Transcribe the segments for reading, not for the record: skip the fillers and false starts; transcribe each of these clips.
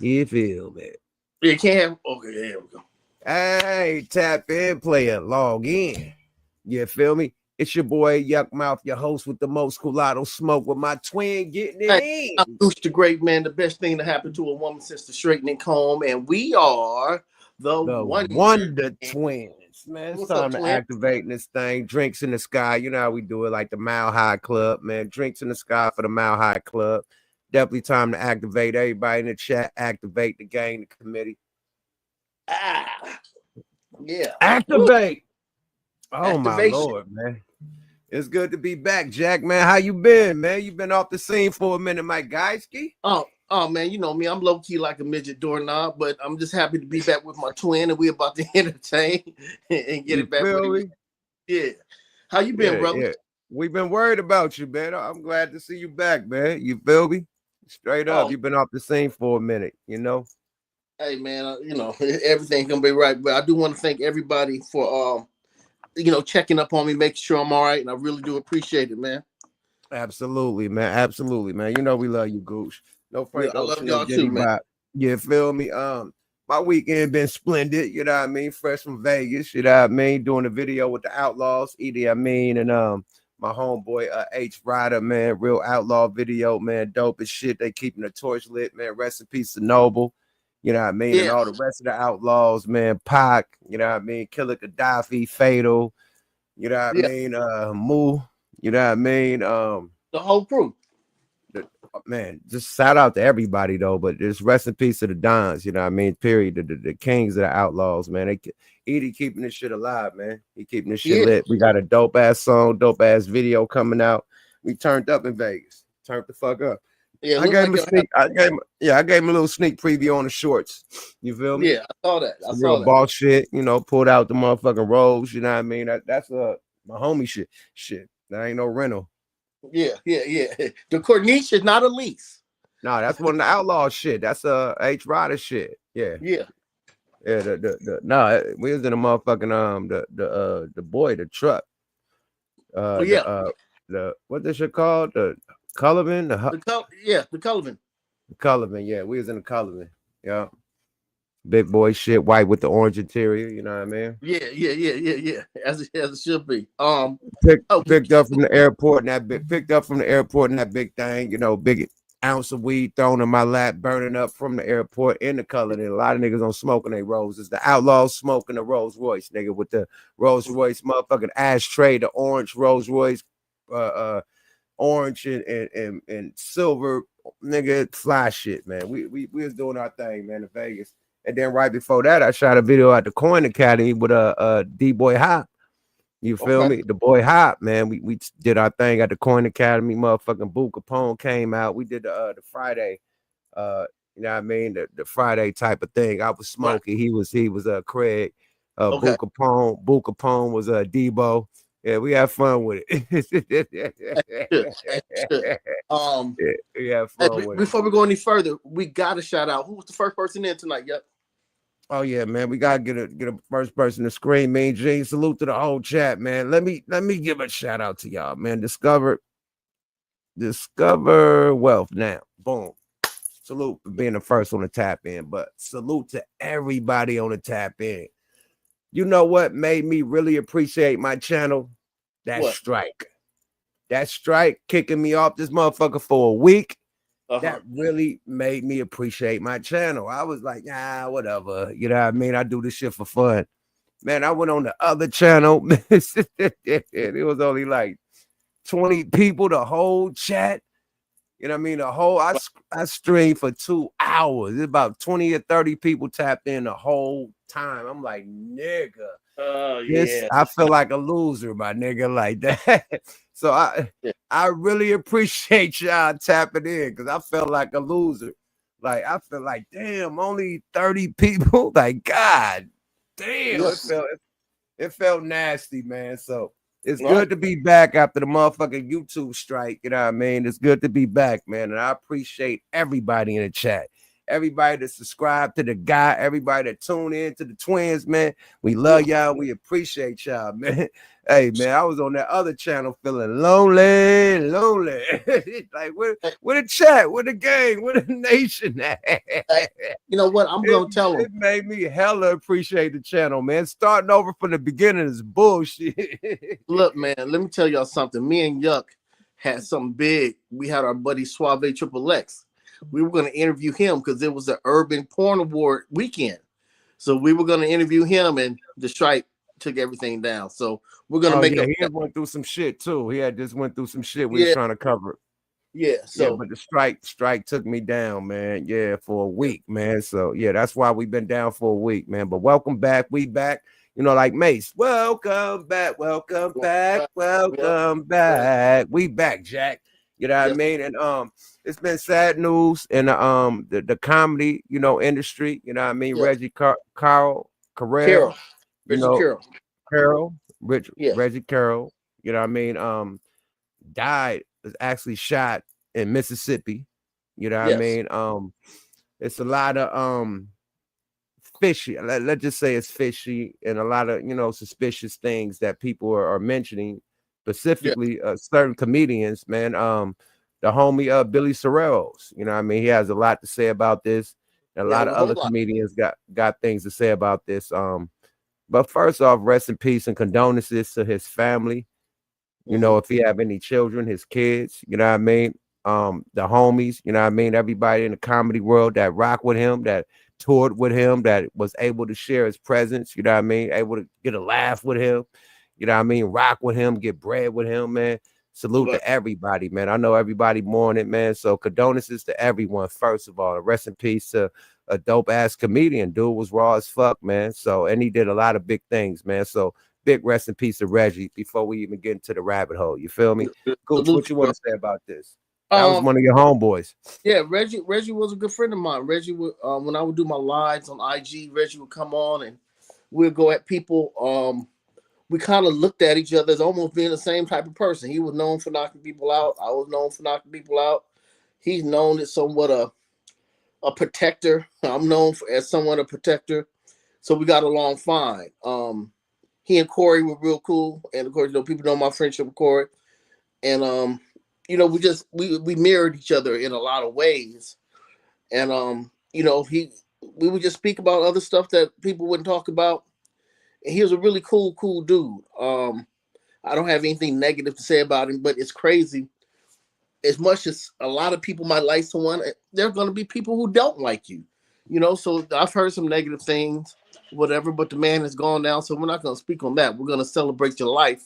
You feel me? You can. Okay, there we go. Hey, tap in, player, log in. You feel me? It's your boy Yuck Mouth, your host with the most Colado smoke with my twin getting it Hey, I'm in. Goose the Great Man. The best thing to happen to a woman since the straightening comb, and we are the The Wonder. Wonder Twins. Man, it's What's up, time to twin? activate this thing. Drinks in the sky. You know how we do it, like the Mile High Club, man. Drinks in the sky for the Mile High Club. Definitely time to activate everybody in the chat, activate the gang, the committee. Ah, yeah. Activate. Oh my Activation. Lord, man. It's good to be back, Jack, man. How you been, man? You been off the scene for a minute, Mike Guyski. Oh man, you know me. I'm low key like a midget doorknob, but I'm just happy to be back with my twin, and we're about to entertain and get You it back with feel it. me? Yeah. How you been, Yeah, brother? yeah. We've been worried about you, man. I'm glad to see you back, man. You feel me? Straight up. Oh, You've been off the scene for a minute, you know? hey man, you know everything's gonna be right. But I do want to thank everybody for checking up on me, making sure I'm all right, and I really do appreciate it, man. Absolutely, man. Absolutely, man. You know we love you, Gooch. No Yeah, I Frank love Ocean, no y'all too, Diddy man. Bop. You feel me? My weekend been splendid, you know what I mean? Fresh from Vegas, you know what I mean? Doing a video with the Outlaws, Edie, I mean, and my homeboy H Rider, man, real outlaw video, man, dope as shit. They keeping the torch lit, man. Rest in peace to Noble, you know what I mean, and Yeah, all the rest of the outlaws, man. Pac, you know what I mean, Killer Gaddafi, Fatal, you know what I yeah, mean, Moo, you know what I mean, the whole crew. man, just shout out to everybody though, but just rest in peace to the Dons, you know what I mean? Period. The kings of the outlaws, man. Edie keeping this shit alive, man. He keeping this shit Yeah, lit. We got a dope ass song, dope ass video coming out. We turned up in Vegas. Turned the fuck up. yeah. It I looked gave like him a y'all have. sneak. I gave him a little sneak preview on the shorts. You feel me? Yeah, I saw that. I Some real saw that. boss shit, you know, pulled out the motherfucking rolls, you know what I mean? That's my homie shit. Shit. That ain't no rental. Yeah, yeah, yeah. The Corniche is not a lease. No, that's one of the outlaw shit. That's H Rider shit. Yeah. Yeah. Yeah, we was in a motherfucking the boy, the truck. Oh yeah. The what this shit called? The Cullivan, The Cullivan. Cullivan, yeah. We was in the Cullivan. Yeah. Big boy shit, white with the orange interior, you know what I mean? Yeah, yeah, yeah, yeah, yeah. As it should be. Oh, Picked up from the airport and picked up from the airport and that big thing, you know, big ounce of weed thrown in my lap, burning up from the airport in the color. And a lot of niggas don't smoking their Roses. The outlaws smoking the Rolls Royce, nigga, with the Rolls Royce motherfucking ashtray, the orange Rolls Royce, orange and silver, nigga, fly shit, man. We was doing our thing, man, in Vegas. And then right before that, I shot a video at the Coin Academy with D-Boy Hop. You feel okay. me? The boy Hop, man. We did our thing at the Coin Academy. Motherfucking Boo Capone came out. We did the Friday, you know what I mean? The Friday type of thing. I was Right. Smokey. He was Craig. Okay. Boo Capone was Debo. Yeah, we had fun with it. Sure. Sure. Um, Yeah, we had hey, fun with it. before we go any further, we gotta shout out who was the first person in tonight. Yep. Oh yeah, man. We gotta get a first person to scream. Mean Gene. Salute to the whole chat, man. Let me give a shout out to y'all, man. Discover wealth now. Boom. Salute for being the first on the tap in, but salute to everybody on the tap in. You know what made me really appreciate my channel? That What? strike. That strike kicking me off this motherfucker for a week. Uh-huh. That really made me appreciate my channel. I was like, whatever. You know what I mean? I do this shit for fun. Man, I went on the other channel. It was only like 20 people, the whole chat. You know what I mean? I streamed for 2 hours. It's about 20 or 30 people tapped in the whole time. I'm like, nigga. Oh yeah. I feel like a loser, my nigga, like that. So Yeah. I really appreciate y'all tapping in because I felt like a loser. Like I feel like, damn, only 30 people. Like, God damn, Yes. it felt nasty, man. So it's All good right. to be back after the motherfucking YouTube strike. You know what I mean? It's good to be back, man. And I appreciate everybody in the chat. everybody that subscribe to the guy, everybody that tune in to the twins, man. We love y'all. We appreciate y'all, man. Hey, man, I was on that other channel feeling lonely. Like, where the chat, where the gang, where the nation at? You know what? I'm going to tell them. It made me hella appreciate the channel, man. Starting over from the beginning is bullshit. Look, man, let me tell y'all something. Me and Yuck had something big. We had our buddy Suave Triple X. We were going to interview him because it was the Urban Porn Award weekend. So we were going to interview him, and the strike took everything down. So we're going to make he had went through some shit too. He had just went through some shit we was trying to cover. Yeah, so but the strike took me down, man. Yeah, for a week, man. So yeah, that's why we've been down for a week, man. But welcome back. We back. You know, like Mace. Welcome back. Welcome back. Welcome back. We back, Jack. You know what I mean? And it's been sad news in the comedy, you know, industry. You know what I mean? Reggie Carroll. You know, Carroll. Reggie Carroll. You know what I mean? Died, was actually shot in Mississippi. You know what I mean? It's a lot of fishy. Let's just say it's fishy, and a lot of, you know, suspicious things that people are mentioning, specifically certain comedians, man. The homie Billy Sorrells, you know what I mean? He has a lot to say about this. And a lot of other comedians got things to say about this. But first off, rest in peace and condolences to his family. You know, if he have any children, his kids, you know what I mean? The homies, you know what I mean? Everybody in the comedy world that rock with him, that toured with him, that was able to share his presence, you know what I mean? Able to get a laugh with him, you know what I mean? Rock with him, get bread with him, man. Salute to everybody, man. I know everybody mourning, man. So condolences to everyone, first of all. And rest in peace to a dope-ass comedian. Dude was raw as fuck, man. So, and he did a lot of big things, man. So, big rest in peace to Reggie before we even get into the rabbit hole. You feel me? Coach, what you want to say about this? That was one of your homeboys. Yeah, Reggie was a good friend of mine. Reggie would, when I would do my lives on IG, Reggie would come on and we'd go at people. We kind of looked at each other as almost being the same type of person. He was known for knocking people out. I was known for knocking people out. He's known as somewhat a protector. I'm known as somewhat a protector. So we got along fine. He and Corey were real cool, and of course, you know, people know my friendship with Corey, and you know, we mirrored each other in a lot of ways, and you know, we would just speak about other stuff that people wouldn't talk about, and he was a really cool dude. I don't have anything negative to say about him, but it's crazy. As much as a lot of people might like someone, there are going to be people who don't like you, you know. So I've heard some negative things, whatever, but the man is gone now, so we're not going to speak on that. We're going to celebrate your life,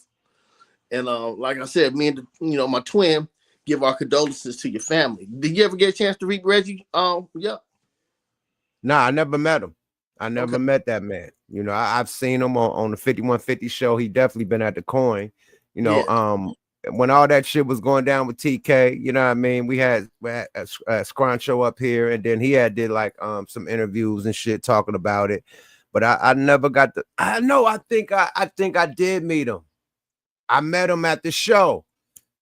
and like I said, me and my twin give our condolences to your family. Did you ever get a chance to meet Reggie? Yeah. Nah, I never met him. I never met that man. You know, I've seen him on the 5150 show. He definitely been at the Coin. You know, when all that shit was going down with TK, you know what I mean? We had a Scron show up here, and then he did like some interviews and shit talking about it. But I never got the. I think I did meet him. I met him at the show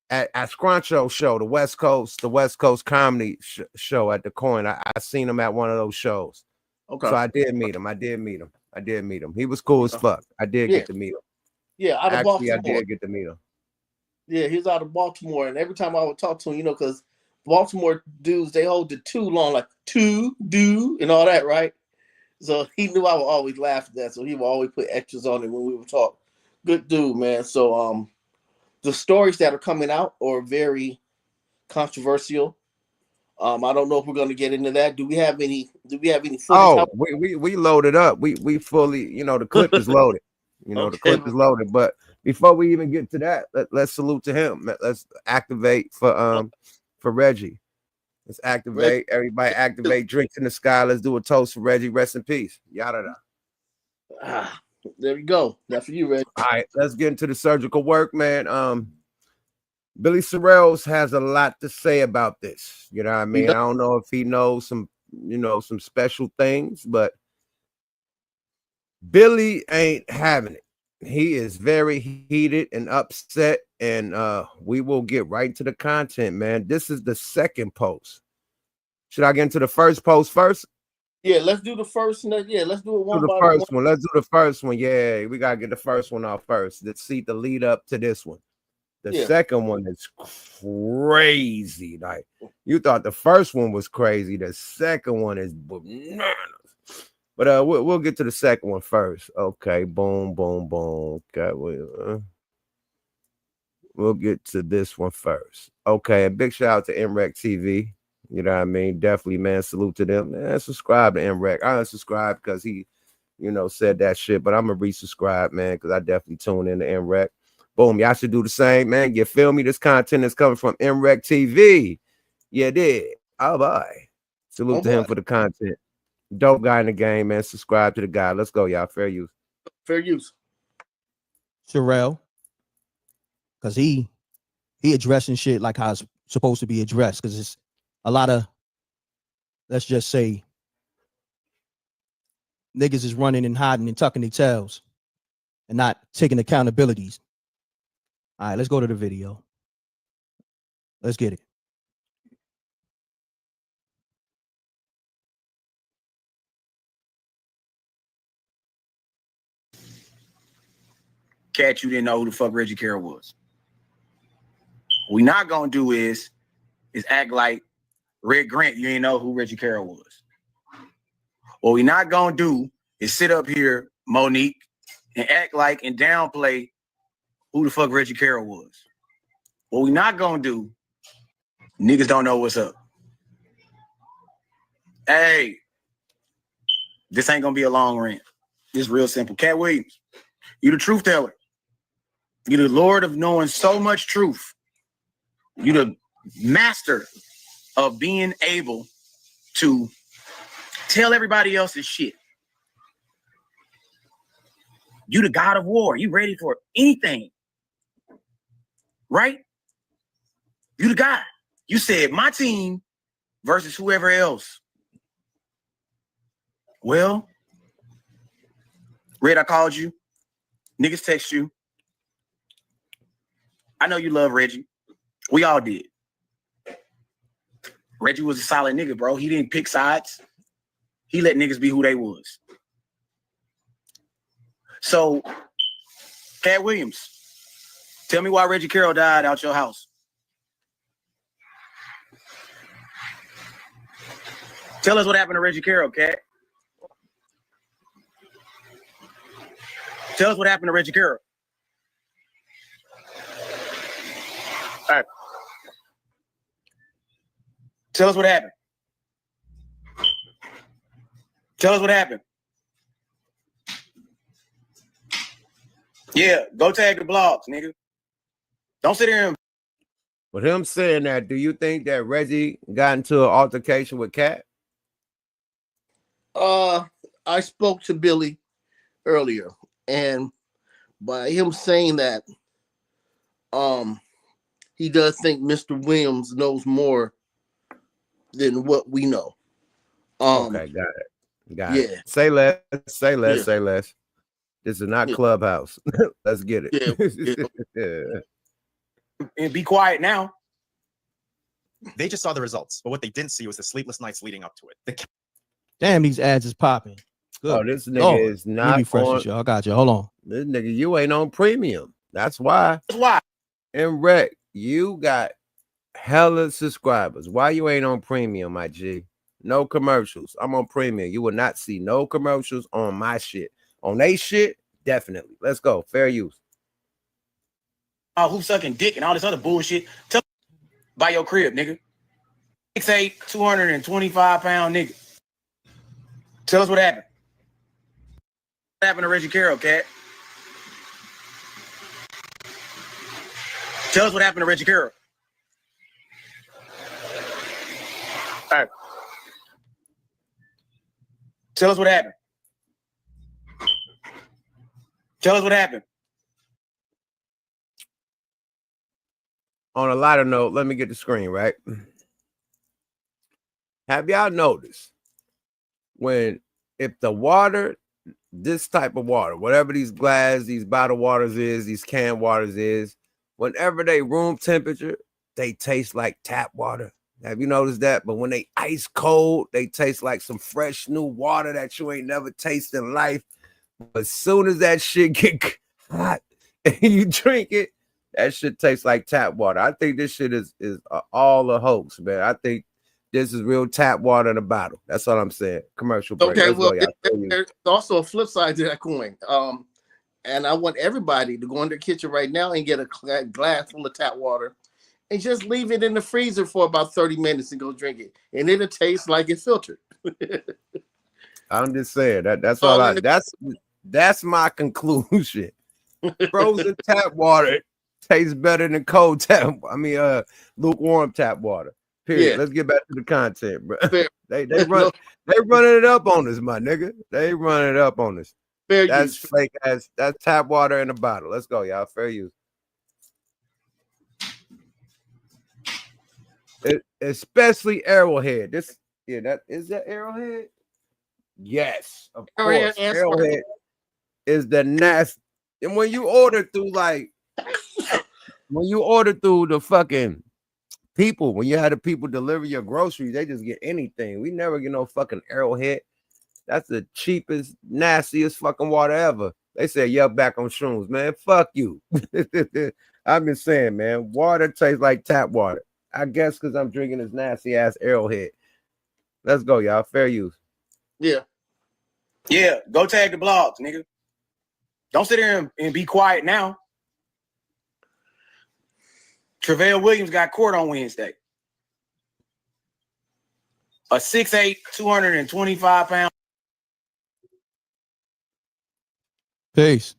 at Scruncho show, the West Coast comedy show at the Coin. I seen him at one of those shows. Okay. So I did meet him. He was cool as fuck. I did get to meet him. Yeah, out of Baltimore. I did get to meet him. Yeah, he's out of Baltimore, and every time I would talk to him, you know, because Baltimore dudes, they hold the too long, like to do and all that, right? So he knew I would always laugh at that, so he would always put extras on it when we would talk. Good dude, man. So the stories that are coming out are very controversial. I don't know if we're going to get into that. Do we have any footage? Oh, we loaded up. We fully, you know, the clip is loaded. You know, the clip is loaded. But before we even get to that, let's salute to him. Let's activate for Reggie. Let's activate. Everybody activate. Drinks in the sky. Let's do a toast for Reggie. Rest in peace. Yada. There we go. That's for you, Reggie. All right, let's get into the surgical work, man. Billy Sorrells has a lot to say about this. You know what I mean? I don't know if he knows some special things, but Billy ain't having it. He is very heated and upset, and we will get right to the content, man. This is the second post Should I get into the first post first? Yeah, let's do the first. Yeah, let's do it one Do the by first one. one. Let's do the first one. Yeah, we gotta get the first one off first. Let's see the lead up to this one. The second one is crazy. Like you thought the first one was crazy. The second one is bananas. But we'll get to the second one first. Okay, boom, boom, boom. Okay, we'll get to this one first. Okay, a big shout out to MREG TV. You know what I mean? Definitely, man. Salute to them. Man, subscribe to MREG. I unsubscribed because he, said that shit. But I'm gonna resubscribe, man, because I definitely tune in to MREG. Boom, y'all should do the same, man. You feel me? This content is coming from MREG TV. Yeah, did. Oh boy. Salute to him for the content. Dope guy in the game, man. Subscribe to the guy. Let's go, y'all. Fair use. Fair use. Sherelle, because he addressing shit like how it's supposed to be addressed, because it's a lot of, let's just say, niggas is running and hiding and tucking their tails and not taking accountabilities. All right, let's go to the video. Let's get it. Cat, you didn't know who the fuck Reggie Carroll was. What we not gonna do is act like Red Grant, you ain't know who Reggie Carroll was. What we not gonna do is sit up here, Monique, and act like and downplay who the fuck Reggie Carroll was. What we not gonna do, niggas don't know what's up. Hey, this ain't gonna be a long rant. This is real simple. Cat Williams, you the truth teller. You the Lord of knowing so much truth. You the master of being able to tell everybody else's shit. You the God of war. You ready for anything. Right? You the God. You said my team versus whoever else. Well, Red, I called you. Niggas text you. I know you love Reggie. We all did. Reggie was a solid nigga, bro. He didn't pick sides. He let niggas be who they was. So, Cat Williams, tell me why Reggie Carroll died out your house. Tell us what happened to Reggie Carroll, Cat. Tell us what happened to Reggie Carroll. All right. Tell us what happened. Tell us what happened. Yeah, go tag the blogs, nigga. Don't sit here and... With him saying that, do you think that Reggie got into an altercation with Cat? I spoke to Billy earlier, and by him saying that, he does think Mr. Williams knows more than what we know. Okay, got it. Got yeah. it. Say less, say less, Yeah. say less. This is not Clubhouse. Let's get it. Yeah. And be quiet now. They just saw the results, but what they didn't see was the sleepless nights leading up to it. Damn, these ads is popping. Good. Oh, this nigga is Let me not refresh on. this, y'all. I got you. Hold on. This nigga, you ain't on premium. That's why. That's why. And Rec, you got hella subscribers. Why you ain't on premium, my G? No commercials. I'm on premium. You will not see no commercials on my shit. On they shit, definitely. Let's go. Fair use. Who sucking dick and all this other bullshit. Tell by your crib, nigga. 6'8", 225-pound nigga. Tell us what happened. What happened to Reggie Carroll, Cat? Tell us what happened to Reggie Carroll. All right. Tell us what happened. Tell us what happened. On a lighter note, let me get the screen, right? Have y'all noticed if the water, this type of water, whatever these glass, these bottled waters is, these canned waters is, whenever they room temperature, they taste like tap water. Have you noticed that? But when they ice cold, they taste like some fresh new water that you ain't never tasted in life. But as soon as that shit get hot and you drink it, that shit tastes like tap water. I think this shit is all a hoax, man. I think this is real tap water in a bottle. That's all I'm saying. Commercial break. Okay, Let's well, go, y'all. there's also a flip side to that coin. And I want everybody to go in their kitchen right now and get a glass full of tap water and just leave it in the freezer for about 30 minutes and go drink it. And it'll taste like it's filtered. I'm just saying that's all that's my conclusion. Frozen tap water tastes better than cold tap. I mean, lukewarm tap water. Period. Yeah. Let's get back to the content, bro. Fair. They running it up on us, my nigga. They running it up on us. Fair That's use. fake ass. That's tap water in a bottle. Let's go, y'all. Fair use. Especially Arrowhead. That is that Arrowhead. Yes, of course. Arrowhead is the nasty. And when you order through the fucking people, when you had the people deliver your groceries, they just get anything. We never get no fucking Arrowhead. That's the cheapest, nastiest fucking water ever. They say, yeah, back on shrooms, man. Fuck you. I've been saying, man, water tastes like tap water. I guess because I'm drinking this nasty ass Arrowhead. Let's go, y'all. Fair use. Yeah. Yeah, go tag the blogs, nigga. Don't sit there and be quiet now. Tre'vell Williams got court on Wednesday. A 6'8", 225-pound. Peace.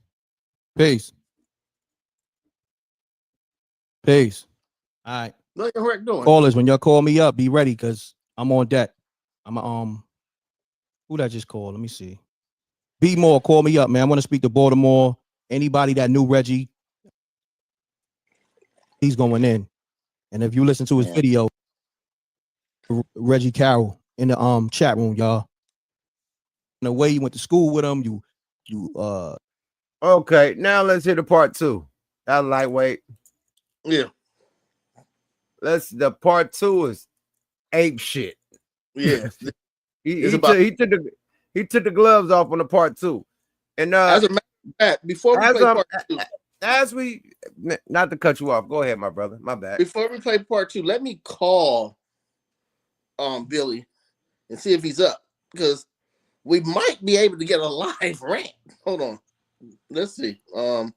All right. Look at Rick doing. Callers, when y'all call me up, be ready because I'm on deck. I'm who that just called? Let me see. B More, call me up, man. I want to speak to Baltimore. Anybody that knew Reggie, he's going in. And if you listen to his video, Reggie Carroll in the chat room, y'all. In the way you went to school with him, you Okay, now let's hit the part 2. That lightweight. Yeah. The part 2 is ape shit. Yeah. he took the gloves off on the part 2. And as a matter of fact, before we play part 2, not to cut you off, go ahead, my brother. My bad. Before we play part 2, let me call Billy and see if he's up, because we might be able to get a live rant. Hold on. Let's see. And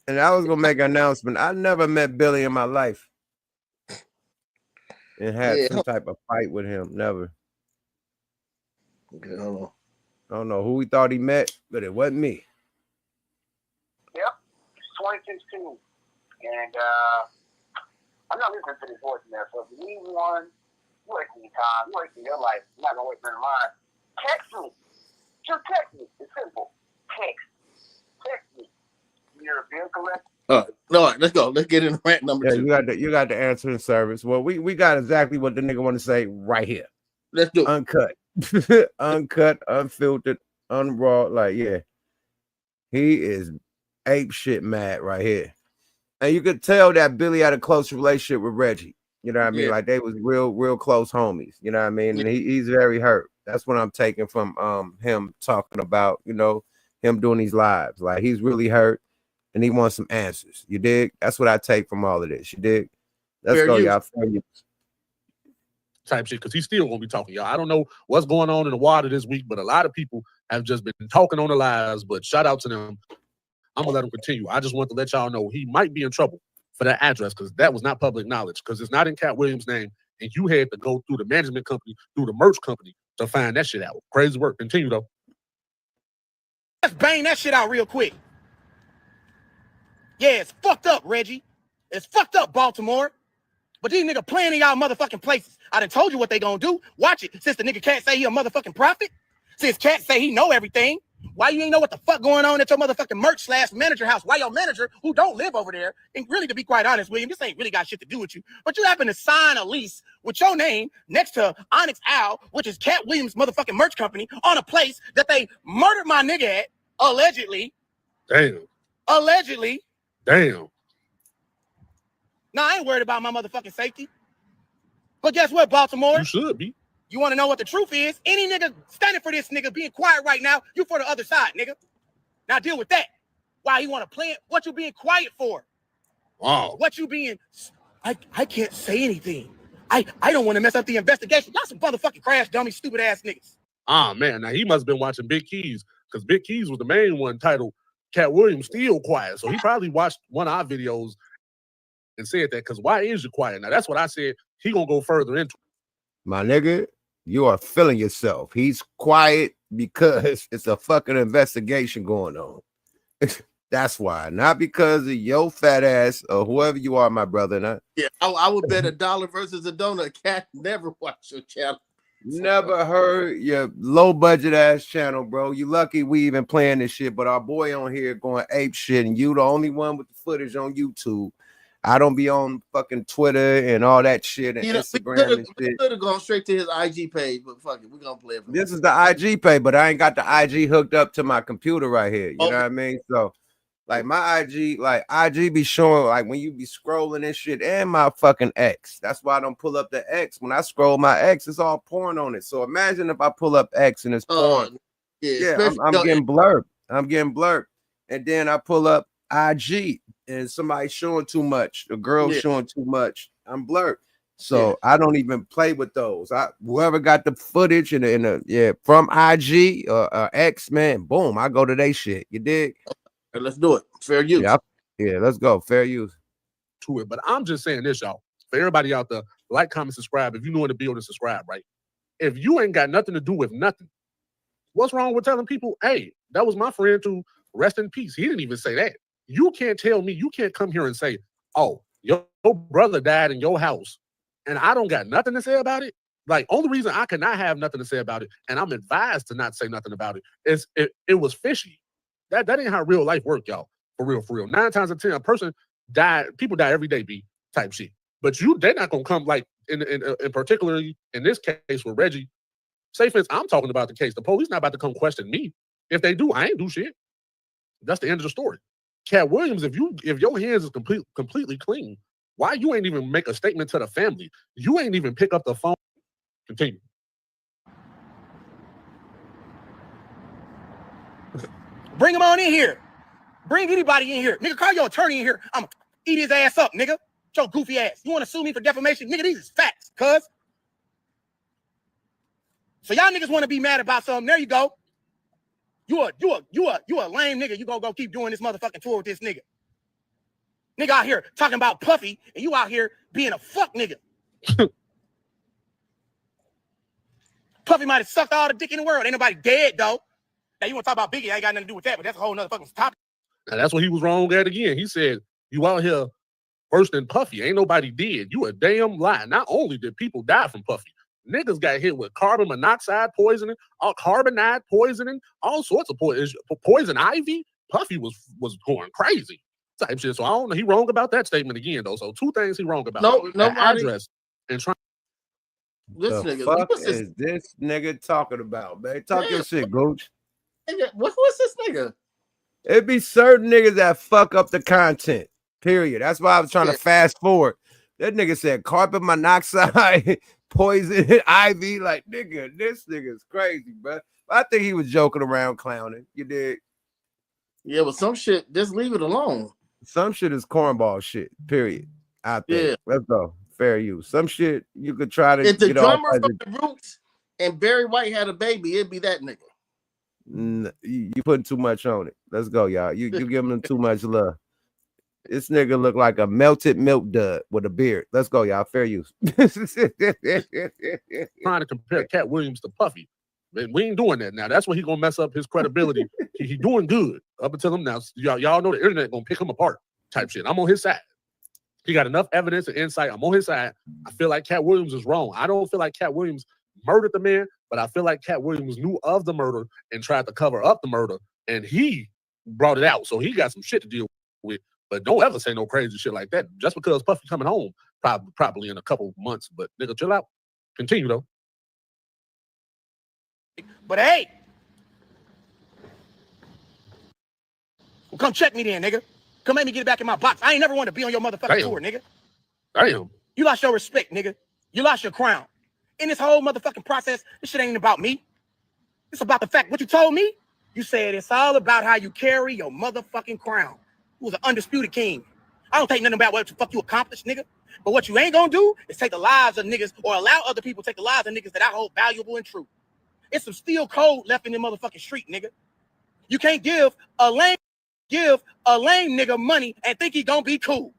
I was gonna make an announcement. I never met Billy in my life and had some type of fight with him. Never. Okay, hold on. I don't know who he thought he met, but it wasn't me. Yep, 2016. And I'm not listening to this voice in there. So if you need one, you're wasting your time, you're wasting your life. I'm not gonna waste mine. Text me. Just text me. It's simple. Text me. You're a bill collector. All right, let's go. Let's get in rant number 2. You got the answering service. Well, we got exactly what the nigga want to say right here. Let's do it. Uncut. Uncut, unfiltered, unraw. Like, yeah. He is ape shit mad right here. And you could tell that Billy had a close relationship with Reggie. You know what I mean? Yeah. Like they was real close homies. You know what I mean? And he's very hurt. That's what I'm taking from him talking about, you know, him doing these lives. Like he's really hurt and he wants some answers. You dig? That's what I take from all of this. You dig? Let's go, y'all. Type shit, because he still won't be talking, y'all. I don't know what's going on in the water this week, but a lot of people have just been talking on the lives. But shout out to them. I'm gonna let him continue. I just want to let y'all know he might be in trouble for that address because that was not public knowledge, because it's not in Cat Williams' name, and you had to go through the management company, through the merch company to find that shit out. Crazy work. Continue though. Let's bang that shit out real quick. Yeah, it's fucked up, Reggie. It's fucked up, Baltimore. But these niggas playing in y'all motherfucking places. I done told you what they gonna do. Watch it. Since the nigga Cat say he a motherfucking prophet, since Cat say he know everything, why you ain't know what the fuck going on at your motherfucking merch/manager house? Why your manager, who don't live over there, and really, to be quite honest, William, this ain't really got shit to do with you, but you happen to sign a lease with your name next to Onyx Owl, which is Cat Williams' motherfucking merch company, on a place that they murdered my nigga at, allegedly. Damn. Allegedly. Damn. Nah, I ain't worried about my motherfucking safety. But guess what, Baltimore? You should be. You want to know what the truth is? Any nigga standing for this nigga being quiet right now, you for the other side, nigga. Now deal with that. Why he want to play it? What you being quiet for? Wow. What you being? I can't say anything. I don't want to mess up the investigation. Y'all some motherfucking crash dummy, stupid ass niggas. Ah, man. Now, he must have been watching Big Keys because Big Keys was the main one titled Cat Williams Still Quiet. So he probably watched one of our videos and said that because why is you quiet? Now, that's what I said. He going to go further into it. My nigga, you are feeling yourself. He's quiet because it's a fucking investigation going on. That's why, not because of your fat ass or whoever you are, my brother. Not. Yeah, I would bet $1 versus a donut. Cat never watch your channel. Never heard your low budget ass channel, bro. You lucky we even playing this shit, but our boy on here going ape shit, and you the only one with the footage on YouTube. I don't be on fucking Twitter and all that shit and Instagram and shit. Could have gone straight to his IG page, but fuck it, we're gonna play it. This is the IG page, but I ain't got the IG hooked up to my computer right here. You know what I mean? So, like my IG, IG be showing like when you be scrolling and shit, and my fucking X. That's why I don't pull up the X. When I scroll my X, it's all porn on it. So imagine if I pull up X and it's porn. Yeah, I'm getting blurred. I'm getting blurred, and then I pull up IG and somebody showing too much, the girl showing too much. I'm blurred. So I don't even play with those. Whoever got the footage from IG or X, man, boom, I go to they shit. You dig? And let's do it. Fair use. Yeah, let's go. Fair use. To it. But I'm just saying this, y'all. For everybody out there, like, comment, subscribe. If you know in the building, subscribe, right? If you ain't got nothing to do with nothing, what's wrong with telling people, hey, that was my friend to rest in peace? He didn't even say that. You can't tell me, you can't come here and say, oh, your brother died in your house and I don't got nothing to say about it. Like, only reason I cannot have nothing to say about it, and I'm advised to not say nothing about it, is it was fishy. That ain't how real life work, y'all. For real, for real. 9 times out of 10, a person died, people die every day, B type shit. But they're not gonna come like in particularly in this case with Reggie. Say for instance, I'm talking about the case. The police not about to come question me. If they do, I ain't do shit. That's the end of the story. Cat Williams, if your hands is completely clean, why you ain't even make a statement to the family? You ain't even pick up the phone. Continue. Bring him on in here. Bring anybody in here. Nigga, call your attorney in here. I'm gonna eat his ass up, nigga. Your goofy ass. You want to sue me for defamation? Nigga, these is facts, cuz. So y'all niggas want to be mad about something. There you go. You a lame nigga. You gonna go keep doing this motherfucking tour with this nigga. Nigga out here talking about Puffy, and you out here being a fuck nigga. Puffy might have sucked all the dick in the world. Ain't nobody dead, though. Now, you want to talk about Biggie, I ain't got nothing to do with that, but that's a whole nother fucking topic. Now, that's what he was wrong at again. He said, you out here worse than Puffy. Ain't nobody dead. You a damn lie. Not only did people die from Puffy, niggas got hit with carbon monoxide poisoning, carbonide poisoning, all sorts of poison ivy. Puffy was going crazy type shit. So I don't know. He wrong about that statement again, though. So 2 things he wrong about. No address and trying. This the nigga, fuck is this nigga talking about, man? Talk your shit, Gooch. What's this nigga? It be certain niggas that fuck up the content. Period. That's why I was trying to fast forward. That nigga said carbon monoxide, poison, ivy. Like, nigga, this nigga's crazy, bro. I think he was joking around, clowning. You dig? Yeah, but some shit, just leave it alone. Some shit is cornball shit. Period. I think. Yeah. Let's go. Fair use. Some shit you could try to. If the get drummer off from the Roots and Barry White had a baby, it'd be that nigga. You putting too much on it. Let's go, y'all. You giving him too much love. This nigga look like a melted milk dud with a beard. Let's go, y'all. Fair use. Trying to compare Cat Williams to Puffy. Man, we ain't doing that now. That's where he gonna mess up his credibility. he doing good up until him now. Y'all know the internet gonna pick him apart type shit. I'm on his side. He got enough evidence and insight. I'm on his side. I feel like Cat Williams is wrong. I don't feel like Cat Williams murdered the man, but I feel like Cat Williams knew of the murder and tried to cover up the murder, and he brought it out. So he got some shit to deal with. But don't ever say no crazy shit like that just because Puffy coming home probably in a couple months. But nigga, chill out. Continue though. But hey, well, come check me then, nigga. Come make me get it back in my box. I ain't never want to be on your motherfucking tour, nigga. Damn. You lost your respect, nigga. You lost your crown. In this whole motherfucking process, this shit ain't about me. It's about the fact. What you told me, you said it's all about how you carry your motherfucking crown. You was an undisputed king. I don't think nothing about what the fuck you accomplished, nigga. But what you ain't gonna do is take the lives of niggas or allow other people to take the lives of niggas that I hold valuable and true. It's some steel code left in the motherfucking street, nigga. You can't give a lame nigga money and think he gonna be cool.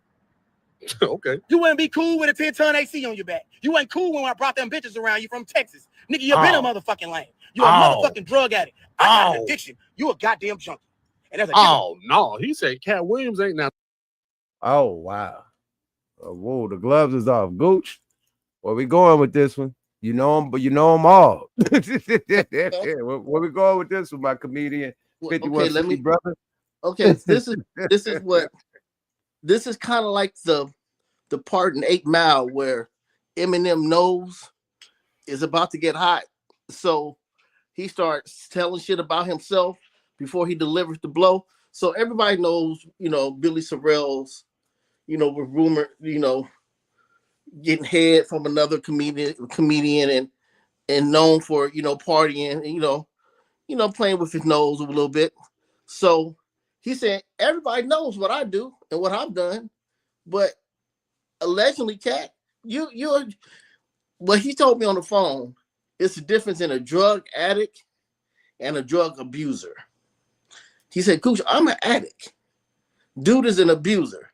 Okay. You wouldn't be cool with a 10-ton AC on your back. You ain't cool when I brought them bitches around you from Texas. Nigga, you been a motherfucking lame. You a motherfucking drug addict. I got an addiction. You a goddamn junkie. And there's a no. He said Cat Williams ain't now. Oh, wow. Whoa, the gloves is off. Gooch, where we going with this one? You know him, but you know them all. Where we going with this one, my comedian? 5150 brother. Okay, this is kind of like the part in 8 Mile where Eminem knows is about to get hot. So he starts telling shit about himself before he delivers the blow. So everybody knows, Billy Sorrell's, with rumor, getting head from another comedian and known for, partying and, playing with his nose a little bit. So he said, everybody knows what I do and what I've done, but allegedly, Cat, you're what he told me on the phone, it's the difference in a drug addict and a drug abuser. He said, Cooch, I'm an addict. Dude is an abuser.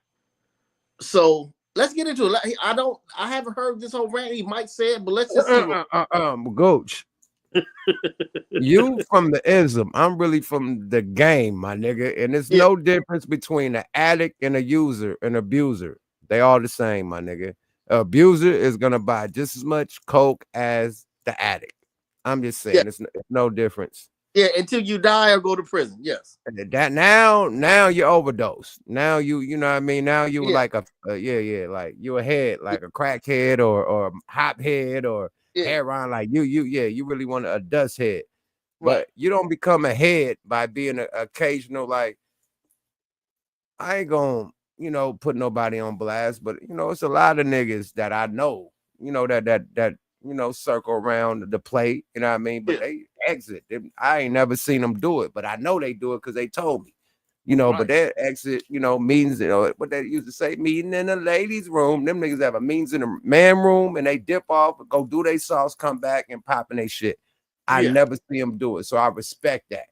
So let's get into it. I haven't heard this whole rant. He might say it, but let's just see. Gooch. You from the ism. I'm really from the game, my nigga. And there's no difference between an addict and a user, an abuser. They all the same, my nigga. Abuser is gonna buy just as much coke as the addict. I'm just saying, it's no difference. Yeah, until you die or go to prison. Yes. That now you overdose. Now you know what I mean. Now you like like you a head, like a crackhead or hop head or heroin. Like you really want a dust head, but you don't become a head by being an occasional. Like I ain't gonna put nobody on blast, but it's a lot of niggas that I know, that circle around the plate, you know what I mean? But they exit. I ain't never seen them do it, but I know they do it because they told me, but their exit, means, what they used to say, meeting in a ladies' room. Them niggas have a means in a man room and they dip off and go do their sauce, come back and popping their shit. I never see them do it. So I respect that.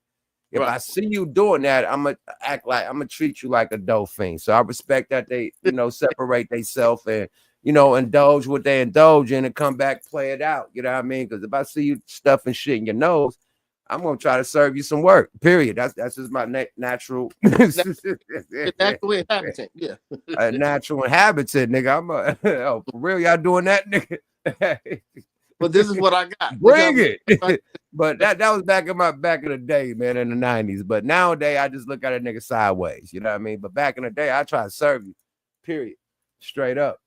If I see you doing that, I'm gonna treat you like a dope fiend. So I respect that they, separate themselves and, indulge what they indulge in and come back, play it out. You know what I mean? Because if I see you stuffing shit in your nose, I'm gonna try to serve you some work. Period. That's just my natural natural inhabitant. Yeah, a natural inhabitant, nigga. I'm for real. Y'all doing that, nigga? But this is what I got. Bring it. But that was back in the day, man, in the 90s. But nowadays, I just look at a nigga sideways. You know what I mean? But back in the day, I try to serve you. Period. Straight up.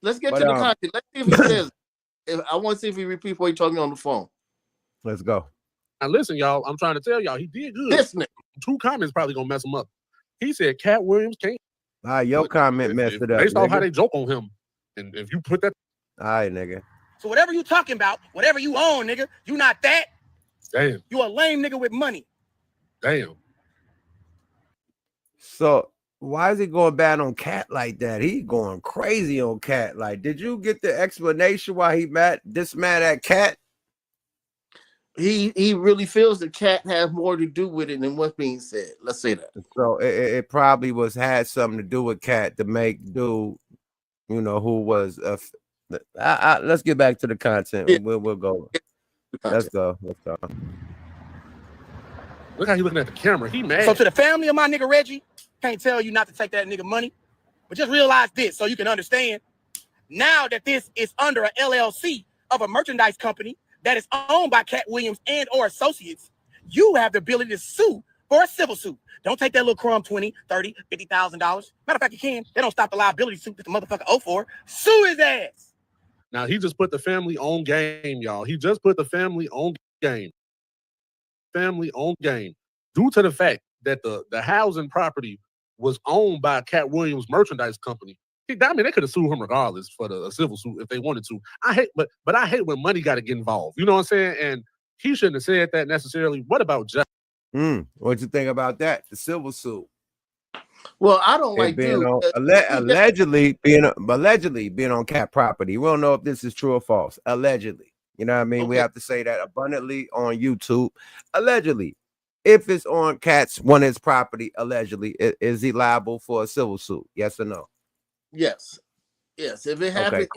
Let's get to the content. Let's see if he says. I want to see if he repeats what he told me on the phone. Let's go. Now listen, y'all. I'm trying to tell y'all he did good. Listening. 2 comments probably gonna mess him up. He said Cat Williams can't. All right, your comment messed it up. Based off how they joke on him, and if you put that. All right, nigga. So whatever you talking about, whatever you own, nigga, you not that. Damn. You a lame nigga with money. Damn. So why is he going bad on Cat like that? He going crazy on Cat. Like, did you get the explanation why he mad at Cat? He really feels that Cat has more to do with it than what's being said. Let's say that. So it probably had something to do with Cat to make dude, who was let's get back to the content. Yeah. We'll go. Let's go. Look how he looking at the camera. He mad. So to the family of my nigga Reggie, can't tell you not to take that nigga money, but just realize this so you can understand. Now that this is under an LLC of a merchandise company that is owned by Cat Williams and or associates, you have the ability to sue for a civil suit. Don't take that little crumb $20,000, $30,000, $50,000. Matter of fact, you can. They don't stop the liability suit that the motherfucker owe for. Sue his ass. Now, he just put the family on game, y'all. He just put the family on game. Family on game. Due to the fact that the housing property was owned by Cat Williams merchandise company, I mean, they could have sued him regardless for the civil suit if they wanted to. But I hate when money got to get involved. You know what I'm saying? And he shouldn't have said that necessarily. What about justice? What you think about that? The civil suit. Well, I don't like being dude. on allegedly being on cat property. We don't know if this is true or false. Allegedly, you know what I mean. We have to say that abundantly on YouTube. Allegedly, if it's on cat's one of his property, allegedly, is he liable for a civil suit? Yes or no? Yes. If it happened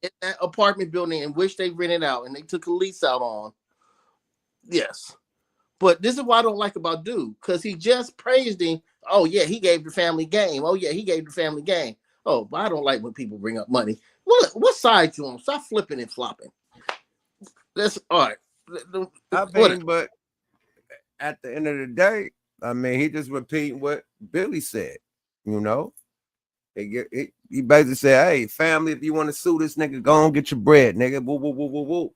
in that apartment building in which they rented out and they took a lease out on, yes. But this is what I don't like about dude, because he just praised him. Oh, yeah, he gave the family game. Oh, yeah, he gave the family game. Oh, but I don't like when people bring up money. What side you on? Stop flipping and flopping. That's all right. I mean, but at the end of the day, I mean, he just repeating what Billy said. You know, he basically said, "Hey, family, if you want to sue this nigga, go on get your bread, nigga." Woo, woo, woo, woo, woo.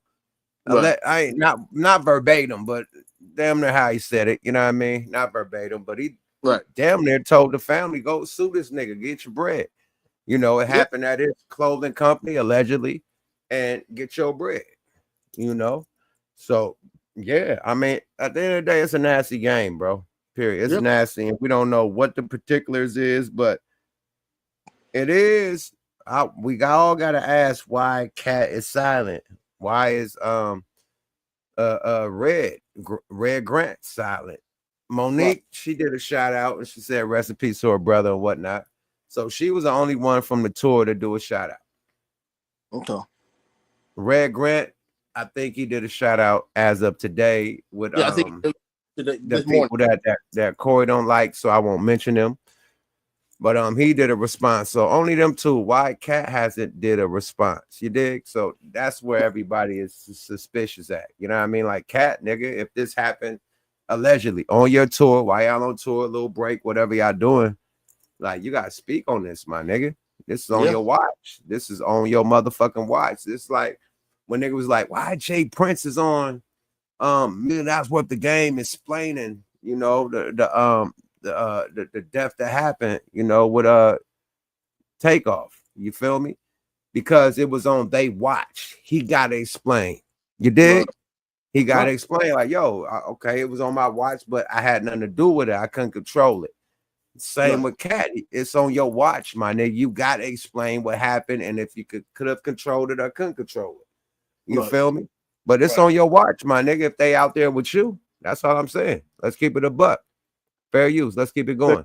Right. I ain't not verbatim, but damn near how he said it. You know what I mean? Not verbatim, but he damn near told the family, "Go sue this nigga, get your bread." You know, it happened at his clothing company allegedly, and get your bread. You know, so yeah, I mean, at the end of the day, it's a nasty game, bro. Period. It's nasty, and we don't know what the particulars is, but it is. We all got to ask why Cat is silent. Why is Red Grant silent? Monique, she did a shout out and she said rest in peace to her brother and whatnot. So she was the only one from the tour to do a shout out. Okay. Red Grant, I think he did a shout out as of today with I think the people that Corey don't like, so I won't mention them. But he did a response. So only them two. Why Cat hasn't did a response? You dig? So that's where everybody is suspicious at. You know what I mean? Like Cat, nigga, if this happened allegedly on your tour, while y'all on tour, a little break, whatever y'all doing, like you gotta speak on this, my nigga. This is on your watch. This is on your motherfucking watch. It's like when nigga was like, why Jay Prince is on $1 million worth the game explaining, you know, the death that happened, you know, with Takeoff. You feel me? Because it was on they watch. He gotta explain. You dig? He gotta explain, like, yo, okay, it was on my watch, but I had nothing to do with it. I couldn't control it. Same with Cat. It's on your watch, my nigga. You gotta explain what happened and if you could have controlled it or couldn't control it. You feel me? But it's on your watch, my nigga. If they out there with you, that's all I'm saying. Let's keep it a buck. Fair use. Let's keep it going.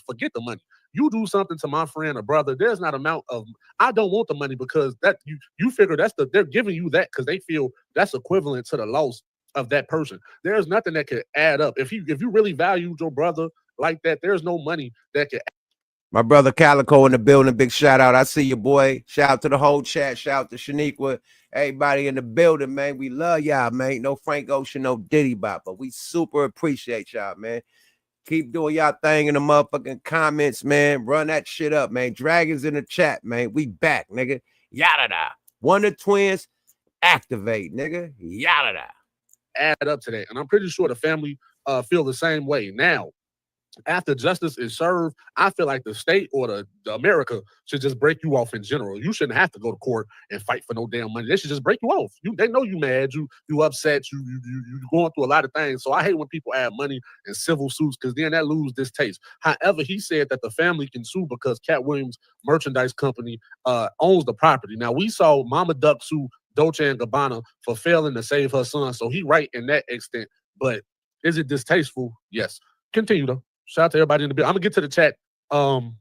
Forget the money. You do something to my friend or brother, there's not amount of I don't want the money because that you figure they're giving you that because they feel that's equivalent to the loss of that person. There's nothing that could add up. If you really valued your brother like that, there's no money that could. My brother Calico in the building. Big shout out. I see you, boy. Shout out to the whole chat. Shout out to Shaniqua. Everybody in the building, man. We love y'all, man. No Frank Ocean, no Diddy Bop, but we super appreciate y'all, man. Keep doing y'all thing in the motherfucking comments, man. Run that shit up, man. Dragons in the chat, man. We back, nigga. Yada da. One of the twins activate, nigga. Yada da. Add up to that, and I'm pretty sure the family feel the same way now. After justice is served, I feel like the state or the America should just break you off in general. You shouldn't have to go to court and fight for no damn money. They should just break you off. They know you mad, you upset, you going through a lot of things. So I hate when people add money in civil suits because then that lose this taste. However, he said that the family can sue because Cat Williams merchandise company owns the property. Now we saw Mama Duck sue Dolce & Gabbana for failing to save her son. So he right in that extent. But is it distasteful? Yes. Continue though. Shout out to everybody in the building. I'm gonna get to the chat. I'm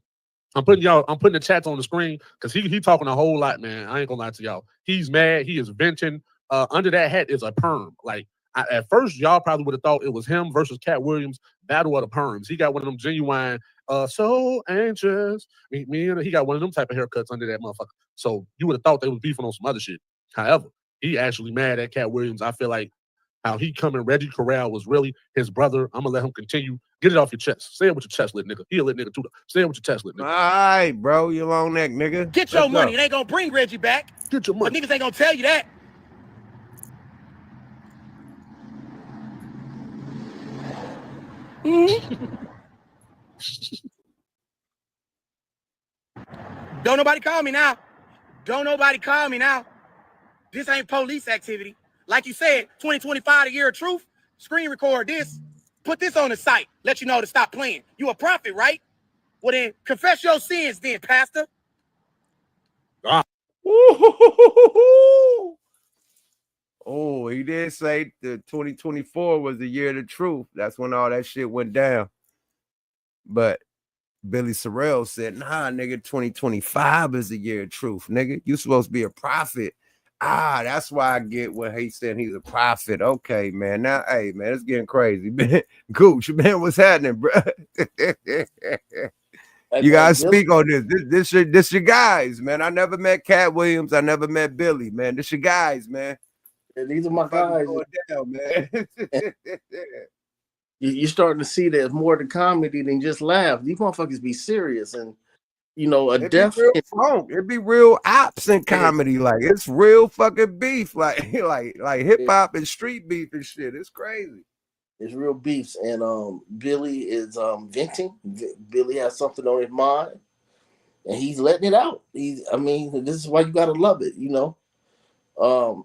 putting the chats on the screen because he talking a whole lot, man. I ain't gonna lie to y'all. He's mad. He is venting. Under that hat is a perm. Like at first, y'all probably would have thought it was him versus Cat Williams battle of the perms. He got one of them genuine, so anxious. He got one of them type of haircuts under that motherfucker. So you would have thought they was beefing on some other shit. However, he actually mad at Cat Williams. I feel like how he coming Reggie Corral was really his brother. I'm gonna let him continue. Get it off your chest. Say it with your chest, lit nigga. He a lit nigga too. Say it with your chest, lit nigga. All right, bro. You long neck, nigga. Get your money. It ain't gonna bring Reggie back. Get your money. But niggas ain't gonna tell you that. Don't nobody call me now. Don't nobody call me now. This ain't police activity. Like you said, 2025, the year of truth. Screen record this. Put this on the site. Let you know to stop playing. You a prophet, right? Well then, confess your sins then, pastor. Oh, he did say the 2024 was the year of the truth. That's when all that shit went down. But Billy Sorrell said, nah, nigga, 2025 is the year of truth, nigga. You supposed to be a prophet. Ah, that's why I get what he said he's a prophet. Okay, man. Now, hey, man, it's getting crazy, man. Gooch, man, what's happening, bro? You guys speak on this. This your guys, man. I never met Cat Williams. I never met Billy, man. This your guys, man. Yeah, these are my guys. Going down, man. You're starting to see there's more to comedy than just laugh. These motherfuckers be serious, and you know, a death. It'd be real ops in comedy, like it's real fucking beef, like hip hop and street beef and shit. It's crazy. It's real beefs, and Billy is venting. Billy has something on his mind, and he's letting it out. I mean, this is why you gotta love it, you know. I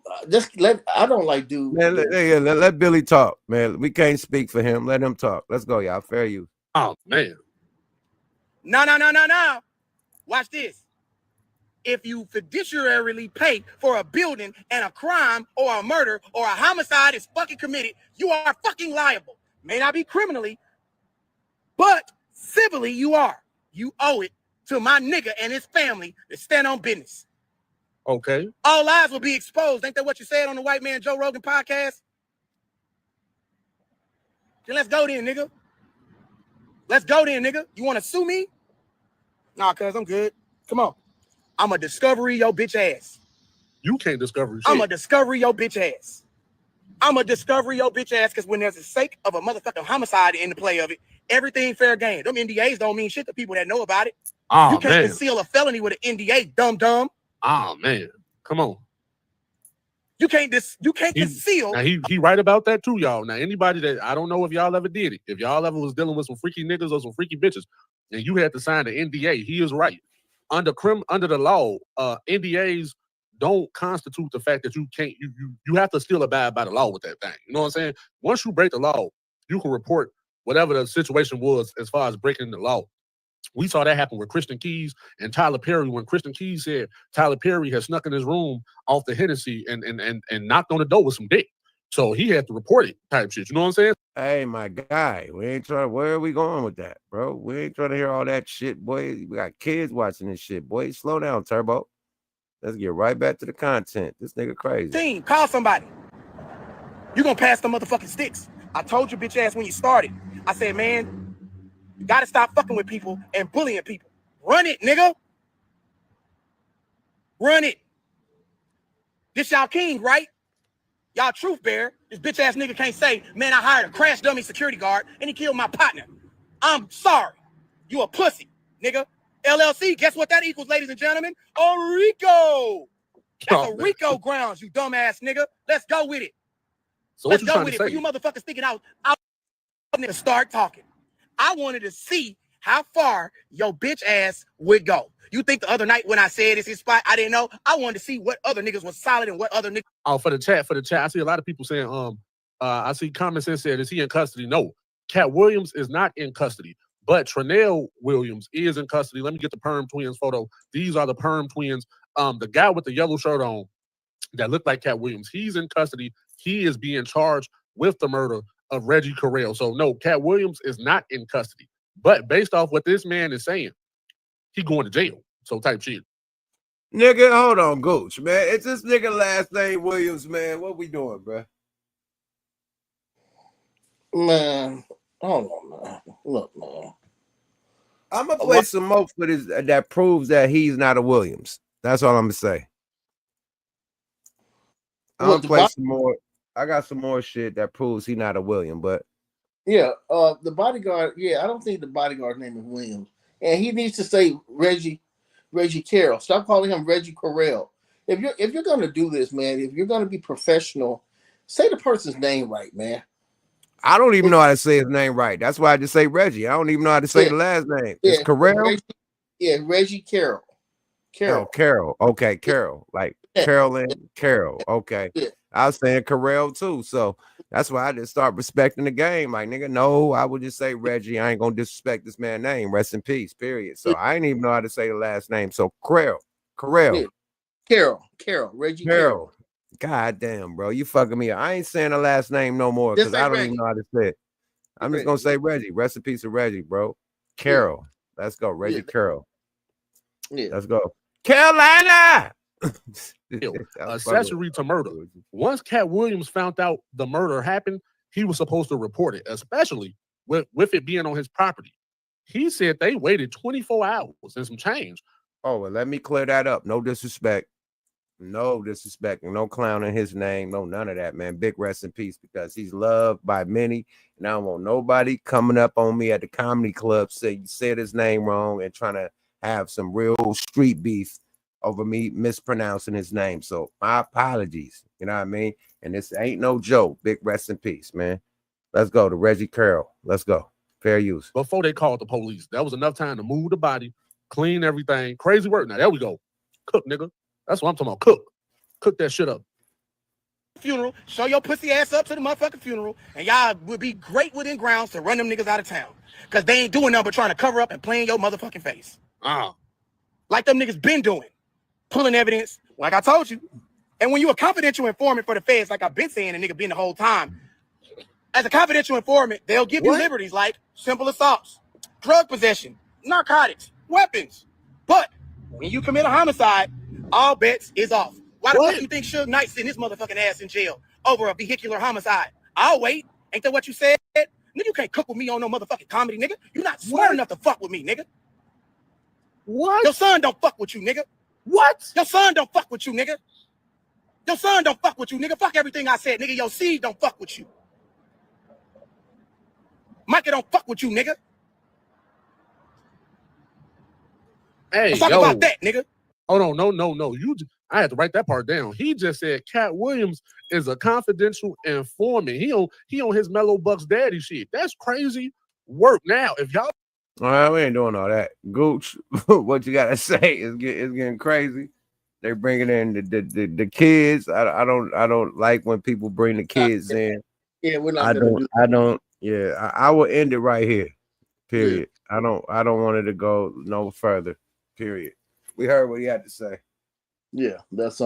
don't like dude. Man, let Billy talk, man. We can't speak for him. Let him talk. Let's go, y'all. Fair use. Oh man. No. Watch this. If you fiduciarily pay for a building and a crime or a murder or a homicide is fucking committed, you are fucking liable. May not be criminally, but civilly you are. You owe it to my nigga and his family to stand on business. Okay. All lies will be exposed. Ain't that what you said on the White Man Joe Rogan podcast? Then let's go then, nigga. Let's go then, nigga. You want to sue me? Nah, cuz I'm good. Come on. I'm a discovery your bitch ass. You can't discover shit. I'm a discovery your bitch ass. I'm a discovery your bitch ass because when there's a sake of a motherfucking homicide in the play of it, everything fair game. Them NDAs don't mean shit to people that know about it. Oh, you can't man. conceal a felony with an NDA, dumb. Oh man. Come on. You can't conceal. Now he right about that too, y'all. Now anybody that I don't know if y'all ever did it, if y'all ever was dealing with some freaky niggas or some freaky bitches, and you had to sign the NDA, he is right. Under the law, NDAs don't constitute the fact that you can't you have to still abide by the law with that thing. You know what I'm saying? Once you break the law, you can report whatever the situation was as far as breaking the law. We saw that happen with Christian Keys and Tyler Perry when Christian Keys said Tyler Perry had snuck in his room off the Hennessy and knocked on the door with some dick. So he had to report it type shit. You know what I'm saying? Hey, my guy, we ain't trying. Where are we going with that, bro? We ain't trying to hear all that shit, boy. We got kids watching this shit, boy. Slow down, Turbo. Let's get right back to the content. This nigga crazy. Team, call somebody. You gonna pass the motherfucking sticks. I told you, bitch ass, when you started. I said, man, you gotta stop fucking with people and bullying people. Run it, nigga. Run it. This y'all king, right? Y'all truth bearer. This bitch ass nigga can't say, man, I hired a crash dummy security guard and he killed my partner. I'm sorry. You a pussy, nigga. LLC, guess what that equals, ladies and gentlemen? A RICO. That's a RICO grounds, you dumbass nigga. Let's go with it. So Let's what you go with it. say? For you motherfuckers thinking I nigga start talking. I wanted to see how far your bitch ass would go. You think the other night when I said it's his spot, I didn't know? I wanted to see what other niggas was solid and what other niggas. Oh, for the chat. I see a lot of people saying, I see comments that said, is he in custody? No, Cat Williams is not in custody, but Trinell Williams is in custody. Let me get the Perm Twins photo. These are the Perm Twins. The guy with the yellow shirt on that looked like Cat Williams, he's in custody. He is being charged with the murder of Reggie Carrell. So no, Cat Williams is not in custody. But based off what this man is saying, he going to jail. So type shit. Nigga, hold on, Gooch, man. It's this nigga last name Williams, man. What we doing, bro? Man, hold on, man. Look, man. I'm gonna play some more footage that proves that he's not a Williams. That's all I'm gonna say. I'm gonna play some more. I got some more shit that proves he's not a William, but yeah, the bodyguard. Yeah, I don't think the bodyguard's name is Williams, and he needs to say Reggie Carroll. Stop calling him Reggie Carrell. If you're gonna do this, man, if you're gonna be professional, say the person's name right, man. I don't even know how to say his name right. That's why I just say Reggie. I don't even know how to say the last name. It's Carrell. Reggie Carroll. Carroll. Oh, Carroll. Okay, Carroll. Like Yeah. Carolyn Carroll. Okay. Yeah. I was saying Carrell too. So that's why I just start respecting the game. Like, nigga, no, I would just say Reggie. I ain't gonna disrespect this man's name. Rest in peace. Period. So I ain't even know how to say the last name. So Carrell. Yeah. Carroll. Reggie Carroll. God damn, bro. You fucking me up. I ain't saying the last name no more Just because say I don't Reggie. even know how to say it. I'm just gonna say Reggie. Rest in peace of Reggie, bro. Carroll. Let's go. Reggie Carroll. Yeah. Let's go. Carolina. Accessory to murder. Once Cat Williams found out the murder happened, he was supposed to report it, especially with it being on his property. He said they waited 24 hours and some change. Oh, well, let me clear that up. No disrespect. No disrespect. No clowning his name. No, none of that, man. Big rest in peace because he's loved by many. And I don't want nobody coming up on me at the comedy club say you said his name wrong and trying to have some real street beef over me mispronouncing his name. So my apologies. You know what I mean? And this ain't no joke. Big rest in peace, man. Let's go to Reggie Carroll. Let's go. Fair use. Before they called the police, that was enough time to move the body, clean everything. Crazy work. Now, there we go. Cook, nigga. That's what I'm talking about. Cook. Cook that shit up. Funeral, show your pussy ass up to the motherfucking funeral, and y'all would be great within grounds to run them niggas out of town. Because they ain't doing nothing but trying to cover up and play in your motherfucking face. Like them niggas been doing. Pulling evidence, like I told you. And when you a confidential informant for the feds, like I've been saying, and nigga been the whole time, as a confidential informant, they'll give you liberties like simple assaults, drug possession, narcotics, weapons. But when you commit a homicide, all bets is off. Why the fuck you think Suge Knight sitting his motherfucking ass in jail over a vehicular homicide? I'll wait. Ain't that what you said? Nigga, you can't cook with me on no motherfucking comedy, nigga. You not smart enough to fuck with me, nigga. What? Your son don't fuck with you, nigga. What? Your son don't fuck with you, nigga. Your son don't fuck with you, nigga. Fuck everything I said, nigga. Your seed don't fuck with you. Micah don't fuck with you, nigga. Hey, let's talk about that, nigga. Hold on, no. I had to write that part down. He just said Cat Williams is a confidential informant. He on his Mellow Bucks daddy shit. That's crazy work. Now, if y'all, all right, we ain't doing all that. Gooch, what you gotta say is getting crazy. They bringing in the kids. I don't like when people bring the kids in. Yeah, we're not. I don't. Yeah, I will end it right here. Period. Yeah. I don't want it to go no further. Period. We heard what he had to say. Yeah, that's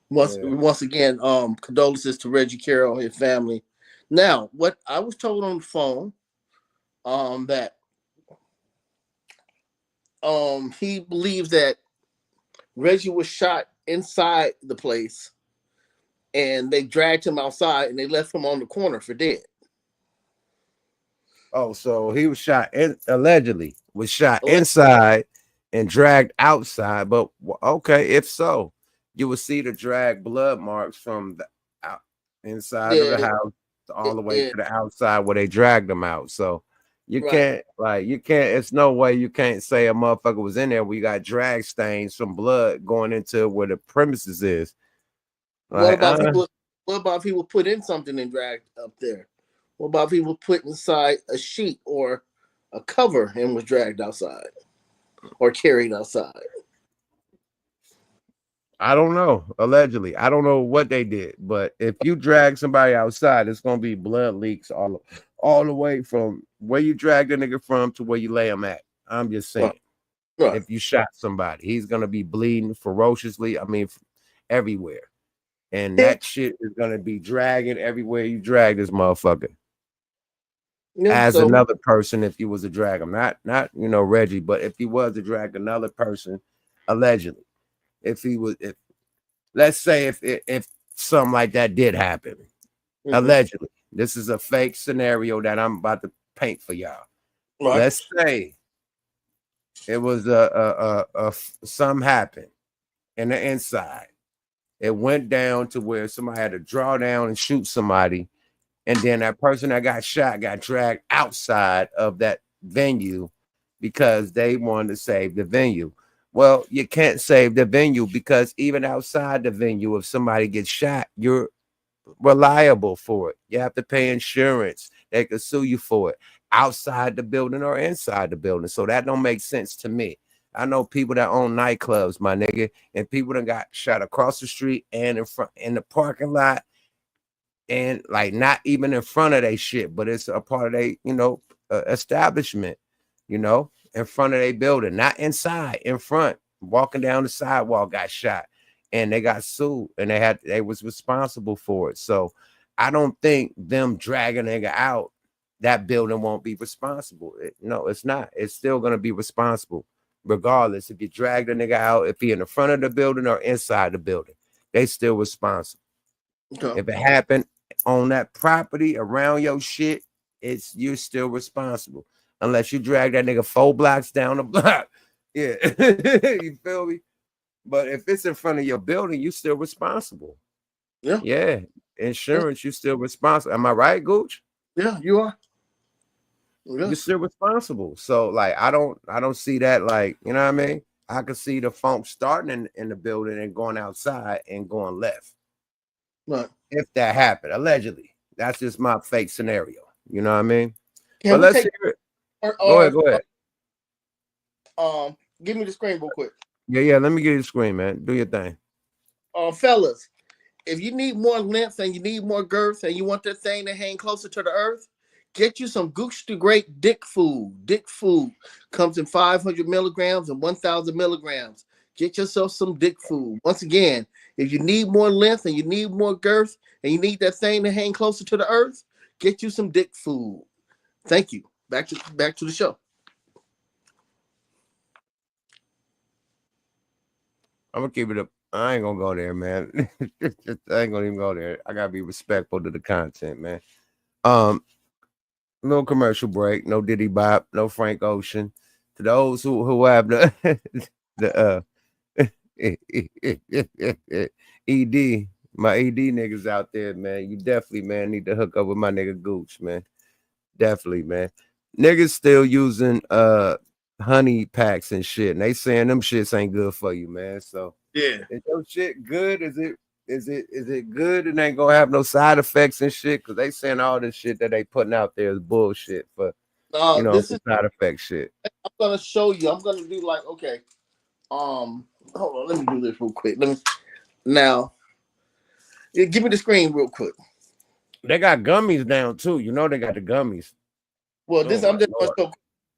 once again, condolences to Reggie Carroll, his family. Now, what I was told on the phone, that he believes that Reggie was shot inside the place and they dragged him outside and they left him on the corner for dead. Oh, so he was shot allegedly inside and dragged outside. But okay, if so, you will see the drag blood marks from the inside of the house all the way to the outside where they dragged them out. So you can't, it's no way you can't say a motherfucker was in there. We got drag stains from blood going into where the premises is. What about if he was put in something and dragged up there? What about if he was put inside a sheet or a cover and was dragged outside or carried outside? I don't know. Allegedly, I don't know what they did, but if you drag somebody outside, it's gonna be blood leaks all the way from where you drag the nigga from to where you lay him at. I'm just saying, if you shot somebody, he's gonna be bleeding ferociously. I mean, everywhere, and that shit is gonna be dragging everywhere you drag this motherfucker. As another person, if he was to drag him, not Reggie, but if he was to drag another person, allegedly. If let's say if something like that did happen, allegedly, this is a fake scenario that I'm about to paint for y'all. Let's say it was something happened in the inside. It went down to where somebody had to draw down and shoot somebody, and then that person that got shot got dragged outside of that venue because they wanted to save the venue. Well, you can't save the venue because even outside the venue, if somebody gets shot, you're reliable for it. You have to pay insurance. They could sue you for it outside the building or inside the building. So that don't make sense to me. I know people that own nightclubs, my nigga, and people that got shot across the street and in front in the parking lot, and like not even in front of their shit, but it's a part of their, establishment, in front of their building, not inside, in front, walking down the sidewalk, got shot, and they got sued, and they was responsible for it. So I don't think them dragging a nigga out, that building won't be responsible. No, it's not. It's still gonna be responsible, regardless if you drag the nigga out, if he in the front of the building or inside the building, they still responsible. Okay. If it happened on that property around your shit, you're still responsible. Unless you drag that nigga 4 blocks down the block. Yeah. You feel me? But if it's in front of your building, you still responsible. Yeah. Yeah. Insurance, you still responsible. Am I right, Gooch? Yeah, you are. You're Yes. still responsible. So like I don't see that, like, you know what I mean? I could see the funk starting in the building and going outside and going left. Right. If that happened, allegedly. That's just my fake scenario. You know what I mean? Can But we let's take hear it. Go ahead. Give me the screen real quick. Yeah, let me get you the screen, man. Do your thing. Fellas, if you need more length and you need more girth and you want that thing to hang closer to the earth, get you some Gooch the Great Dick Food. Dick Food comes in 500 milligrams and 1,000 milligrams. Get yourself some Dick Food. Once again, if you need more length and you need more girth and you need that thing to hang closer to the earth, get you some Dick Food. Thank you. Back to the show. I'm gonna keep it up. I ain't gonna go there, man. I ain't gonna even go there. I gotta be respectful to the content, man. No commercial break, no Diddy Bop, no Frank Ocean. To those who have the the ED, my ED niggas out there, man. You definitely, man, need to hook up with my nigga Gooch, man. Definitely, man. Niggas still using honey packs and shit, and they saying them shits ain't good for you, man. So yeah, is your shit good? Is it good and ain't gonna have no side effects and shit? Because they saying all this shit that they putting out there is bullshit for this is side effect shit. I'm gonna show you. I'm gonna do like, okay. Hold on, let me do this real quick. Give me the screen real quick. They got gummies down too. You know they got the gummies. Well, I'm just gonna show.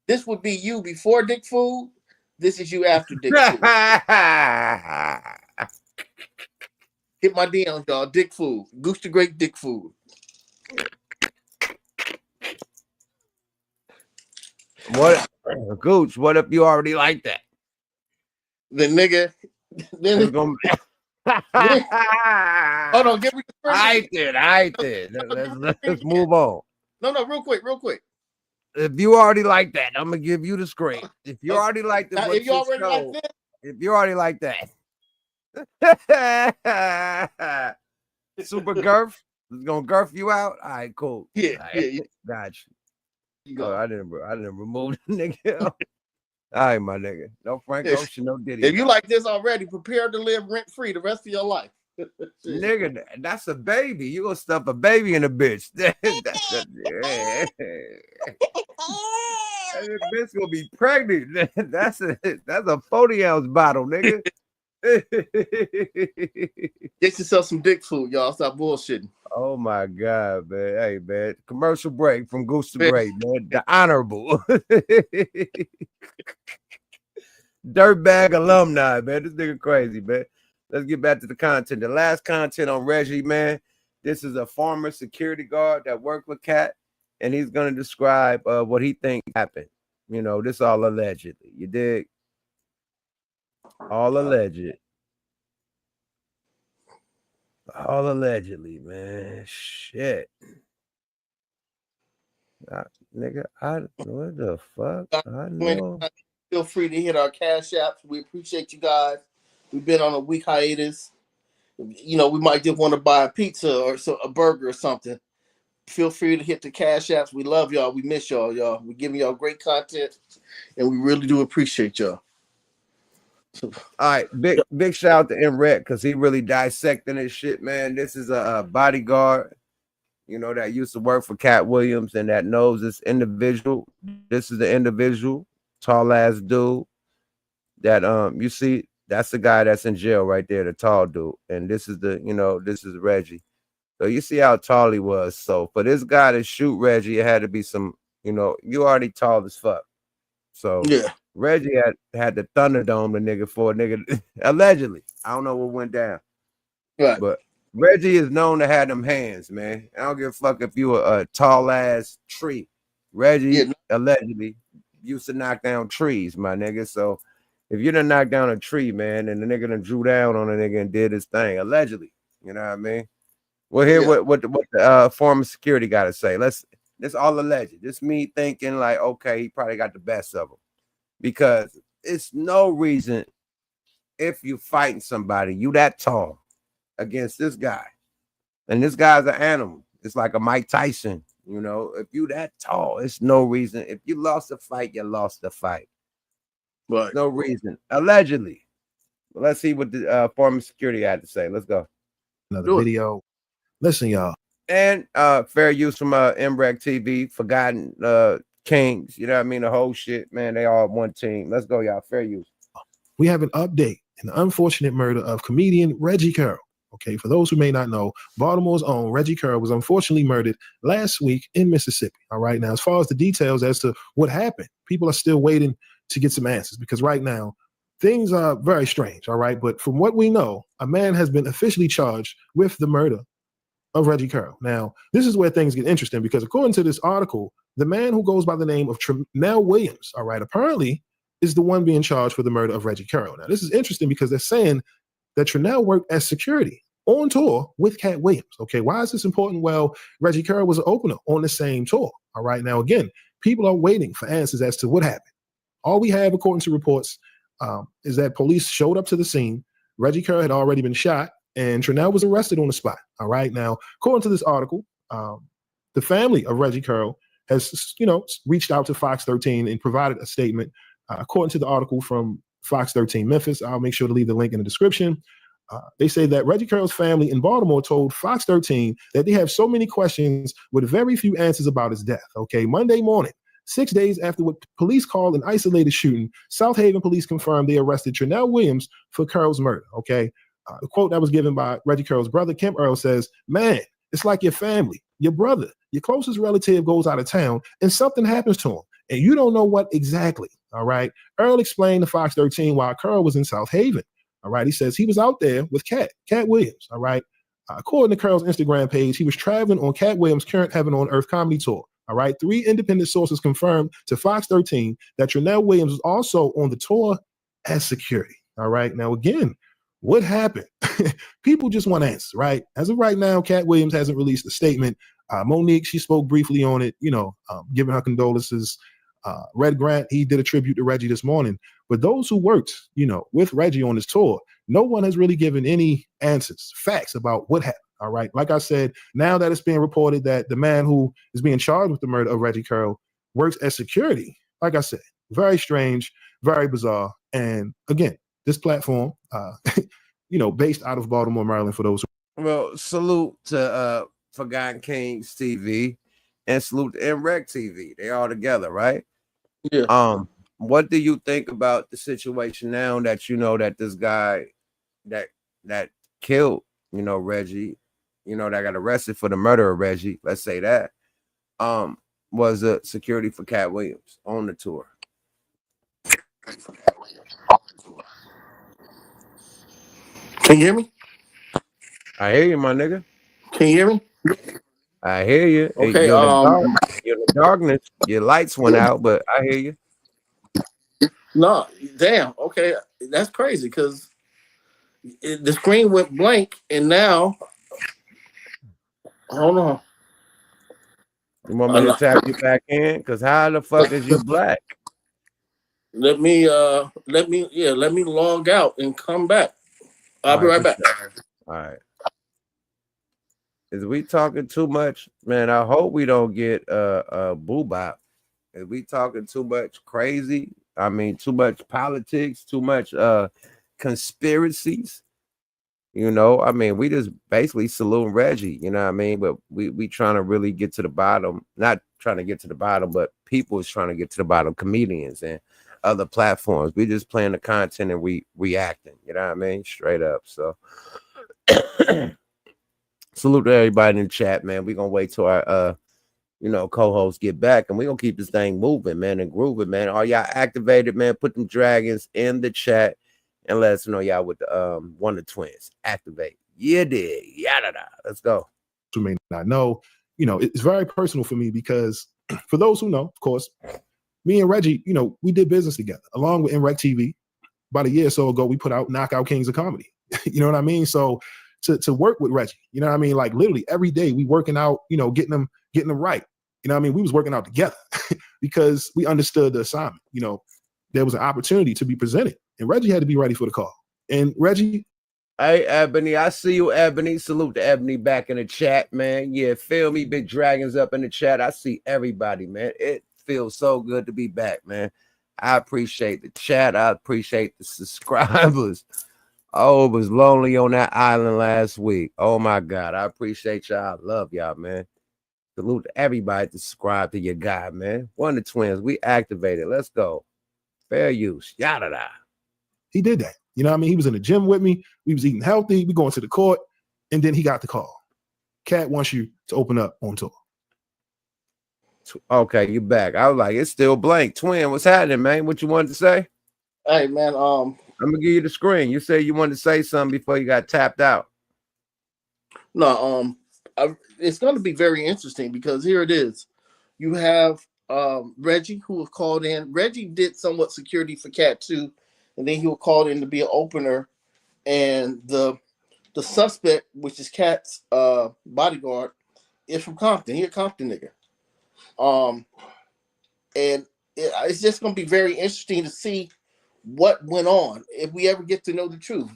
This would be you before Dick Food. This is you after Dick Food. Hit my DMs, y'all. Dick Food. Goose the Great Dick Food. What, Gooch? What if you already like that? The nigga. Then Gonna... Hold on, give me the screen. I did. Let's move on. No, real quick. If you already like that, I'm gonna give you the screen. If you already like the, if you already like this, if you already like that, super girth, it's gonna girth you out. All right, cool. Yeah, right. yeah. Got You go. Oh, I didn't remove the nigga. All right, my nigga. No Frank Ocean, no Diddy. If you like this already, prepare to live rent free the rest of your life. Nigga, that's a baby. You gonna stuff a baby in a bitch. That bitch gonna be pregnant. That's a 40-ounce bottle, nigga. Get yourself some Dick Food, y'all. Stop bullshitting. Oh my god, man. Hey, man. Commercial break from Goose the Great, man. The honorable dirtbag alumni, man. This nigga crazy, man. Let's get back to the content. The last content on Reggie, man. This is a former security guard that worked with Cat, and he's gonna describe what he think happened. This all allegedly. You dig? All alleged. All allegedly, man. Shit. Nigga, what the fuck? I know. Feel free to hit our cash apps. We appreciate you guys. We've been on a week hiatus. We might just want to buy a pizza or a burger or something. Feel free to hit the cash apps. We love y'all. We miss y'all. We're giving y'all great content, and we really do appreciate y'all. All right, big shout out to MREC because he really dissecting this shit, man. This is a bodyguard, that used to work for Cat Williams and that knows this individual. This is the individual, tall ass dude. that you see that's the guy that's in jail right there, the tall dude, and this is this is Reggie. So you see how tall he was. So for this guy to shoot Reggie, it had to be some, you already tall as fuck. So Yeah. Reggie had the Thunderdome the nigga for a nigga allegedly. I don't know what went down. Right. But Reggie is known to have them hands, man. I don't give a fuck if you a tall ass tree. Reggie allegedly used to knock down trees, my nigga. So if you done knock down a tree, man, and the nigga done drew down on a nigga and did his thing, allegedly, you know what I mean? Well, hear what the former security got to say. This all alleged. This me thinking like, okay, he probably got the best of him, because it's no reason if you fighting somebody you that tall against this guy, and this guy's an animal. It's like a Mike Tyson. If you that tall, it's no reason. If you lost the fight, you lost the fight. Right. No reason. Allegedly. Let's see what the former security had to say. Let's go. Another video. Listen, y'all. And fair use from MREG TV, Forgotten Kings. You know what I mean? The whole shit, man. They all one team. Let's go, y'all. Fair use. We have an update in the unfortunate murder of comedian Reggie Carroll. Okay, for those who may not know, Baltimore's own Reggie Carroll was unfortunately murdered last week in Mississippi. All right, now as far as the details as to what happened, people are still waiting to get some answers, because right now things are very strange. All right, but from what we know, a man has been officially charged with the murder of Reggie Carroll. Now, this is where things get interesting, because according to this article, the man who goes by the name of Tremell Williams, all right, apparently is the one being charged for the murder of Reggie Carroll. Now, this is interesting because they're saying that Tremell worked as security on tour with Cat Williams. Okay, why is this important? Well, Reggie Carroll was an opener on the same tour. All right, now again, people are waiting for answers as to what happened. All we have, according to reports, is that police showed up to the scene. Reggie Carroll had already been shot, and Tremell was arrested on the spot. All right, now, according to this article, the family of Reggie Carroll has, reached out to Fox 13 and provided a statement. According to the article from Fox 13 Memphis, I'll make sure to leave the link in the description. They say that Reggie Carroll's family in Baltimore told Fox 13 that they have so many questions with very few answers about his death. Okay, Monday morning, 6 days after what police called an isolated shooting, South Haven police confirmed they arrested Tremell Williams for Carroll's murder. Okay, the quote that was given by Reggie Carroll's brother, Kemp Earl, says, "Man, it's like your family, your brother, your closest relative goes out of town and something happens to him, and you don't know what exactly." All right. Earl explained to Fox 13 while Carroll was in South Haven. All right. He says he was out there with Cat Williams. All right. According to Carroll's Instagram page, he was traveling on Cat Williams' current Heaven on Earth comedy tour. All right. 3 independent sources confirmed to Fox 13 that Tremell Williams was also on the tour as security. All right. Now, again, what happened? People just want answers, right? As of right now, Cat Williams hasn't released a statement. Monique, she spoke briefly on it, giving her condolences. Red Grant, he did a tribute to Reggie this morning. But those who worked, with Reggie on his tour, no one has really given any answers, facts about what happened. All right. Like I said, now that it's being reported that the man who is being charged with the murder of Reggie Carroll works as security, like I said, very strange, very bizarre. And again, this platform, based out of Baltimore, Maryland, for those who. Well, salute to Forgotten Kings TV and salute to MREG TV. They all together, right? Yeah. What do you think about the situation now that that this guy that killed, Reggie, that got arrested for the murder of Reggie, let's say that, was a security for Cat Williams on the tour? Can you hear me? I hear you, my nigga. Can you hear me? I hear you. Okay. You're in the darkness. Your lights went out, but I hear you. No, damn. Okay, that's crazy because the screen went blank, and now, hold on. You want me to tap you back in? Because how the fuck is you black? Let me log out and come back. I'll be right back. All right. Is we talking too much, man? I hope we don't get boo bop. Is we talking too much crazy? I mean, too much politics, too much conspiracies. I mean, we just basically saluting Reggie, you know what I mean? But we trying to really get to the bottom, not trying to get to the bottom, but people is trying to get to the bottom, comedians. And other platforms. We just playing the content and we reacting. You know what I mean? Straight up. So salute to everybody in the chat, man. We're gonna wait till our co-hosts get back, and we're gonna keep this thing moving, man, and grooving, man. Are y'all activated, man? Put them dragons in the chat and let us know y'all with the Wonder Twins. Activate. Yeah, did. Yada da. Let's go. Who may not know, it's very personal for me because for those who know, of course, me and Reggie, we did business together along with NREG TV. About a year or so ago, we put out Knockout Kings of Comedy. You know what I mean? So to work with Reggie, you know what I mean? Like literally every day we working out, getting them right. You know what I mean? We was working out together because we understood the assignment. There was an opportunity to be presented, and Reggie had to be ready for the call. And Reggie. Hey, Ebony, I see you, Ebony. Salute to Ebony back in the chat, man. Yeah, feel me, big dragons up in the chat. I see everybody, man. It feels so good to be back, man. I appreciate the chat. I appreciate the subscribers. Oh, it was lonely on that island last week. Oh, my God. I appreciate y'all. I love y'all, man. Salute to everybody to subscribe to your guy, man. Wonder Twins, we activated. Let's go. Fair use. Yada da. He did that. You know what I mean? He was in the gym with me. We was eating healthy. We going to the court. And then he got the call. Cat wants you to open up on tour. Okay, you back. I was like, it's still blank. Twin, what's happening, man? What you wanted to say? Hey, man. I'm gonna give you the screen. You said you wanted to say something before you got tapped out. No, it's going to be very interesting because here it is. You have Reggie, who was called in. Reggie did somewhat security for Cat too, and then he was called in to be an opener. And the suspect, which is Cat's bodyguard, is from Compton. He a Compton nigga. And it's just going to be very interesting to see what went on if we ever get to know the truth.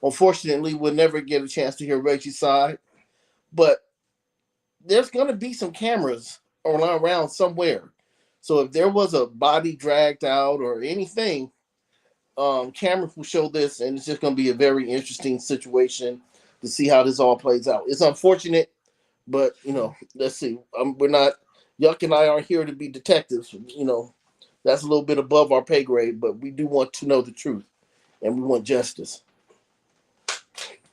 Unfortunately, we'll never get a chance to hear Reggie's side, but there's going to be some cameras around somewhere. So if there was a body dragged out or anything, cameras will show this, and it's just going to be a very interesting situation to see how this all plays out. It's unfortunate, but let's see. We're not. Yuck and I aren't here to be detectives. That's a little bit above our pay grade, but we do want to know the truth, and we want justice.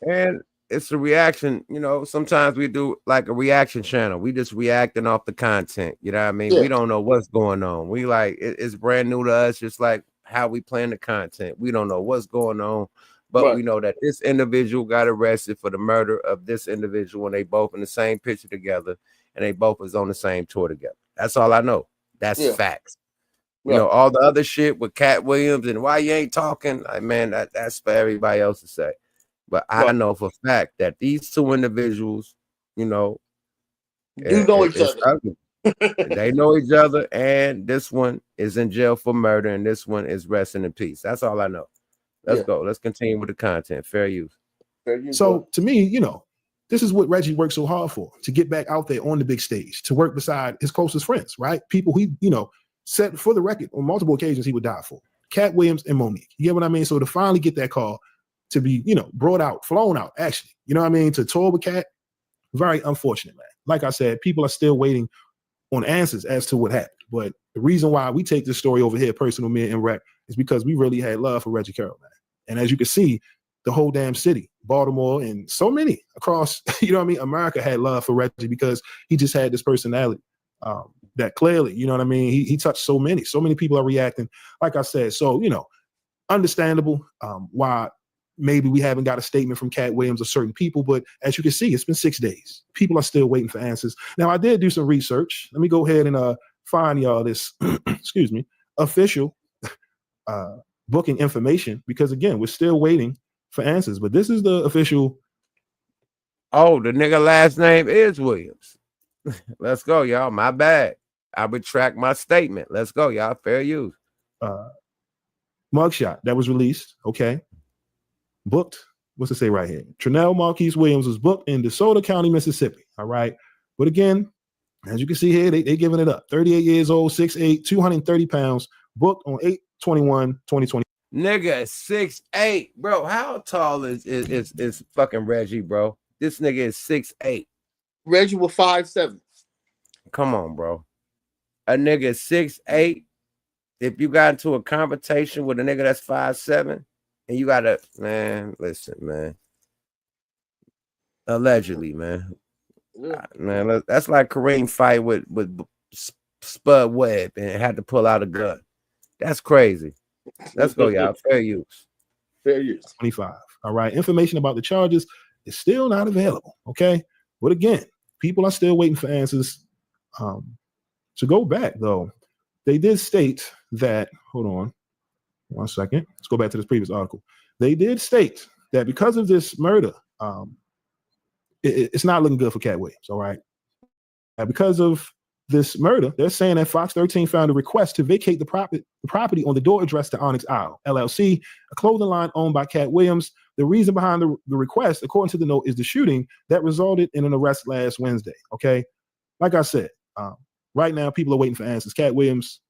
And it's a reaction. Sometimes we do like a reaction channel. We just reacting off the content. You know what I mean? Yeah. We don't know what's going on. We like it's brand new to us, just like how we plan the content. We don't know what's going on, but Right. we know that this individual got arrested for the murder of this individual, and they both in the same picture together, and they both was on the same tour together. That's all I know. That's facts. Right. All the other shit with Cat Williams and why you ain't talking, like, man, that's for everybody else to say. But I know for a fact that these two individuals, do know each other. They know each other, and this one is in jail for murder, and this one is resting in peace. That's all I know. Let's go. Let's continue with the content. Fair use. So to me, this is what Reggie worked so hard for, to get back out there on the big stage, to work beside his closest friends, right? People he, said for the record on multiple occasions he would die for. Cat Williams and Monique. You get what I mean? So to finally get that call, to be, brought out, flown out, actually, to tour with Cat, very unfortunate, man. Like I said, people are still waiting on answers as to what happened. But the reason why we take this story over here, personal, me and Rec, is because we really had love for Reggie Carroll, man. And as you can see, the whole damn city, Baltimore, and so many across, America had love for Reggie because he just had this personality that clearly, he touched so many people are reacting. Like I said, so, understandable why maybe we haven't got a statement from Cat Williams or certain people, but as you can see, it's been 6 days. People are still waiting for answers. Now, I did do some research. Let me go ahead and find y'all this, excuse me, official booking information, because again, we're still waiting for answers, but this is the official. Oh, the nigga last name is Williams. Let's go, y'all. My bad. I retract my statement. Let's go, y'all. Fair use. Mugshot that was released. Okay. Booked. What's it say right here? Trinell Marquise Williams was booked in DeSoto County, Mississippi. All right. But again, as you can see here, they giving it up. 38 years old, 6'8", 230 pounds, booked on 8/21/2020. Nigga 6'8", bro. How tall is fucking Reggie, bro? This nigga is 6'8". Reggie was 5'7". Come on, bro. A nigga 6'8", if you got into a confrontation with a nigga that's 5'7", and you gotta, man, listen, man. Allegedly, man. Yeah. Man, that's like Kareem fight with Spud Webb and had to pull out a gun. That's crazy. Let's go, y'all. Fair use. Fair use. 25. All right. Information about the charges is still not available. Okay. But again, people are still waiting for answers. To go back, though, they did state that, hold on 1 second. Let's go back to this previous article. They did state that because of this murder, it's not looking good for Cat Williams. All right. Because of this murder, they're saying that Fox 13 found a request to vacate the property on the door addressed to Onyx Isle, LLC, a clothing line owned by Cat Williams. The reason behind the request, according to the note, is the shooting that resulted in an arrest last Wednesday. Okay. Like I said, right now, people are waiting for answers. Cat Williams,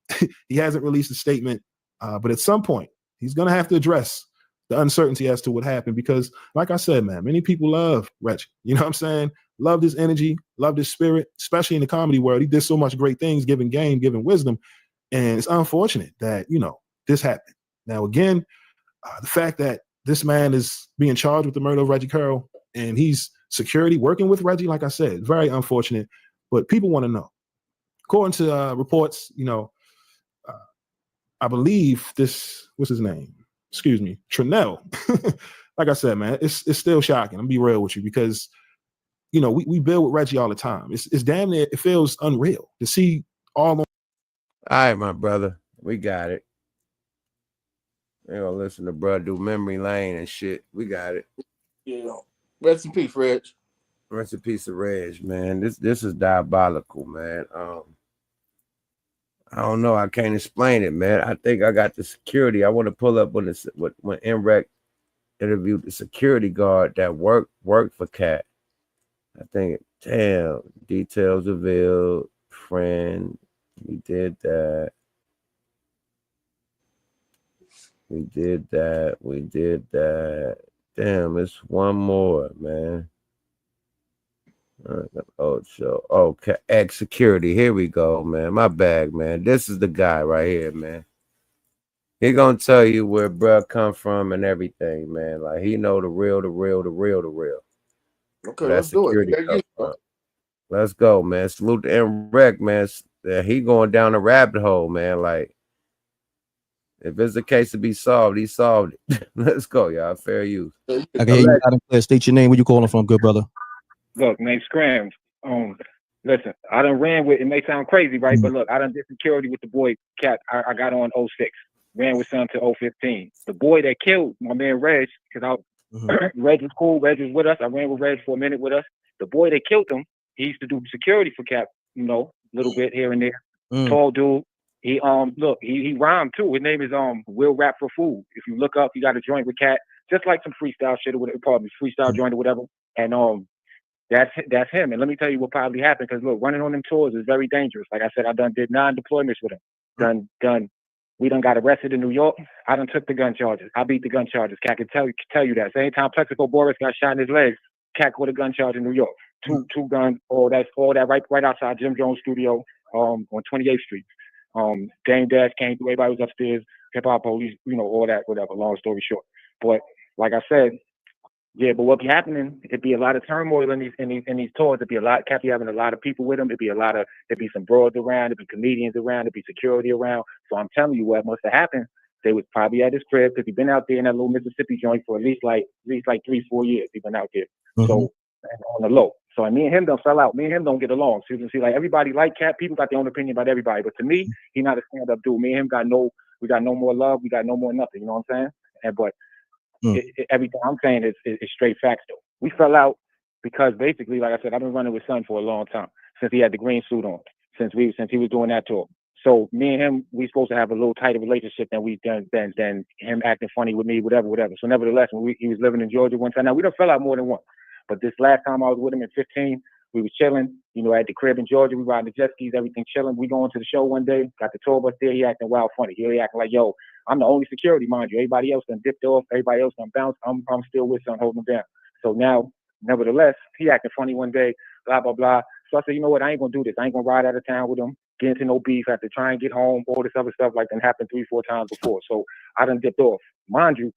he hasn't released a statement, but at some point, he's going to have to address the uncertainty as to what happened because, like I said, man, many people love Reggie. You know what I'm saying? Loved his energy, loved his spirit, especially in the comedy world. He did so much great things, giving game, giving wisdom. And it's unfortunate that, this happened. Now, again, the fact that this man is being charged with the murder of Reggie Carroll and he's security working with Reggie, like I said, very unfortunate. But people want to know. According to reports, I believe this, what's his name? Excuse me, Trinell. Like I said, man, it's still shocking. I'm be real with you because, we build with Reggie all the time. It's damn near, it feels unreal to see all. All right, my brother, we got it. They gonna listen to bro do memory lane and shit. We got it. Yeah. Rest in peace, Reg. Rest in peace of Reg, man. This is diabolical, man. I don't know. I can't explain it, man. I think I got the security. I want to pull up when NREG interviewed the security guard that worked for Cat. I think, damn, details revealed, friend. We did that. We did that. Damn, it's one more, man. Show. Okay, X security. Here we go, man. My bag, man. This is the guy right here, man. He gonna tell you where bruh come from and everything, man. Like he know the real. Okay, let's do it. Let's go, man. Salute to NREG, man. He going down the rabbit hole, man. Like if it's a case to be solved, he solved it. Let's go, y'all. Fair use. I can hear you loud and clear. State your name. Where you calling from, good brother? Look, name's Scrams. Listen, I done ran with, it may sound crazy, right? But look, I done did security with the boy Cat. I got on 06. Ran with son to 015. The boy that killed my man Reg, because Reg was cool. Reg was with us. I ran with Reg for a minute with us. The boy that killed him, he used to do security for Cat, a little bit here and there. Tall dude. He look, he rhymed too. His name is Will Rap for Food. If you look up, you got a joint with Cat, just like some freestyle shit or whatever, probably freestyle joint or whatever. And that's him. And let me tell you what probably happened, because look, running on them tours is very dangerous. Like I said, I did 9 deployments with him. We done got arrested in New York. I done took the gun charges. I beat the gun charges. Cat can tell you that. Same time Plexico Boris got shot in his legs, Cat caught a gun charge in New York. Two guns, all that right outside Jim Jones' studio on 28th Street. Dame Dash came through, everybody was upstairs, hip hop police, all that, whatever, long story short. But like I said, yeah, but what be happening, it'd be a lot of turmoil in these tours. It'd be a lot, Cat be having a lot of people with him. It'd be some broads around, it'd be comedians around, it'd be security around. So I'm telling you what must have happened. They was probably at his crib, because he's been out there in that little Mississippi joint for at least 3-4 years. He's been out there. So on the low. So me and him don't fell out. Me and him don't get along. So you can see, like, everybody like Cat. People got their own opinion about everybody. But to me, he not a stand-up dude. Me and him we got no more love. We got no more nothing. You know what I'm saying? But everything I'm saying is straight facts, though. We fell out because basically, like I said, I've been running with Son for a long time, since he had the green suit on, since he was doing that tour. So me and him, we supposed to have a little tighter relationship than him acting funny with me, whatever. So nevertheless, when he was living in Georgia one time, now we done fell out more than once. But this last time I was with him in 15, we was chilling, at the crib in Georgia. We riding the jet skis, everything chilling. We going to the show one day, got the tour bus there. He acting wild funny. He acting like, yo, I'm the only security, mind you. Everybody else done dipped off. Everybody else done bounced. I'm still with Son, holding him down. So now, nevertheless, he acting funny one day, blah, blah, blah. So I said, you know what? I ain't going to do this. I ain't going to ride out of town with him, get into no beef, had to try and get home, all this other stuff like that happened 3-4 times before. So I done dipped off. Mind you,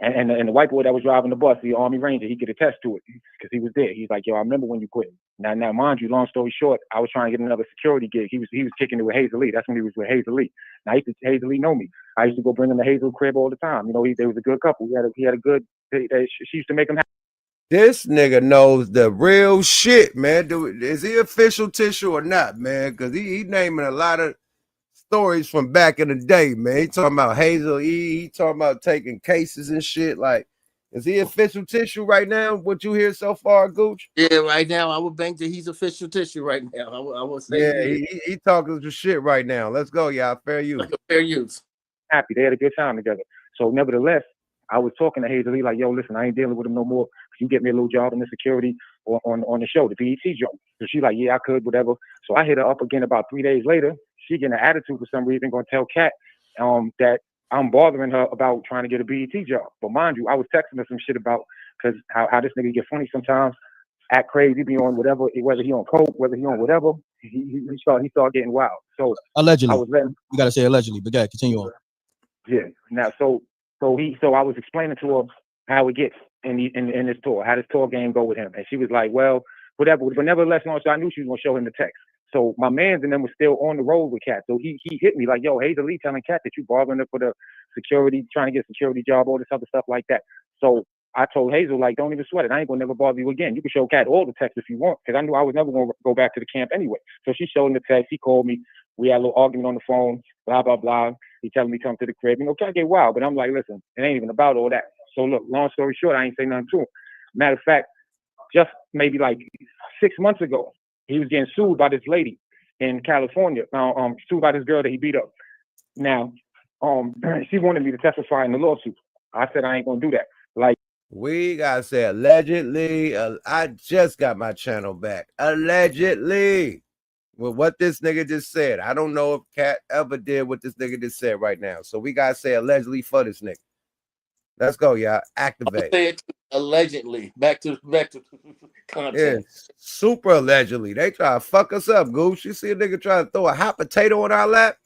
and the white boy that was driving the bus, the Army Ranger, he could attest to it because he was there. He's like, yo, I remember when you quit. Now, mind you, long story short, I was trying to get another security gig. He was kicking it with Hazel Lee. That's when he was with Hazel Lee. Now, Hazel Lee know me. I used to go bring him to Hazel crib all the time. You know, they was a good couple. He had a good. She used to make him happy. This nigga knows the real shit, man. Is he official tissue or not, man? Because he naming a lot of stories from back in the day, man. He talking about Hazel E. He talking about taking cases and shit. Like, is he official tissue right now? What you hear so far, Gooch? Yeah, right now I would bank that he's official tissue right now. I would say he talking some shit right now. Let's go, y'all. Fair use. like a fair use. Happy. They had a good time together. So nevertheless, I was talking to Hazel Lee like, yo, listen, I ain't dealing with him no more. You get me a little job in the security or on the show, the BET joint. So she's like, yeah, I could, whatever. So I hit her up again about 3 days later. She getting an attitude for some reason, gonna tell Kat that I'm bothering her about trying to get a BET job. But mind you, I was texting her some shit about because how this nigga get funny sometimes, act crazy, be on whatever, whether he on coke, whether he on whatever, he started getting wild. So allegedly, I was letting, you gotta say allegedly, but yeah, continue on. Yeah. Now, so I was explaining to her how it gets in this tour, how this tour game go with him, and she was like, well, whatever. But nevertheless, so I knew she was gonna show him the text. So my mans and them was still on the road with Kat. So he hit me like, yo, Hazel Lee telling Kat that you bothering her for the security, trying to get a security job, all this other stuff like that. So I told Hazel, like, don't even sweat it. I ain't gonna never bother you again. You can show Kat all the texts if you want, because I knew I was never gonna go back to the camp anyway. So she showed him the text. He called me. We had a little argument on the phone. Blah blah blah. He telling me come to the crib. You know, Kat get wild, but I'm like, listen, it ain't even about all that. So look, long story short, I ain't say nothing to him. Matter of fact, just maybe like 6 months ago, he was getting sued by this lady in California. Sued by this girl that he beat up. Now, she wanted me to testify in the lawsuit. I said I ain't gonna do that. Like, we gotta say allegedly. I just got my channel back. Allegedly. With what this nigga just said. I don't know if Kat ever did what this nigga just said right now. So we gotta say allegedly for this nigga. Let's go, y'all. Activate. Say it allegedly. Back to content. Yeah, super allegedly. They try to fuck us up, Goose. You see a nigga trying to throw a hot potato on our lap?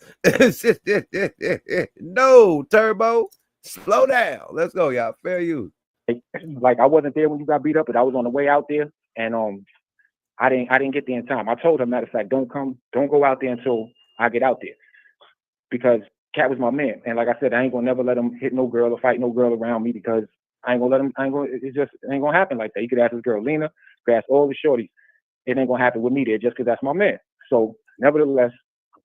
No, Turbo. Slow down. Let's go, y'all. Fair use. Like I wasn't there when you got beat up, but I was on the way out there, and I didn't get there in time. I told her, matter of fact, don't go out there until I get out there, because Kat was my man, and like I said, I ain't gonna never let him hit no girl or fight no girl around me, because I ain't gonna let him. It ain't gonna happen like that. You could ask this girl Lena, you could ask all the shorties. It ain't gonna happen with me there just because that's my man. So nevertheless,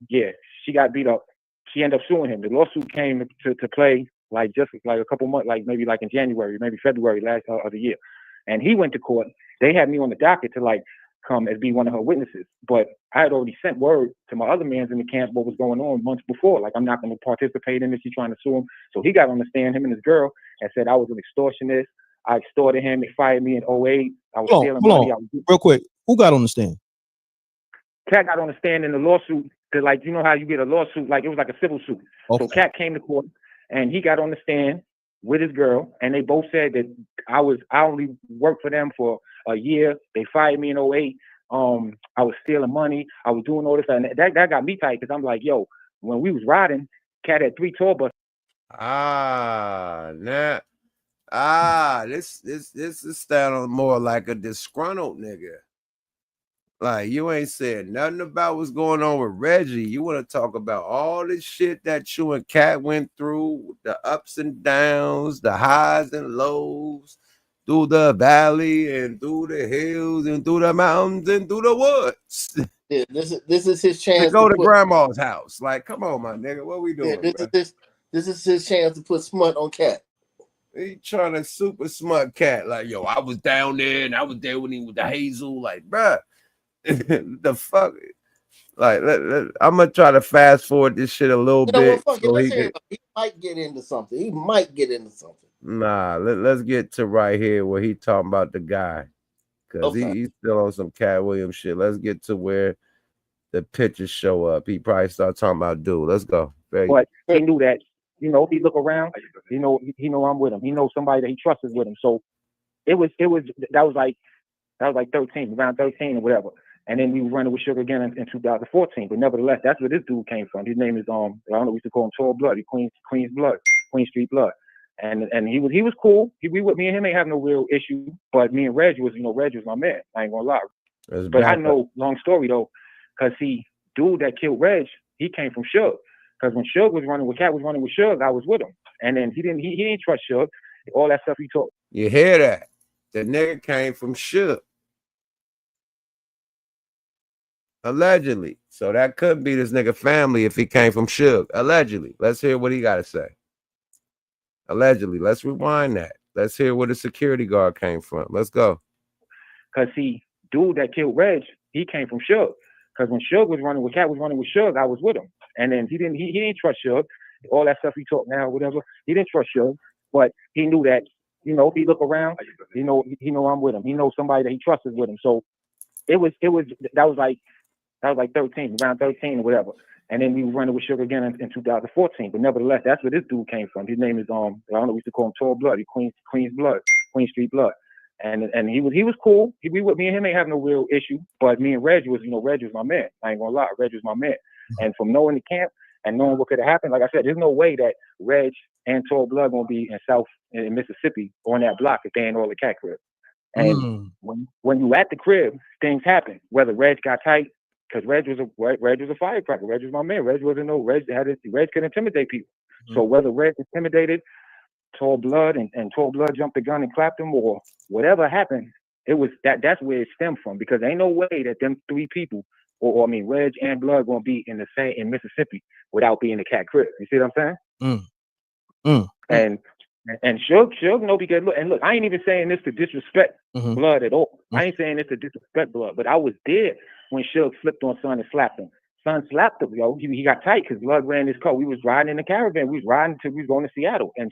yeah, she got beat up. She ended up suing him. The lawsuit came to play like just like a couple months, like maybe like in January, maybe February last of the year, and he went to court. They had me on the docket to like come as be one of her witnesses, but I had already sent word to my other mans in the camp what was going on months before. Like, I'm not going to participate in this. She's trying to sue him. So he got on the stand, him and his girl, and said I was an extortionist. I extorted him. He fired me in 2008. I was stealing money. Real quick, who got on the stand? Kat got on the stand in the lawsuit, because like, you know how you get a lawsuit, like it was like a civil suit. Okay. So Kat came to court and he got on the stand with his girl, and they both said that I only worked for them for a year. They fired me in 2008. I was stealing money. I was doing all this, and that got me tight, because I'm like, yo, when we was riding, Kat had 3 tour buses. This is sounding more like a disgruntled nigga. Like, you ain't said nothing about what's going on with Reggie. You want to talk about all this shit that you and Kat went through, the ups and downs, the highs and lows, through the valley and through the hills and through the mountains and through the woods. Yeah, this is his chance to go to grandma's house. Like, come on, my nigga, what we doing? Yeah, this is his chance to put smut on Kat. He trying to super smut Kat. Like, yo, I was down there and I was there when he was the Hazel. Like, bruh, the fuck. Like, I'm gonna try to fast forward this shit a little bit. So he might get into something. Nah, let's get to right here where he talking about the guy, because he's still on some Cat Williams shit. Let's get to where the pictures show up. He probably start talking about dude. Let's go. But he knew that, you know, if he look around, he know I'm with him. He knows somebody that he trusts is with him. So that was like 13, around 13 or whatever. And then we were running with Sugar again in 2014. But nevertheless, that's where this dude came from. His name is I don't know, we used to call him Tall Blood, Queens Blood, Queen Street Blood. And he was cool. Me and him ain't have no real issue. But me and Reg was my man. I ain't gonna lie. But I know, long story though, because dude that killed Reg, he came from Suge. Because when Suge was running with Cat was running with Suge, I was with him. And then he didn't trust Suge. All that stuff he talked. You hear that? The nigga came from Suge. Allegedly. So that could be this nigga family if he came from Suge. Allegedly. Let's hear what he got to say. Allegedly. Let's rewind that. Let's hear where the security guard came from. Let's go. Because dude that killed Reg, he came from Suge. Because when Suge was running with Cat was running with Suge, I was with him. And then he didn't trust Suge. All that stuff he talked now, whatever. He didn't trust Suge. But he knew that, if he look around, he know I'm with him. He knows somebody that he trusts is with him. So that was like 13, around 13 or whatever. And then we were running with Sugar again in 2014. But nevertheless, that's where this dude came from. His name is I don't know, we used to call him Tall Blood, Queens Blood, Queen Street Blood. And he was cool. Me and him ain't have no real issue. But me and Reg was my man. I ain't gonna lie, Reg was my man. And from knowing the camp and knowing what could have happened, like I said, there's no way that Reg and Tall Blood gonna be in Mississippi on that block if they ain't all the Cat crib. And when you at the crib, things happen. Whether Reg got tight, because Reg was a firecracker. Reg was my man. Reg could intimidate people. So whether Reg intimidated Tall Blood and Tall Blood jumped the gun and clapped him or whatever happened, it was that's where it stemmed from. Because ain't no way that them three people, Reg and Blood gonna be in Mississippi without being the Cat crib. You see what I'm saying? And Suge know be good. And look, I ain't even saying this to disrespect Blood at all. I ain't saying this to disrespect Blood, but I was there when Suge flipped on Son and slapped him. Son slapped him, yo. He got tight because Blood ran his car. We was riding in the caravan. We was riding till we was going to Seattle, and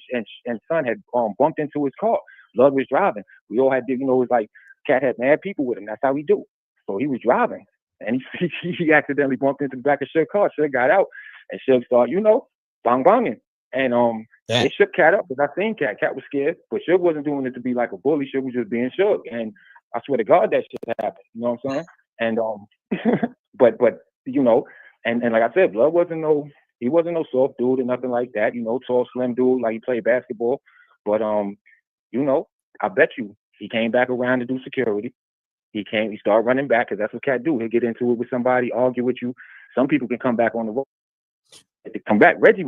Son had bumped into his car. Blood was driving. We all had, it was like Cat had mad people with him. That's how we do. So he was driving, and he accidentally bumped into the back of Suge's car. Suge got out, and Suge started, bang banging. And it shook Cat up because I seen Cat. Cat was scared, but Suge wasn't doing it to be like a bully. Suge was just being Suge. And I swear to God that shit happened. You know what I'm saying? And but and like I said, Blood wasn't no soft dude or nothing like that. Tall, slim dude, like he played basketball. But I bet you he came back around to do security. He started running back because that's what Cat do. He'll get into it with somebody, argue with you. Some people can come back on the road. To come back, Reggie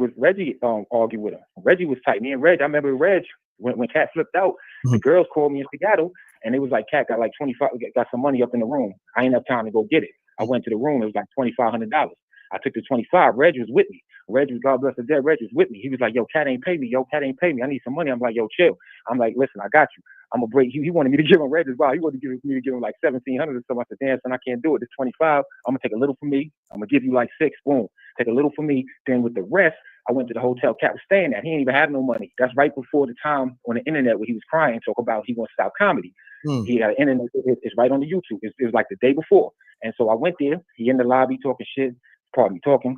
argued with him. Reggie was tight. Me and Reg, I remember Reg when Cat flipped out. The girls called me in Seattle, and it was like Cat got like 25, got some money up in the room. I ain't have time to go get it. I went to the room. It was like $2,500. I took the 25. Reg was with me. Reg was, God bless the dead. Reg was with me. He was like, "Yo, Cat ain't pay me. Yo, Cat ain't pay me. I need some money." I'm like, "Yo, chill." I'm like, "Listen, I got you. I'm gonna break." He wanted me to give him Reg as well. He wanted me to give him like 1,700 or something. I said, "Damn, son, I can't do it. It's 25. I'm gonna take a little for me. I'm gonna give you like 6. Boom. Take a little for me. Then with the rest, I went to the hotel Cat was staying at. He didn't even have no money. That's right before the time on the internet where he was crying, talk about he wants to stop comedy. He had an internet. It's right on the YouTube. It was like the day before. And so I went there. He in the lobby talking shit. Pardon me, talking.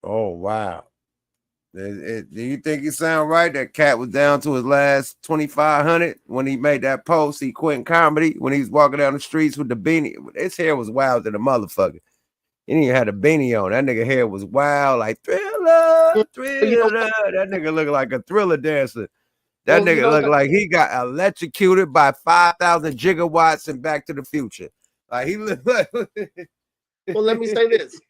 Oh, wow. Do you think it sound right that Cat was down to his last 2,500 when he made that post? He quitting comedy when he was walking down the streets with the beanie. His hair was wild than a motherfucker. He didn't even have a beanie on. That nigga hair was wild, like Thriller. That nigga looked like a Thriller dancer. That nigga looked like he got electrocuted by 5,000 gigawatts in Back to the Future. Like he looked like. Well, let me say this.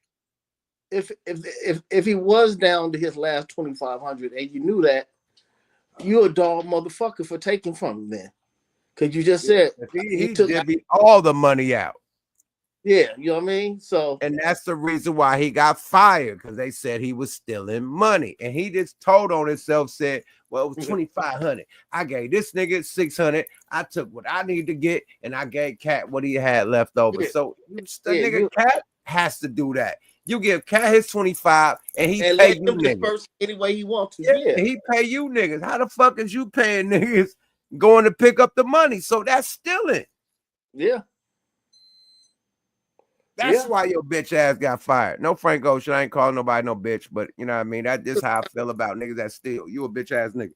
If he was down to his last 2,500 and you knew that, you a dog motherfucker for taking from him then. Because you just said he took all the money out. Yeah, you know what I mean? So, and that's the reason why he got fired, because they said he was stealing money. And he just told on himself, said, well, it was 2,500. I gave this nigga 600. I took what I need to get, and I gave Cat what he had left over. Yeah. So nigga Cat has to do that. You give Cat his 25, and he pay you niggas any way he wants to. Yeah, he pay you niggas. How the fuck is you paying niggas going to pick up the money? So that's stealing. Yeah. That's why your bitch ass got fired. No Frank Ocean. I ain't calling nobody no bitch, but you know what I mean? That's just how I feel about niggas that steal. You a bitch ass nigga.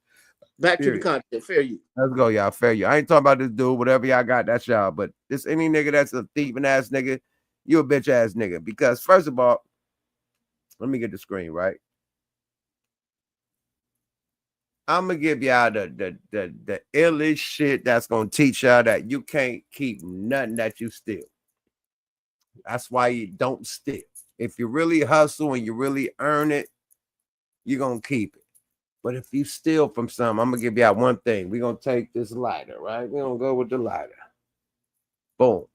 Back to the content. Fair you. Let's go, y'all. Fair you. I ain't talking about this dude. Whatever y'all got, that's y'all. But this any nigga that's a thieving ass nigga, you a bitch ass nigga. Because first of all, let me get the screen right. I'm gonna give y'all the illest shit that's gonna teach y'all that you can't keep nothing that you steal. That's why you don't steal. If you really hustle and you really earn it, you're gonna keep it. But if you steal from something, I'm gonna give y'all one thing. We're gonna take this lighter, right? We're gonna go with the lighter. Boom.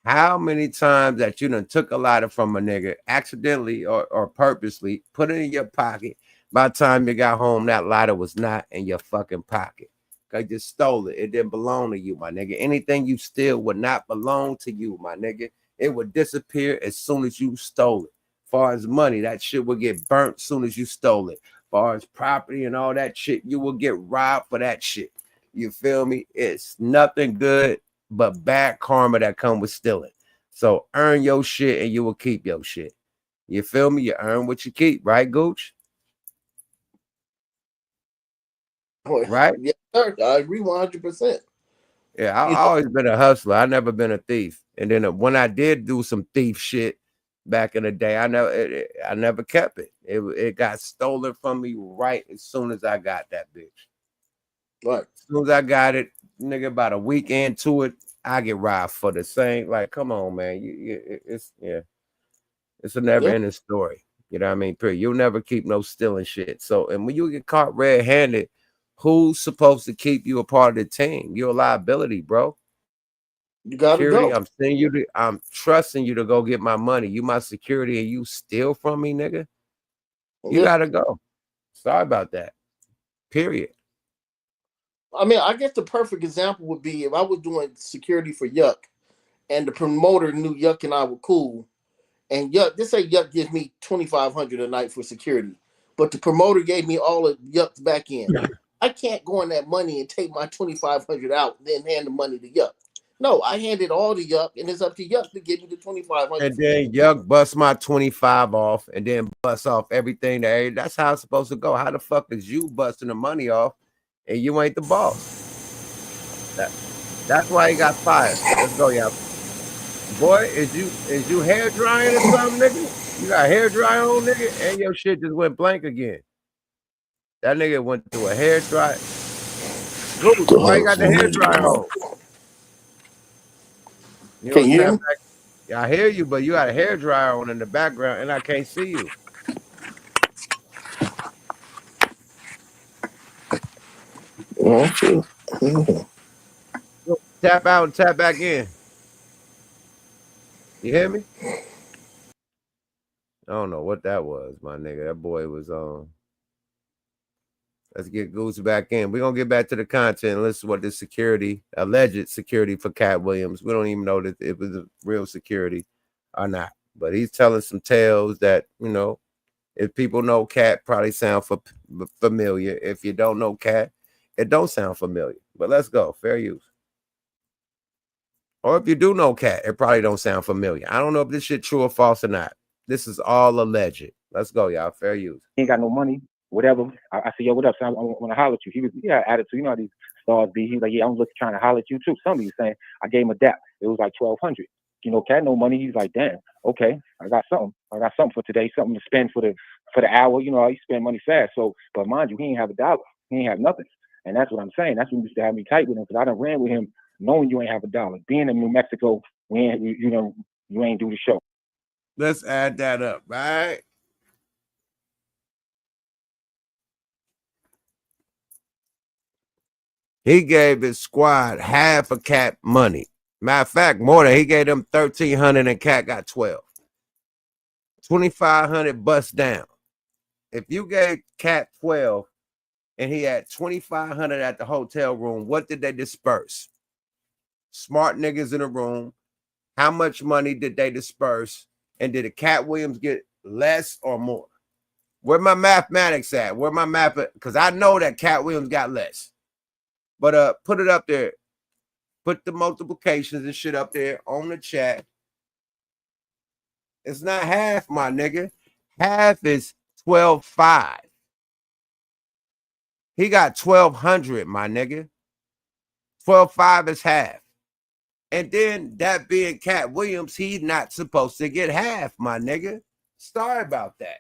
How many times that you done took a lighter from a nigga accidentally or purposely, put it in your pocket? By the time you got home, that lighter was not in your fucking pocket. Cause you stole it. It didn't belong to you, my nigga. Anything you steal would not belong to you, my nigga. It would disappear as soon as you stole it. Far as money, that shit would get burnt as soon as you stole it. Far as property and all that shit, you will get robbed for that shit. You feel me? It's nothing good but bad karma that come with stealing. So earn your shit and you will keep your shit. You feel me? You earn what you keep, right, Gooch? Right? Yeah, sir. I agree 100%. Yeah, I You know, always been a hustler. I never been a thief. And then when I did do some thief shit back in the day, I never kept it. It got stolen from me right as soon as I got that bitch. right. As soon as I got it, nigga, about a week into it, I get robbed for the same. Like, come on, man. It's a never ending story. You know what I mean? Period. You'll never keep no stealing shit. So, and when you get caught red-handed, who's supposed to keep you a part of the team? You're a liability, bro. You gotta Security, go. I'm trusting you to go get my money. You my security and you steal from me, nigga. You Yeah. gotta go. Sorry about that. Period. I mean, I guess the perfect example would be if I was doing security for Yuck and the promoter knew Yuck and I were cool. And Yuck, just say Yuck gives me $2,500 a night for security, but the promoter gave me all of Yuck's back end. I can't go on that money and take my $2,500 out, and then hand the money to Yuck. No, I hand it all to Yuck, and it's up to Yuck to give me the $2,500. And then Yuck bust my 25 off and then bust off everything that's how it's supposed to go. How the fuck is you busting the money off and you ain't the boss? That's why he got fired. Let's go, y'all. Boy, is you hair drying or something, nigga? You got hair dry on, nigga, and your shit just went blank again. That nigga went through a hair dry. Gooch, why you got the hair dryer on? You Can don't you hear tap me? back. Yeah, I hear you, but you got a hair dryer on in the background, and I can't see you. Okay. Tap out and tap back in. You hear me? I don't know what that was, my nigga. That boy was on. Let's get Goose back in. We're gonna get back to the content. Listen what the security, alleged security for Cat Williams. We don't even know that it was a real security or not. But he's telling some tales that, if people know Cat, probably sound familiar. If you don't know Cat, it don't sound familiar. But let's go. Fair use. Or if you do know Cat, it probably don't sound familiar. I don't know if this shit true or false or not. This is all alleged. Let's go, y'all. Fair use. He ain't got no money, whatever. I said, yo, what up? So I want to holler at you. He had attitude. You know how these stars be. He's like, yeah, I'm trying to holler at you too. Some of you saying, I gave him a dap. It was like 1,200. Cat no money. He's like, damn, okay, I got something. I got something for today, something to spend for the hour. How you spend money fast. So, but mind you, he ain't have a dollar. He ain't have nothing. And that's what I'm saying. That's what used to have me tight with him, because I done ran with him knowing you ain't have a dollar. Being in New Mexico, you ain't do the show. Let's add that up, right? He gave his squad half of Cat money. Matter of fact, more than he gave them 1,300 and Cat got 12. 2,500 bust down. If you gave Cat 12 and he had 2,500 at the hotel room, what did they disperse? Smart niggas in the room. How much money did they disperse? And did a Cat Williams get less or more? Where my mathematics at? Where my math? Because I know that Cat Williams got less. But put it up there. Put the multiplications and shit up there on the chat. It's not half, my nigga. Half is 12,500. He got 1,200, my nigga. 12,500 is half. And then that being Cat Williams, he's not supposed to get half, my nigga. Sorry about that.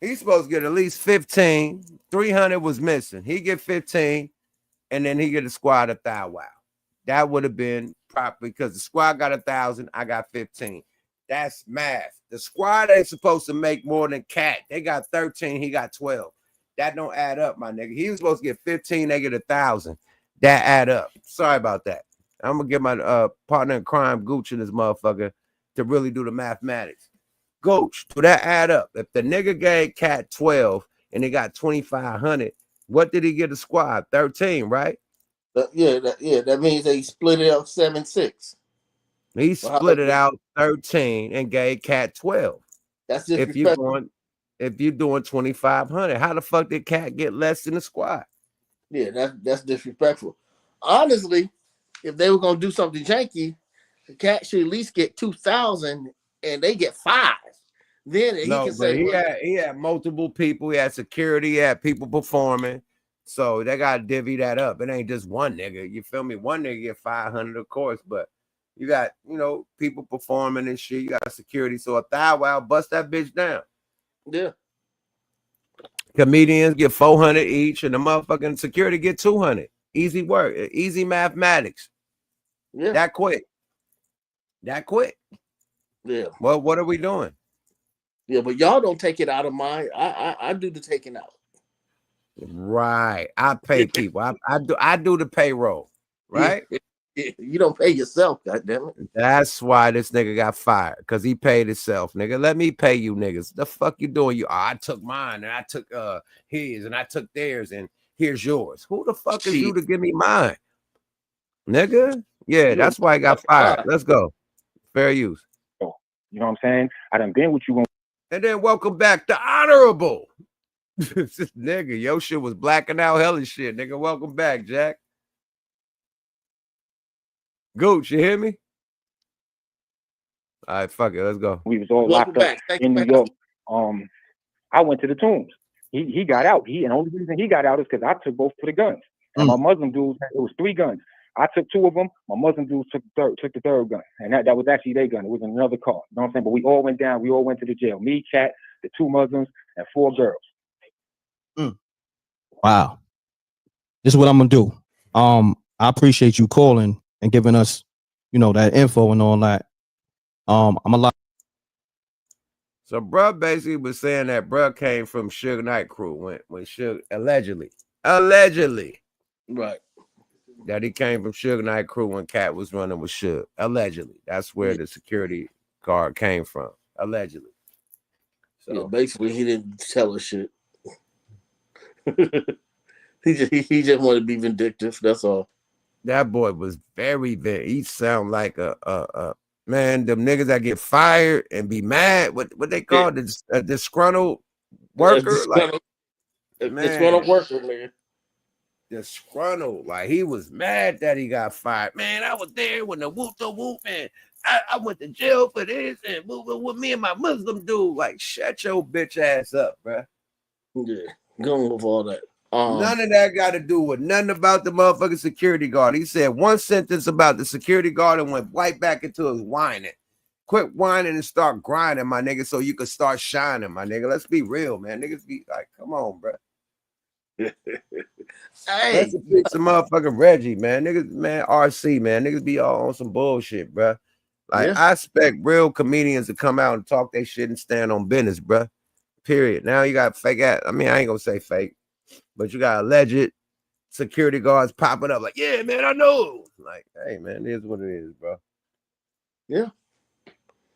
He's supposed to get at least 15. 300 was missing. He get 15, and then he get a squad of thou wow. That would have been proper because the squad got 1,000. I got 15. That's math. The squad ain't supposed to make more than Cat. They got 13. He got 12. That don't add up, my nigga. He was supposed to get 15. They get 1,000. That add up. Sorry about that. I'm gonna get my partner in crime, Gooch, and this motherfucker to really do the mathematics. Gooch, do that add up? If the nigga gave Cat 12 and he got 2,500, what did he get a squad? 13, right? That means they split it up 7-6. He split it out 13 and gave Cat 12. That's disrespectful. If you're doing 2,500, how the fuck did Cat get less than the squad? Yeah, that's disrespectful. Honestly, if they were gonna do something janky, the Cat should at least get 2,000 and they get 5. Then he can say he had multiple people. He had security. He had people performing. So they got to divvy that up. It ain't just one nigga. You feel me? One nigga get 500, of course, but you got, people performing and shit. You got security. So a thou wow, bust that bitch down. Yeah. Comedians get 400 each, and the motherfucking security get 200. Easy work. Easy mathematics. Yeah. That quick. Yeah. Well, what are we doing? Yeah, but y'all don't take it out of mine. I do the taking out. Right. I pay people. I do the payroll. Right? You don't pay yourself, goddammit. That's why this nigga got fired, because he paid himself, nigga. Let me pay you niggas. The fuck you doing? I took mine and I took his and I took theirs and here's yours. Who the fuck is you to give me mine? Nigga? Yeah, that's why I got fired. Let's go. Fair use. You know what I'm saying? I done been with you. And then welcome back to Honorable. This nigga, your shit was blacking out hell and shit. Nigga, welcome back, Jack. Gooch, you hear me? All right, fuck it, let's go. We was all locked up in New York. I went to the tombs. He got out. And the only reason he got out is because I took both of the guns. And my Muslim dudes, it was 3 guns. I took 2 of them. My Muslim dudes took the third gun. And that was actually their gun. It was in another car. You know what I'm saying? But we all went down. We all went to the jail. Me, Cat, the 2 Muslims, and 4 girls. Wow. This is what I'm gonna do. I appreciate you calling and giving us, that info and all that. I'm a lot. So bruh basically was saying that bruh came from Suge Knight crew when Suge allegedly. Right. That he came from Suge Knight crew when Cat was running with Suge. Allegedly. That's where the security guard came from. Allegedly. So basically he didn't tell us shit. he just wanted to be vindictive. That's all. That boy was very. He sound like a man. Them niggas that get fired and be mad. What they call a disgruntled worker? Disgruntled worker, man. Disgruntled. Like he was mad that he got fired. Man, I was there when the whoop and I went to jail for this and moving with me and my Muslim dude. Like, shut your bitch ass up, bro. Yeah, going with all that. None of that got to do with nothing about the motherfucking security guard. He said one sentence about the security guard and went right back into his whining. Quit whining and start grinding, my nigga, so you can start shining, my nigga. Let's be real, man. Niggas be like, come on, bro. Hey, that's a piece of motherfucking Reggie, man. Niggas, man, RC, man. Niggas be all on some bullshit, bro. Like, I expect real comedians to come out and talk their shit and stand on business, bro. Period. Now you got fake ass. I mean, I ain't gonna say fake, but you got alleged security guards popping up like, yeah, man, I know. Like, hey, man, it is what it is, bro. Yeah.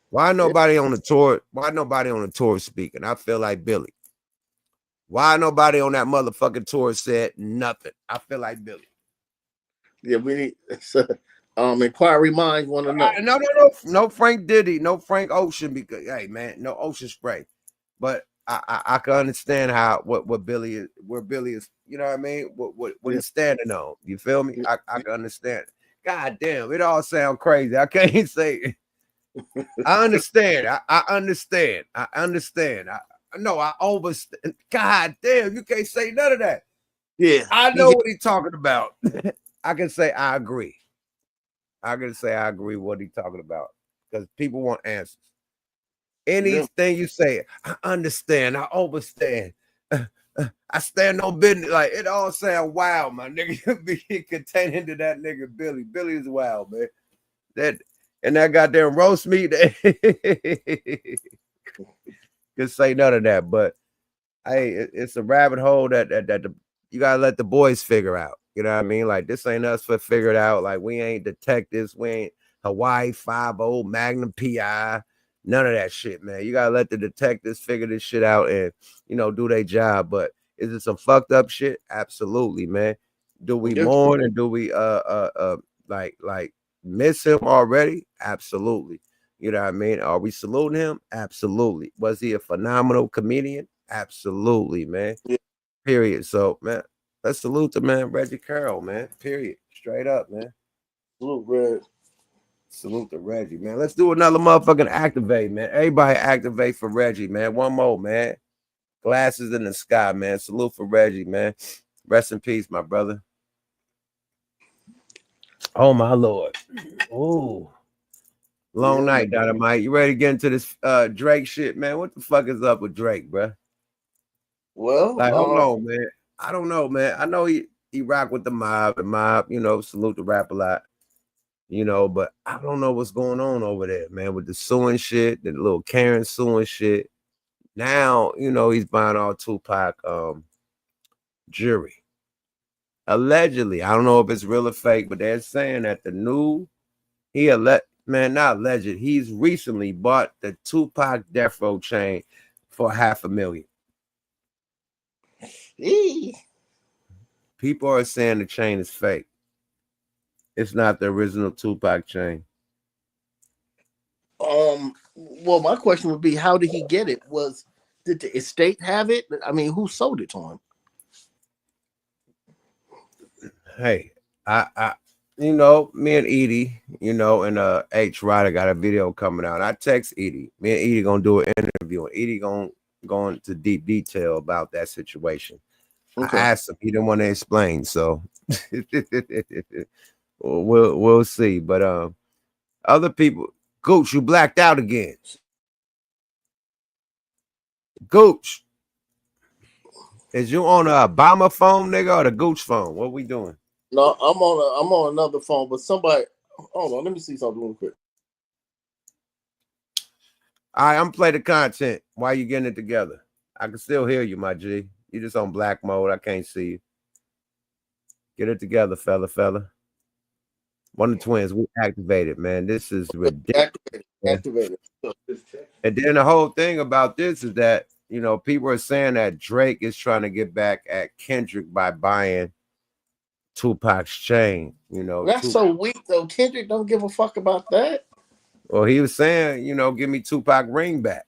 Why nobody on the tour? Why nobody on the tour speaking? I feel like Billy. Why nobody on that motherfucking tour said nothing? I feel like Billy. Yeah, we need inquiry minds want to know. No Frank Diddy, no Frank Ocean, because hey man, no Ocean Spray. But I can understand what Billy is, where Billy is, you know what I mean? What he's standing on. You feel me? I can understand. God damn, it all sounds crazy. I can't say I understand. I understand. I understand. I understand. God damn, you can't say none of that. Yeah, I know what he's talking about. I can say I agree. I can say I agree with what he's talking about because people want answers. Anything you say, I understand, I overstand. I stand on business. Like it all sound wild, my nigga. Be contained into that nigga Billy. Billy is wild, man. That and that goddamn roast meat. Can say none of that, but hey, it's a rabbit hole that you gotta let the boys figure out. You know what I mean? Like this ain't us for figure it out. Like we ain't detectives, we ain't Hawaii 5-0, Magnum PI, none of that shit, man. You gotta let the detectives figure this shit out and do their job. But is it some fucked up shit? Absolutely, man. Do we mourn and do we like miss him already? Absolutely. You know what I mean? Are we saluting him? Absolutely. Was he a phenomenal comedian? Absolutely, man. Yeah. Period. So, man, let's salute the man, Reggie Carroll, man. Period. Straight up, man. Salute, Reg. Salute to Reggie, man. Let's do another motherfucking activate, man. Everybody activate for Reggie, man. One more, man. Glasses in the sky, man. Salute for Reggie, man. Rest in peace, my brother. Oh, my Lord. Ooh. Long night, Dynamite. You ready to get into this Drake shit, man? What the fuck is up with Drake, bro? Well, Like, hold on, man. I don't know, man. I know he rock with the mob, salute the rap a lot, but I don't know what's going on over there, man, with the suing shit, the little Karen suing shit. Now, he's buying all Tupac jewelry. Allegedly. I don't know if it's real or fake, but they're saying that not alleged. He's recently bought the Tupac Death Row chain for $500,000. People are saying the chain is fake. It's not the original Tupac chain. Well, my question would be, how did he get it? Did the estate have it? I mean, who sold it to him? Hey, me and Edie, and H Ryder got a video coming out. I text Edie. Me and Edie gonna do an interview, and Edie gonna go into deep detail about that situation. Okay. I asked him, he didn't want to explain, so we'll see. But other people, Gooch, you blacked out again. Gooch, is you on a Obama phone, nigga, or the Gooch phone? What we doing? No, I'm on another phone, but somebody, hold on, let me see something real quick. All right, I'm gonna play the content while you getting it together. I can still hear you, my G. You just on black mode. I can't see you. Get it together, fella. One of the twins, we activated, man. This is ridiculous. Activated. And then the whole thing about this is that, people are saying that Drake is trying to get back at Kendrick by buying Tupac's chain. That's so weak, though. Kendrick don't give a fuck about that. Well, he was saying, give me Tupac ring back.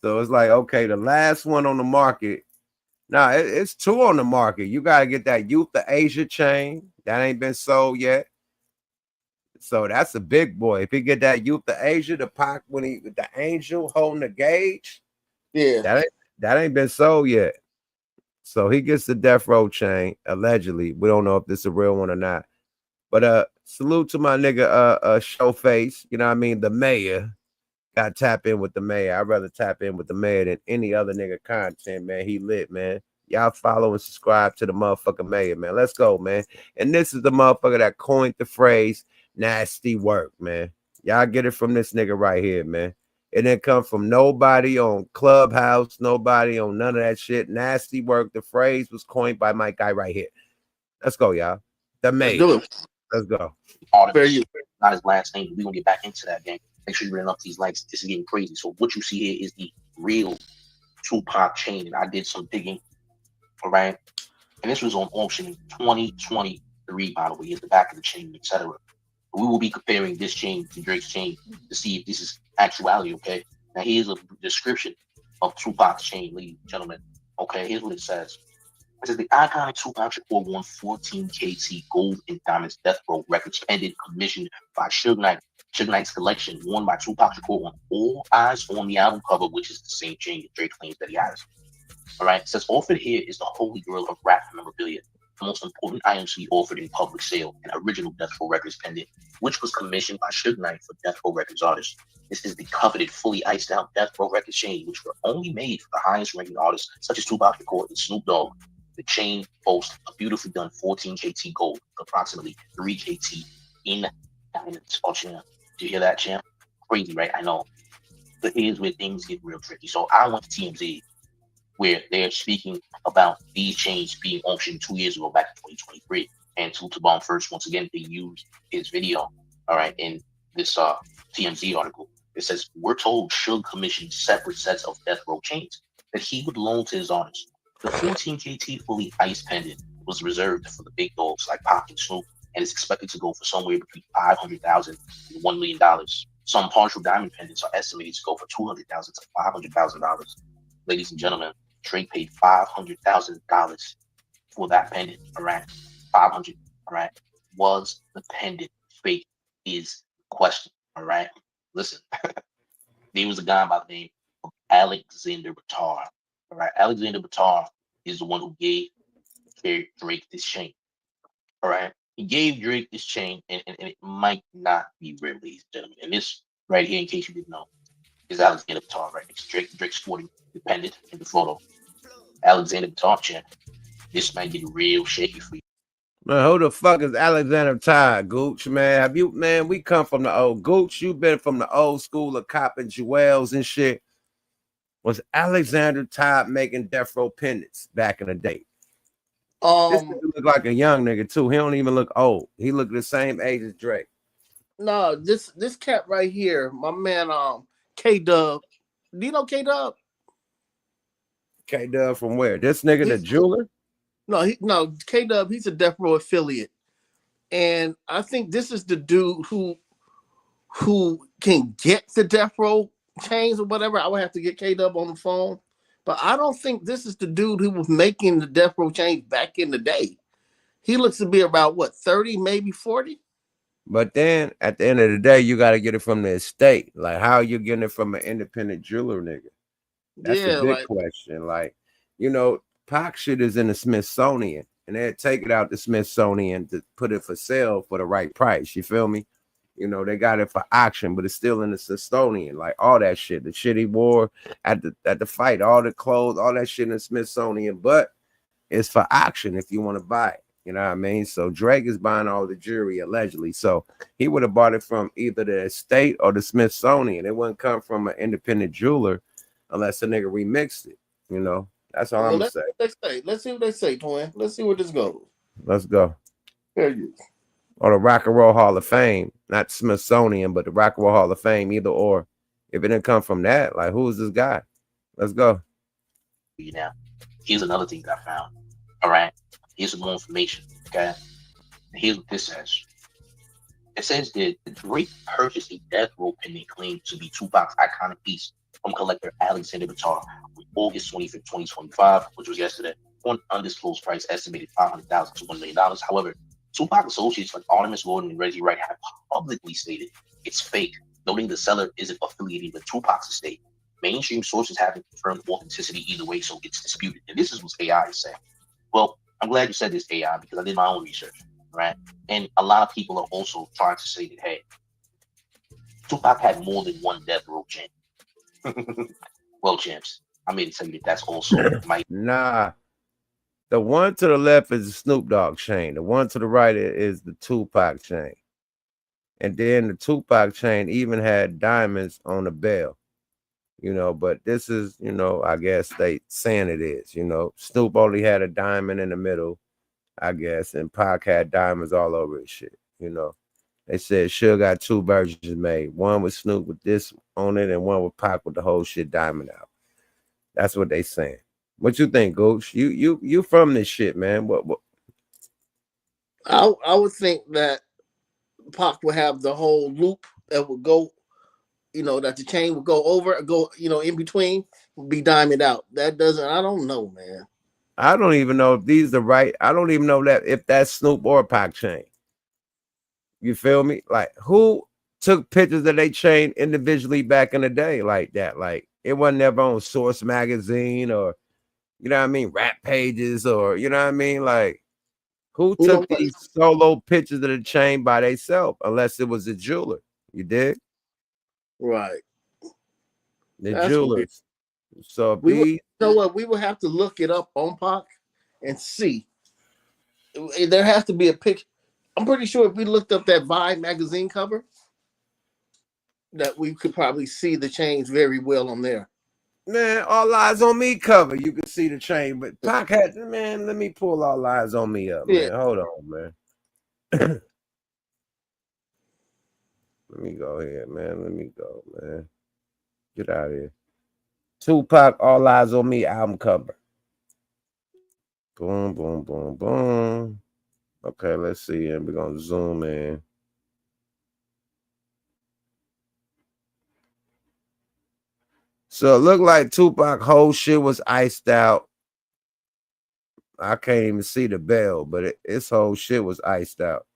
So it's like, okay, the last one on the market. Now, it's two on the market. You got to get that Youth of Asia chain. That ain't been sold yet. So that's a big boy. If he get that Youth of Asia, the Pac with the angel holding the gauge, yeah, that ain't been sold yet. So he gets the Death Row chain, allegedly. We don't know if this is a real one or not. But salute to my nigga Showface. You know what I mean? The mayor. Got to tap in with the mayor. I'd rather tap in with the mayor than any other nigga content, man. He lit, man. Y'all follow and subscribe to the motherfucking mayor, man. Let's go, man. And this is the motherfucker that coined the phrase nasty work, man. Y'all get it from this nigga right here, man. It didn't come from nobody on Clubhouse, nobody on none of that shit. Nasty work. The phrase was coined by my guy right here. Let's go, y'all. The mayor. Let's go. Not his last name. We're gonna get back into that game. Make sure you bring up these likes. This is getting crazy. So what you see here is the real Tupac chain. And I did some digging. All right. And this was on auction in 2023, by the way, at the back of the chain, etc. We will be comparing this chain to Drake's chain to see if this is actuality. Okay. Now here's a description of Tupac's chain, ladies and gentlemen. Okay, here's what it says. It says the iconic Tupac Shakur won 14 KT gold and diamonds Death Row records pending commissioned by Suge Knight. Suge Knight's collection worn by Tupac Shakur on All Eyes on the album cover, which is the same chain that Drake claims that he has. All right, it says offered here is the holy grail of rap memorabilia, the most important items to be offered in public sale, an original Death Row Records pendant, which was commissioned by Suge Knight for Death Row Records artists. This is the coveted, fully iced out Death Row Records chain, which were only made for the highest ranking artists such as Tupac Shakur and Snoop Dogg. The chain boasts a beautifully done 14 KT gold, approximately 3 KT in diamonds. Oh, champ, did you hear that, champ? Crazy, right? I know. But here's where things get real tricky. So I went to TMZ, where they're speaking about these chains being auctioned 2 years ago, back in 2023. And to Bomb First, once again, they used his video, all right, in this TMZ article. It says, we're told Suge commissioned separate sets of Death Row chains that he would loan to his artists. The 14 KT fully iced pendant was reserved for the big dogs like Pac and Snoop, and is expected to go for somewhere between $500,000 and $1 million. Some partial diamond pendants are estimated to go for $200,000 to $500,000. Ladies and gentlemen, Drake paid $500,000 for that pendant. All right, 500. All right, was the pendant fake? Is the question. All right, listen. There was a guy by the name of Alexander Batar. All right, Alexander Batar is the one who gave Drake this chain. All right, he gave Drake this chain, and it might not be real, ladies and gentlemen. And this right here, in case you didn't know, is Alexander Batar. Right, it's Drake's sporting the pendant in the photo. Alexander Batar, champ. This might get real shaky for you. Man, who the fuck is Alexander Ty, Gooch, man? Have you, man, we come from the old Gooch. You been from the old school of copping jewels and shit. Was Alexander Ty making Death Row pendants back in the day? This nigga look like a young nigga too. He don't even look old. He look the same age as Drake. No, this cat right here, my man, K-Dub. Do you know K-Dub? K-Dub from where? This nigga, the jeweler? No, K-Dub, he's a Death Row affiliate. And I think this is the dude who can get the Death Row chains or whatever. I would have to get K-Dub on the phone. But I don't think this is the dude who was making the Death Row chains back in the day. He looks to be about, what, 30, maybe 40? But then, at the end of the day, you got to get it from the estate. Like, how are you getting it from an independent jeweler, nigga? That's the big question. Like, you know, Pac shit is in the Smithsonian, and they'd take it out the Smithsonian to put it for sale for the right price. You feel me? You know, they got it for auction, but it's still in the Smithsonian. Like all that shit, the shit he wore at the fight, all the clothes, all that shit in the Smithsonian, but it's for auction if you want to buy it. You know what I mean? So Drake is buying all the jewelry allegedly. So he would have bought it from either the estate or the Smithsonian. It wouldn't come from an independent jeweler unless a nigga remixed it. You know, that's all I'm gonna say. Let's see what they say, twin. Let's see where this goes. Let's go. There you go. Or the Rock and Roll Hall of Fame, not Smithsonian, but the Rock and Roll Hall of Fame, either or. If it didn't come from that, like, who is this guy? Let's go. Now, here's another thing that I found. All right, here's some more information. Okay, here's what this says. It says that Drake purchased a Death Row pendant claimed to be Tupac's iconic piece from collector Alexander Batar on August 25th, 2025, which was yesterday, for an undisclosed price estimated $500,000 to $1 million. However, Tupac associates like Artemis Gordon and Reggie Wright have publicly stated it's fake, noting the seller isn't affiliated with Tupac's estate. Mainstream sources haven't confirmed authenticity either way, so it's disputed. And this is what AI is saying. Well, I'm glad you said this, AI, because I did my own research, right? And a lot of people are also trying to say that, hey, Tupac had more than one Death Row chain. Well, champs, I'm here to tell you that that's also my... Nah. The one to the left is the Snoop Dogg chain. The one to the right is the Tupac chain. And then the Tupac chain even had diamonds on the bell. You know, but this is, you know, I guess they saying it is, you know. Snoop only had a diamond in the middle, I guess, and Pac had diamonds all over his shit, you know. They said Suge got two versions made. One with Snoop with this on it and one with Pac with the whole shit diamond out. That's what they saying. What you think, Gooch? You from this shit, man. What? I would think that Pac would have the whole loop that would go, you know, that the chain would go over, go, you know, in between, be diamond out. That doesn't, I don't know, man. I don't even know if these are right. I don't even know that if that's Snoop or Pac chain. You feel me? Like, who took pictures of their chain individually back in the day like that? Like, it wasn't ever on Source magazine or you know what I mean, rap pages or, you know what I mean? Like, who You know took what? these solo pictures of the chain by themselves, unless it was a jeweler? You did? Right. The That's weird. jewelers. So if We would, these, you know what? We would have to look it up on Pac and see. There has to be a picture. I'm pretty sure if we looked up that Vibe magazine cover, that we could probably see the chains very well on there. man, All Eyes on Me cover, you can see the chain. But Pac had, man, let me pull All Eyes on Me up, man. Yeah. Hold on, man. Let me go here, man. Let me go, man. Get out of here. Tupac, All Eyes on Me album cover. Boom, boom, boom, boom. Okay, let's see. And we're going to zoom in. So it looked like Tupac whole shit was iced out. I can't even see the bell, but its whole shit was iced out.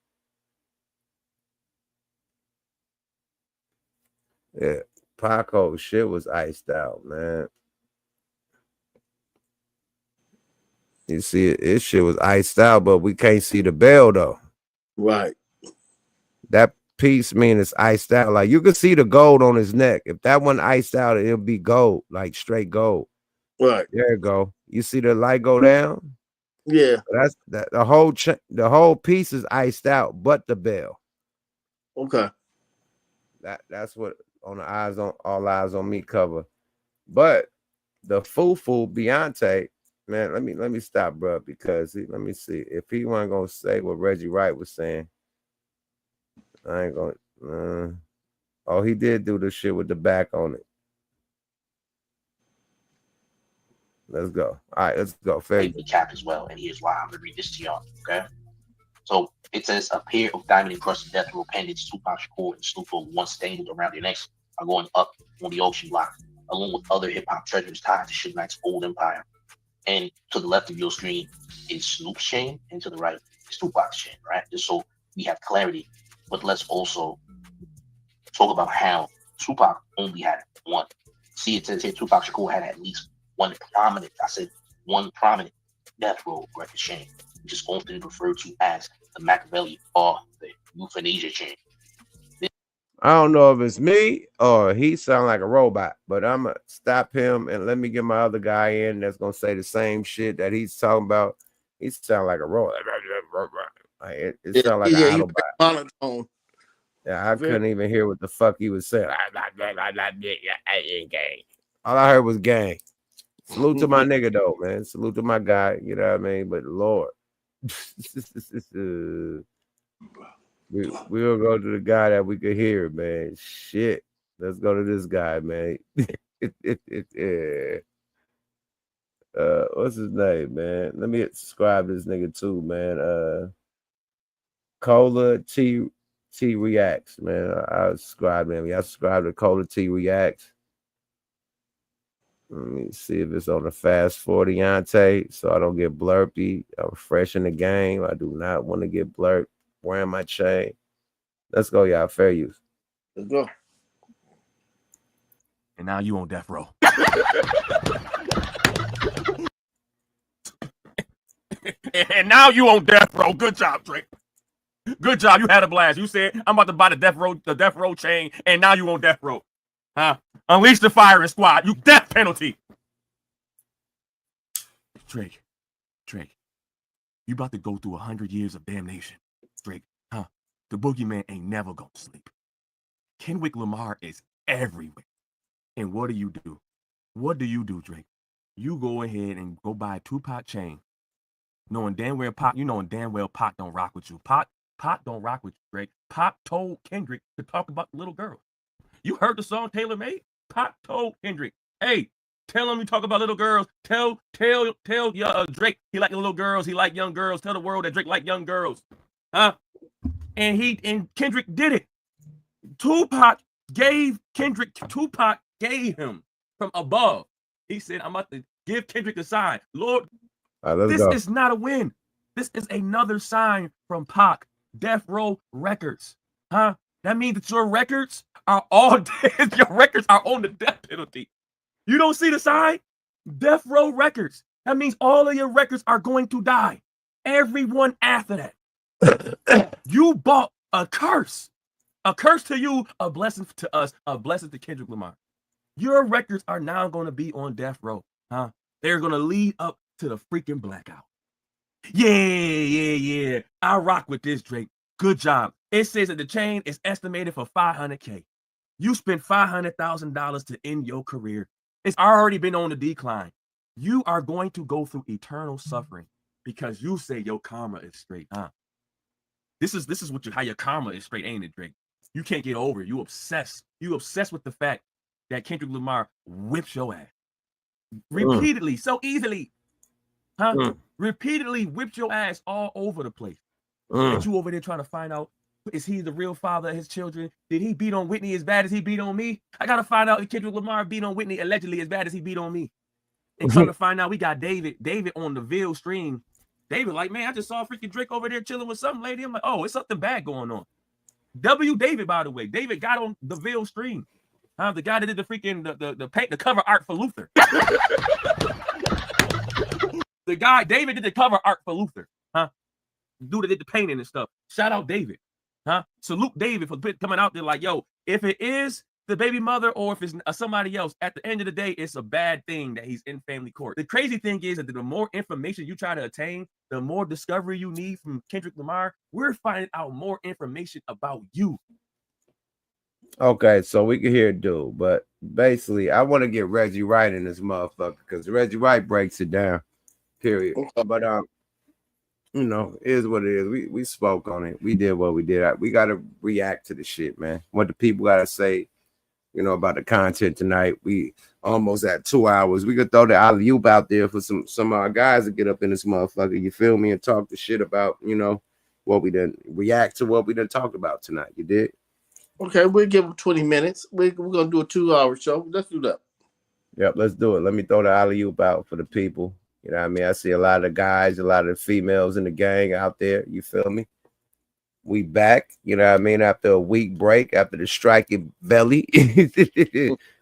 Yeah, Pac whole shit was iced out, man. You see it, this shit was iced out, but we can't see the bell though. Right. That piece mean it's iced out. Like you can see the gold on his neck. If that one iced out, it'll be gold, like straight gold. Right. There you go. You see the light go down? Yeah. That's that the whole piece is iced out, but the bell. Okay. That's what on the eyes on All Eyes on Me cover. But the Fufu Beyonce, man, let me stop, bro, because let me see if he wasn't gonna say what Reggie Wright was saying. I ain't gonna. Oh, he did do the shit with the back on it. Let's go. All right, let's go. Fair. Be capped as well, and here's why. I'm gonna read this to y'all. Okay. So it says a pair of diamond encrusted death row pendants, Tupac Shakur and Snoop Dogg once dangled around their necks, are going up on the auction block, along with other hip hop treasures tied to Suge Knight's old empire. And to the left of your screen is Snoop's chain, and to the right is Tupac's chain, right? Just so we have clarity. But let's also talk about how Tupac only had one. See, it says here Tupac Shakur had at least one prominent death row record chain, which is often referred to as the Machiavelli or the euthanasia chain. I don't know if it's me or he sound like a robot, but I'm gonna stop him and let me get my other guy in that's gonna say the same shit that he's talking about. He sound like a robot. It sound like an Autobot. Monotone. Yeah, I couldn't even hear what the fuck he was saying. All I heard was gang. Salute to my nigga though, man. Salute to my guy. You know what I mean? But Lord, we'll go to the guy that we could hear, man. Shit, let's go to this guy, man. What's his name, man? Let me subscribe to this nigga too, man. Cola T Reacts, man. I subscribe to him. Y'all subscribe to Cola T Reacts. Let me see if it's on the fast 40 Yante, so I don't get blurpy. I'm fresh in the game. I do not want to get blurped. Wearing my chain. Let's go, y'all. Fair use. Let's go. And now you on death row. And now you on death row. Good job, Drake. Good job. You had a blast. You said I'm about to buy the death row chain, and now you on death row. Huh? Unleash the firing squad. You death penalty. Drake. You about to go through 100 years of damnation. Drake, huh? The boogeyman ain't never gonna sleep. Kendrick Lamar is everywhere. And what do? What do you do, Drake? You go ahead and go buy a Tupac chain. Knowing damn well Pac don't rock with you. Pac don't rock with you, Drake. Pac told Kendrick to talk about the little girl. You heard the song Taylor Made? Pac told Kendrick, hey, tell him you talk about little girls. Tell Drake he like little girls. He like young girls. Tell the world that Drake like young girls. Huh? And Kendrick did it. Tupac gave him from above. He said, I'm about to give Kendrick a sign. Lord, this is not a win. This is another sign from Pac. Death Row Records. Huh? That means that your records are all dead. Your records are on the death penalty. You don't see the sign? Death Row Records. That means all of your records are going to die. Everyone after that. You bought a curse. A curse to you, a blessing to us, a blessing to Kendrick Lamar. Your records are now going to be on death row. Huh? They're going to lead up to the freaking blackout. Yeah. I rock with this, Drake. Good job. It says that the chain is estimated for $500K. You spent $500,000 to end your career. It's already been on the decline. You are going to go through eternal suffering because you say your karma is straight, huh? This is what how your karma is straight, ain't it, Drake? You can't get over it. You obsessed. You obsessed with the fact that Kendrick Lamar whips your ass repeatedly, so easily, huh? Repeatedly whipped your ass all over the place. That you over there trying to find out, is he the real father of his children? Did he beat on Whitney as bad as he beat on me? I gotta find out if Kendrick Lamar beat on Whitney allegedly as bad as he beat on me. And come to find out, we got David on the Ville stream. David like, man, I just saw freaking Drake over there chilling with some lady. I'm like, oh, it's something bad going on. David, by the way. David got on the Ville stream. The guy that did the freaking the cover art for Luther. The guy, David, did the cover art for Luther. Dude that did the painting and stuff. Shout out David. Salute David for coming out there like, yo, if it is the baby mother or if it's somebody else, at the end of the day, it's a bad thing that he's in family court. The crazy thing is that the more information you try to attain, the more discovery you need from Kendrick Lamar, we're finding out more information about you. Okay, so we can hear dude, but basically, I want to get Reggie Wright in this motherfucker because Reggie Wright breaks it down. Period. But you know, it is what it is. We spoke on it. We did what we did. We got to react to the shit, man. What the people got to say, you know, about the content tonight. We almost at 2 hours. We could throw the alley-oop out there for some of our guys to get up in this motherfucker. You feel me? And talk the shit about, you know, what we done react to what we done talked about tonight. You did? Okay, we'll give them 20 minutes. We're gonna do a 2-hour show. Let's do that. Yep, let's do it. Let me throw the alley-oop out for the people. You know what I mean? I see a lot of guys, a lot of females in the gang out there. You feel me? We back, you know what I mean? After a week break, after the striking belly,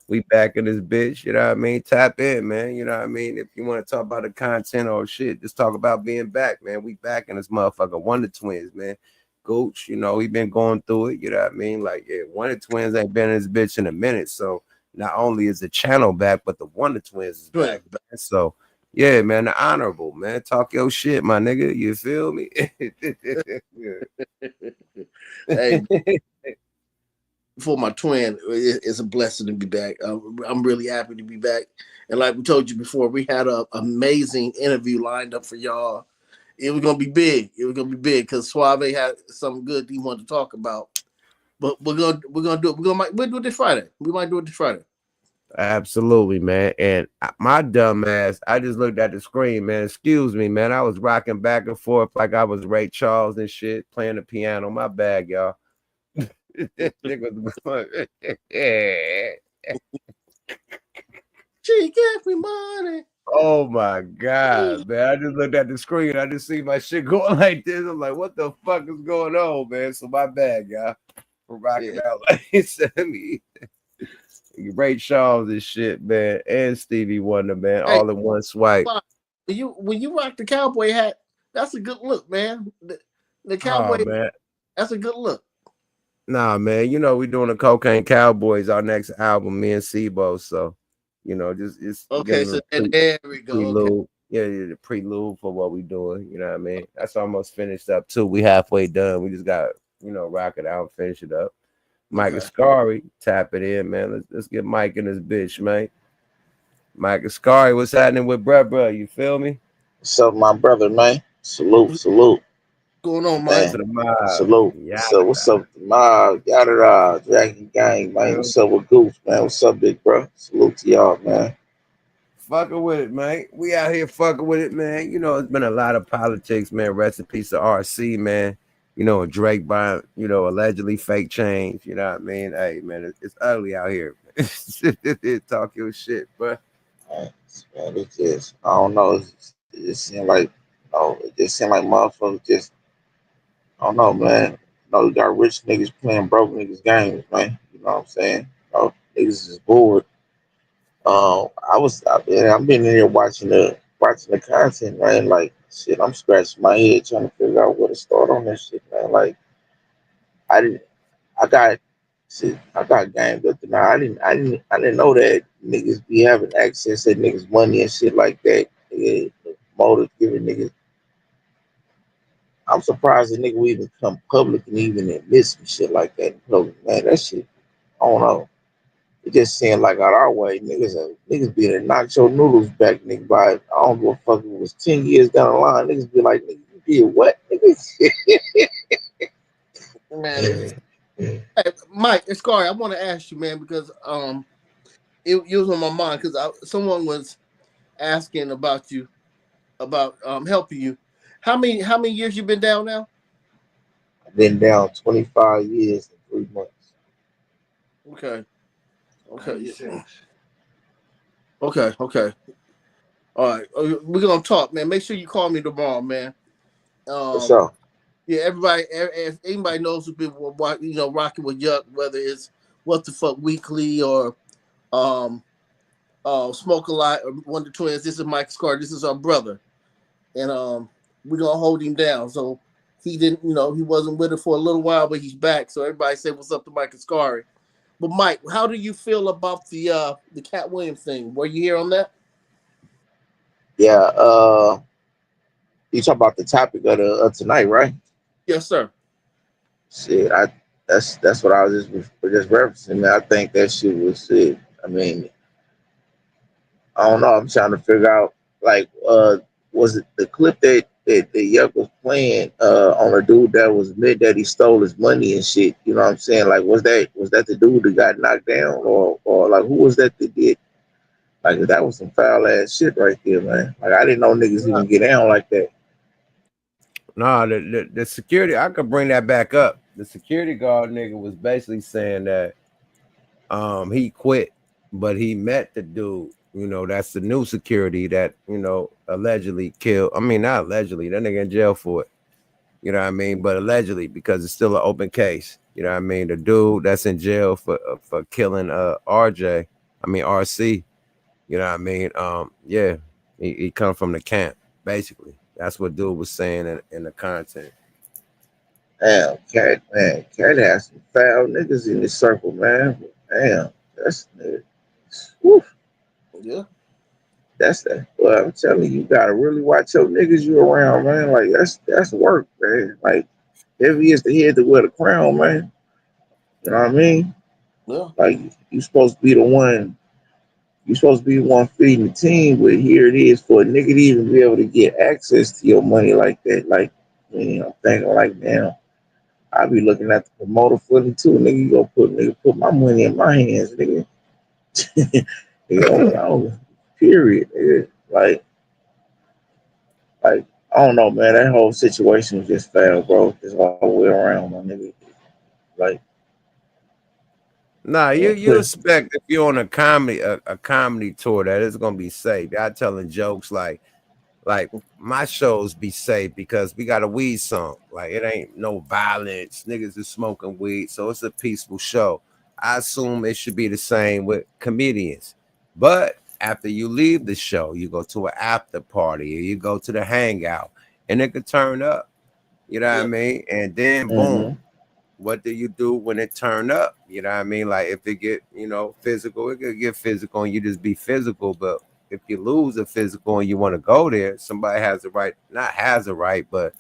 we back in this bitch, you know what I mean? Tap in, man. You know what I mean? If you want to talk about the content or shit, just talk about being back, man. We back in this motherfucker. Wonder Twins, man. Gooch, you know, he been going through it, you know what I mean? Like, yeah, Wonder Twins ain't been in this bitch in a minute. So not only is the channel back, but the Wonder Twins is back. Man. So yeah, man, the honorable, man. Talk your shit, my nigga. You feel me? Hey, for my twin, it's a blessing to be back. I'm really happy to be back. And like we told you before, we had an amazing interview lined up for y'all. It was gonna be big. It was gonna be big because Suave had something good he wanted to talk about. But we're gonna do it. We'll do it this Friday. We might do it this Friday. Absolutely, man. And my dumb ass, I just looked at the screen, man. Excuse me, man. I was rocking back and forth like I was Ray Charles and shit, playing the piano. My bad, y'all. She gave me money. Oh my god, man. I just looked at the screen. I just see my shit going like this. I'm like, what the fuck is going on, man? So my bad, y'all. For rocking out like this. Ray Charles and shit, man, and Stevie Wonder, man, all in one swipe. When you rock the cowboy hat, that's a good look, man. The cowboy, man. That's a good look. Nah, man, you know we doing the Cocaine Cowboys, our next album, me and Sebo. So, you know, just okay. So there we go. Prelude. Okay. Yeah, the prelude for what we doing. You know what I mean? That's almost finished up too. We halfway done. We just got rock it out, finish it up. Mike Ascari, tap it in, man. Let's get Mike in this bitch, man. Mike Ascari, what's happening with bruh? You feel me? What's up, my brother, man? Salute. What's going on, Mike? Salute. What's up, mob? Yada, Dragon Gang, man. What's up with Goose, man? What's up, big bro? Salute to y'all, man. Fucking with it, man. We out here fucking with it, man. You know, it's been a lot of politics, man. Rest in peace to RC, man. You know, Drake buying, allegedly fake chains. You know what I mean? Hey, man, it's ugly out here. Talk your shit, bro. Man, it just, I don't know. It seemed like, motherfuckers just, I don't know, man. You got rich niggas playing broke niggas games, man. You know what I'm saying? Niggas is bored. I've been in here watching the watching the content, man, like shit, I'm scratching my head trying to figure out where to start on this shit, man. Like I didn't, I got shit, I got gamed up tonight. I didn't know that niggas be having access to niggas' money and shit like that. Yeah, motive giving niggas. I'm surprised a nigga would even come public and even admit some shit like that in public, man. That shit, I don't know. It just seemed like out our way, niggas be to knock your noodles back, nigga. By I don't give a fuck if it was 10 years down the line. Niggas be like, nigga, you did what, nigga? Man, hey, Mike, Scar, I want to ask you, man, because it was on my mind because someone was asking about you, about helping you. How many years you been down now? I've been down 25 years and 3 months. Okay, okay, yeah. Okay. All right, we're gonna talk, man. Make sure you call me tomorrow, man. For sure. Yeah, everybody, if anybody knows who been rocking with Yuck, whether it's What the Fuck Weekly or um Smoke a Lot or One of the Twins. This is Mike Scar. This is our brother, and we're gonna hold him down. So he didn't, he wasn't with us for a little while, but he's back. So everybody say what's up to Mike Scar. But Mike, how do you feel about the Cat Williams thing? Were you here on that? Yeah. You talk about the topic of tonight, right? Yes, sir. Shit, that's what I was just referencing. Man, I think that shit was shit. I mean, I don't know. I'm trying to figure out like was it the clip that Yuck was playing on a dude that was admit that he stole his money and shit. You know what I'm saying? Like was that the dude that got knocked down or like who was that did? Like that was some foul ass shit right there, man. Like I didn't know niggas even get down like that. Nah, the security, I could bring that back up. The security guard nigga was basically saying that he quit, but he met the dude. That's the new security that, allegedly killed. I mean, not allegedly, that nigga in jail for it. You know what I mean? But allegedly, because it's still an open case. You know what I mean? The dude that's in jail for killing RJ, I mean RC. You know what I mean? Yeah, he come from the camp, basically. That's what dude was saying in the content. Damn, Cat has some foul niggas in this circle, man. Damn, that's whew, Yeah. that's that. Well, I'm telling you, you gotta really watch your niggas you around, man. Like that's work, man. Like if he is the head to wear the crown, man. You know what I mean? Yeah. Like you supposed to be the one. You supposed to be the one feeding the team, but here it is for a nigga to even be able to get access to your money like that. Like, I'm thinking like, damn. I be looking at the promoter footing too, nigga. You gonna put my money in my hands, nigga. I don't, period. Nigga. Like I don't know, man. That whole situation was just failed, bro. Just all the way around, my nigga. Like, Nah, you expect if you're on a comedy tour that it's gonna be safe. Y'all telling jokes like my shows be safe because we got a weed song. Like it ain't no violence. Niggas is smoking weed, so it's a peaceful show. I assume it should be the same with comedians. But after you leave the show, you go to an after party or you go to the hangout and it could turn up. You know what I mean? And then boom. What do you do when it turn up? You know what I mean? Like if it get, physical, it could get physical and you just be physical. But if you lose a physical and you want to go there, somebody has a right, not has a right, but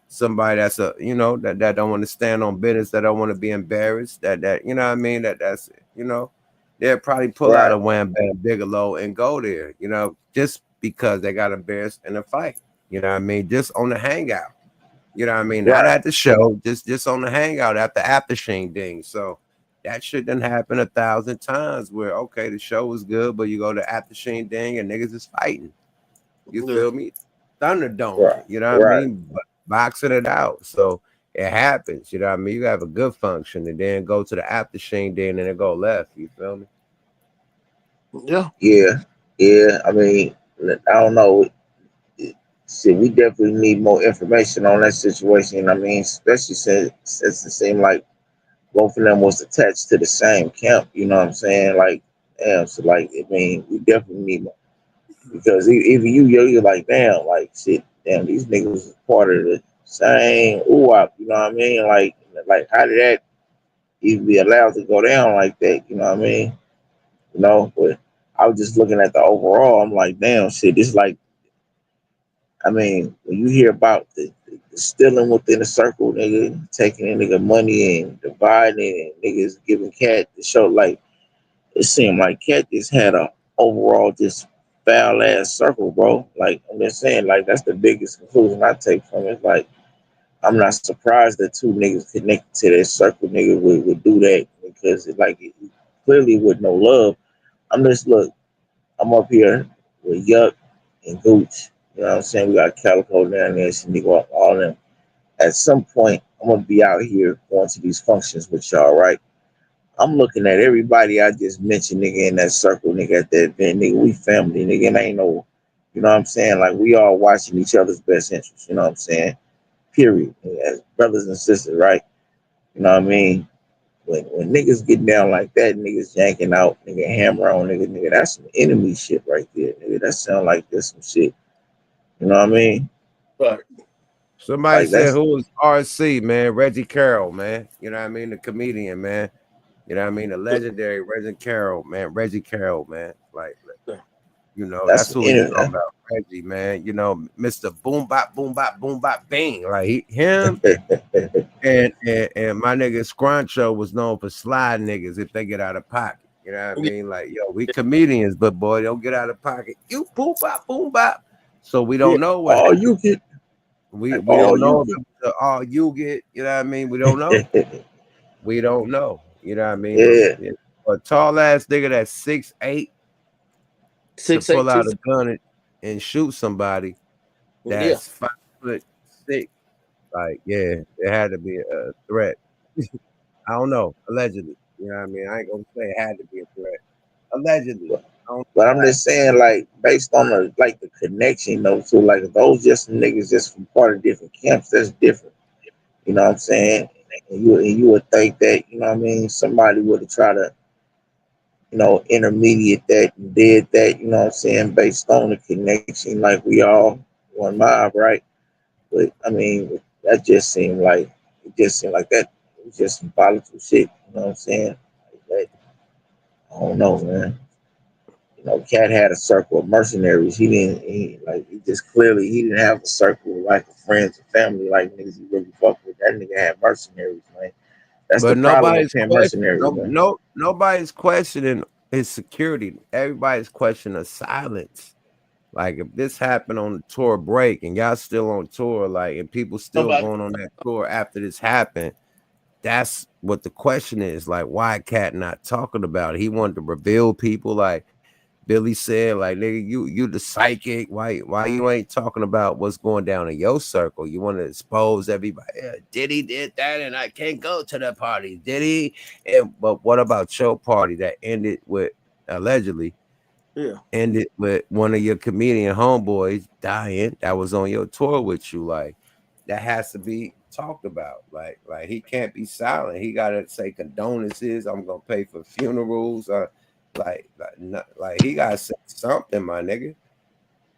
somebody that's that don't want to stand on business, that don't want to be embarrassed, that you know what I mean? That's they'll probably pull out right. a Wham Bam Bigelow and go there, just because they got embarrassed in a fight. You know what I mean? Just on the hangout. You know what I mean? Not Right. at the show, just on the hangout at the after sheen ding. So that shit done happen 1,000 times where okay, the show was good, but you go to after sheen ding and niggas is fighting. You feel me? Thunderdome. Right. You know what I Right. mean? Boxing it out. So it happens. You know what I mean? You have a good function and then go to the after sheen ding and then go left. You feel me? Yeah. Yeah. I mean, I don't know. See, we definitely need more information on that situation. I mean, especially since it seemed like both of them was attached to the same camp. You know what I'm saying? Like, damn. So, like, I mean, we definitely need more. because even you're like, damn, like shit, damn, these niggas was part of the same ooh-wop, you know what I mean? Like how did that even be allowed to go down like that? You know what I mean? You know, but I was just looking at the overall. I'm like, damn, shit. This like, I mean, when you hear about the stealing within the circle, nigga, taking a nigga money and dividing it, and niggas giving Cat the show, like it seemed like Cat just had a overall just foul ass circle, bro. Like I'm just saying, like that's the biggest conclusion I take from it. Like I'm not surprised that two niggas connected to that circle, nigga, would do that because it clearly with no love. I'm just look. I'm up here with Yuck and Gooch. You know what I'm saying? We got Calico down there, Shaniqua, all of them. At some point, I'm gonna be out here going to these functions with y'all, right? I'm looking at everybody I just mentioned, nigga, in that circle, nigga, at that event, nigga. We family, nigga, and ain't no, you know what I'm saying? Like we all watching each other's best interests, you know what I'm saying? Period. As brothers and sisters, right? You know what I mean? When niggas get down like that, niggas yanking out, nigga hammer on nigga, that's some enemy shit right there, nigga. That sound like there's some shit. You know what I mean? Right. Somebody Like said that's who was RC, man? Reggie Carroll, man. You know what I mean? The comedian, man. You know what I mean? The legendary Reggie Carroll, man. Reggie Carroll, man. Like, you know, that's that's some who we enemy. talking about. Reggie, man. You know, Mr. Boom Bop, Boom Bop, Boom Bop, Bang. Like him and my nigga Scruncho was known for slide niggas if they get out of pocket. You know what I mean? Like, yo, we comedians, but boy, don't get out of pocket. You boom bop, boom bop. So we Yeah. don't know what All you get, we all don't know you if it was all you get, you know what I mean? We don't know. get. We don't know. You know what I mean? Yeah, A tall ass nigga that's 6'8" to 6'8", pull out a gun and shoot somebody Yeah. that's 5'6". Like, yeah, it had to be a threat. I don't know. Allegedly. You know what I mean? I ain't gonna say it had to be a threat. Allegedly. I don't but know I'm just saying, like, based on the connection, though, so like if those just some niggas just from part of different camps, that's different. You know what I'm saying? And you would think that, you know what I mean, somebody would have tried to, intermediate that and did that, you know what I'm saying, based on the connection, like we all one mob, right? But I mean, that just seemed like that it was just some volatile shit, you know what I'm saying? Like that, I don't know, man. Cat had a circle of mercenaries. He just clearly he didn't have a circle like of friends and family like niggas he really fuck with. That nigga had mercenaries, man. That's the but problem with paying mercenaries, man. nobody's questioning his security. Everybody's questioning silence. Like if this happened on the tour break and y'all still on tour, like and people still Somebody. going on that tour after this happened, that's what the question is. Like, why Cat not talking about it? He wanted to reveal people, like Billy said, like nigga, you the psychic. Why you ain't talking about what's going down in your circle? You want to expose everybody. Yeah, Diddy did that, and I can't go to the party. Did he? But what about your party that ended with allegedly Yeah. ended with one of your comedian homeboys dying that was on your tour with you? Like that has to be talked about. Like he can't be silent. He gotta say condolences. I'm gonna pay for funerals. Like he gotta say something, my nigga.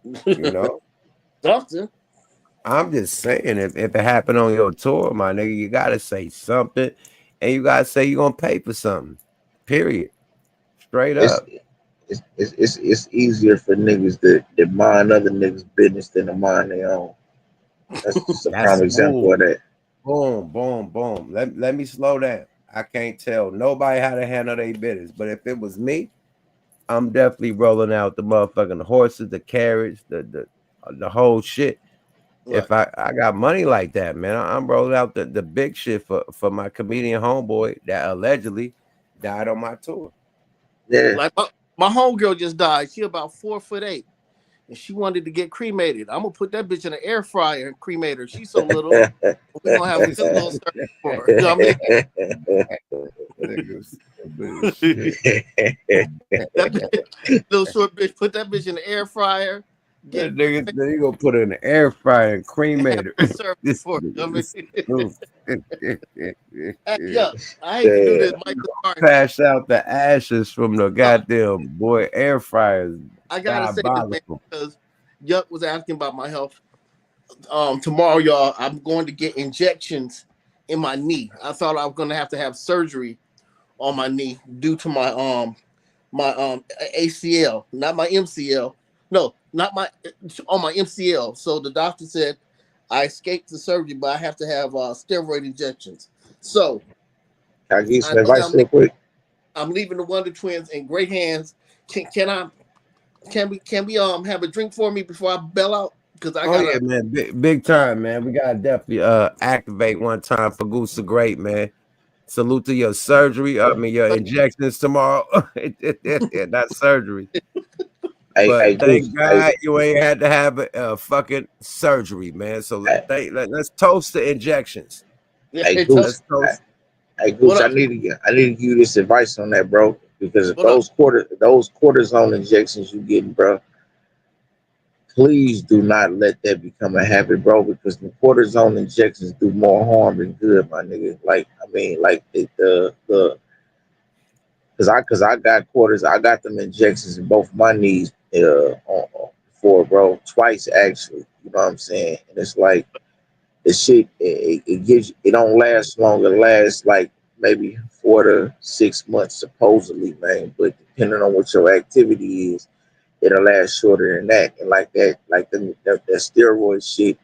You know, Something. I'm just saying if it happened on your tour, my nigga, you gotta say something, and you gotta say you're gonna pay for something. Period. Straight It's up. it's easier for niggas that mind other niggas' business than to mind their own. That's just a That's prime example of boom, that. boom, boom, boom. Let me slow down. I can't tell nobody how to handle their business, but if it was me, I'm definitely rolling out the motherfucking horses, the carriage, the whole shit. Right. If I got money like that, man, I'm rolling out the big shit for my comedian homeboy that allegedly died on my tour. Yeah. Like my homegirl just died. She about 4'8", and she wanted to get cremated. I'm gonna put that bitch in an air fryer and cremate her. She's so little. We're gonna have a good little service for her. You know what Niggas stupid as I mean? shit. That bitch, little short bitch, put that bitch in the air fryer, get That nigga, then you gonna put it in the air fryer and cremate her. a service This for her. I nigga mean, is stupid. yeah, I hate to do Damn. this, Mike. Sorry. Pass out the ashes from the goddamn boy air fryers. I gotta say this, man, Diabolical. because Yuck was asking about my health. Tomorrow, y'all, I'm going to get injections in my knee. I thought I was gonna have to have surgery on my knee due to my ACL, not my MCL. No, not my on my MCL. So the doctor said I escaped the surgery, but I have to have steroid injections. So Can I give you I some know advice real quick? I'm leaving the Wonder Twins in great hands. Can we have a drink for me before I bail out? Because I Oh gotta. yeah, man, big time, man. We gotta definitely activate one time for Goose the Great, man. Salute to your surgery. I mean your injections tomorrow. Not surgery. Hey, But Goose. thank Hey, God you ain't had to have a fucking surgery, man. So let's toast the injections. hey, Tell- Goose. Let's toast. Hey, what Goose. I up? need to give you this advice on that, bro. Because What up? those cortisone injections you getting, bro, please do not let that become a habit, bro. Because the cortisone injections do more harm than good, my nigga. Like, I mean, like the because I got I got them injections in both my knees for bro twice actually. You know what I'm saying? And it's like the shit it gives it don't last long. It lasts like maybe 4 to 6 months supposedly, man. But depending on what your activity is, it'll last shorter than that. And like that, like the steroid shit,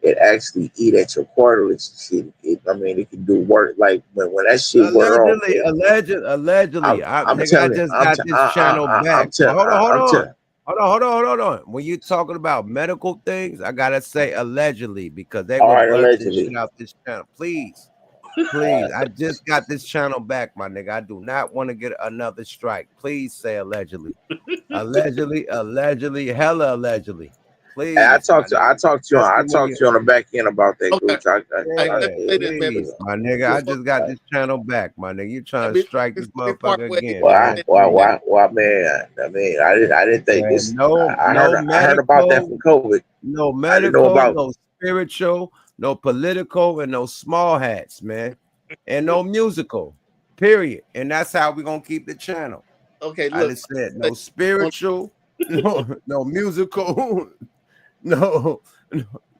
it actually eat at your cartilage and shit. I mean, it can do work. Like when that shit wear off, Allegedly. I'm Nigga, I telling, just got this channel back. I'm telling, Hold on, hold I'm on. telling. Hold on. When you talking about medical things, I gotta say allegedly because they All will right, blur this shit allegedly. out this channel. Please. Please. I just got this channel back, my nigga. I do not want to get another strike. Please say allegedly. Allegedly, hella allegedly. Hey, Please, my nigga. I Especially when talked you to you on the back end about that, Okay. Gooch. Hey, let me say this, man. please, my nigga. I Before, just got this channel back, my nigga. You trying to strike this we part motherfucker ways, again, man. Man, I mean, I didn't think And this. no, I heard about that from COVID. I didn't know about. no spiritual, no political, and no small hats, man. And no musical. Period. And that's how we're gonna keep the channel. okay, I look. just said no spiritual, no musical, no,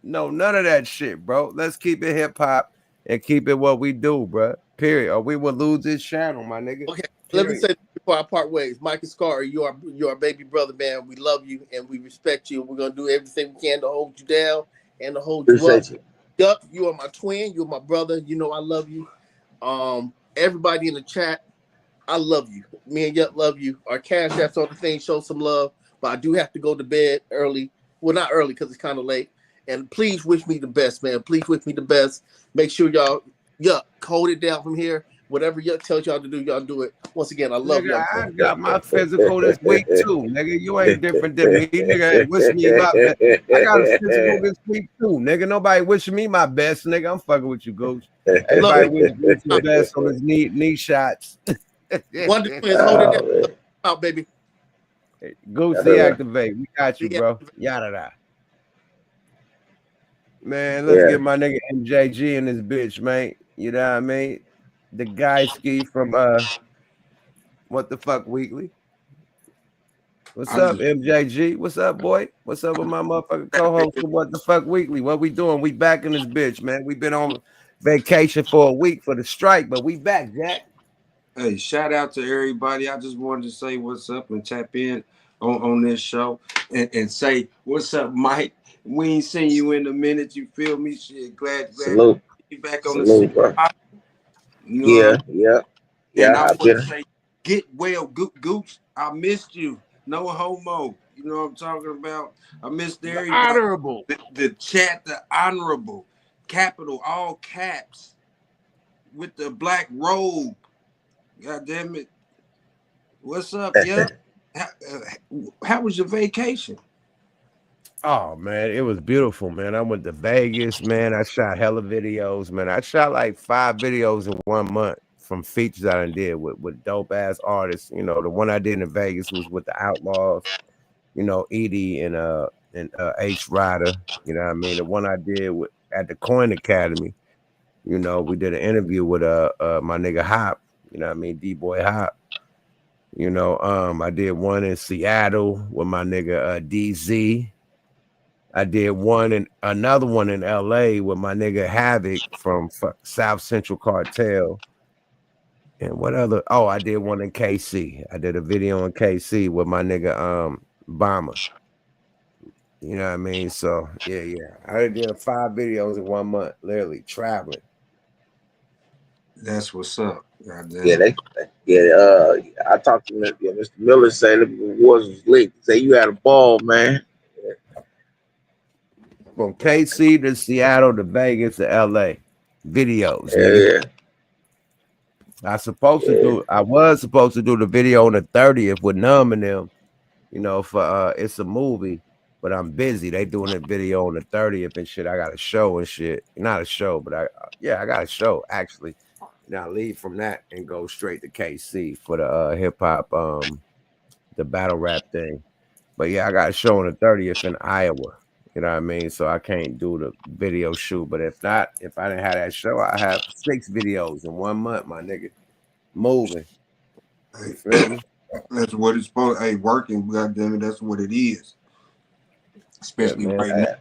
none of that shit, bro. Let's keep it hip hop and keep it what we do, bro. Period. Or we will lose this channel, my nigga. Okay, let me Period. say this before I part ways. Michael Scar, you are our baby brother, man. We love you and we respect you. We're gonna do everything we can to hold you down and to hold you up. Appreciate you. Duck, you are my twin. You're my brother. You know I love you. Everybody in the chat, I love you. Me and Yuck love you. Our cash apps on the thing, show some love. But I do have to go to bed early. Well, not early because it's kind of late. And please wish me the best, man. Please wish me the best. Make sure y'all, Yuck, hold it down from here. Whatever Yuck tells y'all to do, y'all do it. Once again, I love Nigga, y'all. I got my physical this week too. Nigga, you ain't different than me. Nigga, ain't wish me my best. I got a physical this week too. Nigga, nobody wishing me my best. Nigga, I'm fucking with you, Gooch. Look, Everybody wish Gooch the best on his knee shots. Wonder Twins, hold it down. Oh, man. Out, baby. Gooch, deactivate. We got you, bro. Yada da. Man, let's Yeah. get my nigga MJG in this bitch, man. You know what I mean? The guy ski from What the Fuck Weekly. What's up, MJG? What's up, boy? What's up with my motherfucking co-host of What the Fuck Weekly? What we doing? We back in this bitch, man. We been on vacation for a week for the strike, but we back, Jack. Hey, shout out to everybody. I just wanted to say what's up and tap in on this show and say what's up, Mike. We ain't seen you in a minute. You feel me? Shit, glad Salute. to be back on the Salute, scene. bro. You know and I I've want been. to say, get well, Gooch. I missed you. No homo. You know what I'm talking about? I missed The everybody. honorable. The chat, the honorable, capital, all caps, with the black robe. God damn it. What's up, yeah? How was your vacation? Oh man, it was beautiful, man. I went to Vegas, man. I shot hella videos, man. I shot like 5 videos in 1 month from features I done did with dope ass artists. You know, the one I did in Vegas was with the Outlaws, you know, Edie and H Rider. You know what I mean? The one I did with at the Coin Academy, you know, we did an interview with my nigga Hop, you know what I mean, D-Boy Hop. You know, I did one in Seattle with my nigga DZ. I did another one in LA with my nigga Havoc from South Central Cartel. And what other? Oh, I did one in KC. I did a video in KC with my nigga Bomber. You know what I mean? So yeah. I did 5 videos in 1 month, literally traveling. That's what's up. Goddamn. Yeah, I talked to Mr. Miller, say the wars was lit. Say you had a ball, man. From KC to Seattle to Vegas to LA. Videos, nigga. I was supposed to do the video on the 30th with Numb and them, you know, for it's a movie, but I'm busy. They doing a video on the 30th and shit. I got a show and shit. Not a show, but I got a show actually. Now leave from that and go straight to KC for the hip hop the battle rap thing. But yeah, I got a show on the 30th in Iowa. You know what I mean? So I can't do the video shoot. But if I didn't have that show, I have 6 videos in 1 month, my nigga. Moving. You feel me? That's what it's supposed. Hey, working, goddamn it, that's what it is. Especially right now.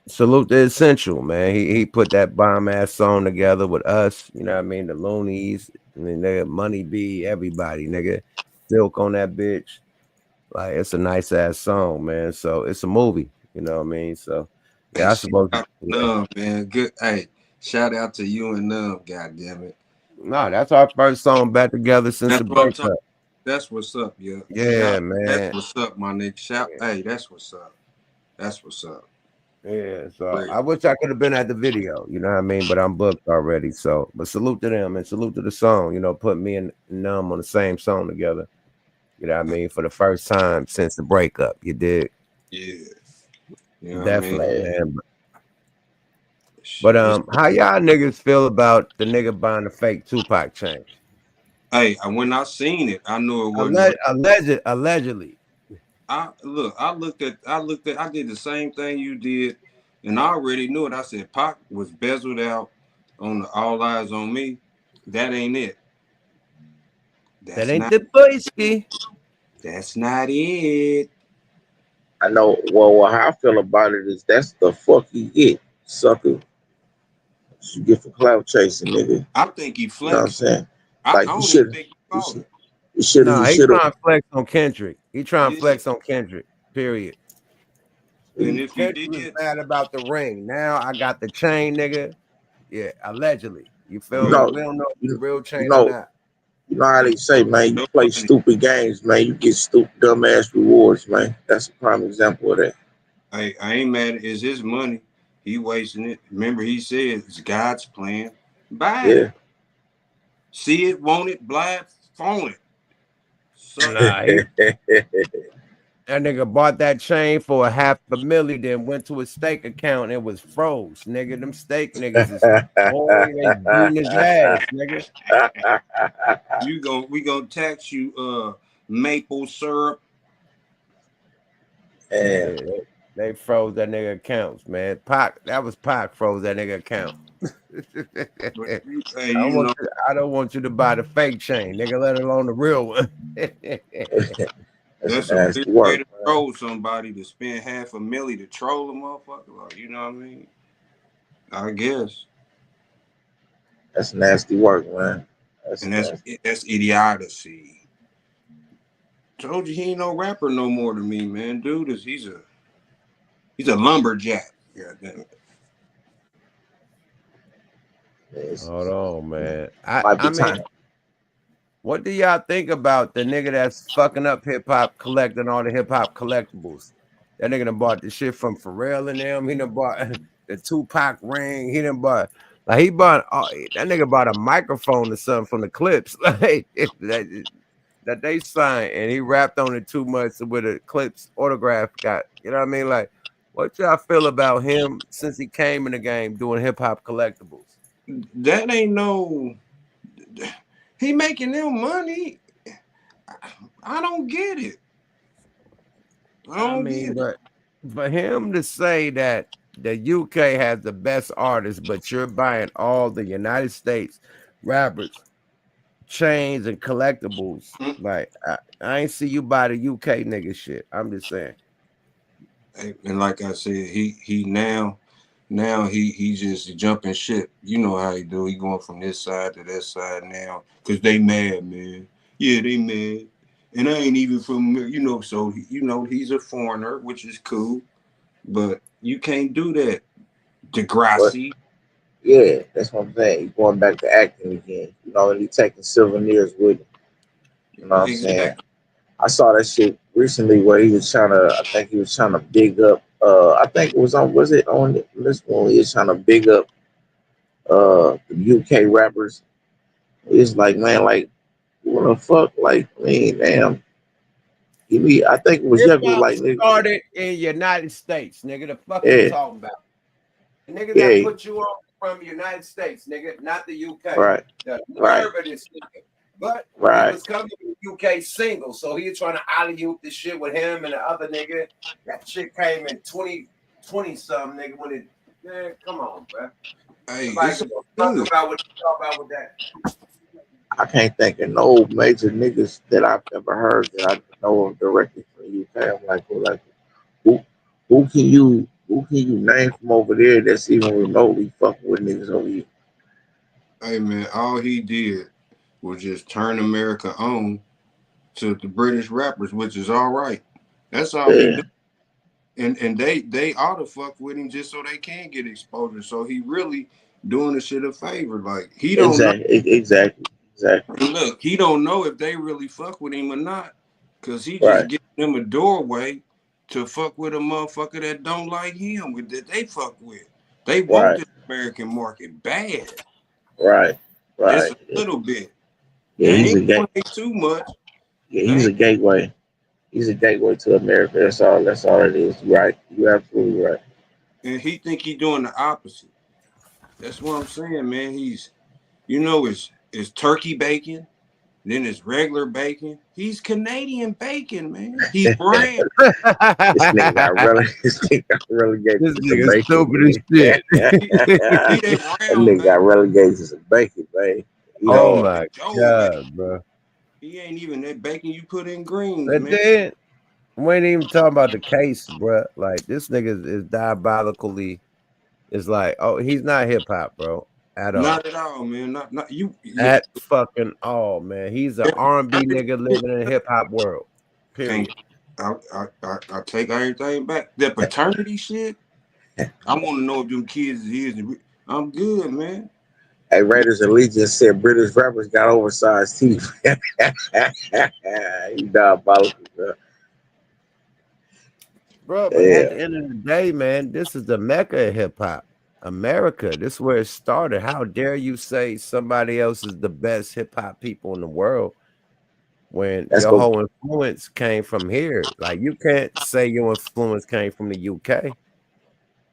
Salute the Essential, man. He put that bomb ass song together with us. You know what I mean? The Loonies, I mean, nigga, Money B, everybody, nigga. Silk on that bitch. Like it's a nice ass song, man. So it's a movie. You know what I mean? So yeah, I suppose. Numb, man. Good. Hey, shout out to you and Numb, goddamn it. No, that's our first song back together since the breakup. That's what's up, yeah. Yeah, man. That's what's up, my nigga. Hey, that's what's up. That's what's up. Yeah, so I wish I could have been at the video, you know what I mean? But I'm booked already. So, but salute to them and salute to the song, you know, put me and Numb on the same song together. You know what I mean? For the first time since the breakup, you did. Yeah. You know Definitely, man. But how y'all niggas feel about the nigga buying the fake Tupac chain? Hey, when I seen it, I knew it wasn't allegedly. I did the same thing you did, and I already knew it. I said Pac was bezeled out on the All Eyes on Me. That ain't it. That ain't the boyski. That's not it. I know. Well, how I feel about it is that's the fuck you get, sucker. You get for clout chasing, nigga. I think he flexed. You know what I'm saying? Like you should. He trying to flex on Kendrick. He trying to flex on Kendrick. Period. And if Kendrick was mad about the ring. Now I got the chain, nigga. Yeah, allegedly. You feel me? We don't know if it's the real chain or not. You know how they say, man, you play stupid games, man, you get stupid, dumbass rewards, man. That's a prime example of that. I ain't mad. It's his money. He wasting it. Remember, he said it's God's plan. Buy it. See it, want it, blab, phone it. That nigga bought that chain for $500,000, then went to his stake account and it was froze. Nigga, them stake niggas is boring, they beating his ass, nigga. We gonna tax you maple syrup. Yeah, they froze that nigga accounts, man. That was Pac froze that nigga account. I don't want you to buy the fake chain, nigga, let alone the real one. That's a big way to troll somebody, to spend $500,000 to troll a motherfucker. Like, you know what I mean? I guess. That's nasty work, man. That's idiocy. Told you he ain't no rapper no more to me, man. Dude, he's a lumberjack. God damn it. Hold on, man. I mean, what do y'all think about the nigga that's fucking up hip hop, collecting all the hip hop collectibles? That nigga done bought the shit from Pharrell and them. He done bought the Tupac ring. He done bought that nigga bought a microphone or something from the Clips like that they signed, and he rapped on it too much with a Clips autograph got. You know what I mean? Like, what y'all feel about him since he came in the game doing hip hop collectibles? That ain't no. He making them money. I don't get it. I mean, but for him to say that the UK has the best artists, but you're buying all the United States rappers chains and collectibles. Like I ain't see you buy the UK nigga shit. I'm just saying. And like I said, he now he just jumping ship. You know how he do. He going from this side to that side now because they mad, man. Yeah, they mad. And I ain't even from, you know, so, you know, he's a foreigner, which is cool. But you can't do that, Degrassi. Yeah, that's what I'm saying. He's going back to acting again. You know, and he's taking souvenirs with him. You know what I'm saying? I saw that shit recently where he was trying to, I think he was trying to big up, I think it was it on this one? He was trying to big up the UK rappers. It's like, man, like, what the fuck? Like, man, damn. I think it was Hip Yucky, hop like, nigga. started in United States, nigga. The fuck you Yeah, talking about? The nigga that yeah, put you on from the United States, nigga, not the UK. right, The right, nerve of this nigga. But he right. was coming to the UK single, so he was trying to alley-oop this shit with him and the other nigga. That shit came in 2020 something, nigga. When it, man, come on, bro. Hey, Nobody it's give a fuck good. about what you talk about with that. I can't think of no major niggas that I've ever heard that I know of directly from the UK. I'm like, who, who can you name from over there that's even remotely fucking with niggas over here? Hey, man, all he did was just turn America on to the British rappers, which is all right. That's all he Yeah, do. And they ought to fuck with him just so they can get exposure. So he really doing the shit a favor. Like he don't know. exactly. And look, he don't know if they really fuck with him or not, cause he just Right, giving them a doorway to fuck with a motherfucker that don't like him, with that they fuck with. They want right, this American market bad, right, just right. a little bit. Yeah, They he's ain't a gate. gonna hate too much. Yeah, They he's ain't, a gateway. He's a gateway to America. That's all. That's all it is. Right. You're absolutely right. and he think he doing the opposite. That's what I'm saying, man. He's, you know, it's turkey bacon, then it's regular bacon. He's Canadian bacon, man. He's brand. This nigga got really. This nigga got relegated This to some nigga bacon. stupid as shit. He that That brown nigga bacon. got relegated to some bacon, man. He Oh hard. my Joe bacon. god, bro. He ain't even that bacon you put in greens, And man. then we ain't even talking about the case, bro. Like this nigga is diabolically. It's like, oh, he's not hip hop, bro, at all. Not at all, man. Not you. Look, At fucking all, man. He's an R&B nigga living in a hip hop world. can't. Period. I take everything back. That paternity shit. I want to know if them kids is. I'm good, man. Hey, Raiders Allegiance said British rappers got oversized teeth. He diabolical, bro. Bro, but at Yeah, the end of the day, man, this is the mecca of hip hop. America. This is where it started. How dare you say somebody else is the best hip hop people in the world when let's your go. whole influence came from here? Like you can't say your influence came from the UK.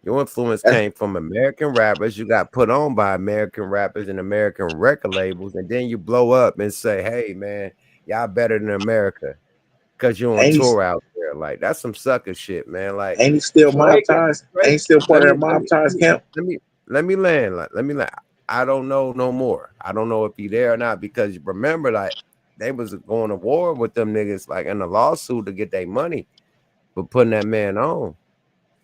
Your influence That's, came from American rappers. You got put on by American rappers and American record labels, and then you blow up and say, "Hey, man, y'all better than America because you're on ain't he? tour out there." Like that's some sucker shit, man. Like Ain't he still mob Drake, ties? Ain't Drake. he still part Let of me that let mob me ties camp? let me land. Like, let me land. I don't know no more. I don't know if he there or not because remember, like they was going to war with them niggas, like in a lawsuit to get their money for putting that man on.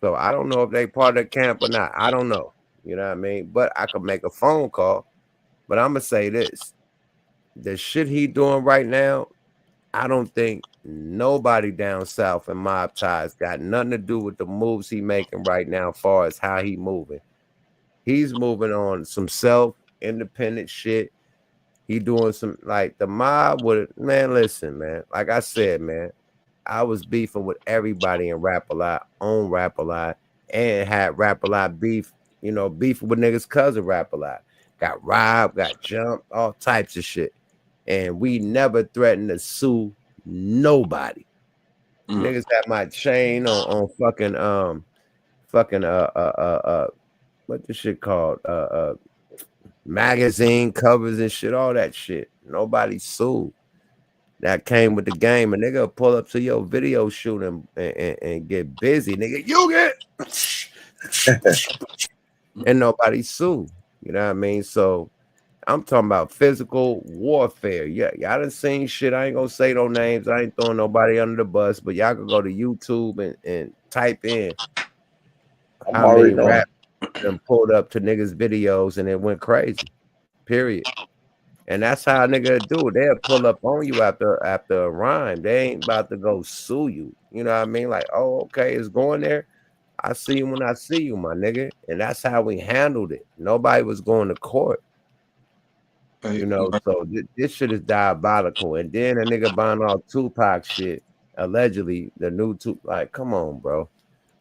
So I don't know if they part of the camp or not. I don't know. You know what I mean? But I could make a phone call. But I'm gonna say this: the shit he doing right now, I don't think nobody down south in mob ties got nothing to do with the moves he making right now, as far as how he moving. He's moving on some self independent shit. He doing some like the mob with man. Listen, man. Like I said, man, I was beefing with everybody in Rap a Lot, on Rap a Lot, and had Rap a Lot beef. You know, beefing with niggas cousin Rap a Lot. Got robbed, got jumped, all types of shit, and we never threatened to sue nobody. Niggas had my chain on fucking what the shit called magazine covers and shit, all that shit. Nobody sued. That came with the game. A nigga pull up to your video shoot and get busy. Nigga, you get and nobody sue. You know what I mean? So I'm talking about physical warfare. Yeah, y'all done seen shit. I ain't gonna say no names. I ain't throwing nobody under the bus, but y'all can go to YouTube and type in I'm how already many knowing. rap them pulled up to niggas' videos and it went crazy. Period. And that's how a nigga do it. They'll pull up on you after a rhyme. They ain't about to go sue you. You know what I mean? Like, oh, okay, it's going there. I see you when I see you, my nigga. And that's how we handled it. Nobody was going to court. Hey, You know, so this shit is diabolical. And then a nigga buying all Tupac shit, allegedly, the new Tupac. Like, come on, bro.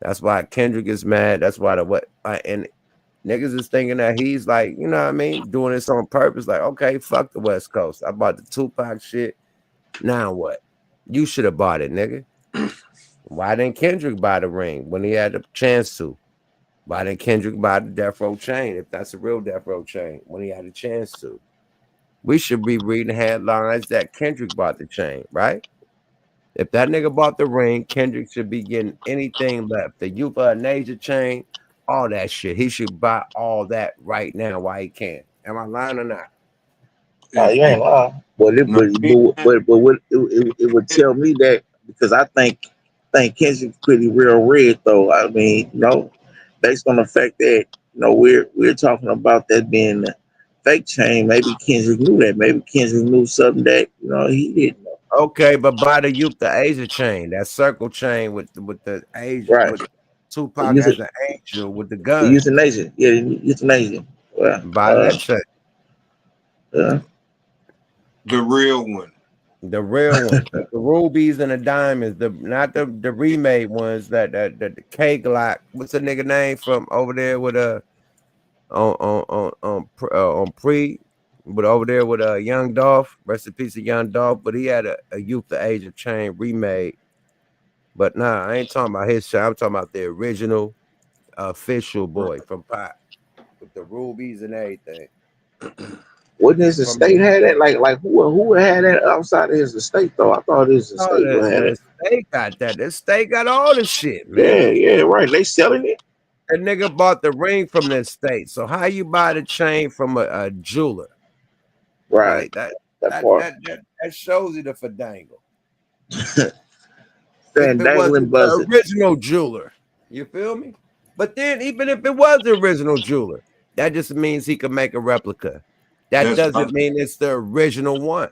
That's why Kendrick is mad. That's why and niggas is thinking that he's like, you know what I mean, doing this on purpose. Like, okay, fuck the West Coast. I bought the Tupac shit. Now what? You should have bought it, nigga. Why didn't Kendrick buy the ring when he had the chance to? Why didn't Kendrick buy the Death Row chain if that's a real Death Row chain when he had a chance to? We should be reading headlines that Kendrick bought the chain, right? If that nigga bought the ring, Kendrick should be getting anything left. The euthanasia chain, all that shit. He should buy all that right now while he can. Am I lying or not? Nah, you ain't lying. But no, it would tell me that because I think Kendrick's pretty real red though. I mean, based on the fact that we're talking about that being a fake chain. Maybe Kendrick knew that. Maybe Kendrick knew something that he didn't know. Okay, but buy the Asia chain, that circle chain with the Asia Right. with The Tupac use as an angel with the the gun. euthanasia. Yeah, the euthanasia. Well, Buy that chain. yeah. the real one. The real one, the rubies and the diamonds, not the remade ones the K Glock. What's the nigga name from over there with on pre, but over there with Young Dolph, rest in peace of Young Dolph, but he had a Youth the Age of Chain remade. But nah, I ain't talking about his shit. I'm talking about the original official boy from Pop with the rubies and everything. Wouldn't his From the estate had that? Like who had that outside of his estate though? I thought his oh, estate would have the it. state got that. The state got all the shit, man. Yeah, yeah, right. They selling it. That nigga bought the ring from the state. So how you buy the chain from a jeweler? Right. Like that That that part. that that, that shows you the fandangle. If Saying it dangling wasn't the buzzard. original jeweler. You feel me? But then even if it was the original jeweler, that just means he could make a replica. That That's what doesn't mean it's the original one.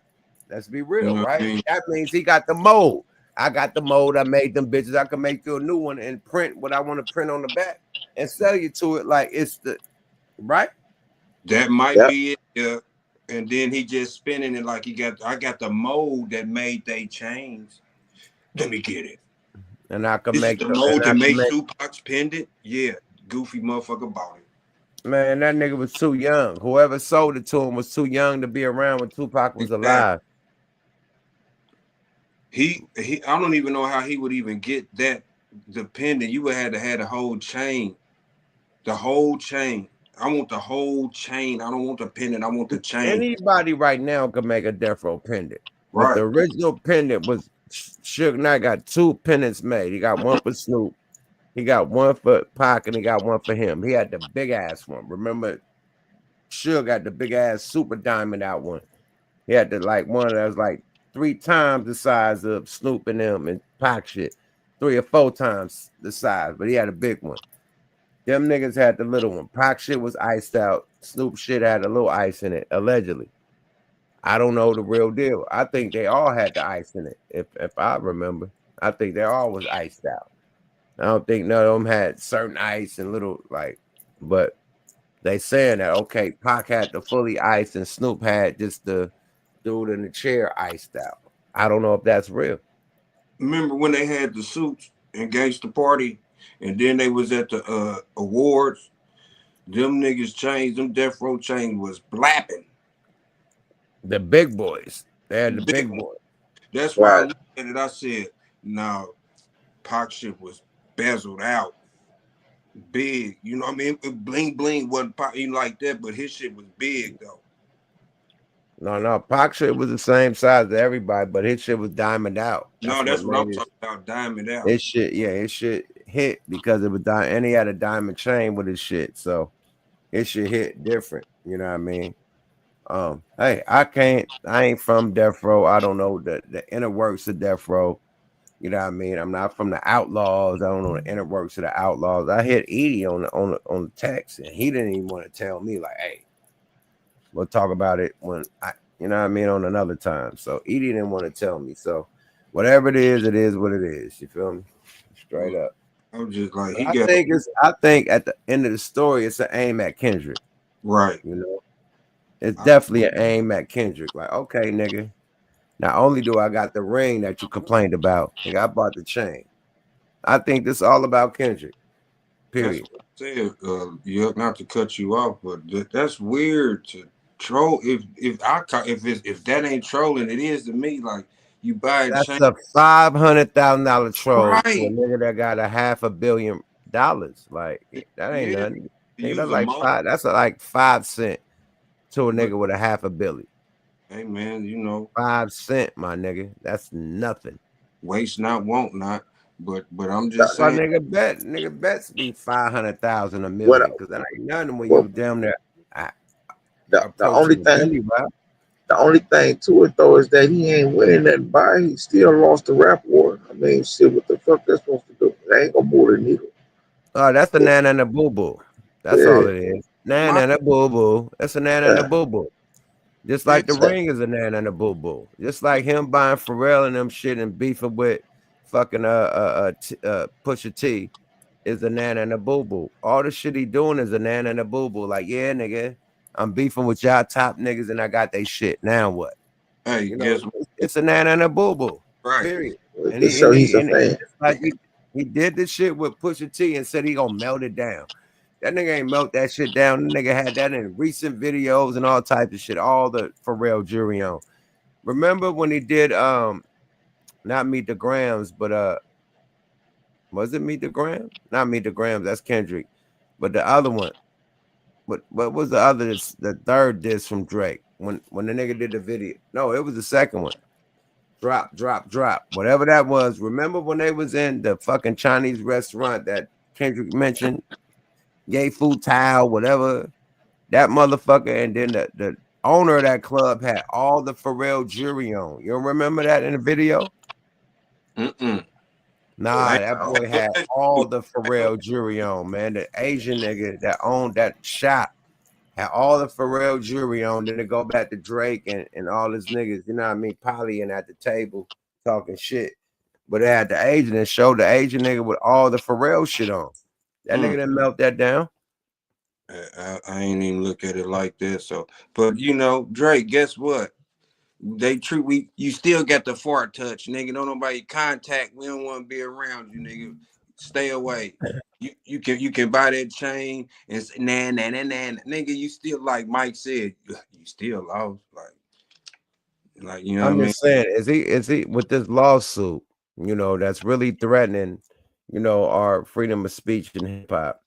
Let's be you real, know what I right? mean. That means he got the mold. I got the mold. I made them bitches. I can make you a new one and print what I want to print on the back and sell you to it like it's the right. That might Yep. be it. Yeah. And then he just spinning it like I got the mold that made they change. Let me get it. And I can This is make the the and mold I that can made make Tupac's pendant. Yeah, goofy motherfucker bought it. man, that nigga was too young. Whoever sold it to him was too young to be around when Tupac was Exactly. alive. He I don't even know how he would even get that the pendant. You would have to have the whole chain. The whole chain. I want the whole chain. I don't want the pendant. I want the chain. Anybody right now can make a Death Row pendant. But Right. the original pendant was Suge Knight got two pendants made. He got one for Snoop, he got one for Pac, and he got one for him. He had the big ass one. Remember, Suge got the big ass super diamond out one. He had the like one that was like 3 times the size of Snoop and them and Pac shit. 3 or 4 times the size, but he had a big one. Them niggas had the little one. Pac shit was iced out. Snoop shit had a little ice in it, allegedly. I don't know the real deal. I think they all had the ice in it. If I remember, I think they all was iced out. I don't think none of them had certain ice and little like, but they saying that okay, Pac had the fully iced and Snoop had just the dude in the chair iced out. I don't know if that's real. Remember when they had the suits and Gangsta Party, and then they was at the awards. Them niggas changed. Them Death Row chains was blapping. The big boys. They had the Big big one. boys. That's why I Right. looked at it. I said, "No, Pac shit was bezeled out, big. You know what I mean? Bling bling wasn't even like that, but his shit was big though. No, Pac shit was the same size as everybody, but his shit was diamond out. No, That's what that's what I'm made it. talking about. Diamond out. His shit, yeah, his shit hit because it was diamond, and he had a diamond chain with his shit, so his shit hit different. You know what I mean? Hey, I ain't from death row. I don't know the inner works of death row. You know what I mean? I'm not from the outlaws. I don't know the inner works of the outlaws. I hit Edie on the text, and he didn't even want to tell me like, hey, we'll talk about it when I, you know what I mean, on another time. So Edie didn't want to tell me. So whatever it is what it is. You feel me? Straight up. I'm just like, But he got I think at the end of the story, it's an aim at Kendrick. right. You know, it's definitely an aim at Kendrick. Like, okay, nigga. Not only do I got the ring that you complained about, nigga, I bought the chain. I think this is all about Kendrick. That's Period. what I said. Yeah, not to cut you off, but that's weird to troll. If that ain't trolling, it is to me. Like you buy a That's chain, a $500,000 troll to a right? nigga that got $500 million. Like that ain't Yeah, nothing. Nigga, use that's a like mo. five. That's like 5 cent to a But nigga with a $500 million. hey, man, 5 cent, my nigga. That's nothing. waste not, want not. But I'm That's just why saying, nigga bets be 500,000 a What million because that ain't nothing when what you damn near uh, the only approaching a thing billion, bro. the only thing to it though is that he ain't winning that buy. He still lost the rap war. I mean, shit, what the fuck that's supposed to do? They ain't gonna move the needle. Oh, that's the nan and the boo boo. That's all Yeah, it is. Nan my and a boo boo. That's a nan and a yeah, boo boo. Just yeah, like the yeah. ring is a nan and a boo boo. Just like him buying Pharrell and them shit and beefing with fucking Pusha T is a nan and a boo boo. All the shit he doing is a nan and a boo boo. Like, yeah, nigga, I'm beefing with y'all top niggas and I got they shit. Now what? hey, You know, guess what? it's a nana and a boo boo. Right. Period. And Just so he's a and fan. it's like he did this shit with Pusha T and said he gonna melt it down. That nigga ain't melt that shit down. That nigga had that in recent videos and all types of shit. All the Pharrell jury on. Remember when he did not Meet the Grams, but was it Meet the Grams? Not Meet the Grams. That's Kendrick. But the other one. What was the other? The third disc from Drake when the nigga did the video. No, it was the second one. Drop. Whatever that was. Remember when they was in the fucking Chinese restaurant that Kendrick mentioned? Gay Food Tile, whatever. That motherfucker, and then the owner of that club had all the Pharrell jewelry on. You don't remember that in the video? Mm-mm. Nah, I that Oh, boy had ain't, all the Pharrell jewelry on, man. The Asian nigga that owned that shop had all the Pharrell jewelry on. Then it go back to Drake and all his niggas, you know what I mean? Polying at the table talking shit. But they had the Asian and showed the Asian nigga with all the Pharrell shit on. That nigga didn't melt that down. I ain't even look at it like that. So, but Drake, guess what? You still got the fart touch, nigga. Don't nobody contact. We don't want to be around you, nigga. Stay away. You can buy that chain and say, nah, nigga. You still, like Mike said, you still lost. Like you know what I I'm mean? just saying, is he with this lawsuit, that's really threatening, our freedom of speech in hip hop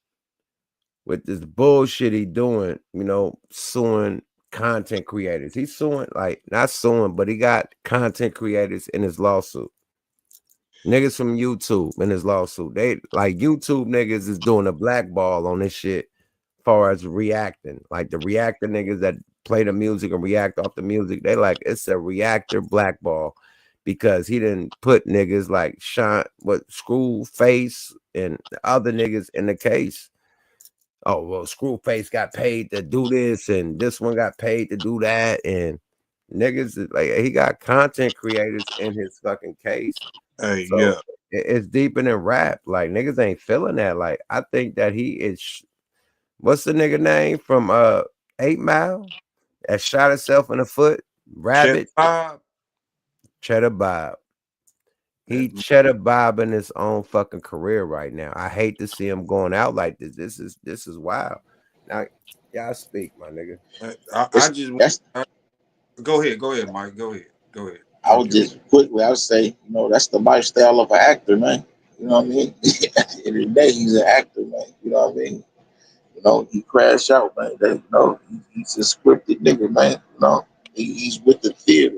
with this bullshit he doing, suing content creators. He's suing, like not suing, but he got content creators in his lawsuit. Niggas from YouTube in his lawsuit. They like YouTube niggas is doing a blackball on this shit far as reacting. Like the reactor niggas that play the music and react off the music, they like it's a reactor blackball because he didn't put niggas like Screw Face and the other niggas in the case. Oh well, Screwface got paid to do this, and this one got paid to do that, and niggas like he got content creators in his fucking case. Hey, So yeah. it's deeper than rap. Like niggas ain't feeling that. Like I think that he is. What's the nigga name from 8 Mile that shot himself in the foot? Check Rabbit Bob. Cheddar Bob. That, He cheddar bobbing his own fucking career right now. I hate to see him going out like this. This is wild. Now, y'all speak, my nigga. I just That's go ahead, Mike. Go ahead. I I'm would just just quickly I would say, that's the lifestyle of an actor, man. You know what I mean? At the end of the day, he's an actor, man. You know what I mean? He crash out, man. He's a scripted nigga, man. He's with the theater.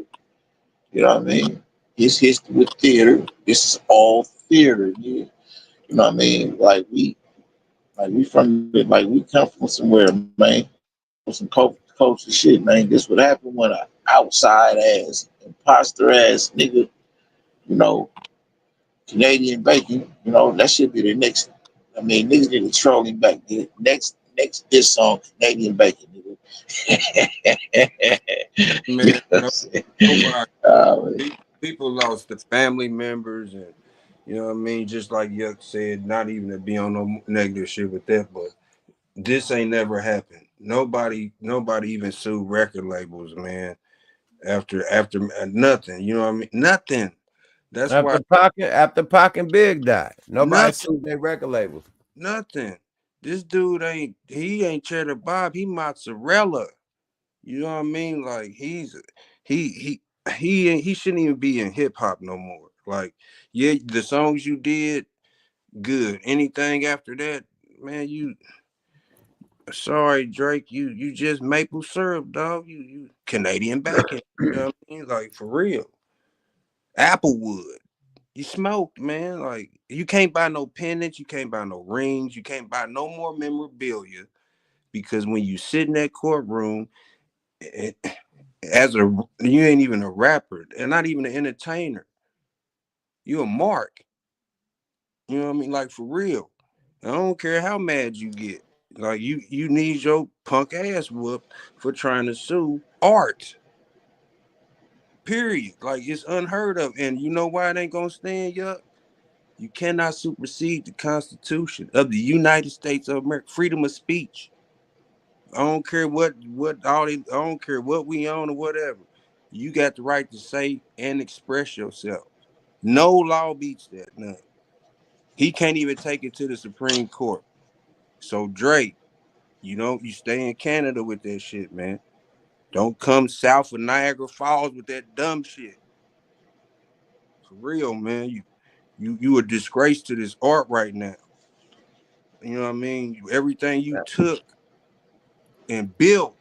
You know what I mean? His history with theater. This is all theater, yeah. You know what I mean? Like we come from somewhere, man. Some culture folks and shit, man. This what happened when an outside ass, imposter ass nigga, you know, Canadian bacon, you know, that should be the next. I mean, niggas need to troll him back. Dude. Next this song, Canadian bacon, nigga. You know Man, what I'm saying? people lost the family members, and you know what I mean. Just like Yuck said, not even to be on no negative shit with that, but this ain't never happened. Nobody even sued record labels, man. After nothing, you know what I mean? Nothing. That's why After Pac and Big died, nobody nothing. sued their record labels. Nothing. This dude ain't Cheddar Bob. He mozzarella. You know what I mean? Like he shouldn't even be in hip hop no more. Like, yeah, the songs you did, good. Anything after that, man, you sorry, Drake, you just maple syrup, dog. You Canadian bacon. You know what I mean? Like for real. Applewood. You smoked, man. Like you can't buy no pendants, you can't buy no rings, you can't buy no more memorabilia because when you sit in that courtroom, you ain't even a rapper and not even an entertainer. You a mark. You know what I mean? Like for real. I don't care how mad you get. Like you need your punk ass whooped for trying to sue art. Period. Like it's unheard of. And you know why it ain't gonna stand up? You cannot supersede the Constitution of the United States of America. Freedom of speech. I don't care I don't care what we own or whatever. You got the right to say and express yourself. No law beats that. None. He can't even take it to the Supreme Court. So Drake, you stay in Canada with that shit, man. Don't come south of Niagara Falls with that dumb shit. For real, man. You a disgrace to this art right now. You know what I mean? Everything you took and built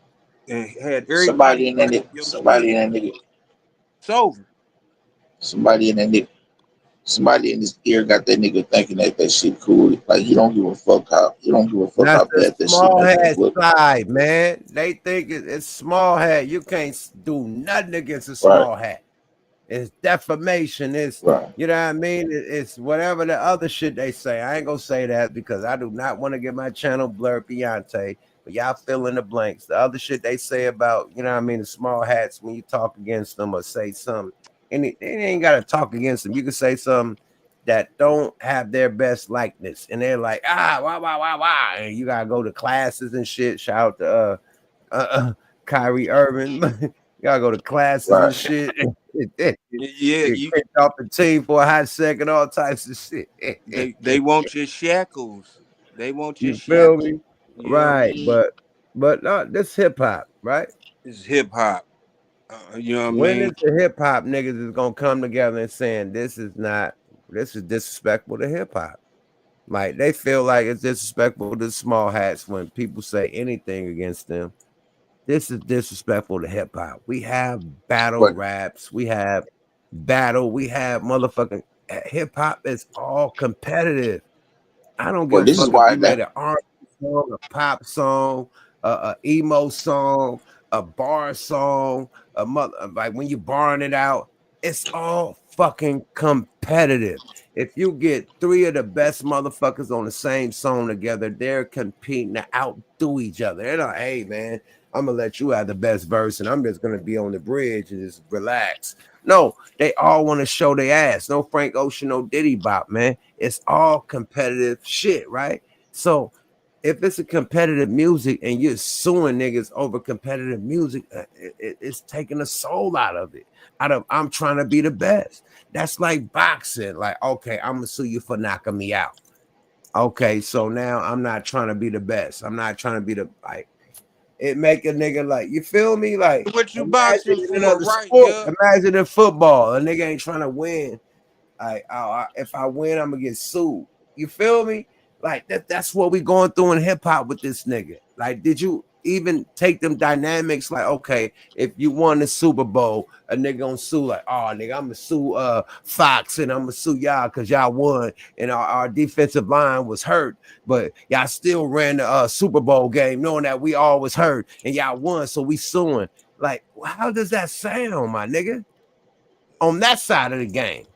and had everybody Somebody in that like nigga, your somebody shit. in that nigga, It's over. somebody in that nigga, somebody in his ear got that nigga thinking that shit cool. Like he don't give a fuck That's how the bad that shit small make him hat look. side, man. They think it's small hat. You can't do nothing against a Right, small hat. It's defamation. It's right. you know what I mean. It's whatever the other shit they say. I ain't gonna say that because I do not want to get my channel blurred, Beyonce. But y'all fill in the blanks. The other shit they say about you know what I mean the small hats when you talk against them or say something, and it ain't gotta talk against them. You can say something that don't have their best likeness, and they're like wah, and you gotta go to classes and shit. Shout out to Kyrie Irving. You gotta go to classes and Right. shit. Yeah, Get kicked off the team for a hot second, all types of shit. they want your shackles. They want your You feel me? shackles. You know what I Right, mean? but this hip hop, right? It's hip hop. You know what I When mean? is the hip hop niggas is gonna come together and saying this is disrespectful to hip hop? Like they feel like it's disrespectful to small hats when people say anything against them. This is disrespectful to hip hop. We have battle But raps, we have motherfucking hip hop is all competitive. I don't give well, a this is fuck if why you that made an R&B song, a pop song, a emo song, a bar song, a mother like when you barring it out, it's all fucking competitive. If you get three of the best motherfuckers on the same song together, they're competing to outdo each other. They're not, hey man, I'm gonna let you have the best verse and I'm just gonna be on the bridge and just relax. No, they all want to show their ass. No Frank Ocean, no Diddy Bop, man. It's all competitive shit, right? So if it's a competitive music and you're suing niggas over competitive music, it's taking the soul out of it. I'm trying to be the best. That's like boxing. Like, okay, I'm gonna sue you for knocking me out. Okay, so now I'm not trying to be the best. I'm not trying to be the like. It make a nigga like you feel me? Like What you boxing imagine in for, another right? sport. Yeah. Imagine in football, a nigga ain't trying to win. Like, if I win, I'm gonna get sued. You feel me? Like that's what we going through in hip hop with this nigga. Like, did you even take them dynamics like, okay, if you won the Super Bowl, a nigga gonna sue like, oh nigga, I'm gonna sue Fox and I'm gonna sue y'all because y'all won and our defensive line was hurt, but y'all still ran the Super Bowl game knowing that we all was hurt and y'all won, so we suing. Like, how does that sound, my nigga? On that side of the game,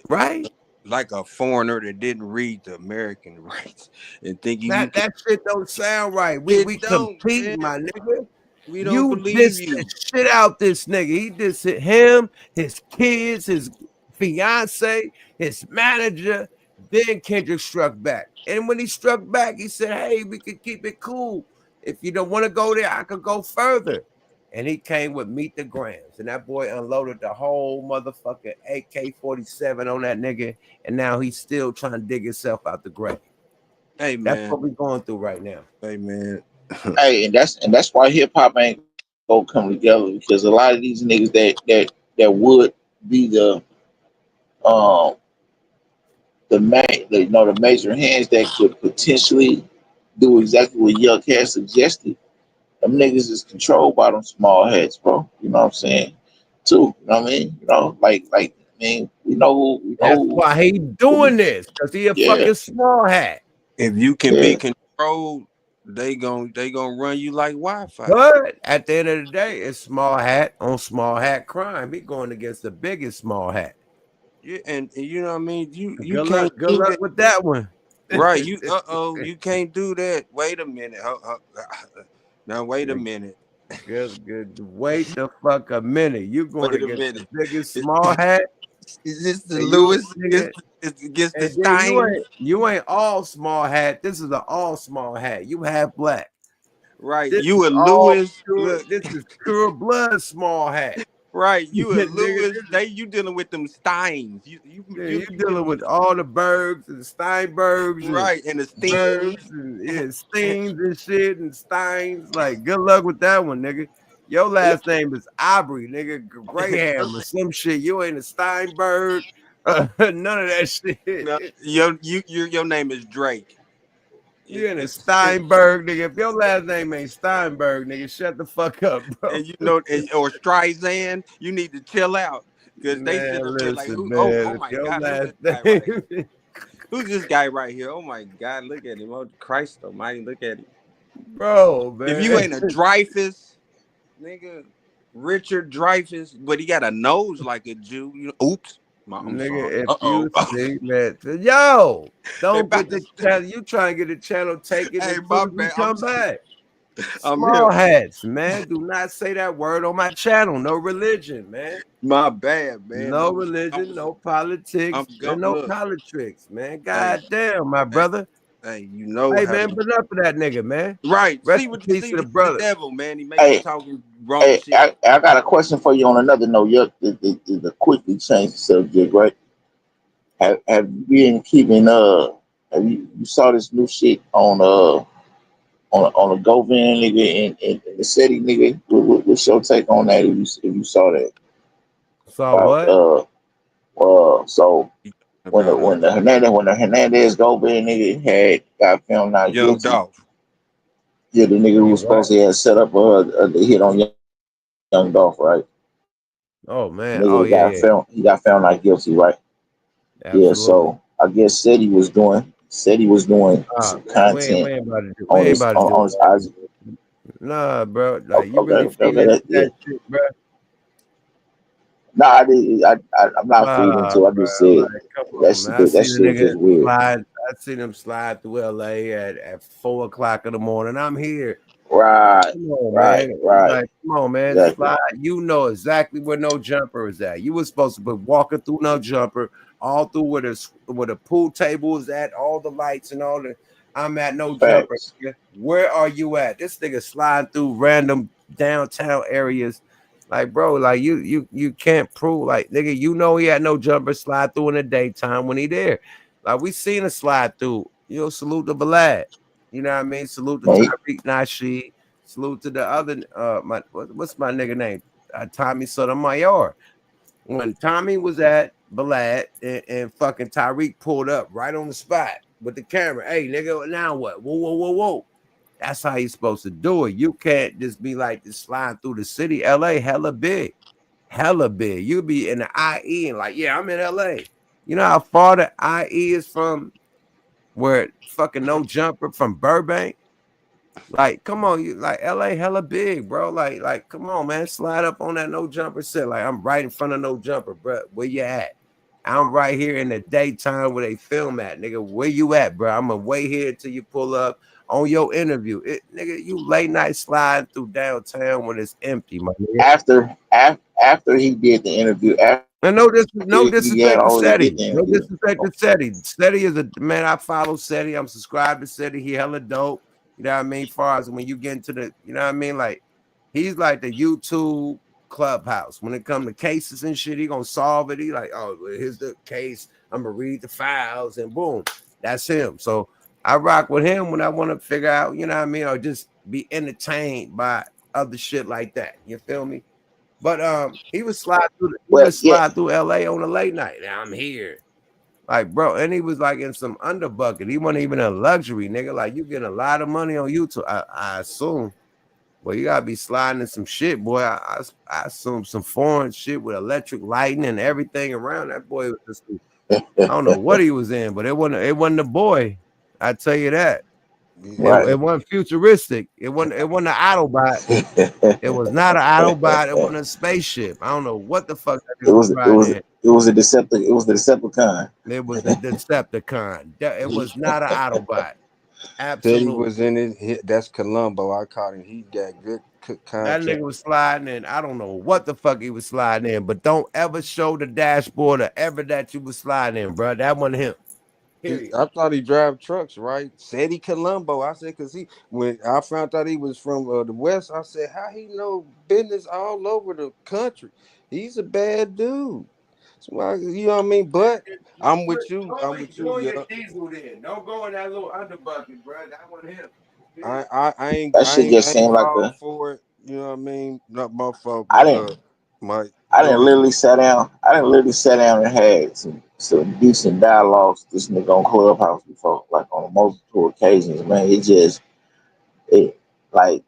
right? Like a foreigner that didn't read the American rights and thinking you can. That shit don't sound right. We It don't, compete, man. my nigga. We don't You believe diss you. the shit out this nigga. He dissed him, his kids, his fiance, his manager. Then Kendrick struck back. And when he struck back, he said, hey, we could keep it cool. If you don't want to go there, I could go further. And he came with Meet the Grams. And that boy unloaded the whole motherfucking AK-47 on that nigga. And now he's still trying to dig himself out the grave. Hey That's man. what we're going through right now. Hey man. Hey, and that's why hip hop ain't gonna come together, because a lot of these niggas that would be um the major hands that could potentially do exactly what Young Cat suggested. Them niggas is controlled by them small heads, bro. You know what I'm saying? Too. You know what I mean? You know, I mean, we know That's who, why he doing this, because he a yeah, fucking small hat. If you can yeah. be controlled, they gon' run you like Wi-Fi. But at the end of the day, it's small hat on small hat crime. He going against the biggest small hat. Yeah, and you know what I mean. You Good can't luck. Good do luck that, with that one. right? You can't do that. Wait a minute. Now wait a minute. Good. Wait the fuck a minute. You going Wait a against the minute. biggest small hat, Is this the and you Lewis nigga, against the and then Steins? you ain't all small hat. This is an all small hat. You half black. Right. This You is a all Lewis. pure. Look. This is pure blood small hat. Right. You a Nigga, Lewis. You dealing with them Steins. you dealing with all the Bergs and Steinbergs and right, and the Steens. Bergs and Steens and shit and Steins. Like, good luck with that one, nigga. Your last name is Aubrey, nigga. Graham or some shit. You ain't a Steinberg. None of that shit. No, your name is Drake. You ain't a Steinberg, nigga. If your last name ain't Steinberg, nigga, shut the fuck up, bro. And or Streisand, you need to chill out because they sit Man, up there like, listen, who? Oh man. If my your God, who's last this guy right name here? Who's this guy right here? Oh my God, look at him! Oh Christ Almighty, look at him, bro, man. If you ain't a Dreyfus, nigga, Richard Dreyfus, but he got a nose like a Jew. Oops, I'm Nigga, sorry. if you see that, yo, don't get the channel. You trying to get the channel taken Hey, as my soon as we bad. come back. I'm Small here. hats, man. Do not say that word on my channel. No religion, man. My bad, man. No religion, no politics, I'm and no look. politics, man. Hey, God damn, my brother. Hey, you know Hey, how man, to put up for that nigga, man. right. Rest See in what you peace see. to the He's the brother. devil, man. He make you talking wrong shit. I got a question for you on another note. The quickly change the subject, right? Have you been keeping have you saw this new shit on a GoVan nigga and the city nigga? What's your take on that? If you saw that Saw about what? so About when the Hernandez GoVan nigga got found not Young guilty. Dolph. Yeah, the nigga who He was what? supposed to have set up the hit on Young Dolph, right? Oh man. Oh Nigga yeah. he got found not guilty, right? Yeah, Absolutely. so I guess said he was doing some Man, we content ain't about to do. We on ain't his about to do on his IG. that. Nah, bro. Like, you really feed into Yeah. that shit, bro. Nah, I did. I'm not feeding into. I Bro, just said like, come on, man. I that seen a shit was nigga just weird. slide. I seen him slide through LA at 4 o'clock in the morning. I'm here. Right, Come on, man. right. Like, come on, man. Exactly. Slide. You know exactly where no jumper is at. You was supposed to be walking through no jumper, all through where the pool table is at, all the lights and all the. I'm at no jumper. Facts. Nigga. Where are you at? This nigga sliding through random downtown areas. Like, bro, like you can't prove, like, nigga, you know he had no jumper, slide through in the daytime when he there. Like, we seen a slide through. You know, salute to Vlad. You know what I mean? Salute to Mate. Tyreek Nasheed. Salute to the other what's my nigga name? Tommy Sotomayor. When Tommy was at Vlad and fucking Tyreek pulled up right on the spot with the camera. Hey, nigga, now what? Whoa. That's how you're supposed to do it. You can't just be like this flying through the city. LA hella big. Hella big. You be in the IE and like, yeah, I'm in LA. You know how far the IE is from where fucking No Jumper from Burbank? Like, come on, you like LA hella big, bro. Like, come on, man. Slide up on that No Jumper set. Like, I'm right in front of No Jumper, bro. Where you at? I'm right here in the daytime where they film at, nigga. Where you at, bro? I'm gonna wait here till you pull up on your interview. Nigga, you late night sliding through downtown when it's empty, my nigga. After he did the interview, And no he had disrespect to already did SETI. the No interview. disrespect to SETI. SETI is a man. I follow SETI. I'm subscribed to SETI. He hella dope. You know what I mean? Far as when you get into the, you know what I mean? Like, he's like the YouTube Clubhouse. When it comes to cases and shit, he gonna solve it. He like, oh, here's the case. I'm gonna read the files and boom, that's him. So I rock with him when I want to figure out, you know what I mean, or just be entertained by other shit like that. You feel me? But he would slide through LA on a late night. Now I'm here. Like, bro, and he was like in some underbucket. He wasn't even a luxury, nigga. Like, you getting a lot of money on YouTube, I assume. Well, you gotta be sliding in some shit, boy. I assume some foreign shit with electric lighting and everything around. That boy was just, I don't know what he was in, but it wasn't a boy. I tell you that. Right. It wasn't futuristic. It wasn't an Autobot. It was not an Autobot. It wasn't a spaceship. I don't know what the fuck that was riding in. It was the Decepticon. It was the Decepticon. It was not an Autobot. Said he Absolutely. was in it. That's Columbo. I caught him. He got good That contact. nigga was sliding in. I don't know what the fuck he was sliding in, but don't ever show the dashboard or ever that you was sliding in, bro. That wasn't him. Period. I thought he drive trucks, right? Said he Columbo. I said, cause when I found out he was from the West, I said, how he know business all over the country? He's a bad dude. So you know what I mean? But I'm with you. I'm with you. Yeah. Diesel then. Don't go in that little underbucket, bro. That wasn't him. I ain't That shit just seemed like falling a. for it. You know what I mean? Not my fault, I but didn't. my I go didn't ahead. literally sit down. I didn't literally sit down and had some decent dialogues. This nigga on Clubhouse before, like on multiple occasions. Man, it like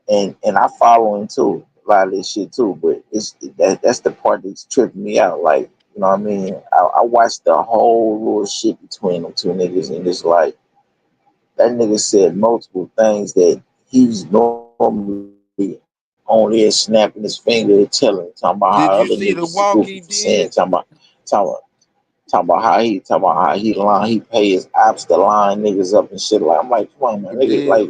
and I follow him too. A lot of this shit too, but that's the part that's tripping me out. Like, you know what I mean? I watched the whole little shit between them two niggas, and it's like that nigga said multiple things that he's normally on there snapping his finger and telling, talking about how Did other you see niggas the is walk goofy he for saying, did? talking about how he line, he pay his ops to line niggas up and shit. Like, I'm like, come on, man, He nigga, did. like,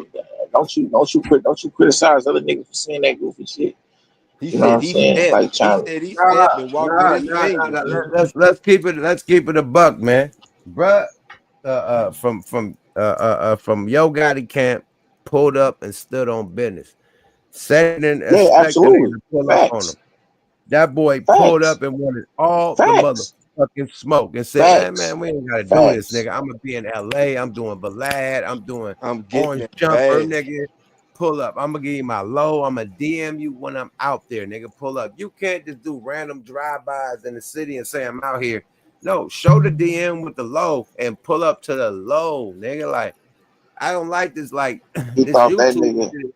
don't you criticize other niggas for saying that goofy shit? He You know what said I'm he saying? stepped. Like, He trying said he stepped Nah, and walked with nah, his nah, nah, fingers. nah. Let's keep it a buck, man. Bruh, from Yo Gotti camp, pulled up and stood on business. Said and yeah, expect the nigga absolutely, to pull up on him. facts, That boy pulled facts, up and wanted all the facts, motherfucking smoke and said, facts, man, we ain't gotta do this, facts. nigga. I'm gonna be in LA. I'm doing Balad. I'm doing I'm getting Orange it Jumper, bad. nigga. Pull up. I'm gonna give you my low. I'm gonna DM you when I'm out there, nigga. Pull up. You can't just do random drive-bys in the city and say I'm out here. No, show the DM with the low and pull up to the low, nigga. Like, I don't like this, like He this thought that YouTube nigga, shit.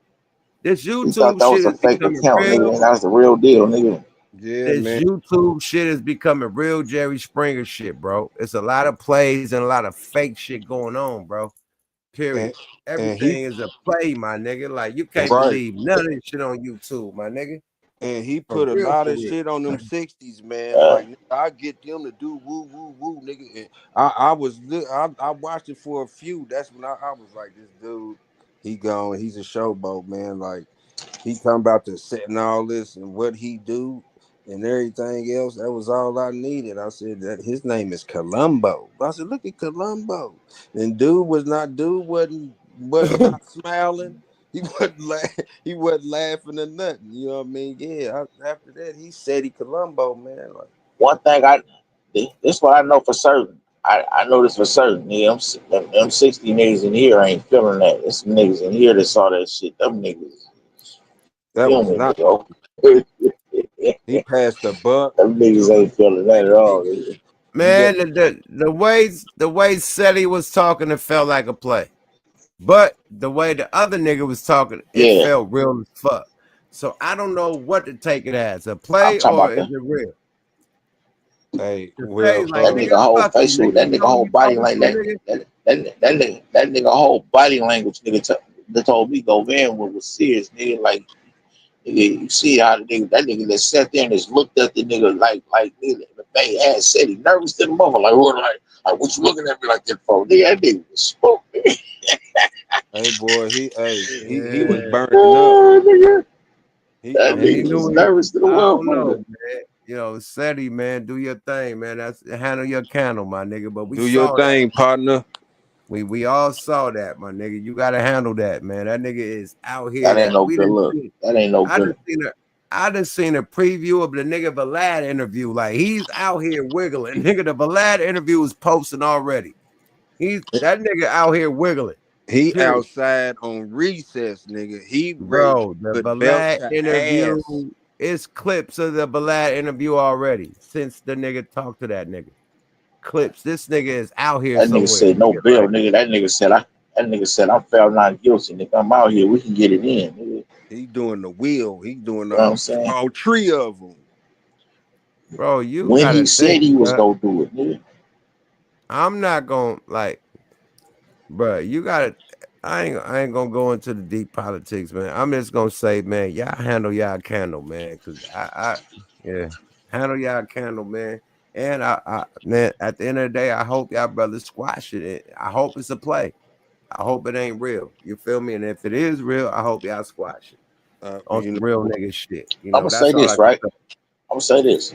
This he thought YouTube that was shit a is fake becoming account, nigga, real. and that was the real deal, nigga. Yeah, This man. YouTube shit is becoming real Jerry Springer shit, bro. It's a lot of plays and a lot of fake shit going on, bro. And Period. and he Everything is a play, my nigga. Like, you can't right. believe none of this shit on YouTube, my nigga. And he For put a real, lot for of real. shit on them 60s, man. Like, nigga, I get them to do woo woo woo, nigga. And I watched it for a few. That's when I was like, this dude, he's a showboat, man. Like, he talking about the setting all this and what he do and everything else. That was all I needed. I said that his name is Columbo. I said, look at Columbo. And dude wasn't not smiling. He he wasn't laughing or nothing. You know what I mean? Yeah. After that, he said he Columbo, man. Like, One thing this what I know for certain. I know this for certain. Yeah, them 60 niggas in here ain't feeling that. There's some niggas in here that saw that shit. Them niggas that was filming, not. nigga. He passed the buck. Them niggas Dude, ain't feeling that at all. you got Man, the way SETI was talking, it felt like a play. But the way the other nigga was talking, it Yeah, felt real as fuck. So I don't know what to take it as, a I'm play talking or about is that. it real? Hey, To say well, like, That nigga, nigga whole fuck you, facial, nigga. that You nigga know who whole you body talking like to, that. nigga? That nigga whole body language, nigga, that told me go man was serious, nigga. Like, nigga, you see how the nigga, that nigga just sat there and just looked at the nigga like nigga, the thing ass said he nervous to the mother, like what, like what you looking at me like that for? Nigga, that nigga was spoke, nigga. hey boy, he was Yeah. burning up. Nigga, that And he nigga was knew nervous to the I don't know, motherfucker. man. You know, SETI, man, do your thing, man. That's handle your candle, my nigga. But we Do your saw that. thing, partner. We all saw that, my nigga. You gotta handle that, man. That nigga is out here That ain't that no we good didn't look. see. That ain't no I good. just seen a preview of the nigga Vlad interview. Like he's out here wiggling. Nigga, the Vlad interview is posting already. He's that nigga out here wiggling. He Period. outside on recess, nigga. He ready to Bro, the put belt Vlad to interview ass. is clips of the Vlad interview already since the nigga talked to that nigga. Clips. This nigga is out here That nigga somewhere. said no Nigga, bill, like, nigga. That nigga said I'm found not guilty, nigga. I'm out here. We can get it in, nigga. You He doing the wheel. He doing know what I'm saying? all three of them. bro, you When he gotta said think, he was bro. gonna do it, nigga. I'm not gonna like, bro. You gotta. I ain't gonna go into the deep politics, man. I'm just gonna say, man, y'all handle y'all candle, man. Cause yeah, handle y'all candle, man. And man, at the end of the day, I hope y'all brothers squash it. I hope it's a play. I hope it ain't real. You feel me? And if it is real, I hope y'all squash it on You some know real what? nigga shit. You I'm know, gonna say that's all I this, can right? I'm gonna say this.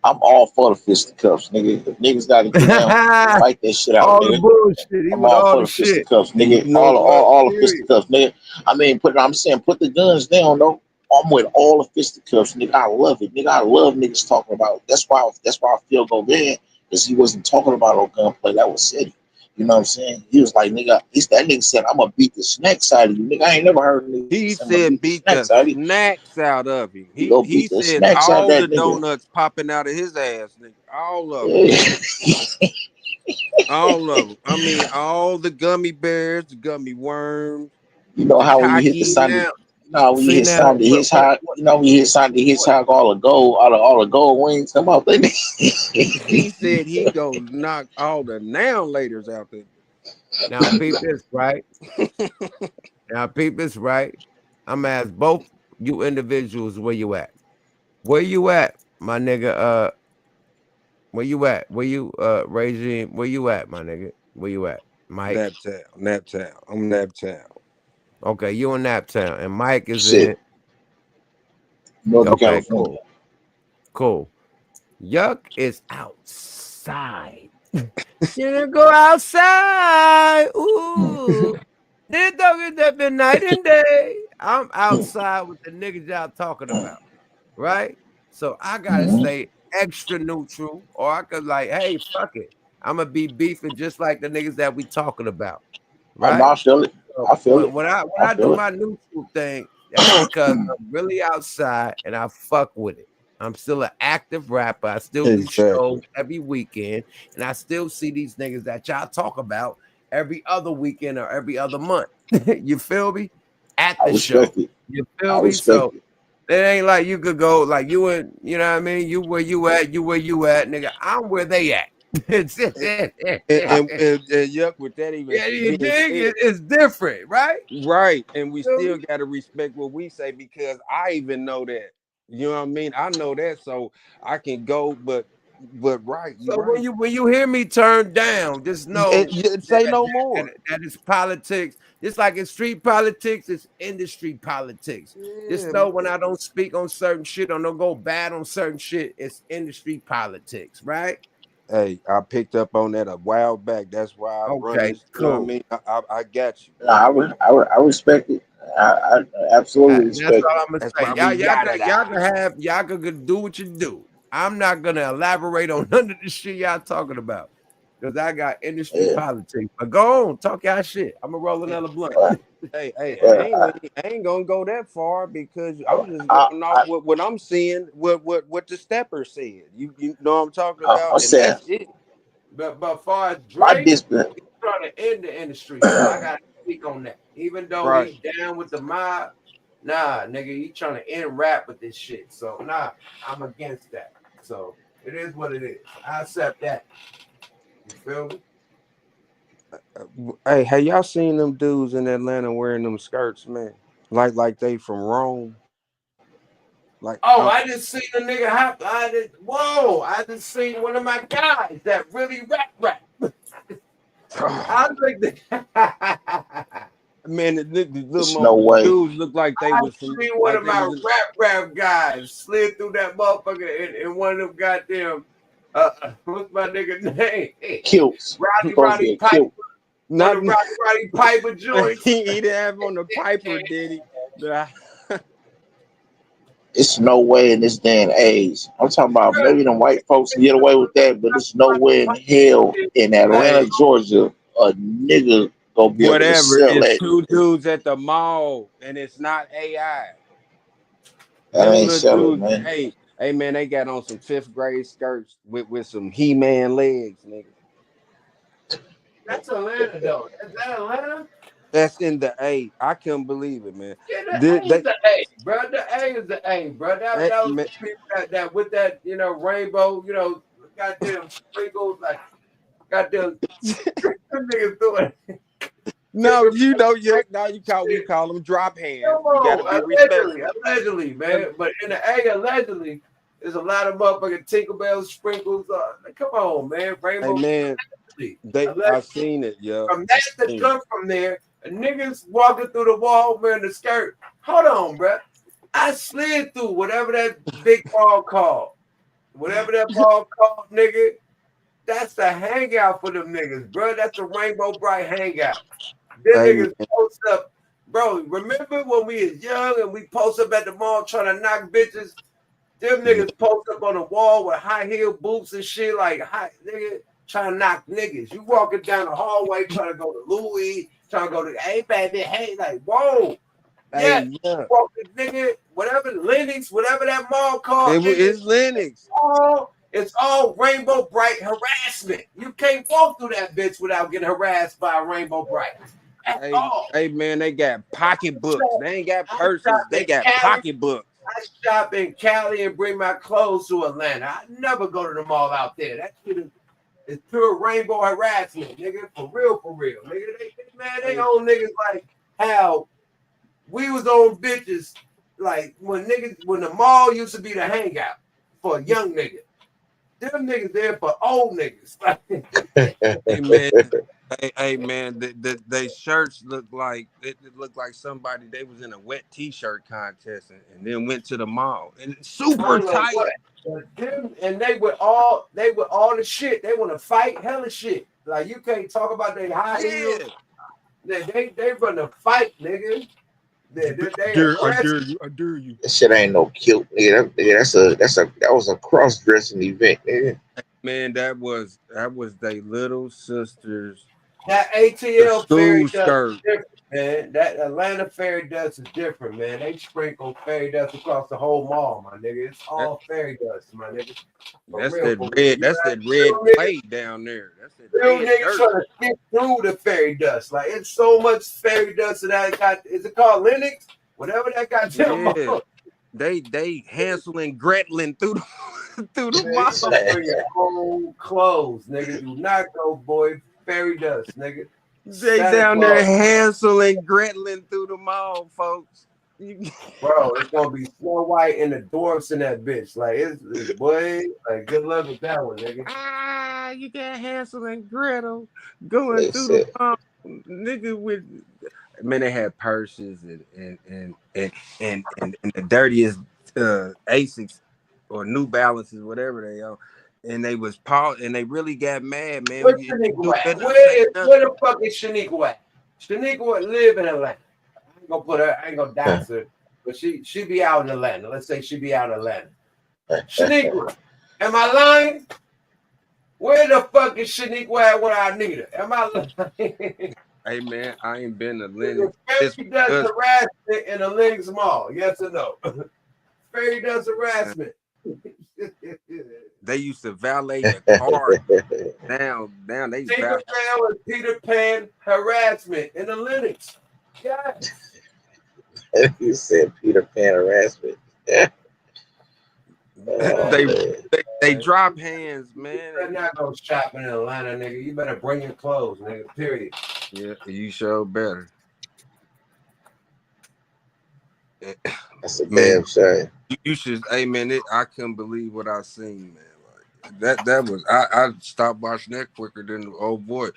I'm all for the fisticuffs, nigga. If niggas gotta get down, say. fight that shit out, All the nigga. bullshit. He I'm with all all for the the shit. fisticuffs, And you nigga. know what? All the Period. fisticuffs, nigga. I mean, I'm saying put the guns down, though. I'm with all the fisticuffs, nigga. I love it, nigga. I love niggas talking about. That's why I feel go there because he wasn't talking about no gunplay. That was city. You know what I'm saying? He was like, nigga, that nigga said, I'm gonna beat the snacks out of you, nigga. I ain't never heard a nigga He say I'm gonna said beat the beat snacks the out of you. snacks out of him. He He go he beat the said snacks out of all the that nigga. donuts popping out of his ass, nigga. All of them. Yeah. All of them. I mean, all the gummy bears, the gummy worms, You know the how when you hit the See cockies. Sunday, now, you know how when you hit Sunday hits high, you know when you hit Sunday hits high, all the gold wings come out. They He said he gonna knock all the now laters out there. now peep this, right? Now peep this, right? I'm ask both you individuals where you at. Where you at, my nigga? Where you at? Where you regime? Where you at, my nigga? Where you at? Mike. Naptown. I'm Naptown. Okay, you in Naptown. And Mike is shit, in Northern okay, California. cool. Yuck is outside. You can go outside. Ooh. This dog is up in night and day. I'm outside with the niggas y'all talking about. Right? So I gotta Mm-hmm. stay extra neutral, or I could like, hey, fuck it. I'm gonna be beefing just like the niggas that we talking about. Oh no, Right? I feel it. So I feel it. when I I do feel it. my neutral thing, that's because I'm really outside and I fuck with it. I'm still an active rapper. I still do shows Exactly. every weekend, and I still see these niggas that y'all talk about every other weekend or every other month. You feel me? At I the show. respect it. You I feel me? respect So it. it ain't like you could go like you and you know what I mean. You where you at? You where you at, nigga? I'm where they at. It's And yuck with that even yeah, you being dig? said. It's different, right? Right. And we Feel still me? gotta respect what we say because I even know that. You know what I mean? I know that, so I can go, but right, you So right. when you hear me turn down, just know Say no more. that it's politics. Just like it's street politics, it's industry politics. Just Yeah, know when I don't speak on certain shit or don't go bad on certain shit, it's industry politics, right? hey, I picked up on that a while back. That's why I run Okay, this. You know what I cool. mean? I got you. Nah, I respect it. I absolutely And that's respect all it. I'm gonna That's say. why we yada Y'all can do what you do. I'm not gonna elaborate on none of the shit y'all talking about. Because I got industry Yeah. politics. But go on, talk y'all shit. I'm gonna roll another blunt. Well, Hey, well, I ain't gonna go that far because I'm just I, going off I, what I'm seeing, what the stepper said. You know what I'm talking I'm about, and saying that's it. But far as my Drake, discipline. he's trying to end the industry. So I got speak on that. Even though Right. he down with the mob, nah, nigga, he trying to end rap with this shit. So nah, I'm against that. So it is what it is. I accept that. You feel me? Hey, have y'all seen them dudes in Atlanta wearing them skirts, man? Like they from Rome. Like Oh, I just seen a nigga hop. I just seen one of my guys that really rap. I think that man, the There's no way. dudes look like they I was from seen one like of they my was in, rap guys slid through that motherfucker in one of them goddamn what's my nigga name? Kilts. Supposed to be Roddy a Piper. kilt. not One of Roddy Piper joints. he didn't have on the Piper, did he? It's no way in this day and age. I'm talking about maybe them white folks can get away with that, but it's no way in hell in Atlanta, Hey, Georgia, a nigga gonna be able to whatever. sell It's that. two dudes at the mall, and it's not AI. That Them ain't little selling, dudes. man. Hey, man, they got on some fifth grade skirts with some He-Man legs, nigga. That's Atlanta though. Is that Atlanta? That's in the A. I couldn't believe it, man. Yeah, the A is the A, bro. The A is the A, bro. That was Man, the people that with that, rainbow, goddamn sprinkles, like goddamn them niggas doing. no, now we call them drop hands. Come You got to be on, respectful. allegedly, man. But in the A, allegedly, there's a lot of motherfucking Tinkerbell sprinkles. Come on, man. Hey, Rainbow. man, Allegedly. I seen it, yo. From that to come from there, niggas walking through the wall wearing the skirt. Hold on, bro. I slid through whatever that big ball called. Whatever that ball called, nigga. That's the hangout for them niggas, bro. That's the Rainbow Bright hangout. Them Hey, niggas post up. Bro, remember when we was young and we post up at the mall trying to knock bitches? Them niggas post up on the wall with high heel boots and shit, like nigga trying to knock niggas. You walking down the hallway trying to go to Louis, trying to go to hey baby, hey, like whoa. Yeah, hey, yeah. walking nigga, whatever Lennox, whatever that mall called, It's Lennox. it's all Rainbow Bright harassment. You can't walk through that bitch without getting harassed by a Rainbow Bright. That's all. Hey, man, they got pocketbooks. They ain't got purses. They got Cali. pocketbooks. I shop in Cali and bring my clothes to Atlanta. I never go to the mall out there. That shit is pure rainbow harassment, nigga. For real, nigga. They own niggas like how we was on bitches like when the mall used to be the hangout for a young nigga. Them niggas there for old niggas. Hey man, they shirts look like it looked like somebody they was in a wet t-shirt contest and then went to the mall and it's super tight. And they with all the shit. They want to fight hella shit. Like you can't talk about their high heels. They run to fight, nigga. I dare you. That shit ain't no kilt, nigga. That was a cross dressing event, nigga. Man, that was they little sisters. That ATL fairy dust skirt. is different, man. That Atlanta fairy dust is different, man. They sprinkle fairy dust across the whole mall, my nigga. It's all fairy dust, my nigga. That's that red clay down there. That's that Real red niggas dirt. trying to skip through the fairy dust. Like it's so much fairy dust that I got. Is it called Lennox? Whatever that got. Yeah. They Hansel and Gretelin through the mall. Bring your own clothes, nigga. Do not go, boy. Fairy dust, nigga. They down there Hansel and Gretelin through the mall, folks. Bro, it's gonna be Snow White and the dwarfs in that bitch. Like it's boy, like good luck with that one, nigga. You got Hansel and Gretel going through the mall, nigga. With man, they had purses and the dirtiest Asics or New Balances, whatever they are. And they was and they really got mad, man. Where's Shaniqua at? Where the fuck is Shaniqua at? Shaniqua live in Atlanta. I ain't gonna dox her, but she be out in Atlanta. Let's say she be out in Atlanta. Shaniqua, am I lying? Where the fuck is Shaniqua at when I need her? Am I lying? Hey man, I ain't been to Lennox. Fairy dust harassment in a Lennox mall. Yes or no? Fairy dust harassment. They used to valet your car. Now they Tinker Bell and Peter Pan harassment in the Linux. Yes. You said Peter Pan harassment. they drop hands, man. You're not gonna shop in Atlanta, nigga. You better bring your clothes, nigga. Period. Yeah, you sure better. That's a Man, damn shame. you should. Hey, man, I couldn't believe what I seen, man. Like that was. I stopped watching that quicker than the old boy.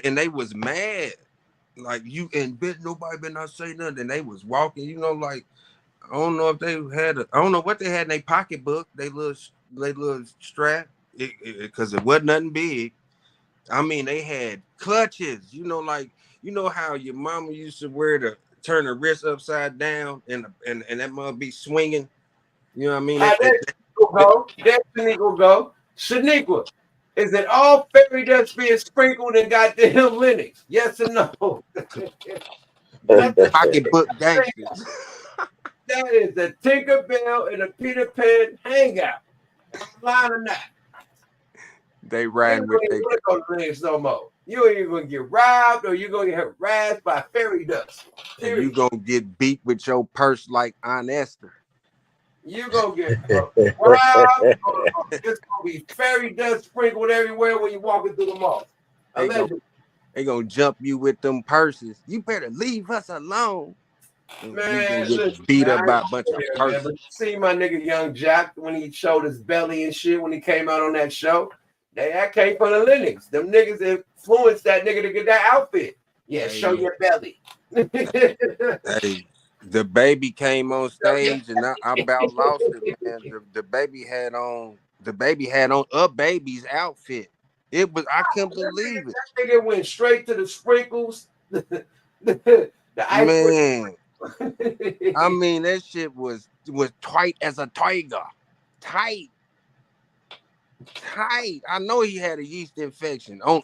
And they was mad. Like you and nobody better not say nothing. And they was walking. You know, like I don't know if they had. I don't know what they had in their pocketbook. They little strap. Because it wasn't nothing big. I mean, they had clutches. You know, like you know how your mama used to wear the turn the wrist upside down and that must be swinging. You know what I mean? Destiny will go. Shaniqua, is it all fairy dust being sprinkled in goddamn Linux? Yes or no? Pocketbook gangsters. That is the Tinker Bell and the Peter Pan hangout. I'm lying or not. They riding with they Linux no more. You ain't even gonna get robbed or you're gonna get harassed by fairy dust. And you gonna get beat with your purse like Aunt Esther. You're gonna get robbed or it's gonna be fairy dust sprinkled everywhere when you're walking through the mall. They gonna jump you with them purses. You better leave us alone. Man, you get beat up by a bunch of purses. But you see my nigga Young Jack when he showed his belly and shit when he came out on that show. That came from the Linux. Them niggas influenced that nigga to get that outfit. Yeah, show your belly. Hey, the baby came on stage and I about lost it, man. The baby had on a baby's outfit. It was I couldn't believe it. That nigga went straight to the sprinkles. The ice man. I mean, that shit was tight as a tiger. Tight. I know he had a yeast infection on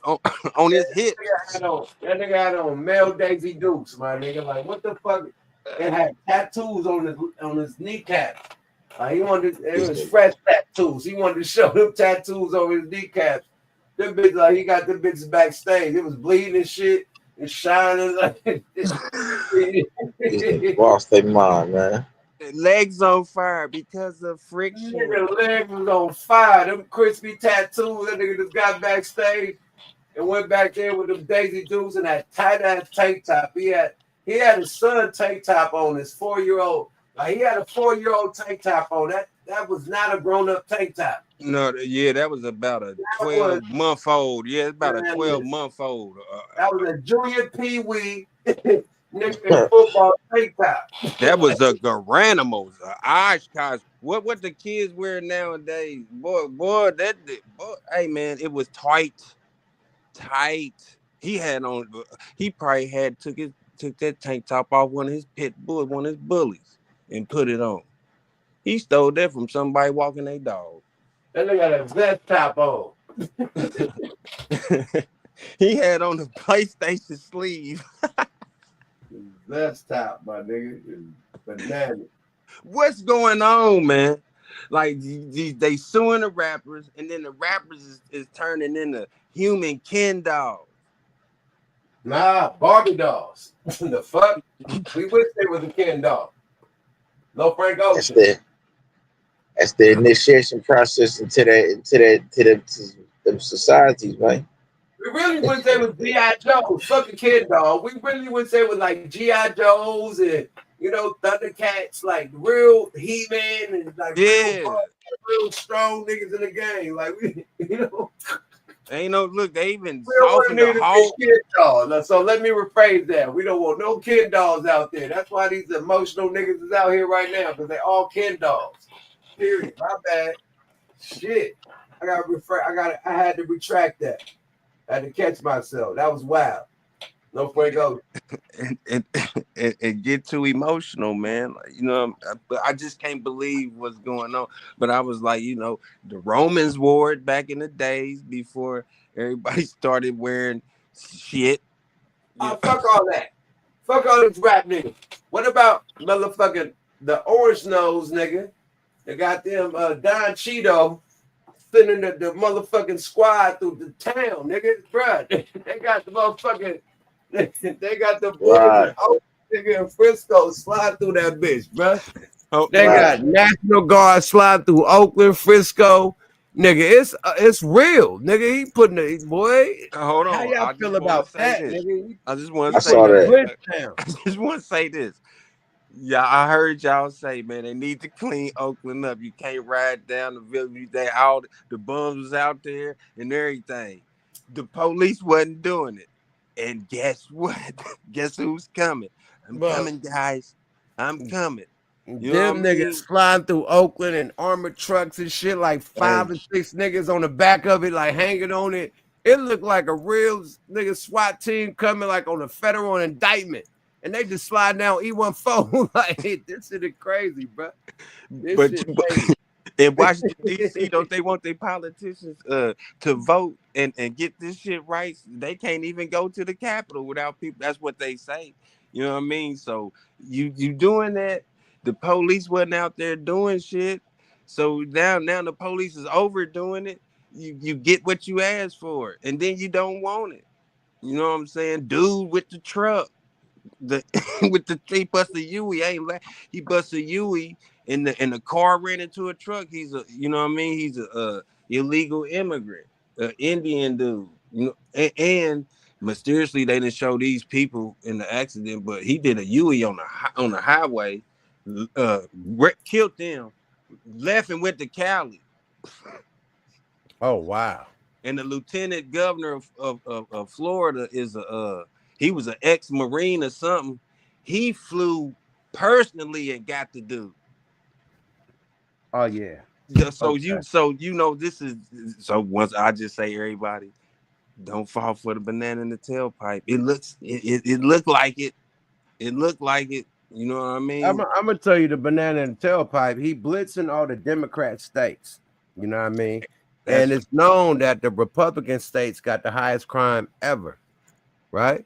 his hip. That nigga had on male Daisy Dukes, my nigga. Like, what the fuck? It had tattoos on his kneecap. He wanted it was fresh tattoos. He wanted to show them tattoos over his kneecaps. Them bitches, like he got them bitches backstage. It was bleeding and shit and shining like Lost their mind, man. Legs on fire because of friction. Nigga leg was on fire. Them crispy tattoos. That nigga just got backstage and went back there with them Daisy Dukes and that tight ass tank top. He had his son tank top on. His 4-year-old. Like he had a 4-year-old tank top on. That was not a grown up tank top. No, yeah, that was about a 12-month-old. Yeah, it's about a 12-month-old. That was a junior peewee. Nigga football tank top. That was a Garanimals, Oshkosh. What the kids wear nowadays, boy. Hey man, it was tight. He had on. He probably had took that tank top off one of his bullies, and put it on. He stole that from somebody walking their dog. That nigga got a vest top on. He had on the PlayStation sleeve. Vest top, my nigga. Bananas. What's going on, man? Like they suing the rappers, and then the rappers is turning into human Ken dolls. Nah, Barbie dolls. The fuck? We wish they was a Ken doll. No Frank Ocean. That's the initiation process into them societies, man. We really wouldn't say it was G.I. Joes, fuck a Ken doll. We really would say it was like G.I. Joes and Thundercats, like real He-Man and like real strong niggas in the game. Like ain't no look, they even softened the Hulk. Kid dolls. So let me rephrase that. We don't want no Ken dolls out there. That's why these emotional niggas is out here right now, because they all Ken dolls. Period. My bad. Shit. I had to retract that. I had to catch myself. That was wild. No Frank Ocean. and get too emotional, man. Like, but I just can't believe what's going on. But I was like, the Romans wore it back in the days before everybody started wearing shit. Fuck all that. Fuck all these rap niggas. What about motherfucking the orange nose nigga? They got them Don Cheeto sending the motherfucking squad through the town, nigga. Bruh, they got the motherfucking, they got the boys Right. in Oakland, nigga, in Frisco slide through that bitch, bruh. Oh, They Right. got National Guard slide through Oakland, Frisco. Nigga, it's real. Nigga, he putting the boy. Hold How on. y'all I feel just want to about say that, this. nigga? I just want He I to say saw putting the this. that. blitz down. I just want to say this. Yeah, I heard y'all say, man, they need to clean Oakland up. You can't ride down the village. They all the bums was out there and everything. The police wasn't doing it. And guess what? Guess who's coming? I'm But coming, guys. I'm coming. You know what I them niggas mean? flying through Oakland in armored trucks and shit, like Hey, 5 or 6 niggas on the back of it, like hanging on it. It looked like a real nigga SWAT team coming like on a federal indictment. And they just slide down E14. Like, this shit is crazy, bro. This but shit crazy. in Washington D.C., don't they want their politicians to vote and get this shit right? They can't even go to the Capitol without people. That's what they say. You know what I mean? So you doing that? The police wasn't out there doing shit. So now the police is overdoing it. You get what you asked for, and then you don't want it. You know what I'm saying? Dude with the truck. The with the he busted Huey, he busted Huey in the car ran into a truck. He's a you know what I mean. He's a illegal immigrant, Indian dude. You know, and mysteriously they didn't show these people in the accident, but he did a Huey on the highway, killed them, left and went to Cali. Oh wow. And the lieutenant governor of Florida is he was an ex-Marine or something. He flew personally and got the dude. Oh yeah. So Okay. you know this is so once I just say everybody don't fall for the banana in the tailpipe. It looked like it. It looked like it. You know what I I'm mean? gonna tell you the banana in the tailpipe. He blitzing all the Democrat states. You know what I mean? That's And it's known that the Republican states got the highest crime ever, right?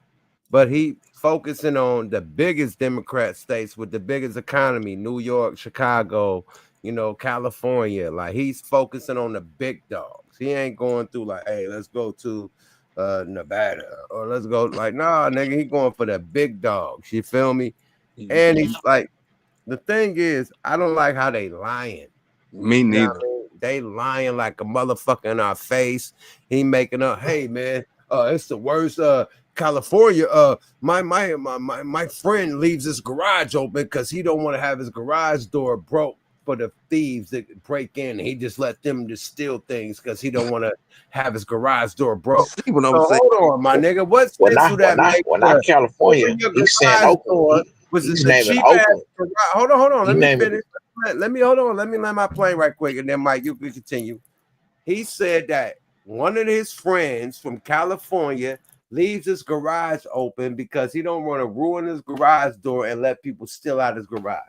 But he focusing on the biggest Democrat states with the biggest economy, New York, Chicago, California. Like he's focusing on the big dogs. He ain't going through like, hey, let's go to Nevada or let's go like, nah, nigga, he going for the big dogs. You feel me? And he's like, the thing is, I don't like how they lying. Me You know neither. what I mean? They lying like a motherfucker in our face. He making up, hey man, it's the worst. California. My friend leaves his garage open because he don't want to have his garage door broke for the thieves that break in. He just let them just steal things because he don't want to have his garage door You broke. see what I'm So saying? hold on, my nigga. What Well, sense do that make not to California. open your He's saying garage Oakland. door? Was it He's the naming cheap ass Oakland. garage? Hold on. He Let me naming finish. Let me hold on. Let me land my plane right quick, and then Mike, you can continue. He said that one of his friends from California leaves his garage open because he don't want to ruin his garage door and let people steal out his garage.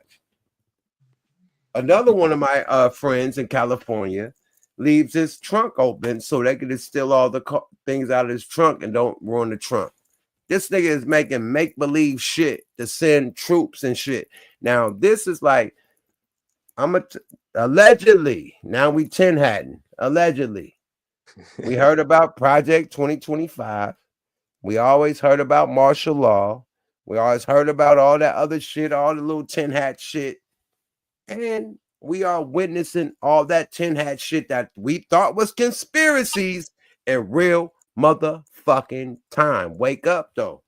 Another one of my friends in California leaves his trunk open so they can just steal all the things out of his trunk and don't ruin the trunk. This nigga is making make-believe shit to send troops and shit. Now, this is like, allegedly, now we tin hatting, allegedly. We heard about Project 2025. We always heard about martial law. We always heard about all that other shit, all the little tin hat shit. And we are witnessing all that tin hat shit that we thought was conspiracies in real motherfucking time. Wake up, though.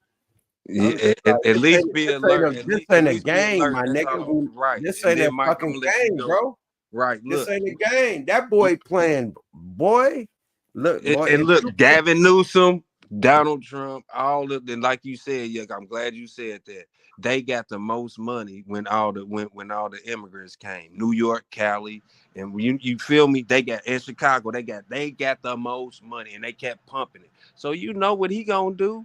I'm Yeah, like, at least be alert. this At ain't a least be game, alert. my That's nigga. all. Right. This And ain't then a Mike, I'm fucking gonna let you game, go. bro. Right. This Look. ain't a game. That boy playing, boy. Look, boy. And look, Gavin Newsom, Donald Trump, all of them, like you said, Yuck, I'm glad you said that. They got the most money when all the immigrants came. New York, Cali, and you feel me? They got in Chicago, they got the most money and they kept pumping it. So you know what he gonna do?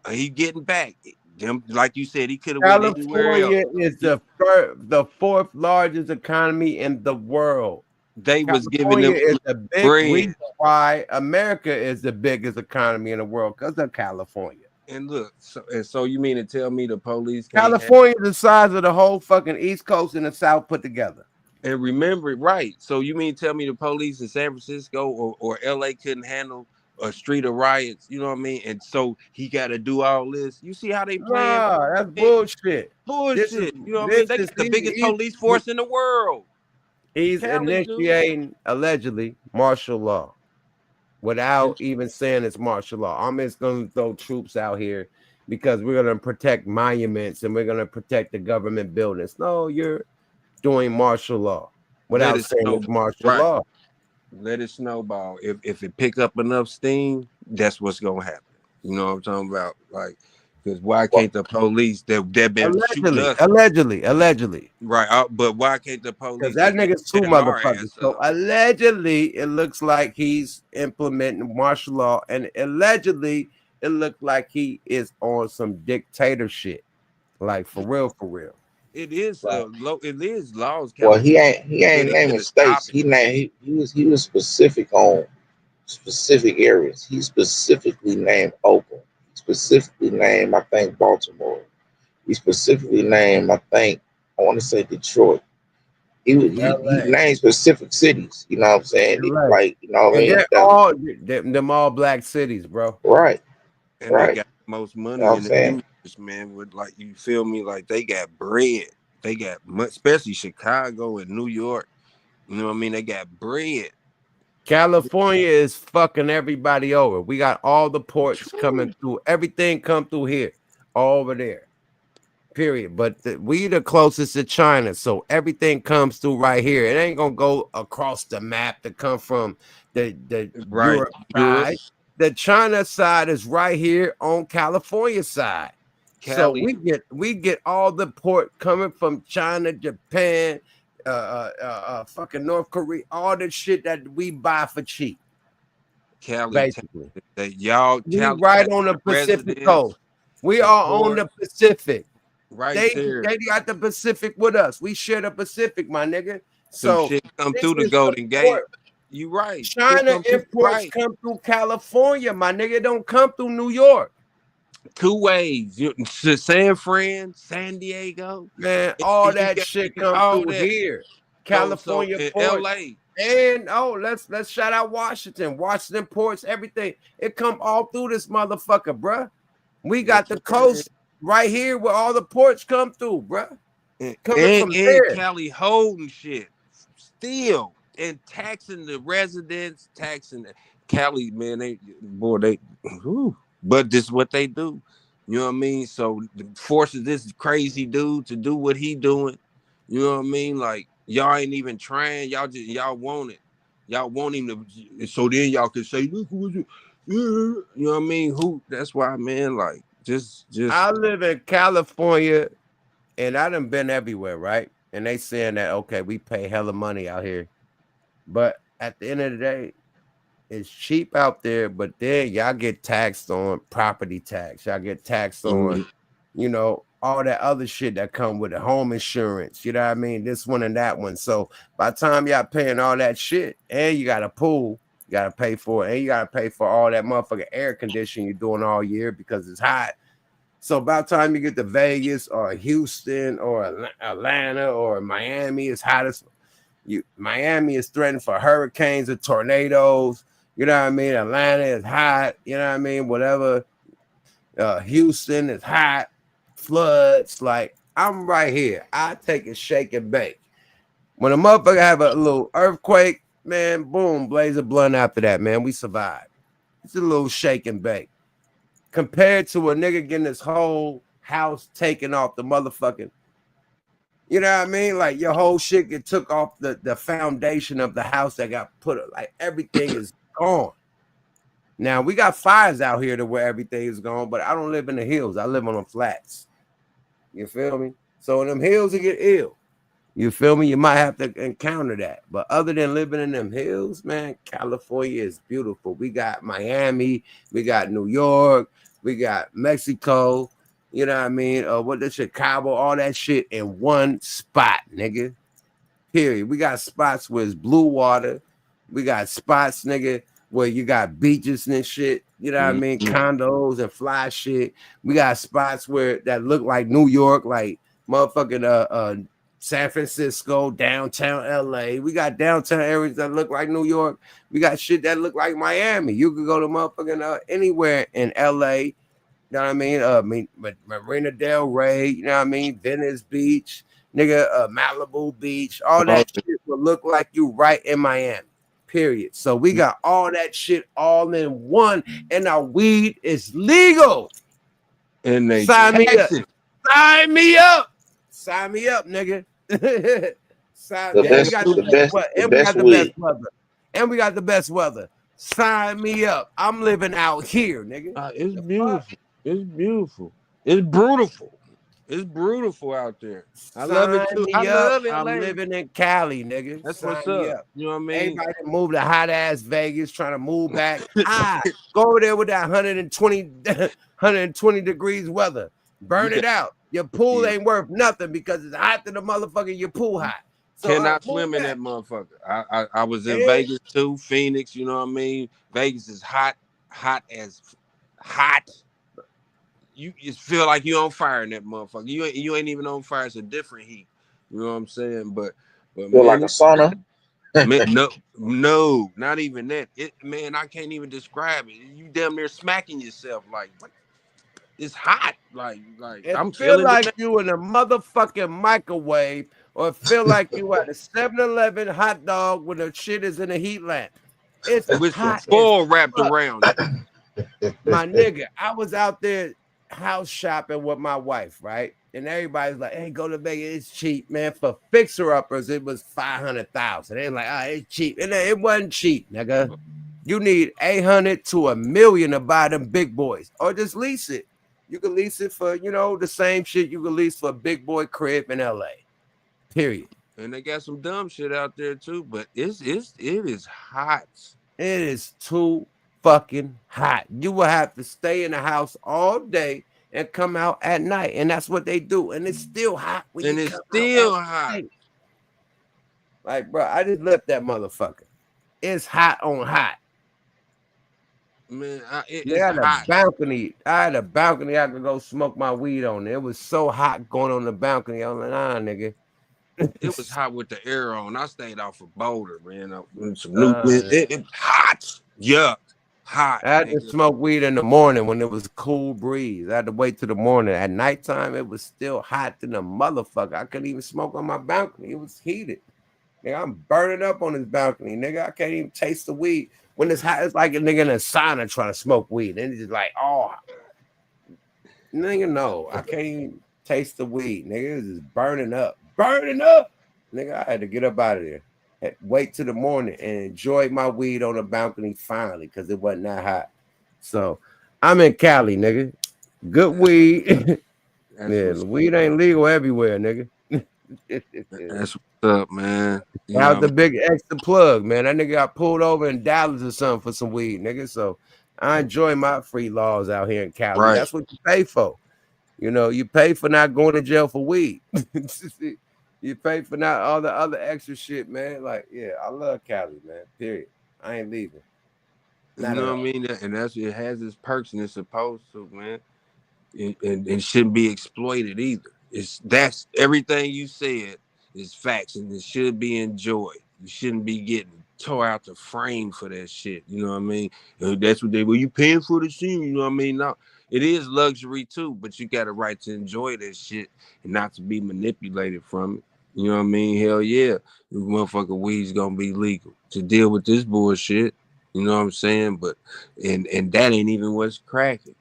He getting back. Them, like you said, he could have went anywhere else. California is the fourth largest economy in the world. They was giving California them is the big bread. reason why America is the biggest economy in the world because of California. And look, so you mean to tell me the police can't have? California is the size of the whole fucking East Coast and the South put together. And remember, right? So you mean tell me the police in San Francisco or LA couldn't handle a street of riots? You know what I mean? And so he got to do all this. You see how they playing? Nah, that's Man? bullshit. Bullshit. You know what I mean? They got the biggest police force in the world. He's Cali, dude. initiating allegedly martial law without even saying it's martial law. I'm just going to throw troops out here because we're going to protect monuments and we're going to protect the government buildings. No, you're doing martial law without saying it's martial law. Let it snowball. If it pick up enough steam, that's what's gonna happen. You know what I'm talking about? Like, because why can't the police they've been shooting us? Allegedly. Right, but why can't the Because police? that nigga's too setting our motherfuckers. ass So up? allegedly, it looks like he's implementing martial law, and allegedly, it looks like he is on some dictator shit. Like for real. It is it is laws. Well, he California ain't put naming to stop states. it. He was specific on specific areas. He specifically named Oakland. He specifically named, I think, Baltimore. He specifically named, I want to say Detroit. He named specific cities. You know what I'm saying? LA. Like, you know what I And mean? they're all them all black cities, bro. Right. And they got the most money You know what in I'm the saying? universe, man. With like, you feel me? Like they got bread. They got much, especially Chicago and New York. You know what I mean? They got bread. California is fucking everybody over. We got all the ports coming through. Everything come through here, all over there. Period. But we the closest to China, so everything comes through right here. It ain't gonna go across the map to come from the Europe side. The China side is right here on California side. So we get all the port coming from China, Japan, fucking North Korea, all the shit that we buy for cheap. Cali, basically. That y'all, We Cali right on the Pacific coast. We are on the Pacific. Right They got the Pacific with us. We share the Pacific, my nigga. Some So shit come this through the is Golden Gate. port. You right. China imports come through California, my nigga. Don't come through New York. Two ways. San Fran, San Diego. Man, all that shit come through here. California ports. LA. And let's shout out Washington. Washington ports, everything. It come all through this motherfucker, bruh. We got the coast right here where all the ports come through, bruh. Coming from there. Cali holding shit still and taxing the residents, taxing Cali, man. But this is what they do. You know what I mean? So the forces this crazy dude to do what he doing. You know what I mean? Like y'all ain't even trying. Y'all want it. Y'all want him to. So then y'all can say, look who you. You know what I mean? That's why, man. Like just. I live in California, and I done been everywhere, right? And they saying that okay, we pay hella money out here, but at the end of the day, it's cheap out there. But then y'all get taxed on property tax. Y'all get taxed on, all that other shit that come with it, home insurance. You know what I mean? This one and that one. So by the time y'all paying all that shit, and you got a pool, you got to pay for it, and you got to pay for all that motherfucking air conditioning you're doing all year because it's hot. So by the time you get to Vegas or Houston or Atlanta or Miami, it's hot as Miami is threatened for hurricanes or tornadoes. You know what I mean? Atlanta is hot. You know what I mean? Whatever. Houston is hot. Floods. Like, I'm right here. I take it shake and bake. When a motherfucker have a little earthquake, man, boom, blaze a blunt after that, man. We survive. It's a little shake and bake. Compared to a nigga getting his whole house taken off the motherfucking, you know what I mean? Like your whole shit get took off the foundation of the house that got put, like everything is gone. Now we got fires out here to where everything is gone, but I don't live in the hills. I live on the flats. You feel me? So in them hills, you get ill. You feel me? You might have to encounter that. But other than living in them hills, man, California is beautiful. We got Miami, we got New York, we got Mexico, you know what I mean? What the Chicago, all that shit in one spot, nigga. Period. We got spots where it's blue water. We got spots, nigga, where you got beaches and shit. You know what I mean? Condos and fly shit. We got spots where that look like New York, like motherfucking San Francisco, downtown LA. We got downtown areas that look like New York. We got shit that look like Miami. You could go to motherfucking anywhere in LA. You know what I mean? Marina Del Rey, you know what I mean? Venice Beach, nigga, Malibu Beach. All that shit will look like you right in Miami. Period. So we got all that shit all in one, and our weed is legal. And they Sign me up. tax it. Sign me up. Sign me up, nigga. Sign, The and best, we got the best weed. weather. And we got the best weather. Sign me up. I'm living out here, nigga. It's beautiful. It's beautiful. It's beautiful. It's beautiful out there. I love it too. I love it. I'm living in Cali, nigga. That's Sign what's me up. up. You know what I mean? Everybody that moved to hot ass Vegas trying to move back. Go over there with that 120 degrees weather. Burn it out. Your pool ain't worth nothing because it's hot to the motherfucker. Your pool hot. So, Cannot swim in that motherfucker. I was in Vegas too, Phoenix. You know what I mean? Vegas is hot as hot. You just feel like you on fire in that motherfucker. You ain't even on fire. It's a different heat. You know what I'm saying? But Feel man, like a sauna. man, no, not even that. Man, I can't even describe it. You damn near smacking yourself. Like, what? It's hot. Like I'm feel feeling like it. you in a motherfucking microwave, or feel like you at a 7-Eleven hot dog when the shit is in a heat lamp. It's With hot. some foil wrapped around it. My nigga, I was out there house shopping with my wife, right? And everybody's like, hey, go to Vegas. It's cheap, man. For fixer-uppers, it was $500,000. They're like, it's cheap. And it wasn't cheap, nigga. You need $800,000 to $1 million to buy them big boys. Or just lease it. You can lease it for, the same shit you can lease for a big boy crib in LA. Period. And they got some dumb shit out there too, but it is hot. It is too fucking hot. You will have to stay in the house all day and come out at night, and that's what they do. And it's still hot when and you it's come still out at hot. night. Like, bro, I just left that motherfucker. It's hot on hot. Man, it's hot. Balcony. I had a balcony I could go smoke my weed on. It was so hot going on the balcony. I was like, nah, nigga. It was hot with the air on. I stayed off of Boulder, man. It hot. Yuck. Hot. I had to smoke weed in the morning when it was cool breeze. I had to wait till the morning. At nighttime, it was still hot to the motherfucker. I couldn't even smoke on my balcony. It was heated. Nigga, I'm burning up on this balcony. Nigga, I can't even taste the weed. When it's hot, it's like a nigga in a sauna trying to smoke weed. And it's just like, nigga, no. I can't even taste the weed. Nigga, it's just burning up. Burning up. Nigga, I had to get up out of there. Wait till the morning and enjoy my weed on the balcony finally because it wasn't that hot. So I'm in Cali, nigga. Good weed. The weed ain't legal everywhere, nigga. That's what's up, man. That was the big extra plug, man. That nigga got pulled over in Dallas or something for some weed, nigga. So I enjoy my free laws out here in Cali. Right. That's what you pay for. You pay for not going to jail for weed. You pay for not all the other extra shit, man. Like, yeah, I love Cali, man. Period. I ain't leaving. You know what I mean? And it has its perks and it's supposed to, man. And shouldn't be exploited either. That's everything you said is facts and it should be enjoyed. You shouldn't be getting tore out the frame for that shit. You know what I mean? That's what you paying for the shit. You know what I mean? No, it is luxury too, but you got a right to enjoy that shit and not to be manipulated from it. You know what I mean? Hell yeah, the motherfucker weed's gonna be legal to deal with this bullshit. You know what I'm saying? But and that ain't even what's cracking.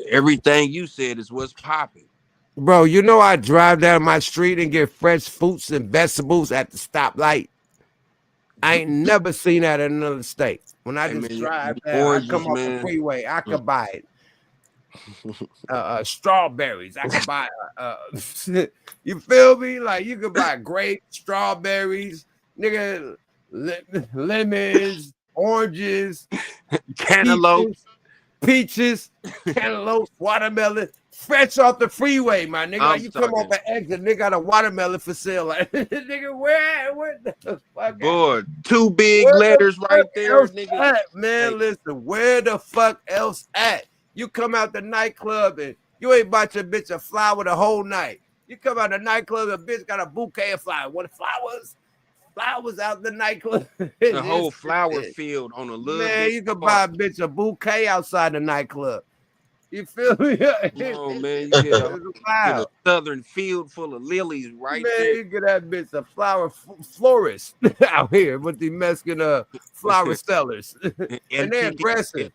Everything you said is what's popping. Bro, I drive down my street and get fresh fruits and vegetables at the stoplight. I ain't never seen that in another state. When I just drive down, I come off the freeway, I could buy it. Strawberries. I could buy you feel me? Like you could buy grapes, strawberries, nigga, lemons, oranges, cantaloupe, peaches, cantaloupe, watermelon, fresh off the freeway, my nigga. Like you come off an exit, nigga got a watermelon for sale. Like nigga, where the fuck? Boy, two big letters right there, nigga. Man, listen, where the fuck else at? You come out the nightclub and you ain't bought your bitch a flower the whole night. You come out the nightclub, a bitch got a bouquet of flowers. What flowers? Flowers out the nightclub. A whole flower field on a little Man, bit. you can buy a bitch a bouquet outside the nightclub. You feel me? Oh man, you get a Wow. southern field full of lilies right Man, there. you get that bitch a flower florist out here with the Mexican flower sellers. And they're aggressive.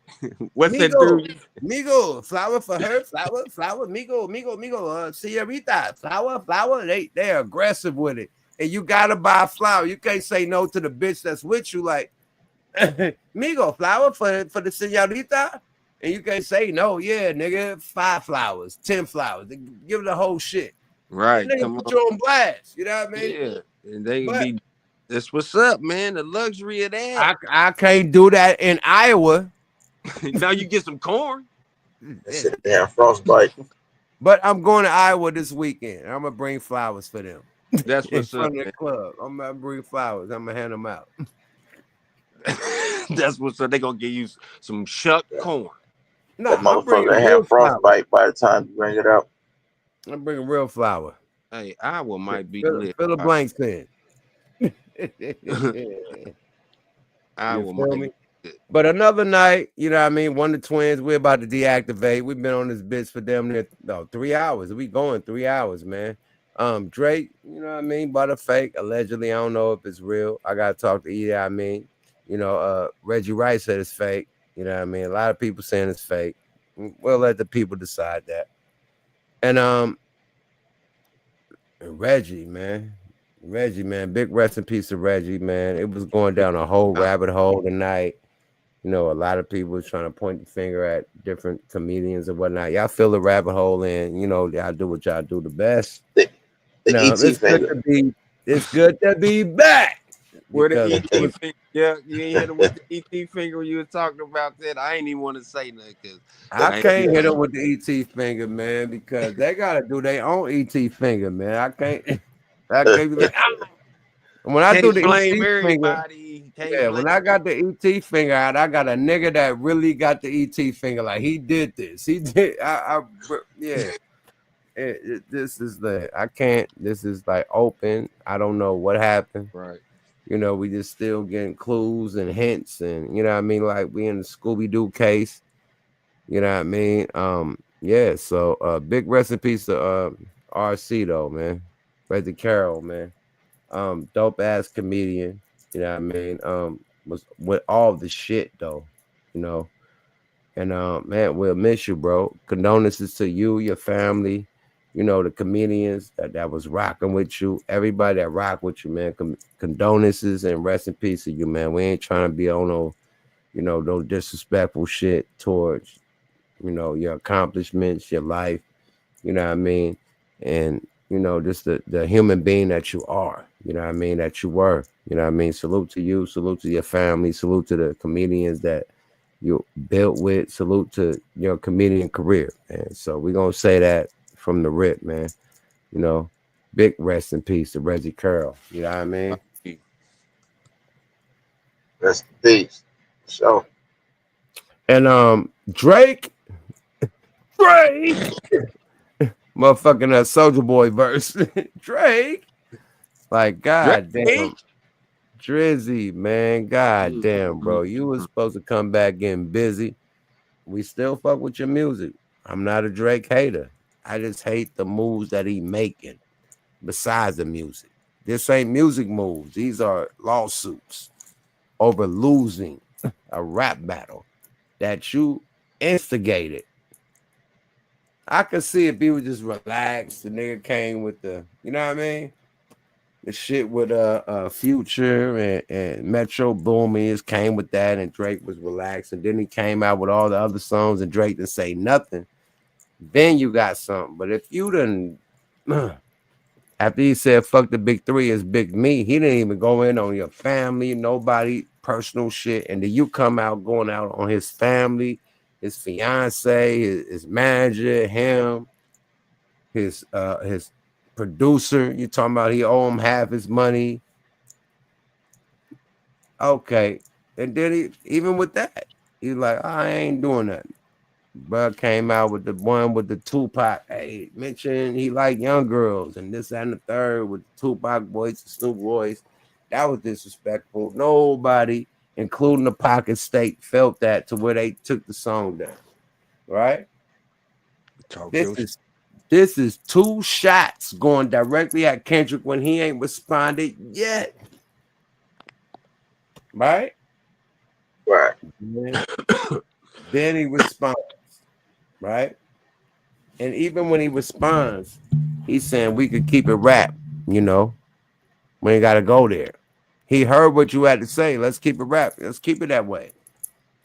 What's that Migo, dude? Migo, flower for her, flower, Migo, señorita, flower. They're aggressive with it. And you gotta buy a flower. You can't say no to the bitch that's with you, like, Migo, flower for the señorita. And you can't say no, yeah, nigga, 5 flowers, 10 flowers. Give the whole shit. Right. And they Come put on. you on blast. You know what I mean? Yeah. And they But be that's what's up, man. The luxury of that. I can't do that in Iowa. Now you get some corn. Yeah, frostbite. But I'm going to Iowa this weekend. I'm gonna bring flowers for them. That's In what's up. front of the Man. club. I'm gonna bring flowers. I'm gonna hand them out. That's what's up. They gonna give you some shucked corn. No, That I'm bringing motherfucker real have frostbite by the time you bring it out. I'm bringing real flour. Hey, Iowa might be Fill lit. the blanks in. Iowa You might feel be me? lit. But another night, you know what I mean? One of the twins, we're about to deactivate. We've been on this bitch for damn near 3 hours. We going 3 hours, man. Drake, you know what I mean? Bought a fake. Allegedly, I don't know if it's real. I gotta talk to Edie. I mean, Reggie Rice said it's fake. You know what I mean? A lot of people saying it's fake. We'll let the people decide that. And Reggie, man. Big rest in peace to Reggie, man. It was going down a whole rabbit hole tonight. You know, a lot of people was trying to point the finger at different comedians and whatnot. Y'all fill the rabbit hole in, y'all do what y'all do the best. The It's ET good finger. to be back. Where the Because ET finger? Yeah, you ain't hit him with the ET finger when you were talking about that. I ain't even want to say nothing because I can't hit them with the ET finger, man, because they gotta do their own ET finger, man. I can't be like, when I do can't the blame ET finger, everybody. Can't yeah, blame. when I got the ET finger out, I got a nigga that really got the ET finger. Like he did this. He did. Yeah. This is I can't. This is like open. I don't know what happened. Right. We just still getting clues and hints, and you know what I mean. Like we in the Scooby Doo case. You know what I mean. Yeah. So big rest in peace to RC though, man. Reggie CARROLL, man. Dope ass comedian. You know what I mean. Was with all the shit though. You know. And man, we'll miss you, bro. Condolences to you, your family, the comedians that was rocking with you, everybody that rock with you, man. Condolences and rest in peace to you, man. We ain't trying to be on no disrespectful shit towards, your accomplishments, your life, you know what I mean? And, just the human being that you are, you know what I mean, that you were, you know what I mean? Salute to you, salute to your family, salute to the comedians that you built with, salute to your comedian career, man. So we're gonna say that from the rip, man. Big rest in peace to Reggie CARROLL. You know what I mean? Rest in peace. So And Drake, motherfucking Soldier Boy verse. Drake, like god damn. Drizzy, man, god damn, bro. You was supposed to come back getting busy. We still fuck with your music. I'm not a Drake hater. I just hate the moves that he making besides the music. This ain't music moves. These are lawsuits over losing a rap battle that you instigated. I could see if he was just relaxed. The nigga came with you know what I mean? The shit with Future and Metro Boomin came with that, and Drake was relaxed, and then he came out with all the other songs, and Drake didn't say nothing. Then you got something. But if you didn't, after he said "fuck the big three" is big me, he didn't even go in on your family, nobody, personal shit, and then you come out going out on his family, his fiance, his manager, him, his producer. You talking about he owe him half his money. Okay. And then even with that, he's like, I ain't doing nothing. Bro came out with the one with the Tupac. Hey, mentioned he like young girls and this and the third with the Tupac voice, the Snoop voice. That was disrespectful. Nobody, including the Pocket State, felt that to where they took the song down. Right? Talk This your is this is 2 shots going directly at Kendrick when he ain't responded yet. Right? Right. Then he responds. Right? And even when he responds, he's saying we could keep it rap, you know. We ain't gotta go there. He heard what you had to say. Let's keep it rap. Let's keep it that way.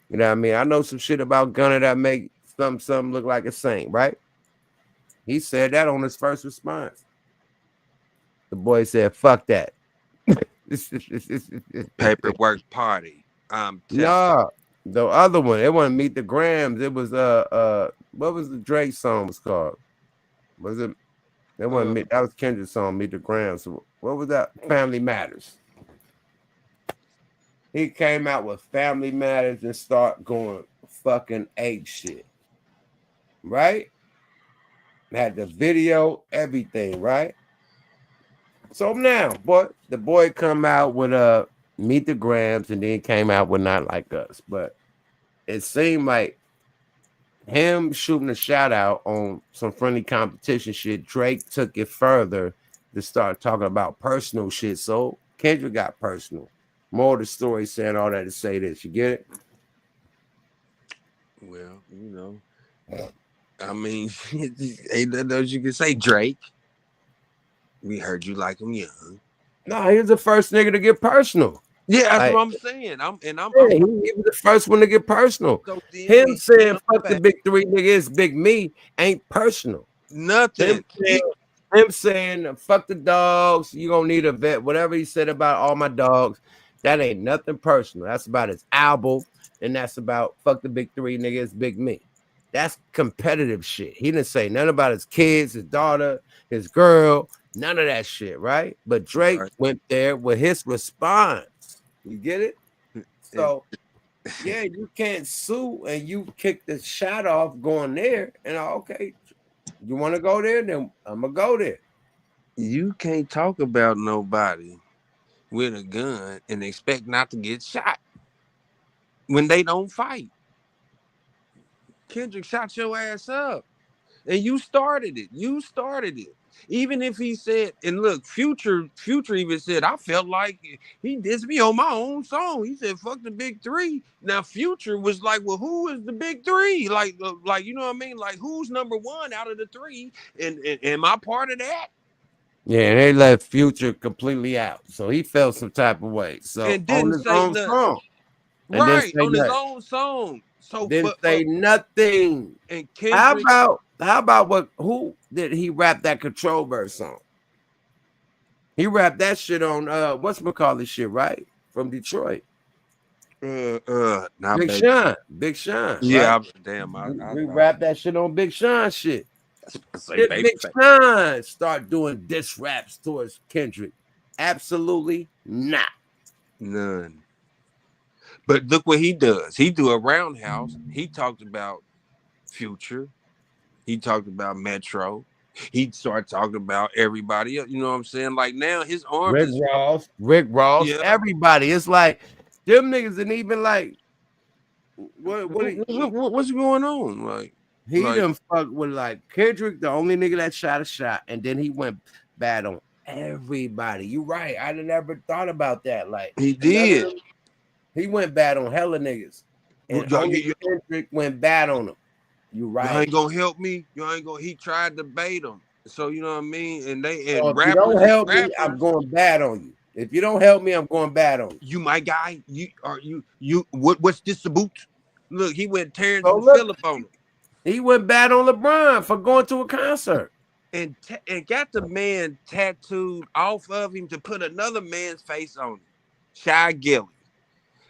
You know what I mean? I know some shit about Gunna that make something look like a saint, right? He said that on his first response. The boy said, fuck that. paperwork party. I'm telling. Nah, the other one, it wasn't Meet the Grams. It was what was the Drake song was called? Was it that wasn't that was Kendrick's song, Meet the Grams. So what was that? Family Matters. He came out with Family Matters and start going fucking ape shit. Right? Had the video, everything, right? So now, the boy come out with Meet the Grams and then came out with Not Like Us. But it seemed like him shooting a shout out on some friendly competition shit, Drake took it further to start talking about personal shit. So Kendrick got personal. More of the story saying all that to say this. You get it? Well, you know, I mean, ain't nothing else you can say, Drake. We heard you like him young. No, he was the first nigga to get personal. Yeah, that's Like, what I'm saying. He was the first one to get personal. So then Him saying fuck the big three nigga, it's big me ain't personal. Nothing. Him saying fuck the dogs, you gonna need a vet, whatever he said about all my dogs, that ain't nothing personal. That's about his album, and that's about fuck the big three nigga, it's big me. That's competitive shit. He didn't say nothing about his kids, his daughter, his girl, none of that shit, right? But Drake went there with his response. You get it? So, yeah, you can't sue and you kick the shot off going there. And okay, you want to go there? Then I'm going to go there. You can't talk about nobody with a gun and expect not to get shot when they don't fight. Kendrick shot your ass up. And you started it. You started it. Even if he said, and look, Future even said, I felt like he dissed me on my own song. He said, fuck the big three. Now Future was like, well, who is the big three? Like, you know what I mean? Like, who's number one out of the three? And am I part of that? Yeah, and they left Future completely out. So he felt some type of way. So and didn't on his say own nothing. song. And Right, on his nothing. own song. So didn't say nothing. And Kendrick, how about who did he rap that Control Verse song? He rapped that shit on whatchamacallit shit, right? From Detroit. not Big Sean. Big Sean. Yeah, right? damn. We rapped that shit on Big Sean shit. Say Did Big Sean start doing diss raps towards Kendrick? Absolutely not. None. But look what he does. He do a roundhouse. He talked about Future. He talked about Metro. He started talking about everybody else. You know what I'm saying? Like now his arms Rick Ross, Yeah. everybody. It's like them niggas didn't even like what's going on? Like he done fuck with like Kendrick, the only nigga that shot a shot, and then he went bad on everybody. You right. I never thought about that. Like he did. He went bad on hella niggas. And Kendrick went bad on him. You right. Y'all ain't gonna help me. Y'all ain't gonna. He tried to bait him. So you know what I mean. And they so if you don't help me, I'm going bad on you. If you don't help me, I'm going bad on you. You my guy. What's this about? Look, he went Terrence and Phillip on him. He went bad on LeBron for going to a concert. And got the man tattooed off of him to put another man's face on him. Shy Gilly.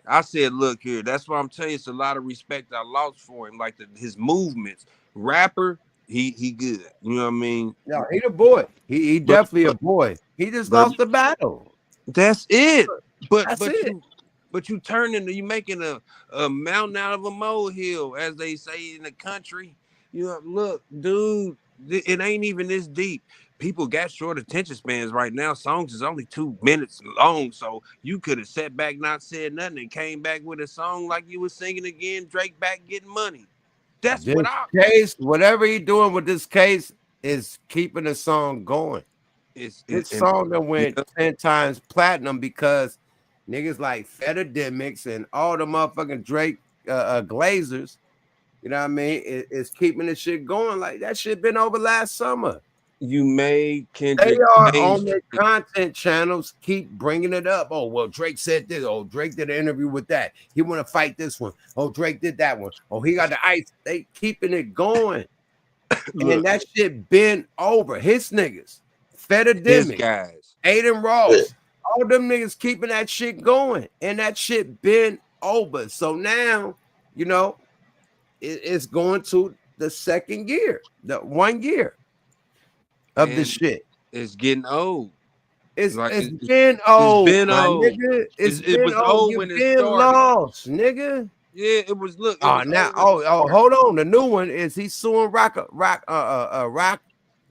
I said, look here, that's why I'm telling you, it's a lot of respect I lost for him. Like his movements. Rapper, he good. You know what I mean? No, he the boy. He definitely a boy. He just lost the battle. That's it. But but you making a mountain out of a molehill, as they say in the country. You know, look, dude, it ain't even this deep. People got short attention spans right now. Songs is only 2 minutes long, so you could have sat back, not said nothing, and came back with a song like you was singing again. Drake back getting money. That's This what I. case, whatever he doing with this case, is keeping the song going. This song that went 10 times platinum because niggas like Fedademics and all the motherfucking Drake Glazers, you know what I mean? It's keeping the shit going. Like that shit been over last summer. You made They Kendrick are on mainstream. their content channels, keep bringing it up. Oh, well, Drake said this. Oh, Drake did an interview with that. He want to fight this one. Oh, Drake did that one. Oh, he got the ice. They keeping it going. And that shit been over. His niggas, His Fedademic, guys. Aiden Ross, all them niggas keeping that shit going. And that shit been over. So now, you know, it's going to the second year, the 1 year of the shit. It's getting old. It's Like, been old, it's been my old. nigga. It Been was old. old You when it been started. lost, nigga. Yeah, it was. Look, it Oh, was now, old when it started. hold on. The new one is he's suing Rock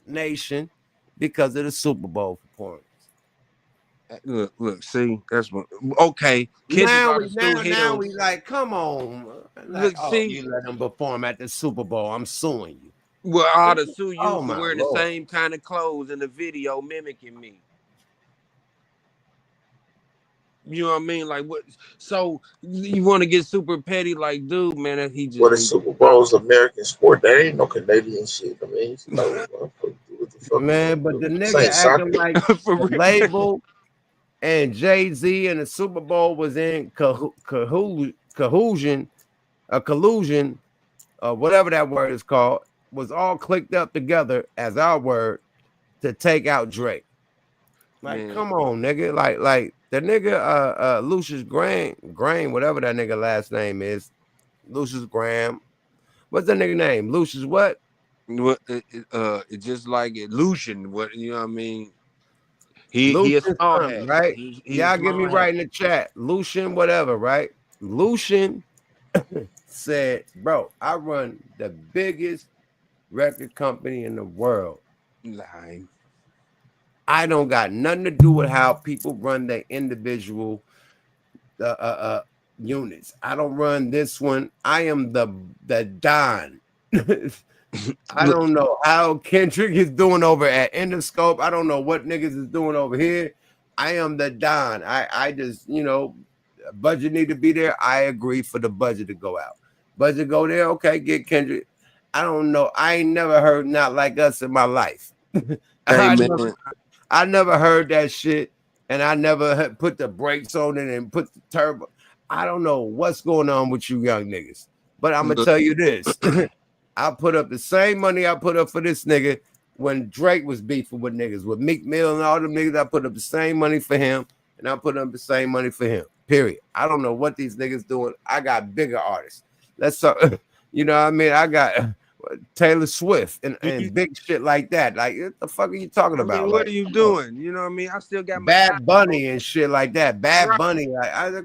Nation because of the Super Bowl performance. Look, see, that's what. Okay, Kendrick Now ought to sue him. we like, come on, like, Look, see, you let him perform at the Super Bowl. I'm suing you. Well, I ought to sue you Oh, for my wearing Lord. the same kind of clothes in the video, mimicking me. You know what I mean? Like what? So you want to get super petty, like, dude, man, he just. Well, the Super Bowl is American sport. That ain't no Canadian shit. I mean, you know, what the fuck? Man, but the This nigga ain't soccer. acting like the label and Jay-Z and the Super Bowl was in collusion, whatever that word is called, was all clicked up together as our word to take out Drake. Like, Man. come on, nigga. Like the nigga Lucius Graham, whatever that nigga last name is. Lucius Graham. What's that nigga name? Lucius what? What? It's just like Lucian. What, you know what I mean? He a Lucian small something, hat. right? He Y'all get me small right hat. in the chat. Lucian, whatever, right? Lucian said, bro, I run the biggest record company in the world. Lying. I don't got nothing to do with how people run their individual units. I don't run this one. I am the Don. I don't know how Kendrick is doing over at Endoscope. I don't know what niggas is doing over here. I am the Don. I just, you know, budget need to be there. I agree for the budget to go out. Budget go there. Okay, get Kendrick. I don't know. I ain't never heard Not Like Us in my life. Hey, man. I never heard that shit, and I never put the brakes on it and put the turbo. I don't know what's going on with you young niggas, but I'm gonna tell you this: I put up the same money I put up for this nigga when Drake was beefing with niggas, with Meek Mill and all them niggas. I put up the same money for him, and I put up the same money for him. Period. I don't know what these niggas doing. I got bigger artists. Let's talk. You know what I mean? I got Taylor Swift and big shit like that. Like, what the fuck are you talking about? I mean, what are you doing? You know what I mean? I still got my Bad Bunny and shit like that. Bad Bunny.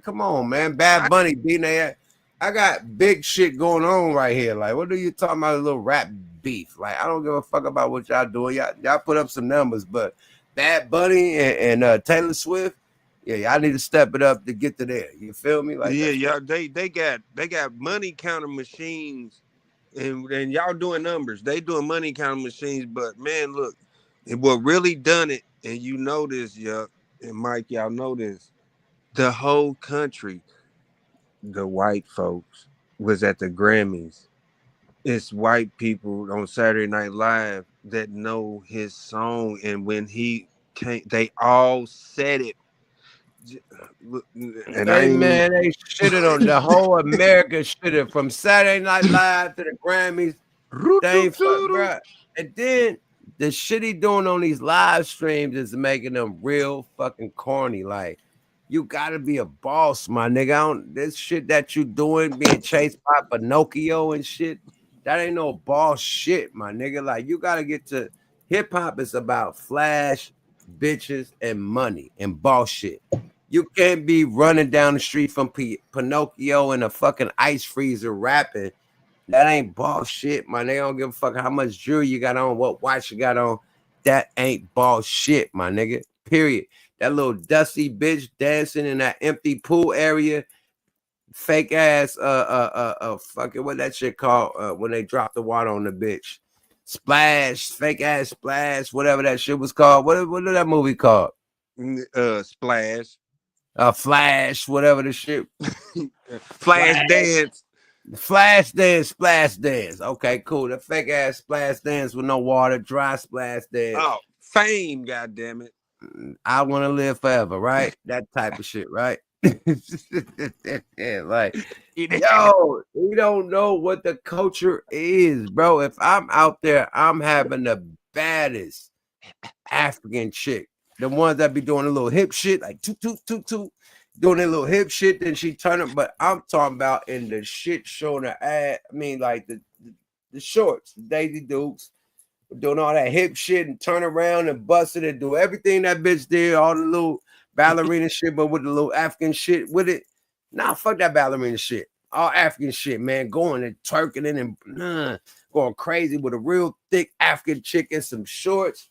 Come on, man. Bad Bunny beating their ass. I got big shit going on right here. Like, what are you talking about? A little rap beef. Like, I don't give a fuck about what y'all doing. Y'all put up some numbers, but Bad Bunny and Taylor Swift, yeah, y'all need to step it up to get to there. You feel me? Like, yeah, y'all, they got money counter machines, and y'all doing numbers. They doing money counter machines, but man, look, what really done it, and you know this, yeah, and Mike, y'all know this. The whole country, the white folks, was at the Grammys. It's white people on Saturday Night Live that know his song, and when he came, they all said it. And hey man, they shitted on the whole America shitted from Saturday Night Live to the Grammys. They ain't bro. And then the shit he doing on these live streams is making them real fucking corny. Like, you gotta be a boss, my nigga. This shit that you doing, being chased by Pinocchio and shit, that ain't no boss shit, my nigga. Like, you gotta get to hip hop is about flash, bitches, and money and boss shit. You can't be running down the street from Pinocchio in a fucking ice freezer rapping. That ain't ball shit, man. They don't give a fuck how much jewelry you got on, what watch you got on. That ain't ball shit, my nigga. Period. That little dusty bitch dancing in that empty pool area, fake ass fucking what that shit called when they drop the water on the bitch. Splash, fake ass splash, whatever that shit was called. What did that movie called? Splash. Flash, whatever the shit. Flash dance. Flash dance, splash dance. Okay, cool. The fake ass splash dance with no water, dry splash dance. Oh, fame, goddamn it. I want to live forever, right? That type of shit, right? Yeah, like, yo, we don't know what the culture is, bro. If I'm out there, I'm having the baddest African chick. The ones that be doing a little hip shit, like toot, toot, toot, toot, doing a little hip shit, then she turn it. But I'm talking about in the shit showing her ass. I mean, like the shorts, the Daisy Dukes, doing all that hip shit and turn around and bust it and do everything that bitch did, all the little ballerina shit, but with the little African shit with it. Nah, fuck that ballerina shit. All African shit, man. Going and twerking it and going crazy with a real thick African chick in some shorts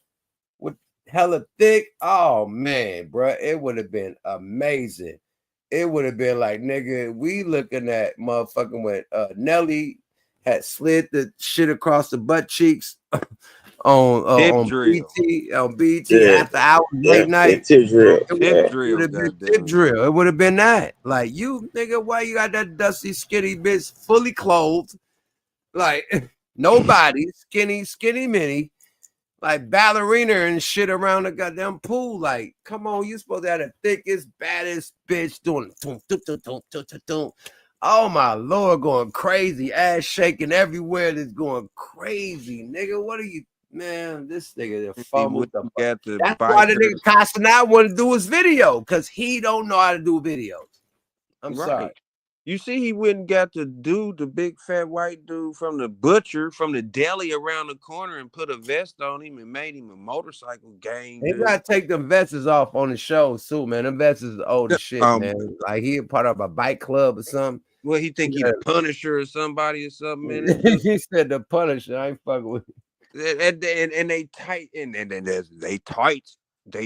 with hella thick. Oh man, bro, it would have been amazing. It would have been like, nigga, we looking at motherfucking when Nelly had slid the shit across the butt cheeks on BT after hours late night. Tip drill. It would have been tip drill. It would have been that. Like, you nigga, why you got that dusty skinny bitch fully clothed, like nobody, skinny mini, like ballerina and shit around the goddamn pool. Like, come on, you supposed to have the thickest, baddest bitch doing oh my lord, going crazy, ass shaking everywhere. That's going crazy, nigga. What are you, man? This nigga fumbled the fuck. That's why the nigga Castaneda want to do his video, because he don't know how to do videos. I'm sorry. You see, he went and got the dude, the big fat white dude from the butcher, from the deli around the corner, and put a vest on him and made him a motorcycle gang. They gotta take them vests off on the show too, man. Them vests is old as shit, man. Like, he a part of a bike club or something. Well, he think he the Punisher or somebody or something, man. He said the Punisher. I ain't fucking with it. And they tight, and they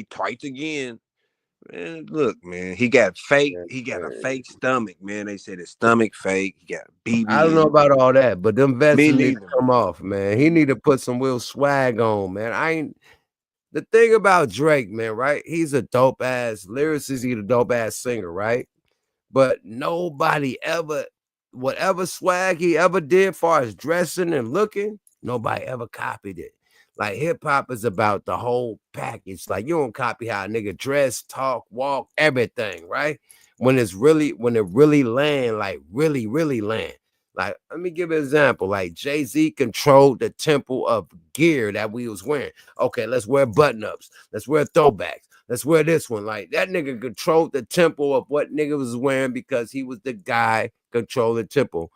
tight again. Man, look, man, he got a fake stomach, man. They said his stomach fake. He got a BB. I don't know about all that, but them vests need to come off, man. He need to put some real swag on, man. The thing about Drake, man, right? He's a dope ass lyricist, he's a dope ass singer, right? But nobody ever, whatever swag he ever did, far as dressing and looking, nobody ever copied it. Like, hip hop is about the whole package. Like, you don't copy how a nigga dress, talk, walk, everything, right? When it really land, like really land. Like, let me give an example. Like, Jay-Z controlled the temple of gear that we was wearing. Okay, let's wear button-ups. Let's wear throwbacks. Let's wear this one. Like, that nigga controlled the temple of what nigga was wearing because he was the guy controlling the temple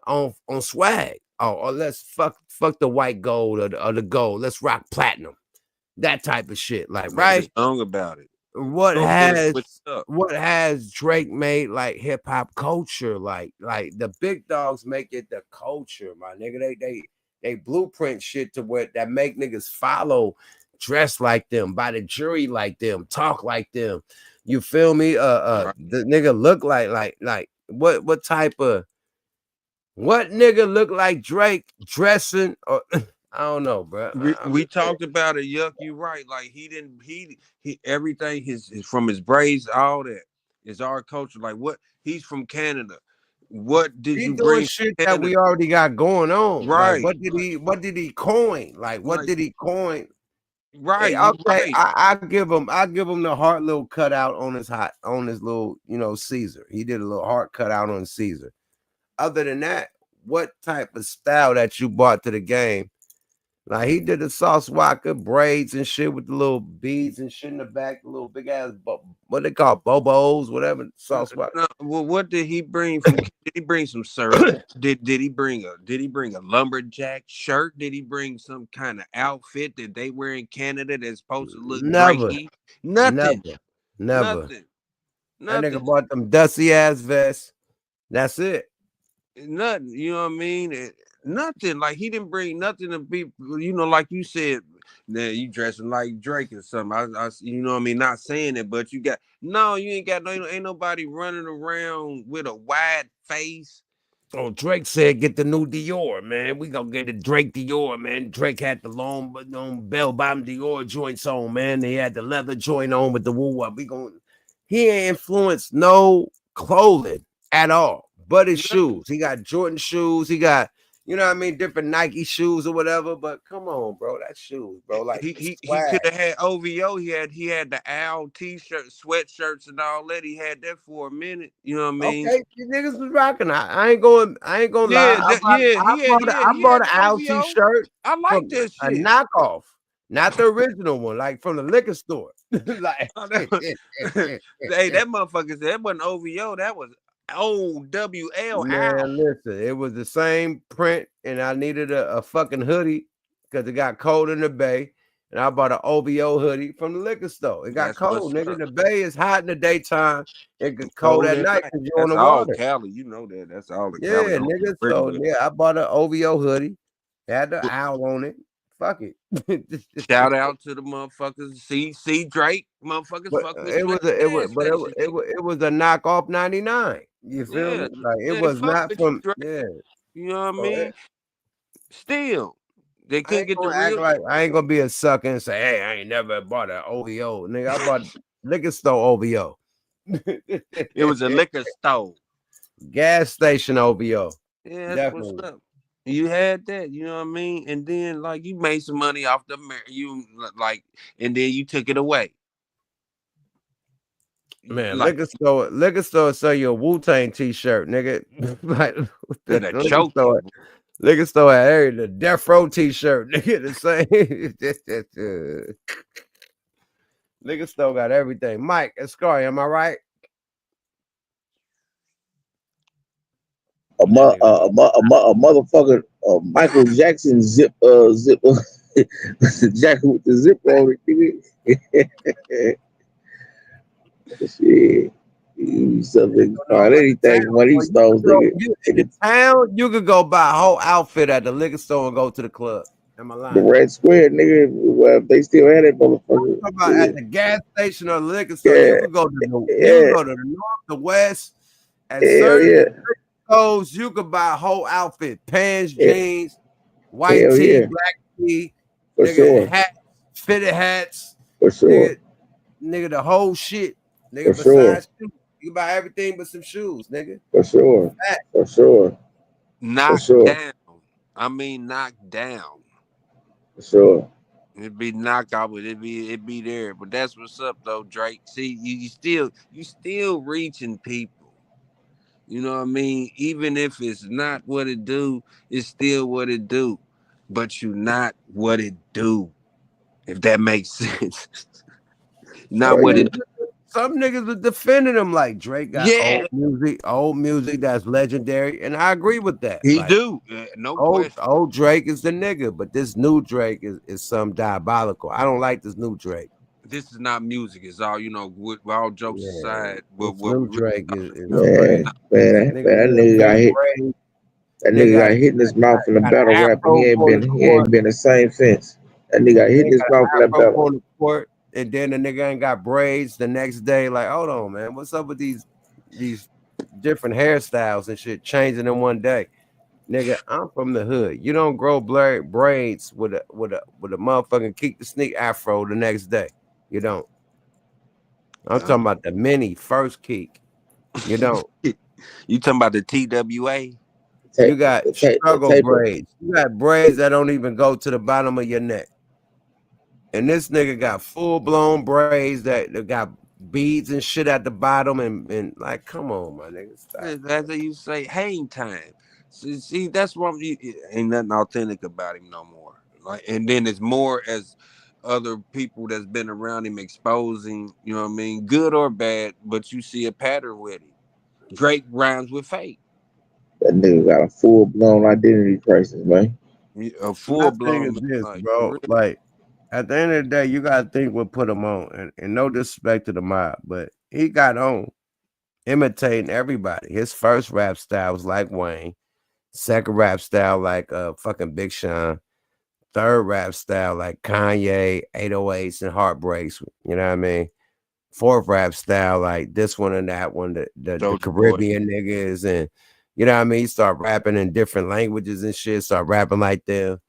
on swag. Or let's fuck the white gold or the gold. Let's rock platinum. That type of shit. Like, right? Song about it. What has Drake made like hip hop culture? Like the big dogs make it the culture, my nigga. They blueprint shit to what that make niggas follow, dress like them, buy the jewelry like them, talk like them. You feel me? The nigga look like what type of what nigga look like Drake dressing or I don't know, bro. We talked about it, Yuck. You right. Like, he everything his from his braids, all that is our culture. Like, what he's from Canada. What did you bring? Shit that we already got going on, right? Like, what did he coin? Like, what did he coin? Right. Hey, okay, right. I give him the heart little cutout on his little, Caesar. He did a little heart cutout on Caesar. Other than that, what type of style that you brought to the game? Like, he did the Sauce Walker braids and shit with the little beads and shit in the back, the little big ass, what they call bobos, whatever. Sauce Walker. No, well, what did he bring from? Did he bring some syrup? did he bring a lumberjack shirt? Did he bring some kind of outfit that they wear in Canada that's supposed to look Never. breaky? Nothing. Never. Nothing. That Nothing. nigga bought them dusty ass vests. That's it. Nothing. You know what I mean? Nothing. Like he didn't bring nothing to people. You know, like you said, now you dressing like Drake or something. You know what I mean? Not saying it, but you got no. You ain't got no. Ain't nobody running around with a wide face. Oh, Drake said, "Get the new Dior, man. We gonna get the Drake Dior, man." Drake had the long bell bottom Dior joints on, man. They had the leather joint on with the woo up. He ain't influenced no clothing at all, but his shoes. He got Jordan shoes. He got, you know what I mean, different Nike shoes or whatever. But come on, bro, that's shoes, bro. Like He swag. could have had OVO. He had the Owl t-shirt, sweatshirts, and all that. He had that for a minute. You know what I mean? Okay, you niggas was rocking. I ain't gonna lie. I He bought had an the Owl OVO. t-shirt I like from that a shit. knockoff, not the original one, like from the liquor store. Like, Hey, that motherfucker said that wasn't OVO. That was OWL. man, listen, it was the same print, and I needed a fucking hoodie because it got cold in the bay. And I bought an OVO hoodie from the liquor store. It got That's what's cold, nigga. up. The bay is hot in the daytime. It get cold Cold at at night night. because you're on That's the all water. Cali. You know that. That's all the Cali. Yeah, nigga. So yeah, I bought an OVO hoodie. Had the owl on it. Fuck it. Shout out to the motherfuckers. See Drake. Motherfuckers But fuck with it you was at the gas station. it was a knockoff 99. You feel Yeah, me? Like it they was fuck not with you, from Drake. yeah. You know what I So mean? Still, they I couldn't ain't get the gonna act real. like I ain't gonna be a sucker and say, hey, I ain't never bought an OVO. Nigga, I bought liquor store OVO. It was a liquor store. Gas station OVO. Yeah, that's what's Definitely. up. You had that, you know what I mean? And then like you made some money off the like, and then you took it away. Man, Like liquor store sell you a Wu-Tang t-shirt, nigga. Like the that'll choke you. liquor store had the Death Row t-shirt, nigga. The same. Liquor store got everything. Mike, Escari, am I right? A motherfucker, Michael Jackson zip jacket with the zipper on it. Shit. Something find anything one of these stores, nigga. In the town, you could go buy a whole outfit at the liquor store and go to the club. Am I The lying? Red Square, nigga. Well, they still had that motherfucker. About at the gas station or the liquor store, Yeah, you could go to the north, the west, at hell certain yeah, stores, you could buy a whole outfit, pants, yeah, jeans, white hell tee, yeah, black tee, for nigga, sure, hats, fitted hats, for sure, nigga, the whole shit, for nigga. sure, Besides shoes, you buy everything but some shoes, nigga. for sure, Facts. for sure, for knocked sure, down. I mean knocked down. for sure. It'd be knockout, but it'd be there. But that's what's up though, Drake. See, you still reaching people. You know what I mean? Even if it's not what it do, it's still what it do. But you not what it do. If that makes sense. Not Oh what yeah, it do. Some niggas was defending him like Drake got Yeah, old music that's legendary, and I agree with that. he Like do. No question. old Drake is the nigga, but this new Drake is some diabolical. I don't like this new Drake. This is not music. It's all with all jokes Yeah, aside. this What new we Drake is man, crazy. man, Nigga that wear nigga got big hit. braids. That Nigga nigga got hit in his mouth in the got battle an rap, and afro going to he court. ain't been the same since. That nigga got hit in Nigga his got mouth an in that afro battle. going to court, and then the nigga ain't got braids the next day. Like, hold on, man, what's up with these different hairstyles and shit changing in one day? Nigga, I'm from the hood. You don't grow braids with a motherfucking keep the sneak afro the next day. You don't. I'm talking about the mini first kick. You don't. You talking about the TWA? You got The struggle taper. braids. You got braids that don't even go to the bottom of your neck. And this nigga got full blown braids that got beads and shit at the bottom and like, come on, my nigga, stop. That's how you say hang time. See that's what ain't nothing authentic about him no more. Like, and then it's more as other people that's been around him exposing, you know what I mean, good or bad, but you see a pattern with him. Drake rhymes with fake. That nigga got a full blown identity crisis, man. A My full thing blown is this, like for bro. real. Like, at the end of the day, you gotta think what put him on. And no disrespect to the mob, but he got on. imitating everybody. His first rap style was like Wayne. Second rap style like fucking Big Sean. Third rap style like Kanye, 808s and Heartbreaks. You know what I mean? Fourth rap style like this one and that one, the Soulja Boy. Caribbean niggas, and you know what I mean? Start rapping in different languages and shit. Start rapping like them.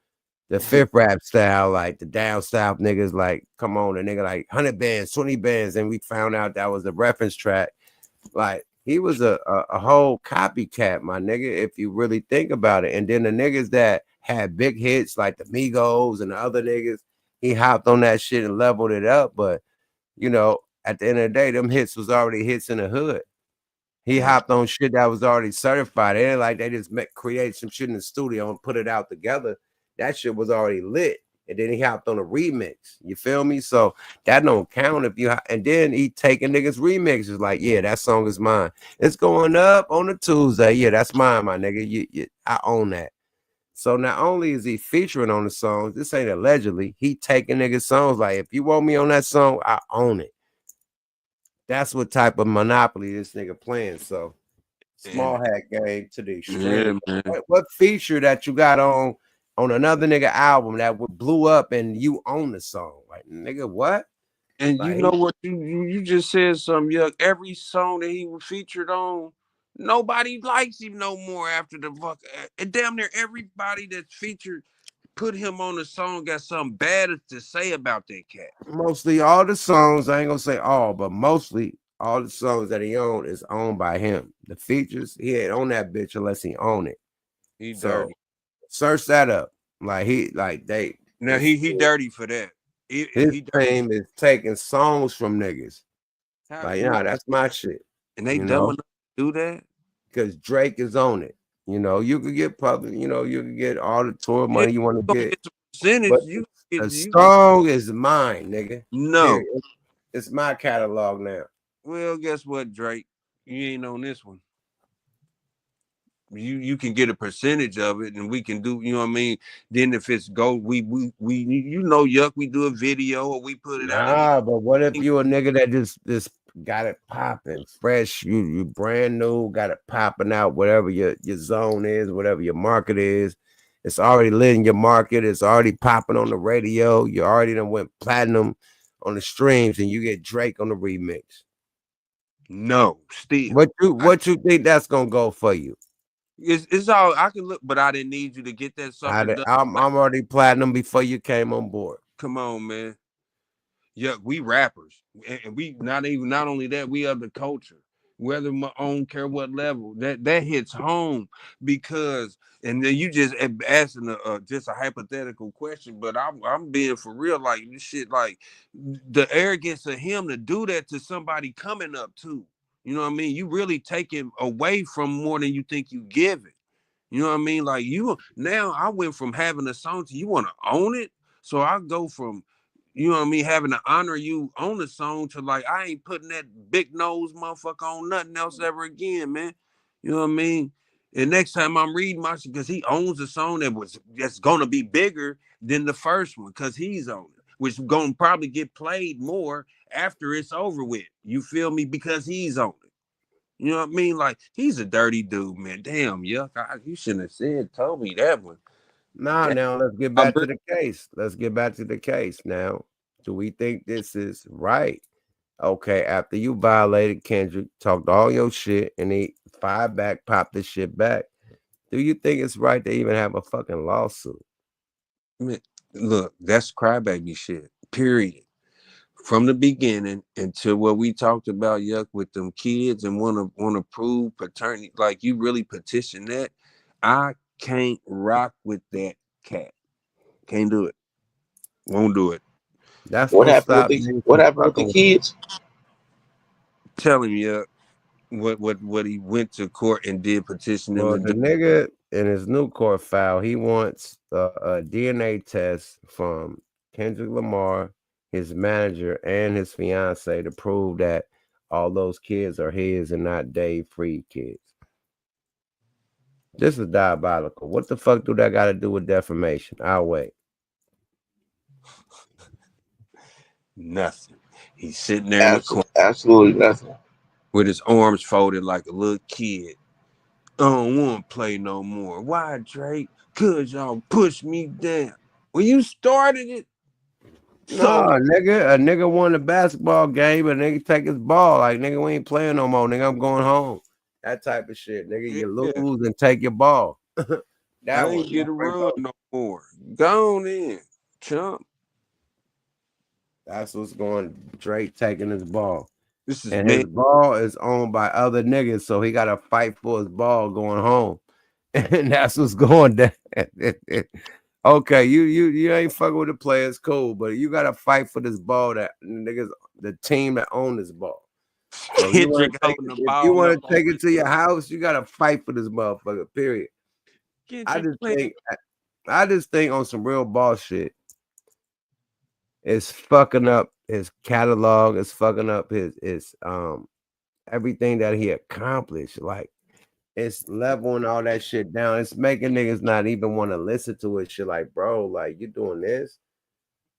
The fifth rap style, like the down south niggas, like come on, a nigga like 100 bands, 20 bands, and we found out that was a reference track. Like he was a whole copycat, my nigga, if you really think about it. And then the niggas that had big hits like the Migos and the other niggas, he hopped on that shit and leveled it up. But you know, at the end of the day, them hits was already hits in the hood. He hopped on shit that was already certified. It ain't like they just create some shit in the studio and put it out together. That shit was already lit. And then he hopped on a remix. You feel me? So that don't count if you. And then he taking niggas remixes like, yeah, that song is mine. It's going up on a Tuesday. Yeah, that's mine, my nigga. I own that. So not only is he featuring on the songs, this ain't allegedly. He taking niggas songs like, if you want me on that song, I own it. That's what type of monopoly this nigga playing. So small hat game to the extreme. Yeah, man. What feature that you got on another nigga album that blew up and you own the song? Like, nigga, what? And Like, you know what? You just said something, Yuck. Every song that he was featured on, nobody likes him no more after the fuck. And damn near everybody that's featured put him on the song got something bad to say about that cat. mostly all the songs, I ain't gonna say all, but mostly all the songs that he owned is owned by him. The features, he ain't on that bitch unless he own it. He So dirty. search that up. Like they Now he dirty for that. His He dirty. team is taking songs from niggas. How, Like, yeah, that's my shit. and they You dumb know, enough to do that? because Drake is on it. You know, you could get public, you know, you could get all the tour money you want to Gonna get. get some percentage. But You the you song is mine, nigga. no. Period. It's my catalog now. Well, guess what, Drake? You ain't on this one. You can get a percentage of it, and we can do. You know what I mean? Then if it's gold, we you know, Yuck, we do a video or we put it out. And Nah, but what if you a nigga that just got it popping, fresh, you brand new, got it popping out, whatever your zone is, whatever your market is. It's already lit in your market, it's already popping on the radio, you already done went platinum on the streams, and you get Drake on the remix. no, still, What you think that's gonna go for you? it's all I can look, but I didn't need you to get that sucker done. I'm already platinum before you came on board. Come on, man. Yeah, we rappers, and we not only that, we are the culture. Whether my own care what level that hits home because, and then you just asking just a hypothetical question, but I'm being for real, like this shit, like the arrogance of him to do that to somebody coming up too. You know what I mean? You really take him away from more than you think you give it. You know what I mean? Like you now, I went from having a song to you want to own it. So I go from, you know what I mean, having to honor you on the song to like I ain't putting that big nose motherfucker on nothing else ever again, man. You know what I mean? And next time I'm reading my shit because he owns a song that's gonna be bigger than the first one because he's on it, which gonna probably get played more after it's over with. You feel me? Because he's on it. You know what I mean? Like he's a dirty dude, man. Damn, Yuck. You shouldn't have told me that one. Nah, Damn. now let's get back to the case. Let's get back to the case now. Do we think this is right? Okay, after you violated Kendrick, talked all your shit, and he fired back, popped the shit back. Do you think it's right to even have a fucking lawsuit? Man, look, that's crybaby shit. Period. From the beginning until what we talked about, Yuck, with them kids and wanna prove paternity, like you really petition that. I can't rock with that cat. Can't do it. Won't do it. That's What gonna happened with stop the niggas What from happened with the fucking with him. kids? Tell him, Yuck, what he went to court and did petition them Well, to the do. nigga in his new court file, he wants a DNA test from Kendrick Lamar, his manager, and his fiance to prove that all those kids are his and not Dave Freed kids. This is diabolical. What the fuck do that got to do with defamation? I'll wait. Nothing. He's sitting there in the corner. Absolutely nothing. with his arms folded like a little kid. I don't want to play no more. Why, Drake? Cause y'all push me down. When you started it, No, so a nigga won the basketball game, and nigga take his ball. Like, nigga, we ain't playing no more. Nigga, I'm going home. That type of shit. Nigga, you yeah, lose and take your ball. I That ain't one. get a run no more. Go on in, chump. That's what's going. Drake taking his ball. This is And man. his ball is owned by other niggas, so he got to fight for his ball going home. And that's what's going down. Okay, you ain't fucking with the players, cool, but you gotta fight for this ball that niggas, the team that own this ball. So you want Kendrick to take holding it, the if you ball want up to on take it to your house, you gotta fight for this motherfucker. Period. I Kendrick just playing. think, I just think on some real ball shit, it's fucking up his catalog. It's fucking up his everything that he accomplished. Like, it's leveling all that shit down. It's making niggas not even want to listen to it. Shit, like, bro, like, you doing this?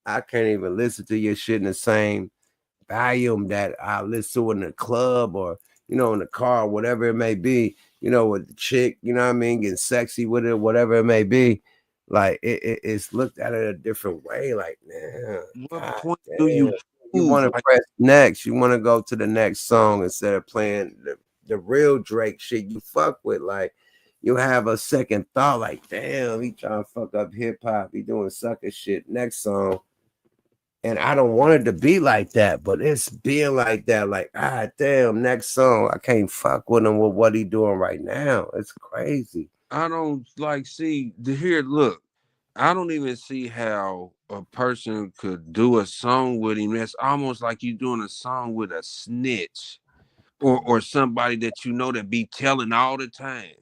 I can't even listen to your shit in the same volume that I listen to in the club or, in the car, whatever it may be, with the chick, you know what I mean, getting sexy with it, whatever it may be. Like, it's looked at it a different way. Like, man, What God point do damn. you You prove? want to Like, press next. You want to go to the next song instead of playing the real Drake shit you fuck with. Like, you have a second thought, like, damn, he trying to fuck up hip hop. He doing sucker shit. Next song. And I don't want it to be like that, but it's being like that. Like, damn, next song, I can't fuck with him with what he doing right now. It's crazy. I don't like see the here. Look, I don't even see how a person could do a song with him. That's almost like you doing a song with a snitch or somebody that you know that be telling all the time.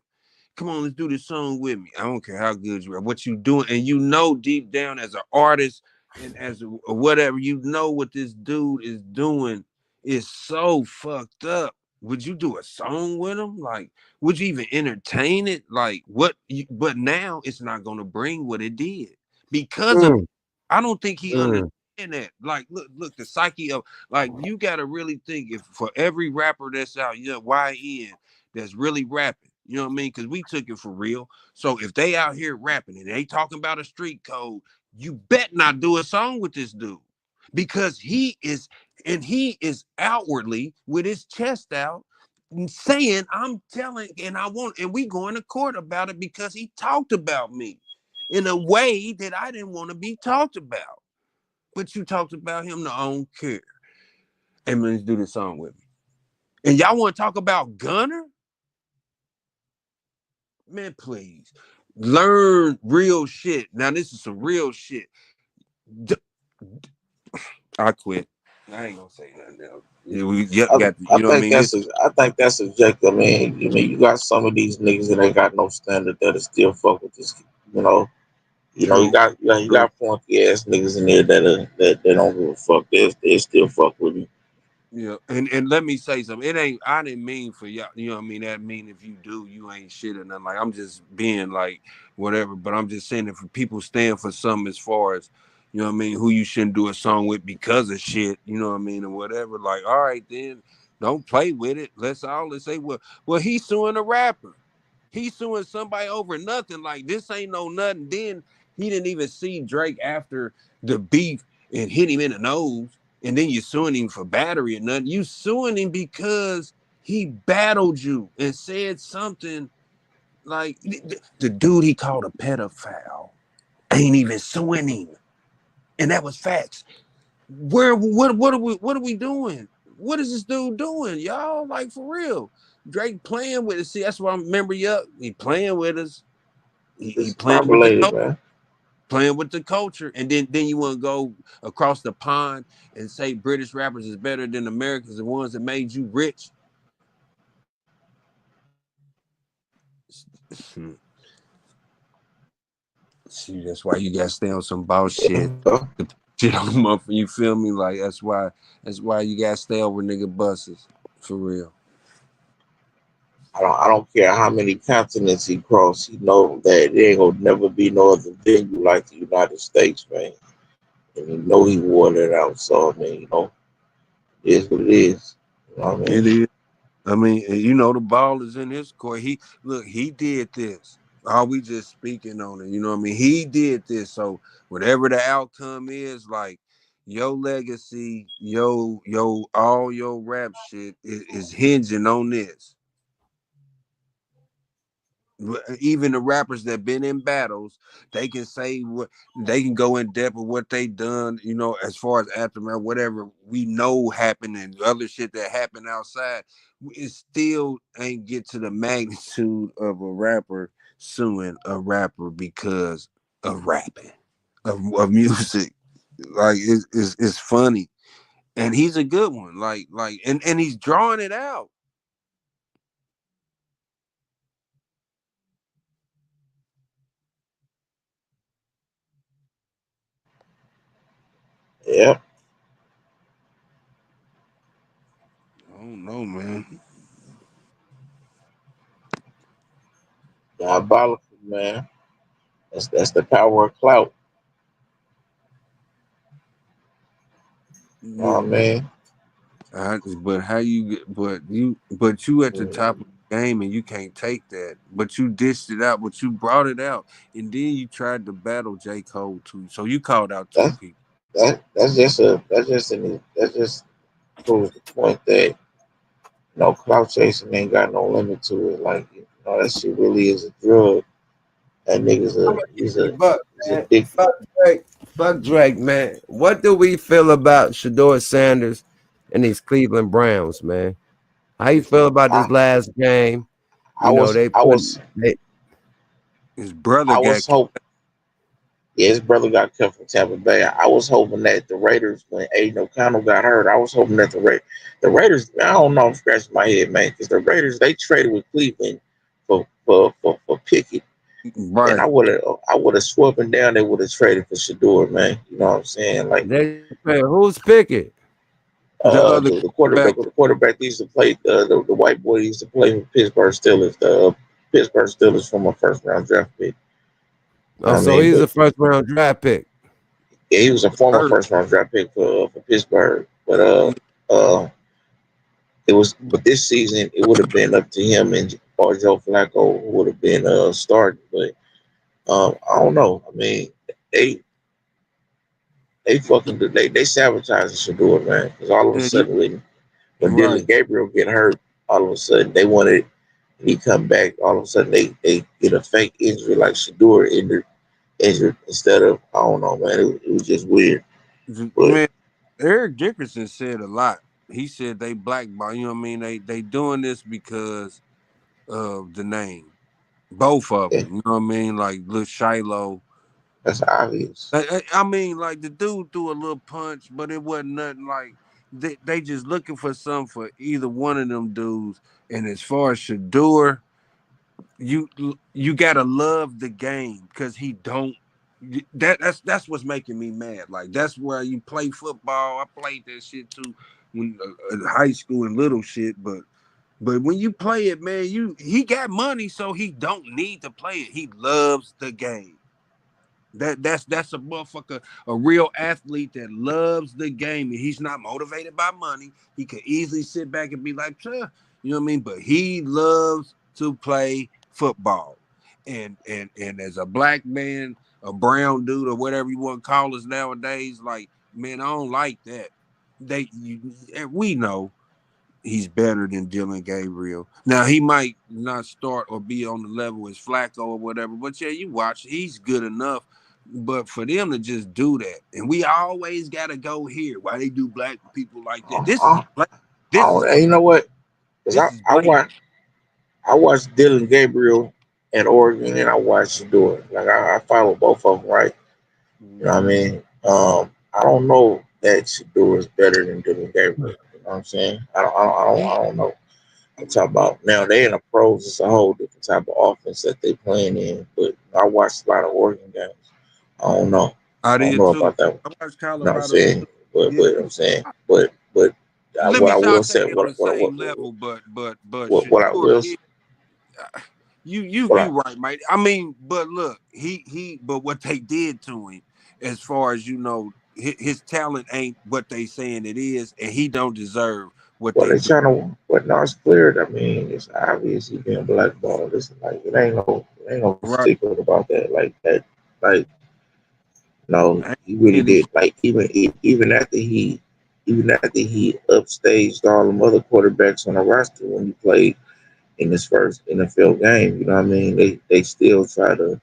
Come on, let's do this song with me. I don't care how good you are, what you doing, and you know deep down as an artist and as whatever, you know what this dude is doing is so fucked up. Would you do a song with him? Like, would you even entertain it? Like, what? But now it's not gonna bring what it did because of. Mm, I don't think he understands mm. that. Like, look, the psyche of like you got to really think if for every rapper that's out, YN that's really rapping. You know what I mean? Because we took it for real. So if they out here rapping and they talking about a street code, you bet not do a song with this dude because he is outwardly with his chest out saying, I'm telling, and I want, and we going to court about it because he talked about me in a way that I didn't want to be talked about. But you talked about him, no, I don't care. Hey man, let's do this song with me. And y'all want to talk about Gunner? Man, please learn real shit. Now, this is some real shit. I quit. I ain't gonna say nothing else. Yeah, we got I you know what I think mean. This I think that's subjective. You got some of these niggas that ain't got no standard that still fuck with this. You know, you true. got funky ass niggas in there that don't give a fuck. They still fuck with you. Yeah, and let me say something. It ain't. I didn't mean for y'all. You know what I mean? That mean if you do, you ain't shit or nothing. Like I'm just being like whatever. But I'm just saying if people stand for something as far as you know what I mean, who you shouldn't do a song with because of shit. You know what I mean, or whatever. Like all right, then don't play with it. Let's say well he's suing a rapper. He's suing somebody over nothing. Like this ain't no nothing. Then he didn't even see Drake after the beef and hit him in the nose. And then you're suing him for battery or nothing. You suing him because he battled you and said something like the dude he called a pedophile ain't even suing him. And that was facts. What are we doing? What is this dude doing, y'all? Like for real. Drake playing with us. See, that's why I remember he playing with us. He playing with the Discombobulated, man. playing with the culture, and then you want to go across the pond and say British rappers is better than Americans, the ones that made you rich. See, that's why you gotta stay on some bullshit. Shit on the motherfucker, you feel me? Like that's why you gotta stay over nigga buses. For real. I don't care how many continents he crossed. He know that there ain't gonna never be no other venue like the United States, man. And you know he wore it out. So I mean, it is what it is. You know what I It mean? is. I mean, you know, the ball is in his court. He did this. Are we just speaking on it? You know what I mean? He did this. So whatever the outcome is, like your legacy, all your rap shit is hinging on this. Even the rappers that been in battles, they can say what they can go in depth of what they done, you know, as far as aftermath, whatever we know happened and other shit that happened outside. It still ain't get to the magnitude of a rapper suing a rapper because of rapping, of music. Like it's funny. And he's a good one. And he's drawing it out. Yep. I don't know, man. Diabolical, man. That's the power of clout. You know what I mean? But how you get? But you at the top of the game and you can't take that. But you dished it out. But you brought it out, and then you tried to battle J. Cole too. So you called out two That people. that just proves the point that clout chasing ain't got no limit to it. Like that shit really is a drug. That nigga's I'm a gonna keep it a buck, he's man. addicted. Fuck Drake. Fuck Drake, man. What do we feel about Shador Sanders and these Cleveland Browns, man? How you feel about I this last game? I You know, was they I put was they, His brother I got was hoping. Yeah, his brother got cut from Tampa Bay. I was hoping that the Raiders, when Aiden O'Connell got hurt, I was hoping that the Raiders. I don't know. I'm scratching my head, man, because the Raiders they traded with Cleveland for Pickett, and right. I would have swept him down. They would have traded for Shador, man. You know what I'm saying? Like who's picking? The other back. the quarterback that used to play the white boy used to play for Pittsburgh Steelers. The Pittsburgh Steelers from a first round draft pick. Oh, I so mean, he's but a first round draft pick. yeah, he was a former Hurt. first round draft pick for Pittsburgh. But but this season it would have been up to him and or Joe Flacco who would have been starting. But I don't know. I mean, they they sabotaged Shador, man. Because all of a Yeah, sudden when Dylan right. Gabriel get hurt, all of a sudden they wanted he come back. All of a sudden they get a fake injury like Shador injured instead of I don't know, man. It was just weird. But Man, Eric Dickerson said a lot. He said they blackball. You know what I mean? They doing this because of the name. Both of yeah, them. You know what I mean? Like Lil Shiloh. that's obvious. I mean, like the dude threw a little punch, but it wasn't nothing like they just looking for something for either one of them dudes. And as far as Shador, you you gotta love the game because he don't. That's what's making me mad. Like that's where you play football. I played that shit too when in high school and little shit, but when you play it, man, he got money, so he don't need to play it. He loves the game. That's a motherfucker, a real athlete that loves the game, and he's not motivated by money. He could easily sit back and be like, "Sure," you know what I mean? But he loves to play football, and as a black man, a brown dude, or whatever you want to call us nowadays, like man, I don't like that. We know he's better than Dylan Gabriel. Now he might not start or be on the level as Flacco or whatever, but yeah, you watch, he's good enough. But for them to just do that, and we always gotta go here. Why they do black people like that? This is black. This is And you know what? Because this is blatant. I watched Dylan Gabriel at Oregon and I watched Shador. Like I follow both of them, right? You know what I mean? I don't know that Shador is better than Dylan Gabriel. You know what I'm saying? I don't know. I'm talking about now they in the pros, it's a whole different type of offense that they playing in. But I watched a lot of Oregon games. I don't know. I I don't did know too. about that one. I watched You know what I'm Colorado. saying? Yeah. But I'm saying, but Let what me I say, I'll will say say, they on the same level, but what I Shador will is what I you right, Mike. I mean, but look, but what they did to him, as far as his talent ain't what they saying it is, and he don't deserve what Well, they they do. trying to, but no, it's clear. I mean, it's obvious he being blackballed. It's like it ain't no Right. secret about that. Like no, I ain't he really saying he did. should. Like even after he upstaged all the other quarterbacks on the roster when he played in his first NFL game. You know what I mean? They still try to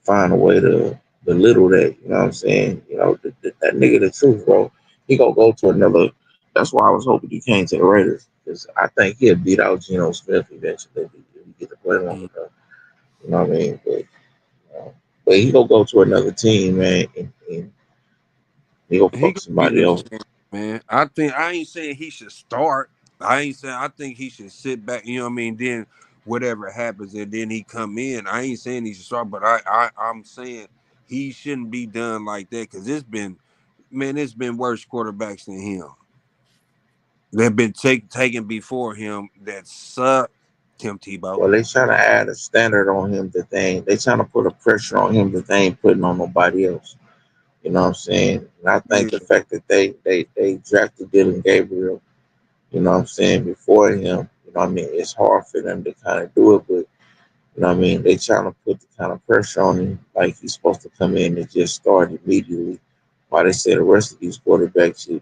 find a way to belittle that. You know what I'm saying? You know that nigga, the truth, bro. He gonna go to another. That's why I was hoping he came to the Raiders because I think he'll beat out Geno Smith eventually if he get to play long Mm. enough. You know what I mean? But he gonna go to another team, man, and he gonna He fuck gonna get somebody his else. chance, man. I ain't saying he should start. I ain't saying I think he should sit back. You know what I mean? Then whatever happens, and then he come in. I ain't saying he should start, but I'm saying he shouldn't be done like that because it's been worse quarterbacks than him. They've been taken before him that suck. Tim Tebow. Well, they trying to add a standard on him that they trying to put a pressure on him that they ain't putting on nobody else. You know what I'm saying? And I Yeah. think the fact that they drafted Dylan Gabriel, you know what I'm saying, before him, you know what I mean, it's hard for them to kind of do it, but you know what I mean, they trying to put the kind of pressure on him like he's supposed to come in and just start immediately. While they say the rest of these quarterbacks should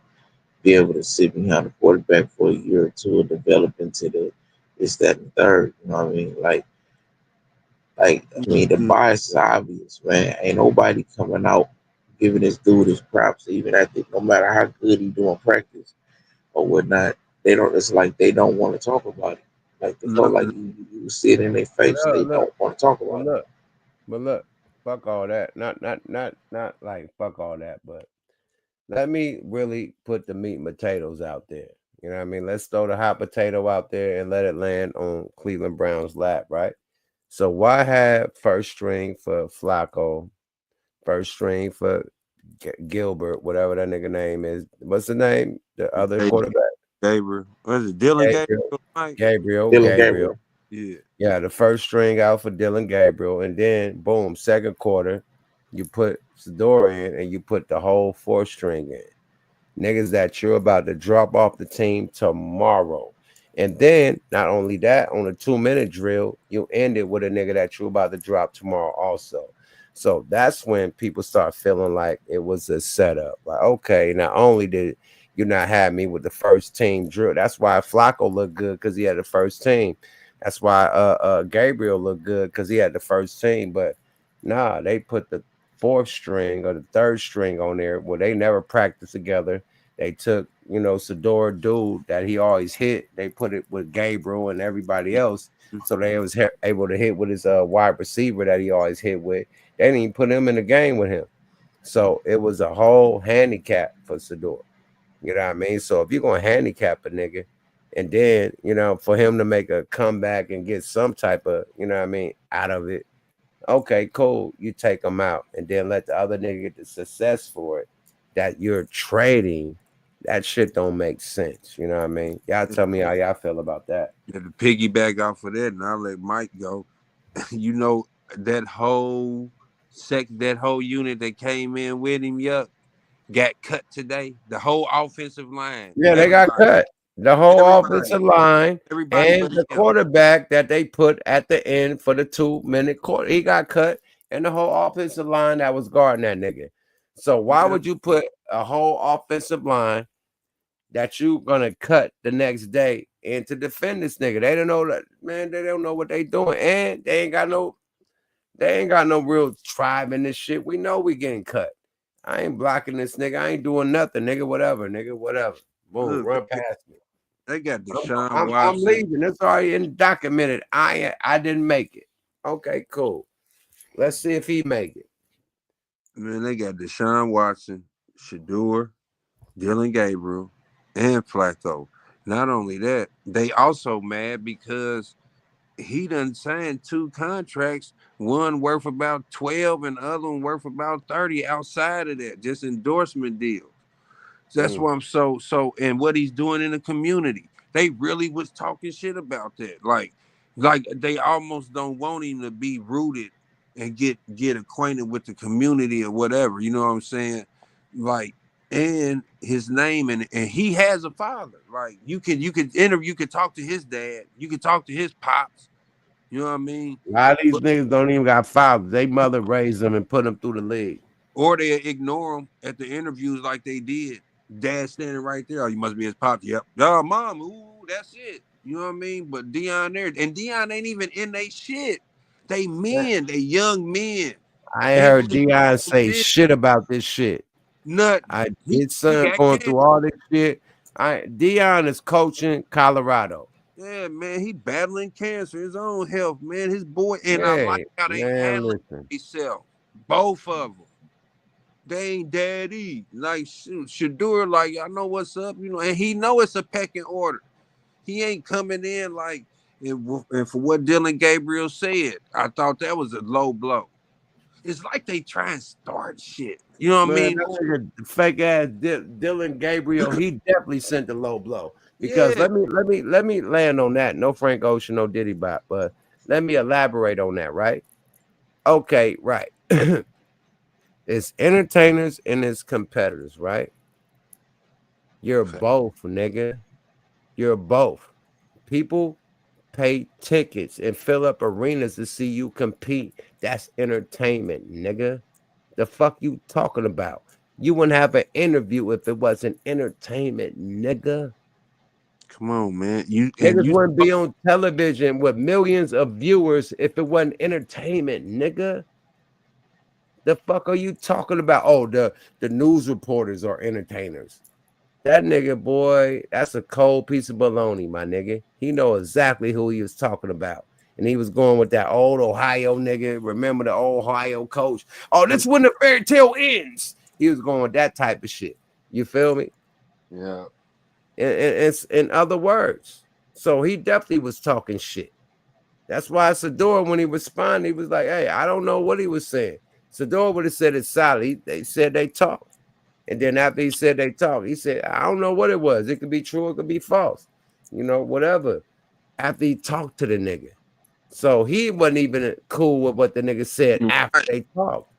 be able to sit behind the quarterback for a year or two and develop into the this, that, and third. You know what I mean? I mean, the Mhm. bias is obvious, man. Ain't nobody coming out giving this dude his props, even at no matter how good he do in practice or whatnot. They don't. It's like they don't want to talk about it. Like the No, whole, like you see it in their face. They Look, don't want to talk but about it. look, but look, fuck all that. Not like fuck all that, but let me really put the meat and potatoes out there. You know what I mean? Let's throw the hot potato out there and let it land on Cleveland Browns' lap, right? So why have first string for Flacco, first string for Gilbert, whatever that nigga name is? What's the name? The other quarterback? Gabriel. What is it? Dylan Gabriel? Gabriel. Mike? Dylan Gabriel. Gabriel. Yeah. Yeah, the first string out for Dylan Gabriel, and then boom, second quarter, you put Sador in, and you put the whole fourth string in. Niggas that you're about to drop off the team tomorrow. And then not only that, on a 2-minute drill, you end it with a nigga that you're about to drop tomorrow also. So that's when people start feeling like it was a setup. Like, okay, not only did you not have me with the first team drill, that's why Flacco looked good because he had the first team. That's why Gabriel looked good because he had the first team. But nah, they put the fourth string or the third string on there where they never practiced together. They took, Sador dude that he always hit. They put it with Gabriel and everybody else. So they was able to hit with his wide receiver that he always hit with. They didn't even put him in the game with him. So it was a whole handicap for Sador. You know what I mean? So if you're going to handicap a nigga and then, for him to make a comeback and get some type of, out of it, okay, cool. You take them out and then let the other nigga get the success for it that you're trading. That shit don't make sense. You know what I mean? Y'all tell me how y'all feel about that. Yeah, to piggyback off of that, and I'll let Mike go. You know that whole unit that came in with him, yup, got cut today. The whole offensive line, Yeah, they got everybody, cut. The whole everybody, offensive line everybody and but the him. quarterback that they put at the end for the 2-minute quarter. He got cut, and the whole offensive line that was guarding that nigga. So why Yeah. would you put a whole offensive line that you gonna cut the next day and to defend this nigga? They don't know that, man. They don't know what they doing, and they ain't got no real tribe in this shit. We know we getting cut. I ain't blocking this nigga. I ain't doing nothing, nigga. Whatever, nigga. Whatever. Boom, Look, run past me. they got I'm, Deshaun I'm Watson. leaving. It's already in documented. I didn't make it. Okay, cool. Let's see if he make it. Man, they got Deshaun Watson, Shador, Dylan Gabriel, and Flacco. Not only that, they also mad because he done signed 2 contracts, one worth about 12 and the other one worth about 30 outside of that, just endorsement deals. That's why I'm so and what he's doing in the community. They really was talking shit about that. Like they almost don't want him to be rooted and get acquainted with the community or whatever. You know what I'm saying? Like and his name, and he has a father. Like you could interview, you could talk to his dad, you could talk to his pops. You know what I mean? A lot of these niggas don't even got fathers. They mother raised them and put them through the league. Or they ignore him at the interviews like they did. Dad standing right there. Oh, you must be his pop. Yep. Oh, mom. Ooh, that's it. You know what I mean? But Dion there, and Dion ain't even in they shit. They men, they young men. I ain't heard Dion say shit about this shit. Nothing. His son got going cancer. through all this shit. Dion is coaching Colorado. Yeah, man, he battling cancer, his own health, man. His boy, and I Yeah, like how they man, handling listen. themselves. Both of them. They ain't daddy. Like Shadur, like I know what's up, you know, and he know it's a pecking order. He ain't coming in like, and for what Dylan Gabriel said, I thought that was a low blow. It's like they try and start shit. You know what I Man, mean? that nigga, fake ass Dylan Gabriel, he definitely sent the low blow. Because Yeah. let me land on that. No Frank Ocean, no Diddy Bop, but let me elaborate on that, right? Okay, right. It's entertainers and it's competitors, right? You're both, nigga. You're both. People pay tickets and fill up arenas to see you compete. That's entertainment, nigga. The fuck you talking about? You wouldn't have an interview if it wasn't entertainment, nigga. Come on, man. You Wouldn't be on television with millions of viewers if it wasn't entertainment, nigga. The fuck are you talking about? Oh, the news reporters are entertainers. That nigga, boy, that's a cold piece of baloney, my nigga. He know exactly who he was talking about. And he was going with that old Ohio nigga. Remember the old Ohio coach? Oh, this when the fairy tale ends. He was going with that type of shit. You feel me? Yeah. It's in other words. So he definitely was talking shit. That's why Sador, when he responded, he was like, hey, I don't know what he was saying. Sador would have said it's solid. They said they talked. And then after he said they talked, he said, I don't know what it was. It could be true, it could be false. You know, whatever. After he talked to the nigga. So he wasn't even cool with what the nigga said after they talked.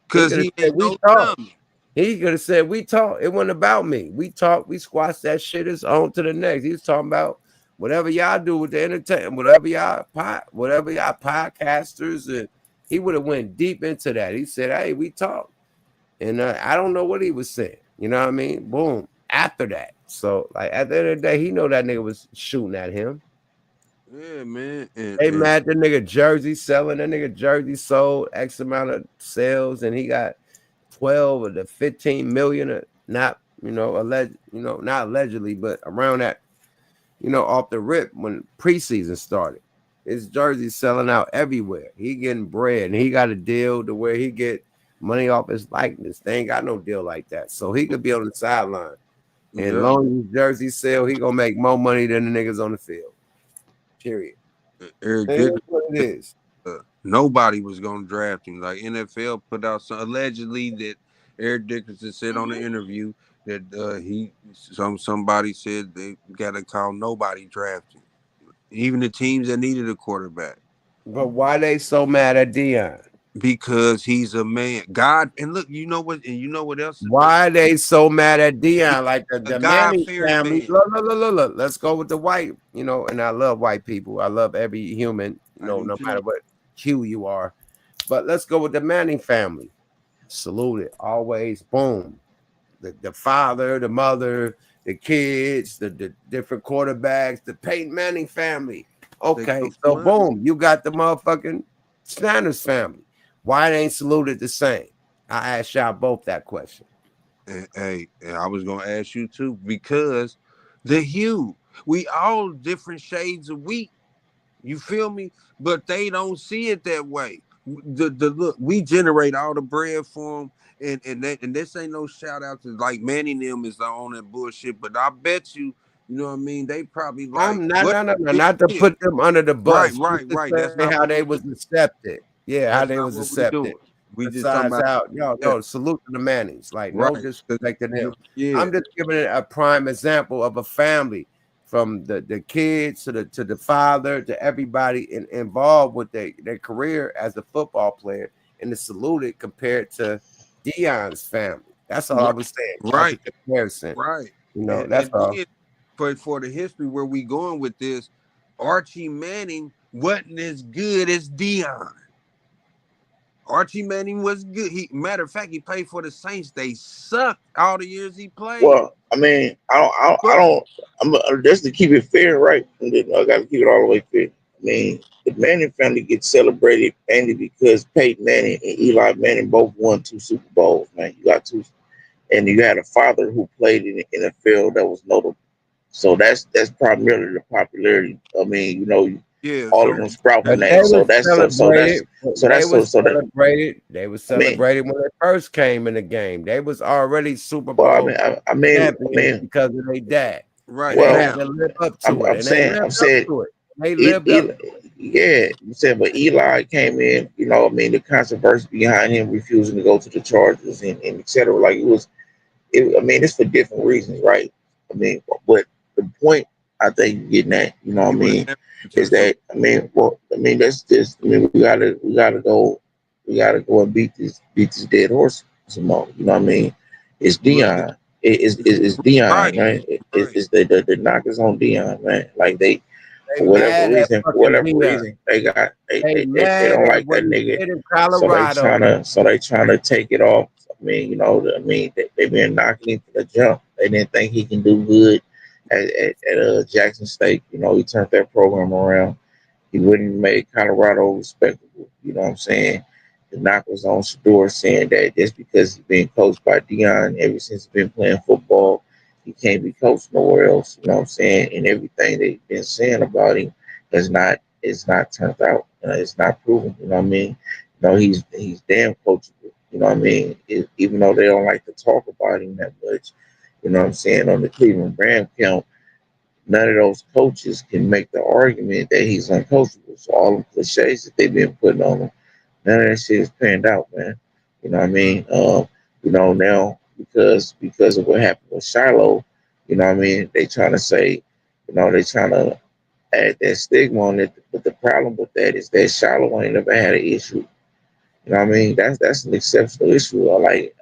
Because he ain't we no talked. dummy. He could have said, we talked. It wasn't about me. We talked, we squashed that shit. It's on to the next. He was talking about whatever y'all do with the entertainment, whatever y'all podcasters. And he would have went deep into that. He said, hey, we talked. And I don't know what he was saying. You know what I mean? Boom. After that. So, like, at the end of the day, he know that nigga was shooting at him. Yeah, man. They mad the nigga jersey selling. That nigga jersey sold X amount of sales, and he got 12 of the 15 million. Not, not allegedly, but around that, off the rip when preseason started. His jersey selling out everywhere. He getting bread, and he got a deal to where he get money off his likeness. They ain't got no deal like that. So he could be on the sideline. And long as his jersey sell, he gonna make more money than the niggas on the field. Period. Eric It is what it is. Nobody was gonna draft him. Like NFL put out some allegedly that Eric Dickerson said on the interview that somebody said they gotta call nobody drafting. Even the teams that needed a quarterback. But why they so mad at Dion? Because he's a man. God, and look, you know what else? Why they so mad at Dion? Like the Manning God-fearing family. man. Look. Let's go with the white, and I love white people. I love every human, no matter what hue you are. But let's go with the Manning family. Salute it. Always boom. The father, the mother, the kids, the different quarterbacks, the Peyton Manning family. Okay, so boom, you got the motherfucking Sanders family. Why they ain't saluted the same? I asked y'all both that question. Hey, I was gonna ask you too, because the hue, we all different shades of wheat. You feel me? But they don't see it that way. The look, we generate all the bread for them, and this ain't no shout out to like Manny them is on that bullshit. But I bet you know what I mean. They probably like I'm not to put them under the bus. Right. That's Say not how what they we was do. accepted. Yeah, how That's they not was what we doing. accepted. We just talking Besides about no, salute to the Mannings. Like no right. disrespect to them. Yeah. I'm just giving it a prime example of a family from the kids to the father to everybody involved with their career as a football player and the saluted compared to Dion's family. That's all I was saying. About the Right. comparison. Right. You know, And that's all. then for the history where we going with this, Archie Manning wasn't as good as Dion. Archie Manning was good. Matter of fact, he played for the Saints. They sucked all the years he played. Well, I mean, I don't. Just to keep it fair, right? And then I got to keep it all the way fair. I mean, the Manning family gets celebrated mainly because Peyton Manning and Eli Manning both won 2 Super Bowls. Man, you got 2, and you had a father who played in the NFL that was notable. So that's primarily the popularity. I mean, Yeah. all of So them sprout from But that. they So was that's celebrated. They was so that. celebrated. They was I mean, celebrated when they first came in the game. They was already Super well, Bowl I mean, champions because of their dad. right And they well, had now, to live up I'm, to it. I'm And they saying, lived I'm up saying, to it. They lived up Eli, yeah, you said, but Eli came in. I mean, the controversy behind him refusing to go to the Chargers and et cetera. Like I mean, it's for different reasons, right? I mean, but the point I think you're getting at, what I he would have mean, never went to is the Super. that I mean, that's just. I mean, we gotta go and beat this dead horse some more. You know what I mean? It's Well, Dion. It's Dion, right, man. right. It's the knockers on Dion, man. Like They mad at for fucking whatever Dion. reason, They they mad don't at like what that he nigga. did in So they Colorado. trying to take it off. I mean, they been knocking him for the jump. They didn't think he can do good at Jackson State. He turned that program around. He wouldn't make Colorado respectable. You know what I'm saying? The knock was on Shador saying that just because he's been coached by Dion ever since he's been playing football, he can't be coached nowhere else. You know what I'm saying? And everything they've been saying about him is not turned out. It's not proven. You know what I mean? He's damn coachable. You know what I mean? Even though they don't like to talk about him that much, you know what I'm saying? On the Cleveland Brand count, none of those coaches can make the argument that he's uncoachable. So all the cliches that they've been putting on him, none of that shit is panned out, man. You know what I mean? Now because of what happened with Shiloh, you know what I mean? They trying to say, they trying to add that stigma on it. But the problem with that is that Shiloh ain't never had an issue. You know what I mean? That's an exceptional issue.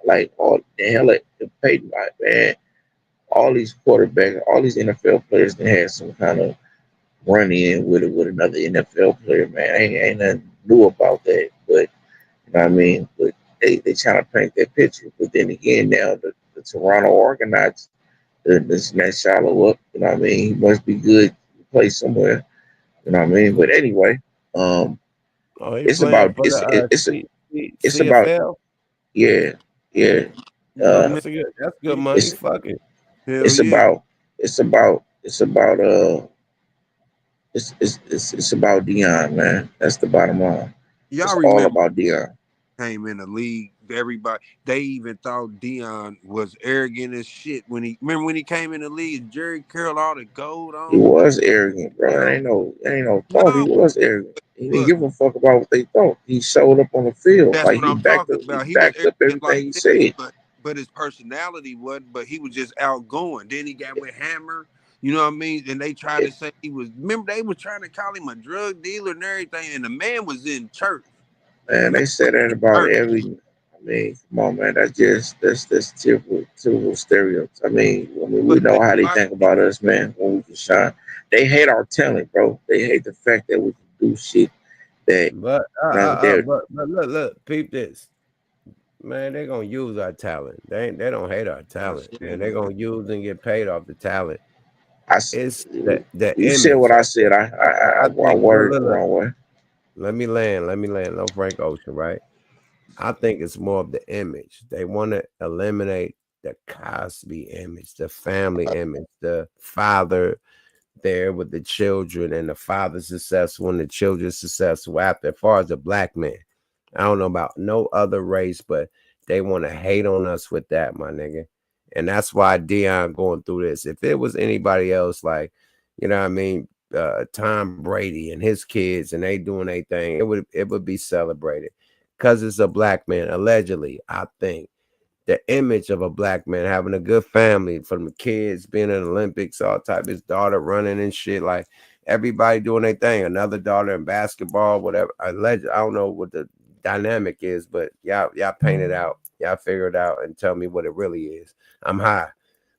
Like all the hell at the Peyton, like, man, all these quarterbacks, all these NFL players that had some kind of run in with another NFL player, man. Ain't nothing new about that. But you know what I mean? But they trying to paint that picture. But then again, now the Toronto Argonauts, this next Shiloh up, you know what I mean? He must be good to play somewhere. You know what I mean? But anyway, um, Oh, he it's playing about for the it's about CFL. yeah, yeah. Oh Uh, man, That's good money. it's Fuck it. hell it's yeah. about it's about it's about Dion, man. That's the bottom line. Y'all It's all remember about Dion. came in the league? Everybody they even thought Dion was arrogant as shit when he came in the league. Jerry Curl all the gold He on. was arrogant, bro. Yo, It ain't no thought. He no, was arrogant. He didn't but give a fuck about what they thought. He showed up on the field that's like what I'm talking he about. He was backed up arrogant everything like he that, said. but his personality wasn't. But he was just outgoing. Then he got with Hammer. You know what I mean? And they tried to say he was. Remember, they was trying to call him a drug dealer and everything. And the man was in church. Man, Man they said was that in about church. every. I mean, come on, man. That's typical stereotypes. We But know how they like, think about us, man. When we can shine, they hate our talent, bro. They hate the fact that we can do shit that But they're. but look, peep this. Man, they gonna use our talent. They don't hate our I talent, said, man. They man, gonna use and get paid off the talent. I, s- It's the you said image. what I said. I I think worded it the wrong way. let me land. Let me land. No Frank Ocean, right? I think it's more of the image. They want to eliminate the Cosby image, the family image, the father there with the children and the father successful and the children successful after, as far as a black man. I don't know about no other race, but they want to hate on us with that, my nigga. And that's why Dion going through this. If it was anybody else, like, you know what I mean, Tom Brady and his kids and they doing their thing, it would be celebrated. Because it's a black man, allegedly, I think the image of a black man having a good family, from the kids being in the Olympics, all type, his daughter running and shit, like everybody doing their thing, another daughter in basketball, whatever. I don't know what the dynamic is, but y'all paint it out. Y'all figure it out and tell me what it really is. I'm high.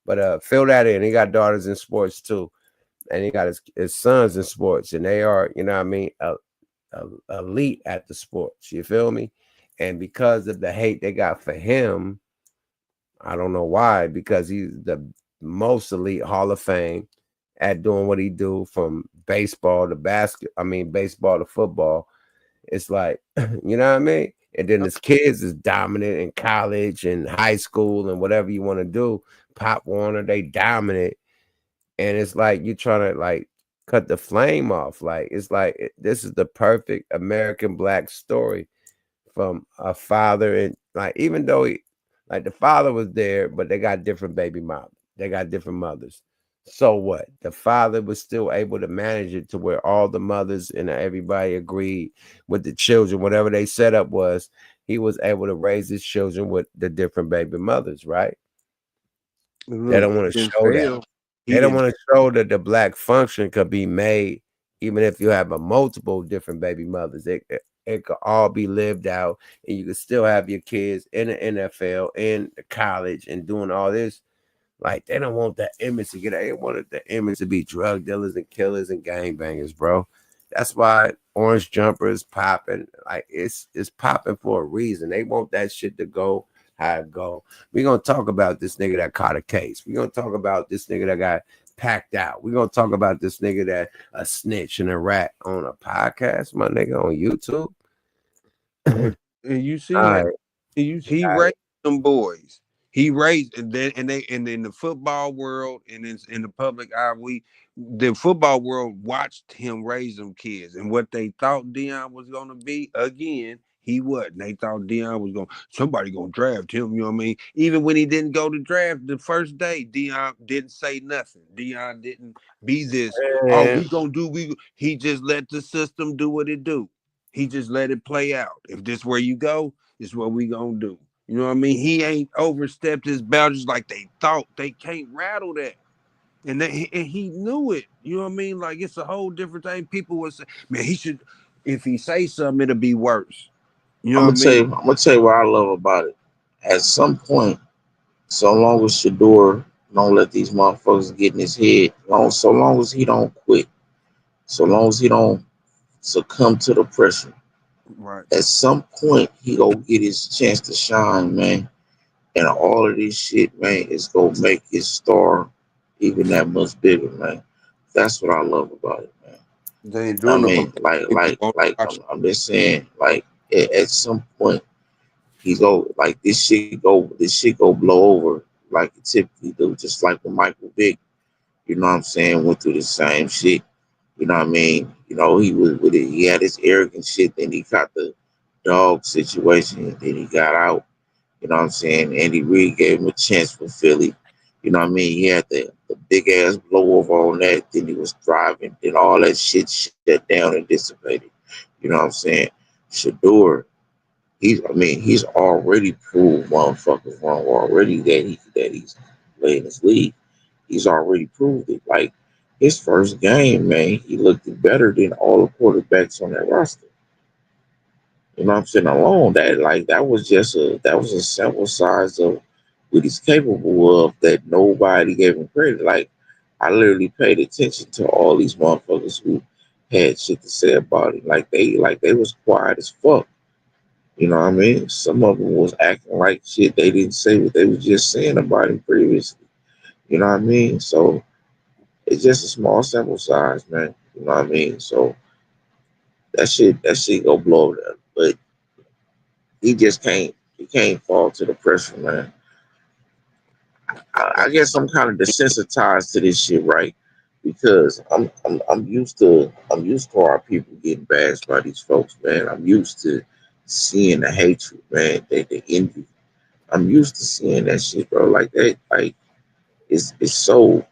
But fill that in. He got daughters in sports too. And he got his sons in sports. And they are, you know what I mean, elite at the sports. You feel me? And because of the hate they got for him, I don't know why, because he's the most elite Hall of Fame at doing what he do, from baseball to baseball to football. It's like, you know what I mean? And then his kids is dominant in college and high school and whatever you want to do. Pop Warner, they dominant. And it's like you trying to like cut the flame off. Like it's like this is the perfect American black story from a father, and like even though like the father was there, but they got different baby moms. They got different mothers. So what? The father was still able to manage it to where all the mothers and everybody agreed with the children, whatever they set up was, he was able to raise his children with the different baby mothers, right? They Look, don't want he to didn't show that. fail. He They don't didn't. want to show that the black function could be made, even if you have a multiple different baby mothers. It could all be lived out, and you could still have your kids in the NFL, in the college, and doing all this. Like they don't want that image to get. They wanted the image to be drug dealers and killers and gangbangers, bro. That's why orange jumpers popping. Like it's popping for a reason. They want that shit to go how it go. We're gonna talk about this nigga that caught a case. We're gonna talk about this nigga that got packed out. We're gonna talk about this nigga that a snitch and a rat on a podcast, my nigga, on YouTube. And you see All that right. he All right. raised them boys. He raised, and in the football world and in the public eye, the football world watched him raise them kids, and what they thought Dion was gonna be again, he wasn't. They thought Dion was somebody gonna draft him. You know what I mean? Even when he didn't go to draft the first day, Dion didn't say nothing. Dion didn't be this. Oh, And we gonna do. He just let the system do what it do. He just let it play out. If this where you go, this is what we gonna do. You know what I mean? He ain't overstepped his boundaries like they thought. They can't rattle that. And he knew it. You know what I mean? Like it's a whole different thing. People would say, man, he should, if he say something, it'll be worse. You know what I mean? I'm gonna tell you what I love about it. At some point, so long as Shador don't let these motherfuckers get in his head, so long as he don't quit, so long as he don't succumb to the pressure, Right. at some point he gonna get his chance to shine, man. And all of this shit, man, is gonna make his star even that much bigger, man. That's what I love about it, man. They ain't I doing nothing mean, but people won't watch. I'm just saying, like, at some point he go like this shit go blow over like it typically do, just like when Michael Vick, you know what I'm saying, went through the same shit. You know what I mean? You know, he was with it, he had his arrogant shit, then he got the dog situation, then he got out. You know what I'm saying? Andy Reid gave him a chance for Philly. You know what I mean? He had the big ass blow over on that. Then he was driving. Then all that shit shut down and dissipated. You know what I'm saying? Shador, he's already proved motherfuckers wrong already that he's playing this league. He's already proved it. Like his first game, man, he looked better than all the quarterbacks on that roster. You know what I'm saying? Alone that was a sample size of what he's capable of that nobody gave him credit. Like I literally paid attention to all these motherfuckers who had shit to say about it. Like they was quiet as fuck. You know what I mean? Some of them was acting like shit. They didn't say what they was just saying about him previously. You know what I mean? So it's just a small sample size, man. You know what I mean? So that shit go blow over there. But he can't fall to the pressure, man. I guess I'm kind of desensitized to this shit, right? Because I'm used to our people getting bashed by these folks, man. I'm used to seeing the hatred, man, the envy. I'm used to seeing that shit, bro. Like that, like it's so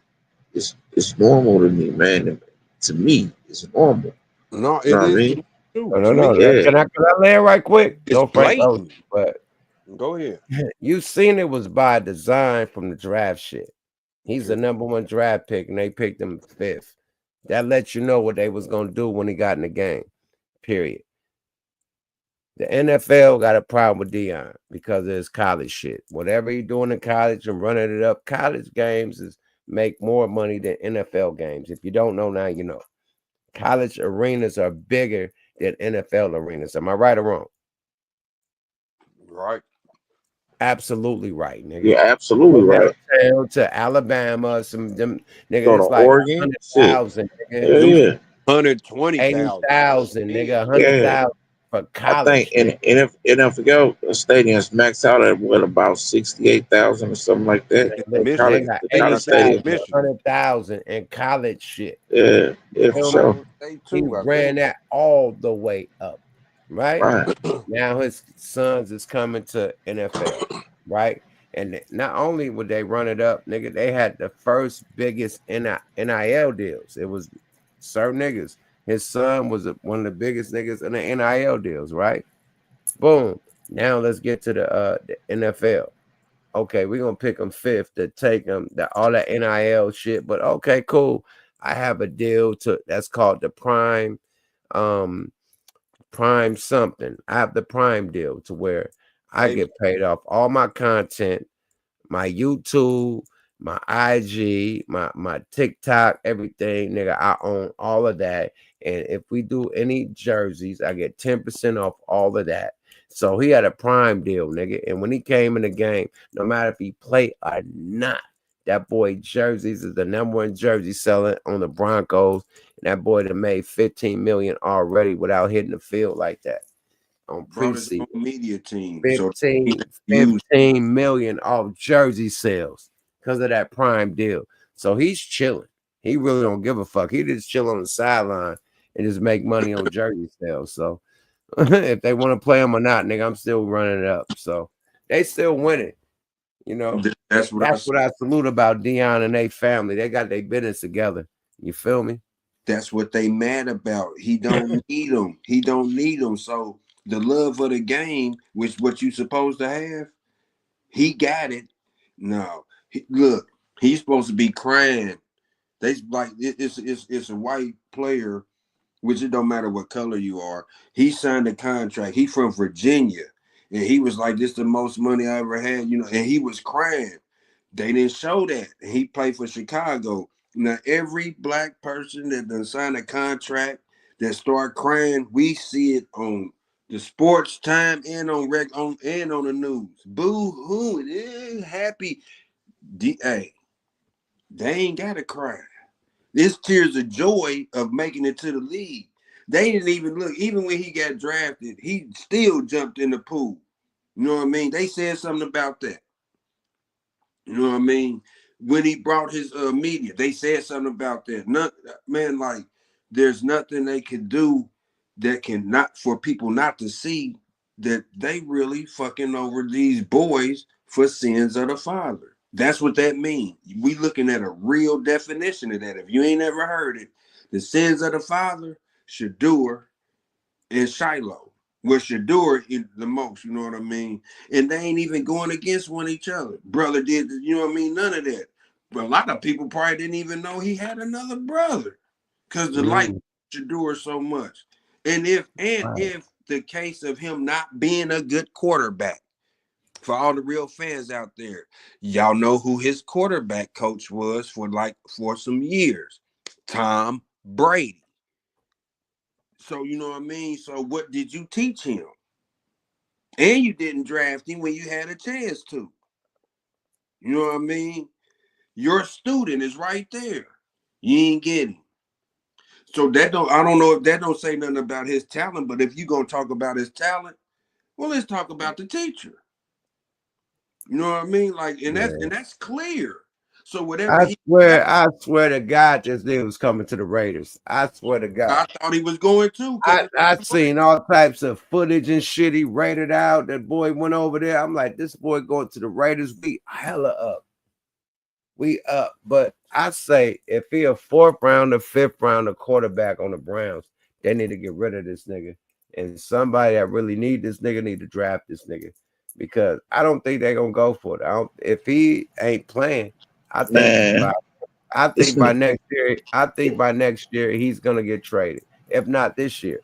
it's normal to me, man. And to me, it's normal. No, You know it what I is to mean? me too. No, no, To me, no. Yeah. Can I land right quick? it's Go Frank Ocean. blatant. But Go ahead. you seen it was by design from the draft shit. He's the Okay. #1 draft pick, and they picked him 5th. That lets you know what they was gonna do when he got in the game. Period. The NFL got a problem with Deion because of his college shit. Whatever he's doing in college and running it up, college games make more money than NFL games. If you don't know now, you know. College arenas are bigger than NFL arenas. Am I right or wrong? Right. Absolutely right, nigga. You're absolutely right. Downtown to Alabama, some them nigga, Go to it's like Oregon, shit. 100,000, Yeah, nigga. yeah. 120,000. 80,000, nigga, Yeah. 100,000 for I think college. in NFL stadiums max out at what about 68,000 or something like that. They College, got the college 80,000, stadium. Michigan. 100,000 in college shit. Yeah, yeah, for Feel sure. me? They He too, I ran think. that all the way up, right? Right. Now his sons is coming to NFL, right? And not only would they run it up, nigga, they had the first biggest NIL deals. It was certain niggas. His son was one of the biggest niggas in the NIL deals, right? Boom. Now let's get to the NFL. Okay, we're gonna pick him fifth to take him all that NIL shit. But okay, cool. I have a deal that's called the prime something. I have the prime deal to where I get paid off all my content, my YouTube, my IG, my TikTok, everything, nigga. I own all of that. And if we do any jerseys, I get 10% off all of that. So he had a prime deal, nigga. And when he came in the game, no matter if he played or not, that boy jerseys is the #1 jersey seller on the Broncos. And that boy done made 15 million already without hitting the field like that on Brought his preseason. own media team. 15 million off jersey sales because of that prime deal. So he's chilling. He really don't give a fuck. He just chill on the sideline and just make money on jersey sales. So if they want to play him or not, nigga, I'm still running it up. So they still winning. You know, That's what I salute about Deion and they family. They got their business together. You feel me? That's what they mad about. He don't need them. He don't need them. So the love of the game, which what you supposed to have, he got it. No, look, he's supposed to be crying. They like it's a white player, which it don't matter what color you are. He signed a contract. He from Virginia, and he was like, "This the most money I ever had," you know. And he was crying. They didn't show that. He played for Chicago. Now every black person that done signed a contract that start crying, we see it on the sports time and on the news. Boo hoo! It is happy. Hey, they ain't gotta cry. This tears of joy of making it to the league. They didn't even look. Even when he got drafted, he still jumped in the pool. You know what I mean? They said something about that. You know what I mean? When he brought his media, they said something about that. Man, like there's nothing they can do that can not for people not to see that they really fucking over these boys for sins of the father. That's what that means. We looking at a real definition of that. If you ain't ever heard it, the sins of the father, Shadur and Shiloh. Where Shadur is the most, you know what I mean? And they ain't even going against one each other. Brother did, you know what I mean? None of that. But a lot of people probably didn't even know he had another brother because the like Shadur so much. And if the case of him not being a good quarterback, for all the real fans out there, y'all know who his quarterback coach was for some years, Tom Brady. So you know what I mean? So what did you teach him? And you didn't draft him when you had a chance to. You know what I mean? Your student is right there. You ain't getting. So I don't know if that don't say nothing about his talent, but if you're gonna talk about his talent, well, let's talk about the teacher. You know what I mean? Like, and that's clear. So whatever I swear to God, this nigga was coming to the Raiders. I swear to God. I thought he was going to. I seen all types of footage and shit. He rated out. That boy went over there. I'm like, this boy going to the Raiders. We hella up. We up. But I say, if he a 4th rounder, 5th rounder quarterback on the Browns, they need to get rid of this nigga. And somebody that really need this nigga need to draft this nigga. Because I don't think they're gonna go for it. If he ain't playing, I think by next year, he's gonna get traded. If not this year.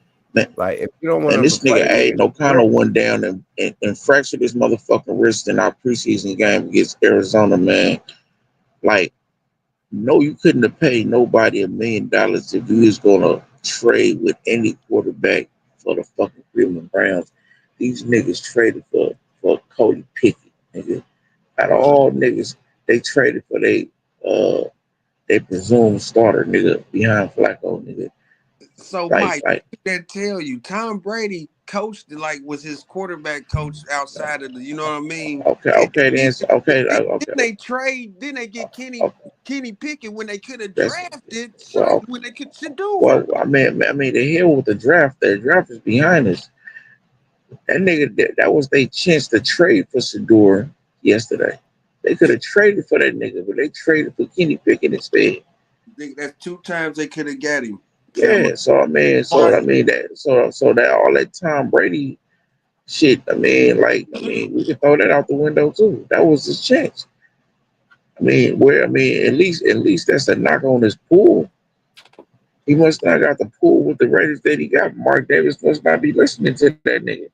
Like if you don't want And him this to play, nigga A no kind of went down and fractured his motherfucking wrist in our preseason game against Arizona, man. Like, no, you couldn't have paid nobody $1 million if you was gonna trade with any quarterback for the fucking Cleveland Browns. These niggas traded for Cody Pickett, nigga. Out of all niggas, they traded for they presumed starter, nigga, behind Flacco, nigga. So Like, Mike, that tell you Tom Brady coached was his quarterback coach outside of the, you know what I mean? Okay. They trade, then they get Kenny Pickett when they could have That's drafted well, when they could Shador. well. I mean, the hell with the draft. The draft is behind us. That nigga, that was their chance to trade for Shador yesterday. They could have traded for that nigga, but they traded for Kenny Pickett instead. That's 2 times they could have got him. Yeah, so that all that Tom Brady shit. I mean, we could throw that out the window too. That was his chance. At least that's a knock on his pool. He must not got the pool with the Raiders that he got. Mark Davis must not be listening to that nigga.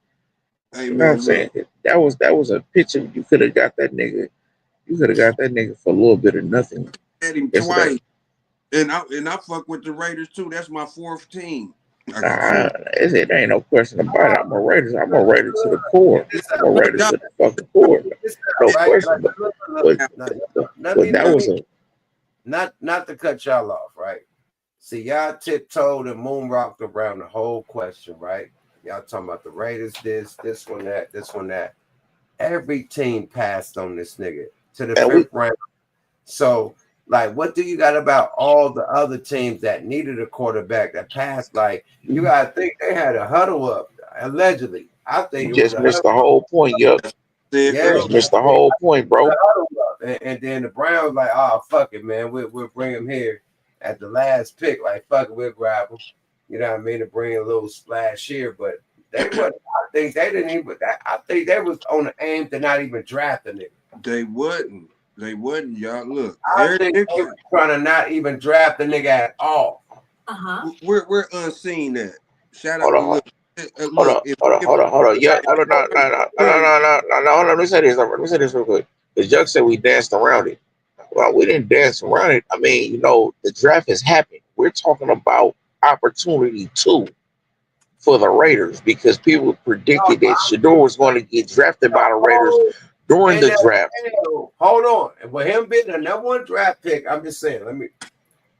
Hey, you know what I'm saying? That was a picture. You could have got that nigga. You could have got that nigga for a little bit of nothing. Had him yesterday. twice. And I fuck with the Raiders too. That's my 4th team. It ain't no question about it. I'm a Raiders to the core. I'm a Raiders to the fucking core. No question. But that was a not to cut y'all off, right? See, y'all tiptoed and moonrocked around the whole question, right? Y'all talking about the Raiders, this one, that. Every team passed on this nigga to the 5th round. So, like, what do you got about all the other teams that needed a quarterback that passed? Like, you gotta think they had a huddle up, allegedly. I think you just missed the whole point, yup. Yeah, just missed the whole point, bro. And then the Browns like, oh fuck it, man, we'll bring him here at the last pick. Like, fuck it, we'll grab him. You know what I mean? To bring a little splash here, but they wasn't. I think they didn't even. I think they was on the aim to not even draft the nigga. They wasn't. Y'all. Look, I think they were trying to not even draft the nigga at all. We're unseen that. Shout Hold out. on. Hold on. Yeah, hold on. No. Hold on. Let me say this real quick. The judge said we danced around it. Well, we didn't dance around it. I mean, the draft has happened. We're talking about opportunity 2 for the Raiders because people predicted that Shador was going to get drafted by the Raiders during the draft. Hold on. With him being the #1 draft pick, I'm just saying,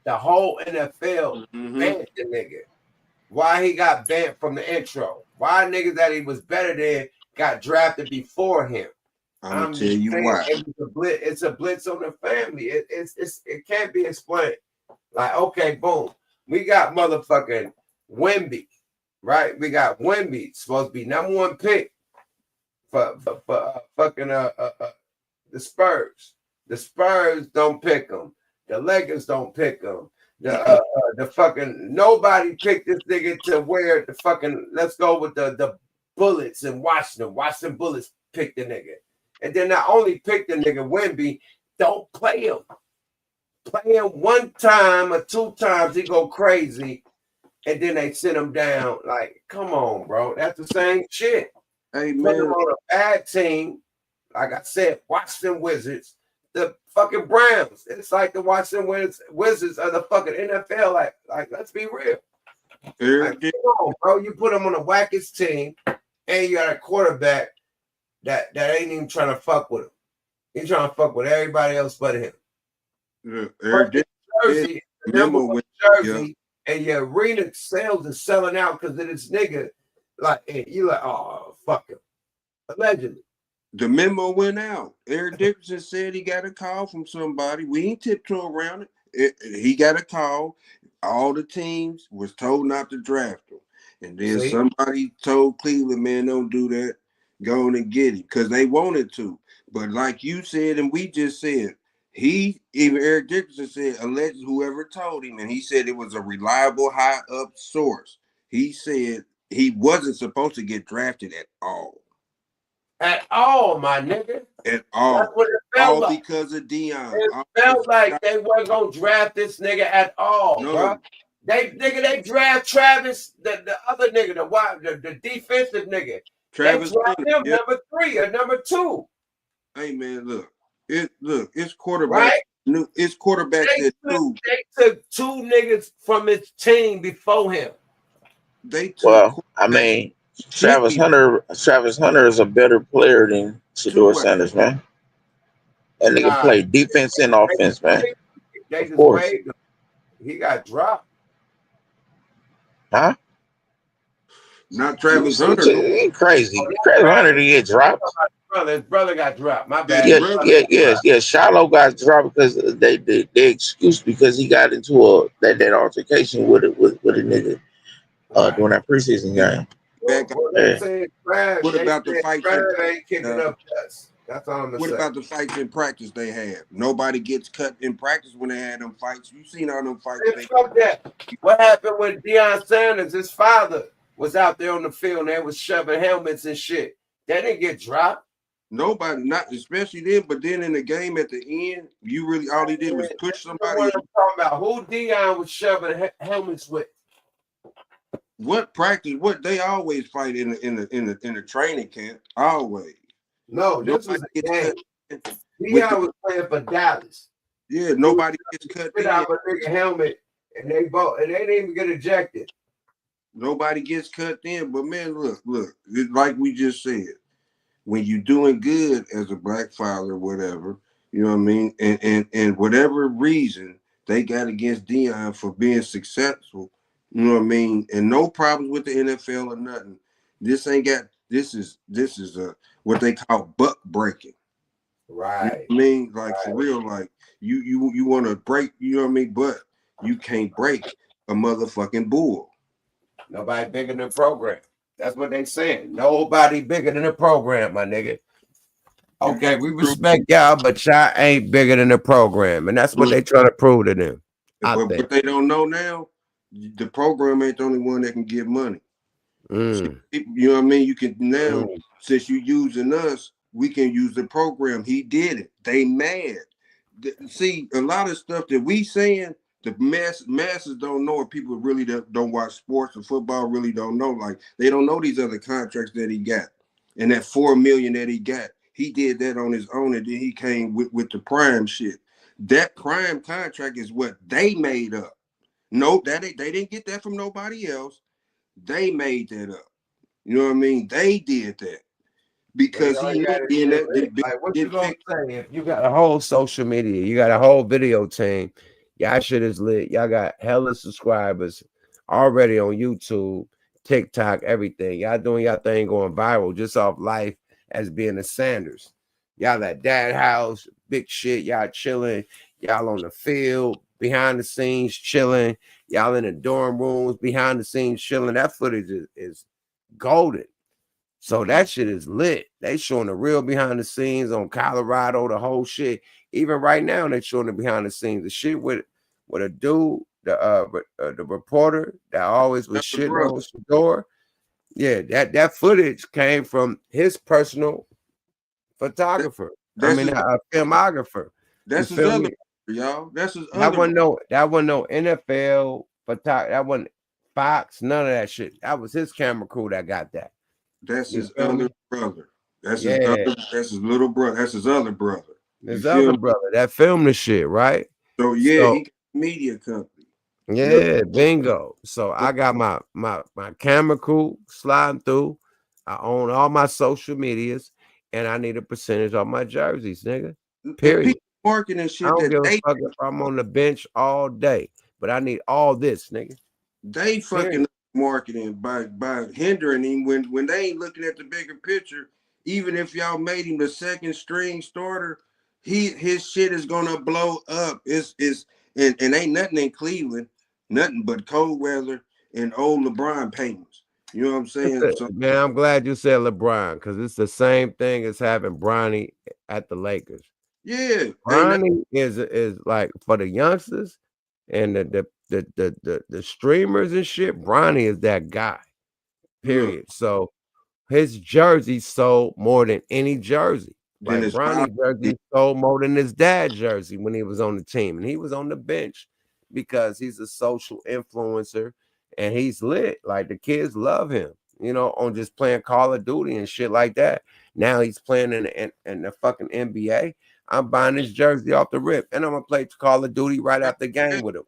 the whole NFL banned the nigga. Why he got banned from the intro? Why niggas that he was better than got drafted before him? I'm tell you why. It's a blitz on the family. It can't be explained. Like, okay, boom. We got motherfucking Wemby, right? We got Wemby, supposed to be #1 pick for fucking the Spurs. The Spurs don't pick him. The Lakers don't pick him. The fucking nobody picked this nigga to wear the fucking. Let's go with the Bullets in Washington. Washington Bullets picked the nigga, and then not only pick the nigga Wemby, don't play him. Play him 1 time or 2 times, he go crazy, and then they sit him down. Like, come on, bro, that's the same shit. Hey Put man, him on a bad team, like I said, Washington Wizards. The fucking Browns. It's like the Washington Wizards of the fucking NFL. Like let's be real. Like, come on, bro. You put them on the wackest team, and you got a quarterback that ain't even trying to fuck with him. He's trying to fuck with everybody else but him. Jersey, the #1 jersey, and your arena sales is selling out because of this nigga. Like, and you like, oh fuck him. Allegedly. The memo went out. Eric Dickerson said he got a call from somebody. We ain't tiptoe around it. He got a call. All the teams was told not to draft him. And then somebody told Cleveland, man, don't do that. Go on and get him because they wanted to. But like you said, and we just said, even Eric Dickerson said, allegedly whoever told him, and he said it was a reliable, high up source. He said he wasn't supposed to get drafted at all. At all, my nigga. At all. That's what it felt like. Because of Dion. It felt like they weren't gonna draft this nigga at all, bro. They draft Travis, the other nigga, the defensive nigga. Travis They draft Hunter, him yeah. number 3 or number 2. Hey man, it's quarterbacks. Right? It's quarterbacks that knew. They took 2 niggas from his team before him. They took. Well, I mean, Travis Hunter is a better player than Shedeur Sanders, man. That nigga play defense and offense, man. They Of just course. waived him. He got dropped. Huh? Not Travis Hunter. He crazy. Travis Hunter didn't get dropped. His brother got dropped. My bad. Yeah. Shiloh got dropped because they excused because he got into that altercation with a nigga during that preseason game. What about the fights? Ain't kicking up dust. That's all I'm gonna say. What about the fights in practice they had? Nobody gets cut in practice when they had them fights. You seen all them fights. Fuck that. What happened with Deion Sanders? His father was out there on the field and they was shoving helmets and shit. They didn't get dropped. Nobody, not especially then, but then in the game at the end, you really all he did was push somebody. What I'm talking about? Who Deion was shoving helmets with? What practice? What they always fight in the training camp. Always. No, this was a game. Deion was playing for Dallas. Yeah, nobody gets cut. Put out a nigga helmet and they didn't even get ejected. Nobody gets cut in, but man, look, it's like we just said. When you're doing good as a black father or whatever, you know what I mean? And whatever reason they got against Deion for being successful, you know what I mean? And no problems with the NFL or nothing. This is what they call buck breaking. Right. You know what I mean? Like for real, like you want to break, you know what I mean? But you can't break a motherfucking bull. Nobody bigger than the program. That's what they saying. Nobody bigger than the program, my nigga. Okay, we respect y'all, but y'all ain't bigger than the program. And that's what they try to prove to them. But what they don't know now, the program ain't the only one that can get money. You know what I mean? You can now, since you using us, we can use the program. He did it. They mad. See, a lot of stuff that we saying, the masses don't know, or people really don't watch sports or football really don't know. Like they don't know these other contracts that he got, and that $4 million that he got. He did that on his own, and then he came with the prime shit. That prime contract is what they made up. No, they didn't get that from nobody else. They made that up. You know what I mean? They did that because he knew that. Like what you gonna say? If you got a whole social media, you got a whole video team, y'all shit is lit. Y'all got hella subscribers already on YouTube, TikTok, everything. Y'all doing y'all thing going viral just off life as being the Sanders. Y'all at dad house, big shit. Y'all chilling. Y'all on the field, behind the scenes chilling. Y'all in the dorm rooms, behind the scenes chilling. That footage is golden. So that shit is lit. They showing the real behind the scenes on Colorado, the whole shit. Even right now, they showing the behind the scenes. The shit with a dude, the reporter that always was shitting on Shedeur. Yeah, that footage came from his personal photographer. Filmographer. That's his other, y'all. That's his other. That wasn't no NFL photographer. That wasn't Fox. None of that shit. That was his camera crew that got that. That's his other brother. That's his little brother. That's his other brother. His other brother that filmed the shit, right? So yeah, he got a media company. Yeah, bingo. So I got my camera crew sliding through. I own all my social medias, and I need a percentage of my jerseys, nigga. Period. Marketing shit. I don't give a fuck if I'm on the bench all day, but I need all this, nigga. They fucking marketing by hindering him when they ain't looking at the bigger picture. Even if y'all made him the second string starter, his shit is gonna blow up. And ain't nothing in Cleveland, nothing but cold weather and old LeBron paintings. You know what I'm saying? So, man, I'm glad you said LeBron because it's the same thing as having Bronny at the Lakers. Yeah, Bronny is like for the youngsters and the streamers and shit. Bronny is that guy. Period. So his jersey sold more than any jersey. Like Bronny jersey sold more than his dad's jersey when he was on the team, and he was on the bench because he's a social influencer and he's lit. Like the kids love him, you know, on just playing Call of Duty and shit like that. Now he's playing in the fucking NBA. I'm buying his jersey off the rip, and I'm gonna play Call of Duty right after the game with him.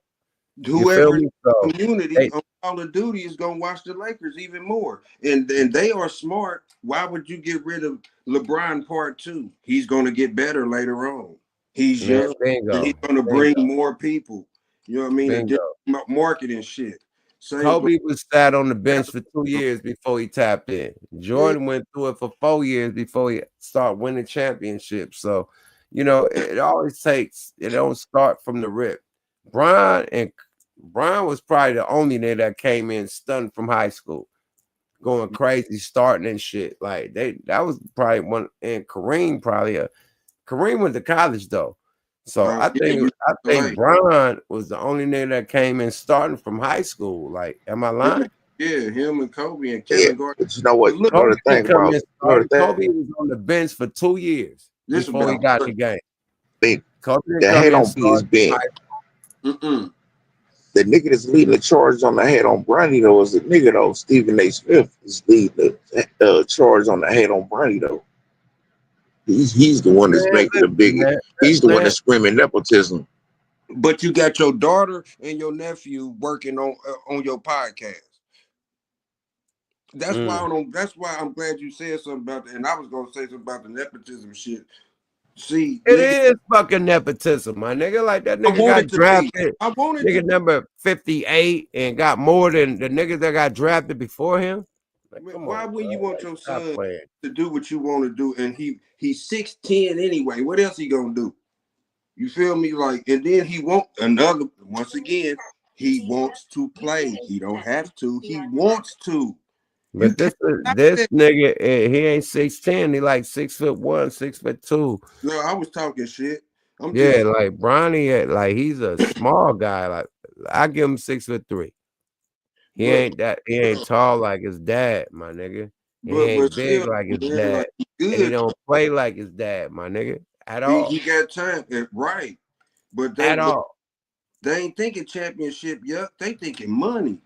You feel Whoever me? So, community hey, on Call of Duty is gonna watch the Lakers even more, and they are smart. Why would you get rid of LeBron part two? He's gonna get better later on. He's man, young, and he's bingo, gonna bring bingo, more people. You know what I mean? A bingo. different marketing shit. Same, Kobe was sat on the bench for 2 years before he tapped in. yeah, Jordan went through it for 4 years before he started winning championships. So, you know, it always takes, it don't start from the rip. Brian was probably the only nigga that came in stunned from high school, going crazy, starting and shit. Like that was probably one, and Kareem went to college though. So yeah, I think Bron was the only nigga that came in starting from high school. Like, am I lying? yeah, him and Kobe and Yeah, Kevin Garnett. but you know what? You Look, know Kobe the didn't thing come about in you know the starting. thing. Kobe was on the bench for 2 years this before he about got the game. Thing, Kobe didn't the come head in on B is starting from big. high Mm-mm. The nigga that's leading the charge on the head on Bronny though is the nigga though. Stephen A. Smith is leading the charge on the head on Bronny though. He's the one that's Man, making the listen, big. man. He's the one Man, that's screaming nepotism. But you got your daughter and your nephew working on your podcast. That's why I mm. don't. That's why I'm glad you said something about that. And I was gonna say something about the nepotism shit. See, It nigga, is fucking nepotism, my nigga. Like that I nigga want got it to be. drafted. I wanted to Nigga number 58 and got more than the niggas that got drafted before him. Like, come Why on, wouldn't you bro. want Like, your stop son playing. to do what you want to do? And he's 6'10" anyway. What else he gonna do? You feel me? Like, and then he won't another once again, he wants to play. He don't have to, he wants to. You But can't stop this that. nigga, he ain't 6'10", he like 6'1", 6'2". No, I was talking shit. I'm just Yeah, like Bronny, like he's a small guy. Like I give him 6'3". but He ain't tall like his dad, my nigga. And he but ain't big still, like his man, dad. like he And he good. don't play like his dad, my nigga. At He all. got time, right? But At all. they ain't thinking championship yet. They thinking money.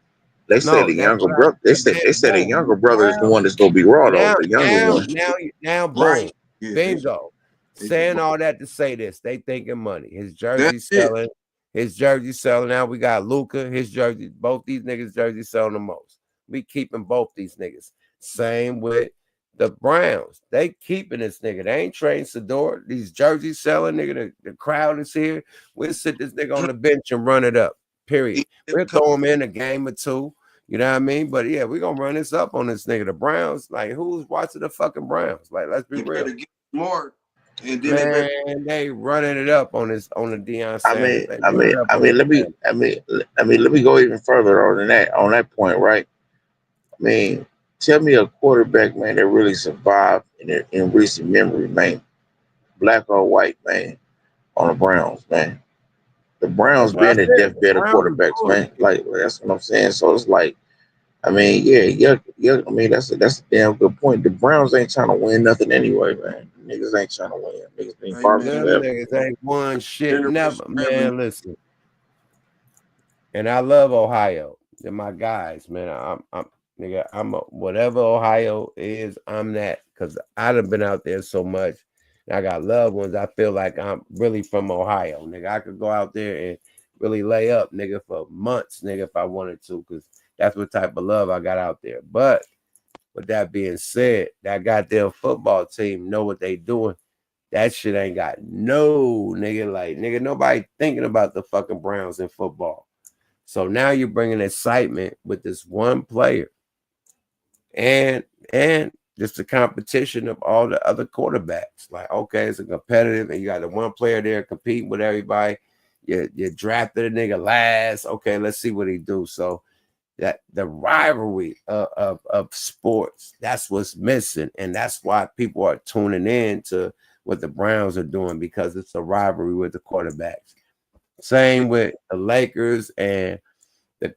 They say No, the that's younger right. brother. They And said then the boom, younger the brother is the Browns. one that's gonna be raw though. Now, The younger now, one. now, boom. Right. Yeah, Bingo. they Saying all that to say this, they thinking money. His jersey that's it. selling. His jersey selling. Now we got Luca. His jersey. Both these niggas' jersey selling the most. We keeping both these niggas. Same with the Browns. They keeping this nigga. They ain't trading Sador. These jerseys selling, nigga. The crowd is here. We'll sit this nigga on the bench and run it up. Period. We'll throw him in a game or two. You know what I mean? But yeah, we're gonna run this up on this nigga. The Browns, like, who's watching the fucking Browns? Like, let's be They real. better get smart, and then they better. Man, they running it up on the Deion Sanders. They running it up I on mean, this man. let me go even further on that point, right? I mean, tell me a quarterback, man, that really survived in recent memory, man, black or white, man, on the Browns, man. The That's Browns what I been said. a The deathbed of Browns is quarterbacks, man. bullshit. Like that's what I'm saying. So it's like, I mean, yeah. I mean, that's a damn good point. The Browns ain't trying to win nothing anyway, man. Niggas ain't trying to win. Niggas been Hey garbage man, Them forever. niggas ain't won shit. generation Never. revenue. Man, listen. And I love Ohio. They're my guys, man. I'm nigga. Whatever Ohio is, I'm that because I done been out there so much. I got loved ones. I feel like I'm really from Ohio, nigga. I could go out there and really lay up, nigga, for months, nigga, if I wanted to, because that's what type of love I got out there. But with that being said, that goddamn football team know what they doing. That shit ain't got no nigga. Like, nigga, nobody thinking about the fucking Browns in football. So now you're bringing excitement with this one player, and just the competition of all the other quarterbacks. Like, okay, it's a competitive, and you got the one player there competing with everybody. You drafted a nigga last. Okay, let's see what he do. So that the rivalry of sports, that's what's missing, and that's why people are tuning in to what the Browns are doing, because it's a rivalry with the quarterbacks. Same with the Lakers and the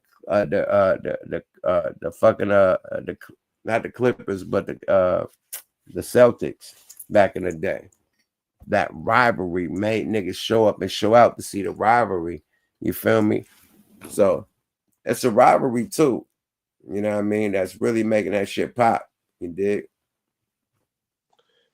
fucking the not the Clippers, but the Celtics back in the day. That rivalry made niggas show up and show out to see the rivalry. You feel me? So it's a rivalry too. You know what I mean? That's really making that shit pop. You dig?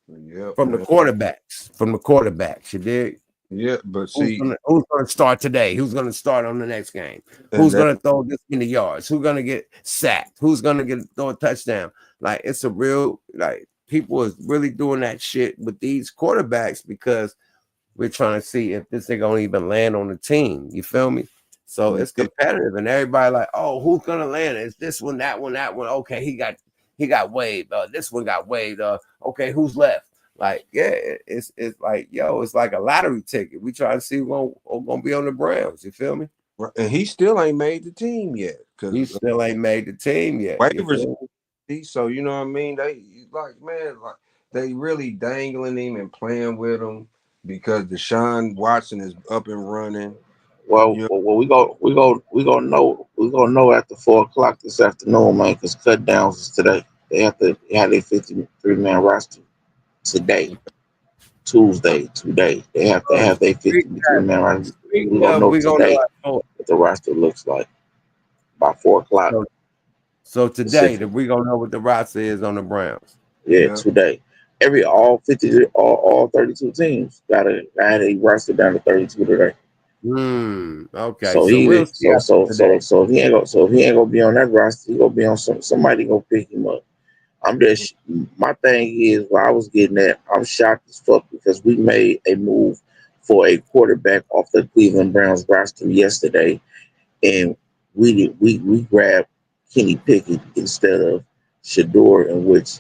Yep, From the man. quarterbacks. From the quarterbacks. You dig? Yeah, but Who's see, gonna start today? Who's gonna start on the next game? and Who's that gonna throw this many yards? Who's gonna get sacked? Who's gonna throw a touchdown? Like it's a real like people is really doing that shit with these quarterbacks because we're trying to see if this thing gonna even land on the team. You feel me? So it's competitive, and everybody like, oh, who's gonna land? Is this one, that one, that one? Okay, he got waived. This one got waived. Okay, who's left? Like, yeah, it's like, yo, it's like a lottery ticket. We try to see who's gonna be on the Browns. You feel me? and he still ain't made the team yet He because still ain't made the team yet. You waivers. feel me? So you know what I mean? They like, man, like they really dangling him and playing with him because Deshaun Watson is up and running. Well, You know, well, we gonna know after 4 o'clock this afternoon, man. Because cut downs is today. They have to have their 53-man roster today, Tuesday, today. They have to have their 53-man roster. We Speaking gonna of, know we gonna know. today what the roster looks like by 4 o'clock So today, Pacific. that we gonna know what the roster is on the Browns. Yeah, yeah. today. All 50, all 32 teams gotta add a roster down to 32 today. Okay, So so we'll he see after today. so if he ain't gonna be on that roster, he gonna be on somebody gonna pick him up. I'm just my thing is where I was getting at. I'm shocked as fuck because we made a move for a quarterback off the Cleveland Browns roster yesterday, and we grabbed Kenny Pickett instead of Shador, in which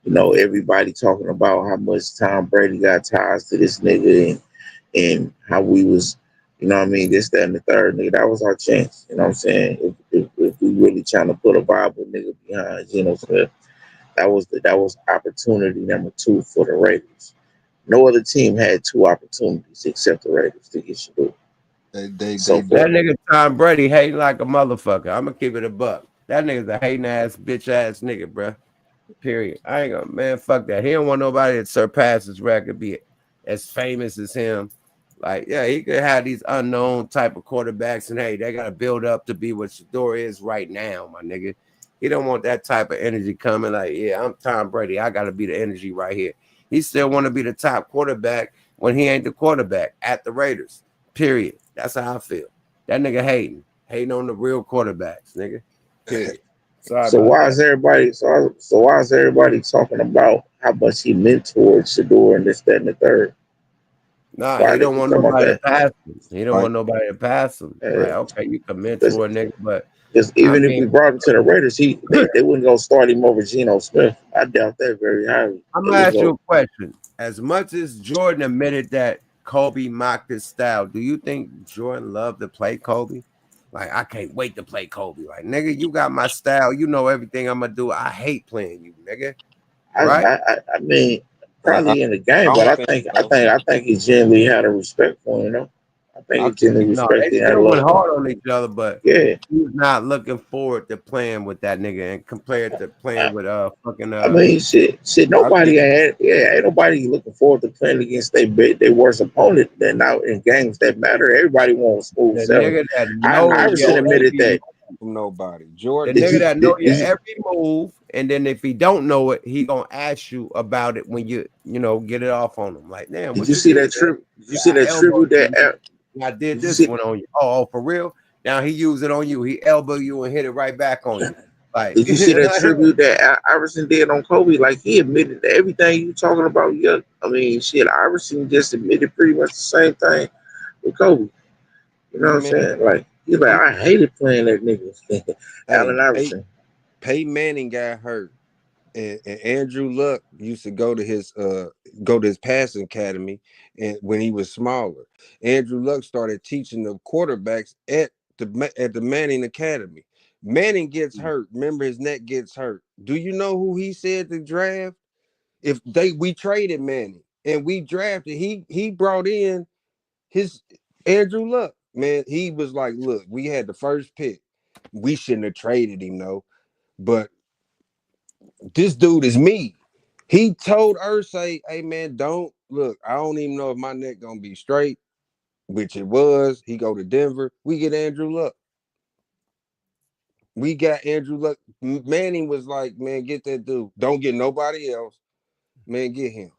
everybody talking about how much Tom Brady got ties to this nigga and how we was, what I mean, this, that, and the third, nigga. That was our chance. You know what I'm saying? If we really trying to put a viable nigga behind Geno Smith, that was opportunity number two for the Raiders. No other team had two opportunities except the Raiders to get Shador. So That for nigga Tom Brady hating like a motherfucker. I'm gonna keep it a buck. That nigga's a hating ass, bitch ass nigga, bruh. Period. I ain't gonna, man, fuck that. He don't want nobody that surpass his record, be as famous as him. Like, yeah, he could have these unknown type of quarterbacks, and hey, they gotta build up to be what Shador is right now, my nigga. He don't want that type of energy coming. Like, yeah, I'm Tom Brady. I gotta be the energy right here. He still want to be the top quarterback when he ain't the quarterback at the Raiders. Period. That's how I feel. That nigga hating on the real quarterbacks, nigga. Period. Sorry so about why that. is everybody so why is everybody talking about how much he mentored Shador and this, that, and the third? Nah, Why he are they don't want talking about nobody to that? pass him. He don't Like, want nobody to pass him. Like, okay, you can Because mentor a nigga, but I even if mean, we brought him to the Raiders, they wouldn't go start him over Geno Smith. I doubt that very highly. I'm They gonna would ask you go. a question. As much as Jordan admitted that Kobe mocked his style, do you think Jordan loved to play Kobe? Like, I can't wait to play Kobe. Like, nigga, you got my style. You know everything I'm gonna do. I hate playing you, nigga. Right? I mean, I, probably in the game, I but don't think so. I think he genuinely had a respect for him. I think I he think genuinely No, they respected and had still went love for him. hard on each other, but Yeah, he's not looking forward to playing with that nigga and compared to playing with fucking I mean, shit. I think Ain't nobody looking forward to playing against their worst opponent. Then now in games that matter, everybody wants smooth the sailing. nigga that know Iverson your admitted every that. from nobody. the Jordan, nigga that know your Did you every move, and then if he don't know it, he gonna ask you about it when you get it off on him. Like, damn, did what you you see did, that man? trip? Did you Yeah, see I that elbowed tribute you. I did Did you this see one on you. Oh, for real? Now he used it on you. He elbow you and hit it right back on you. Like, Did you see that tribute that Iverson did on Kobe? Like he admitted to everything you talking about. Yeah, I mean, shit. Iverson just admitted pretty much the same thing with Kobe. You know what I'm man, saying? Like he's like, he, I hated playing that nigga, hey, Allen Iverson. Peyton Manning got hurt. And Andrew Luck used to go to his passing academy, and when he was smaller, Andrew Luck started teaching the quarterbacks at the Manning Academy. Manning gets hurt. Remember, his neck gets hurt. Do you know who he said to draft? If we traded Manning and we drafted, he brought in his Andrew Luck. Man, he was like, look, we had the first pick. We shouldn't have traded him, though. But this dude is me. He told Ursay, hey man, don't look, I don't even know if my neck gonna be straight, which it was. He go to Denver. We get Andrew Luck. We got Andrew Luck. Manning was like, man, get that dude. Don't get nobody else. Man, get him.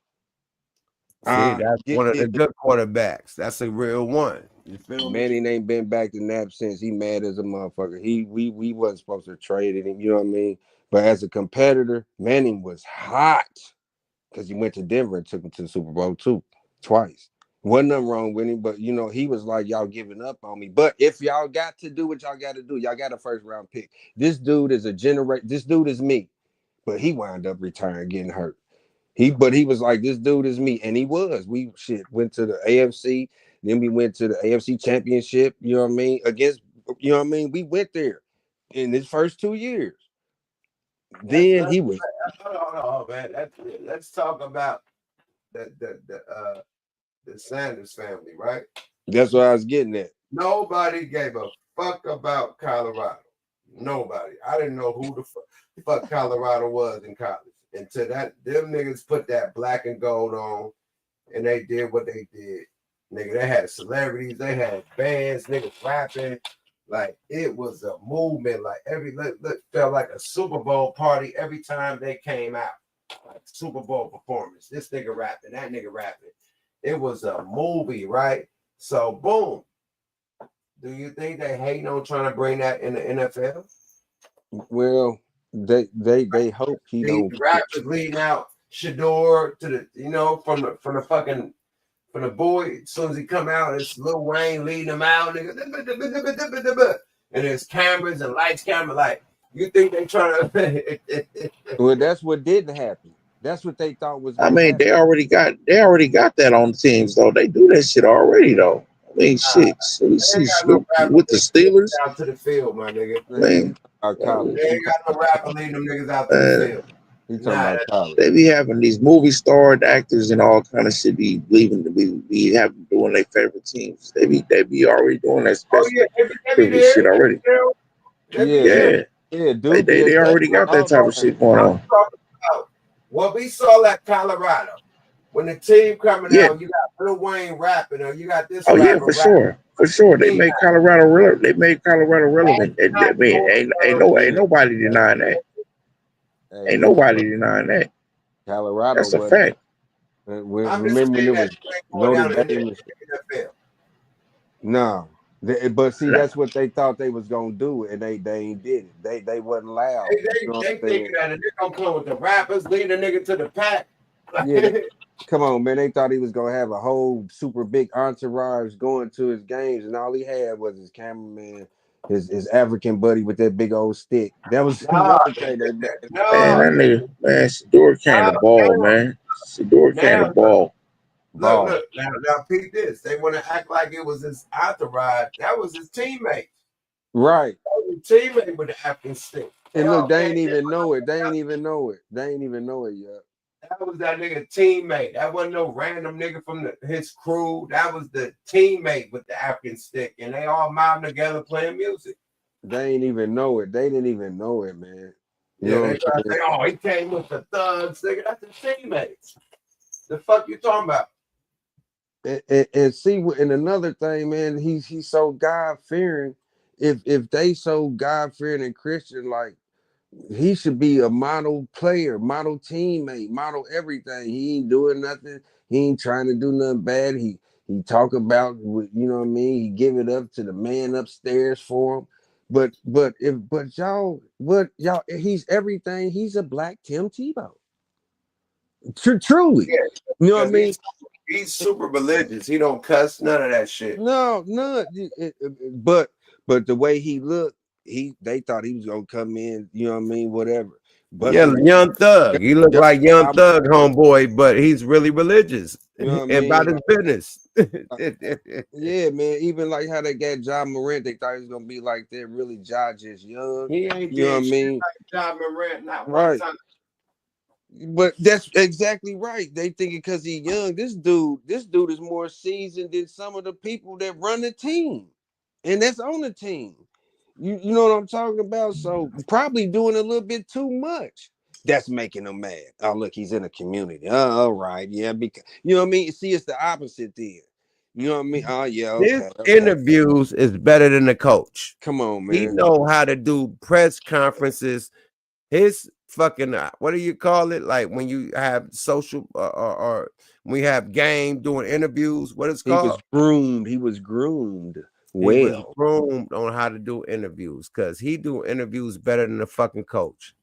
See, that's one of the Get good quarterbacks. That's a real one. You feel me? Manning ain't been back to nap since. He mad as a motherfucker. We wasn't supposed to trade him. You know what I mean? But as a competitor, Manning was hot because he went to Denver and took him to the Super Bowl twice. Wasn't nothing wrong with him, but you know, he was like, y'all giving up on me. But if y'all got to do what y'all got to do, y'all got a first round pick. This dude is this dude is me. But he wound up retiring, getting hurt. He was like, this dude is me. And he was. We went to the AFC, then we went to the AFC championship, you know what I mean? Against, you know what I mean? We went there in his first 2 years. Then he was Hold on, man. Let's talk about the Sanders family, right? That's what I was getting at. Nobody gave a fuck about Colorado. Nobody. I didn't know who the fuck Colorado was in college. Until them niggas put that black and gold on and they did what they did. Nigga, they had celebrities, they had bands, niggas rapping. Like, it was a movement. Like, felt like a Super Bowl party every time they came out. Like, Super Bowl performance. This nigga rapping, that nigga rapping. It was a movie, right? So, boom. Do you think they hating on trying to bring that in the NFL? Well, they hope he don't. Rappers leading out Shador to the, you know, from the boy. As soon as he come out, it's Lil Wayne leading him out, nigga. And there's cameras and lights, camera. Like, you think they trying to? Well, that's what didn't happen. That's what they thought was. I mean, they already got that on teams though. They do that shit already though. I mean, shit. So we see with the Steelers out to the field, my nigga. Man, They ain't got no rapper leading them niggas out to the field. You talking about college? They be having these movie starred actors and all kind of shit be leaving to be having doing their favorite teams. They be already doing that special shit already. Yeah, dude. They already got that type of shit going on. What we saw at Colorado, when the team coming out, you got Lil Wayne rapping, or you got this. Oh yeah, for sure. They made Colorado relevant. They made Colorado relevant. I mean, ain't nobody denying that. Ain't nobody denying that. Colorado. That's a fact. Remember when it was Notre Dame? No, but see, that's what they thought they was gonna do, and they ain't did it. They wasn't loud. They thinking that they're gonna come with the rappers, lead a nigga to the pack. Yeah, come on, man. They thought he was gonna have a whole super big entourage going to his games, and all he had was his cameraman, his African buddy with that big old stick. That was another thing they Man, that nigga, man, Shador can't the ball, man. Shador can't the ball. Look, now peep this. They want to act like it was his entourage. That was his teammate. Right. That was his teammate with the African stick. And look, they ain't even know it. They ain't even know it. They ain't even know it yet. That was that nigga teammate. That wasn't no random nigga from his crew. That was the teammate with the African stick. And they all mobbing together playing music. They ain't even know it. They didn't even know it, man. Yeah, they try to say, oh, he came with the thugs, nigga. That's his teammates. The fuck you talking about? And see, and another thing, man, he's so God fearing. If they so God fearing and Christian, like, he should be a model player, model teammate, model everything. He ain't doing nothing. He ain't trying to do nothing bad. He talk about, you know what I mean. He give it up to the man upstairs for him. But y'all, he's everything. He's a black Tim Tebow. Truly, yeah, you know what I mean. He's super religious. He don't cuss, none of that shit. No, none. But the way he looked, they thought he was gonna come in. You know what I mean? Whatever. But yeah, Young Thug. He looked like Young Thug, homeboy, but he's really religious you know what and about his business. Yeah, man. Even like how they got Ja Morant, they thought he was gonna be like that. Really, Ja just young. He ain't you know what I mean? Like Ja Morant, not right. one time. But that's exactly right. They thinking because he's young, this dude is more seasoned than some of the people that run the team, and that's on the team. You know what I'm talking about? So probably doing a little bit too much. That's making them mad. Oh, look, he's in a community. All right, yeah, because you know what I mean. See, it's the opposite there. You know what I mean? Oh yeah, His okay. interviews is better than the coach. Come on, He man. know how to do press conferences. His fucking what do you call it? Like when you have social or we have game doing interviews. What it's He was called? groomed. He was groomed He was well. groomed on how to do interviews because he do interviews better than the fucking coach.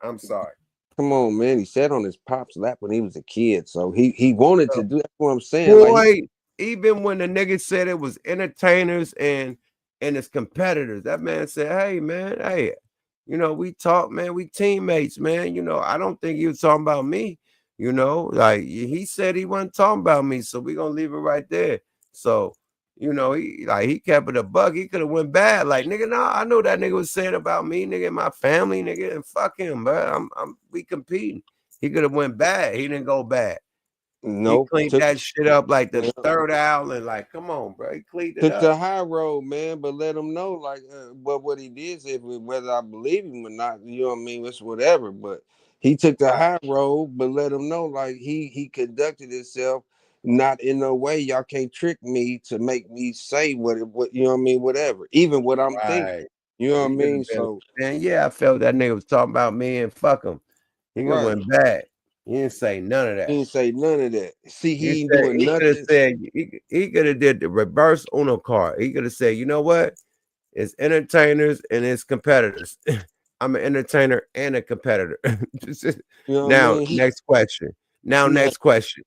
I'm sorry. Come on, man. He sat on his pop's lap when he was a kid, so he wanted to do. That's what I'm saying. Like Boy, even when the nigga said it was entertainers and his competitors, that man said, "Hey, man, hey, you know, we talk, man, we teammates, man. You know, I don't think he was talking about me. You know, like he said he wasn't talking about me, so we gonna leave it right there. So, you know, he kept it a buck. He could have went bad, like nigga. No, I know that nigga was saying about me, nigga, and my family, nigga, and fuck him, bro. We competing. He could have went bad. He didn't go bad. He nope. cleaned Took that shit up like the yeah, third owl and like, come on, bro. He cleaned it took the up. high road, man. But let him know, like, what he did. If whether I believe him or not, you know what I mean. It's whatever. But he took the Right. high road. But let him know, like, he conducted himself not in no way. Y'all can't trick me to make me say what you know what I mean. Whatever, even what I'm thinking. Right. You know what I He could mean. have been, So man. Yeah, I felt that nigga was talking about me and fuck him. He could have right. went bad. He didn't say none of He that. didn't say none of that. See, He he ain't said doing he could have nothing. said he could have did the reverse Uno card. He could have said, you know what? It's entertainers and it's competitors. I'm an entertainer and a competitor. You know what I Now, mean? next question. Now, He next question.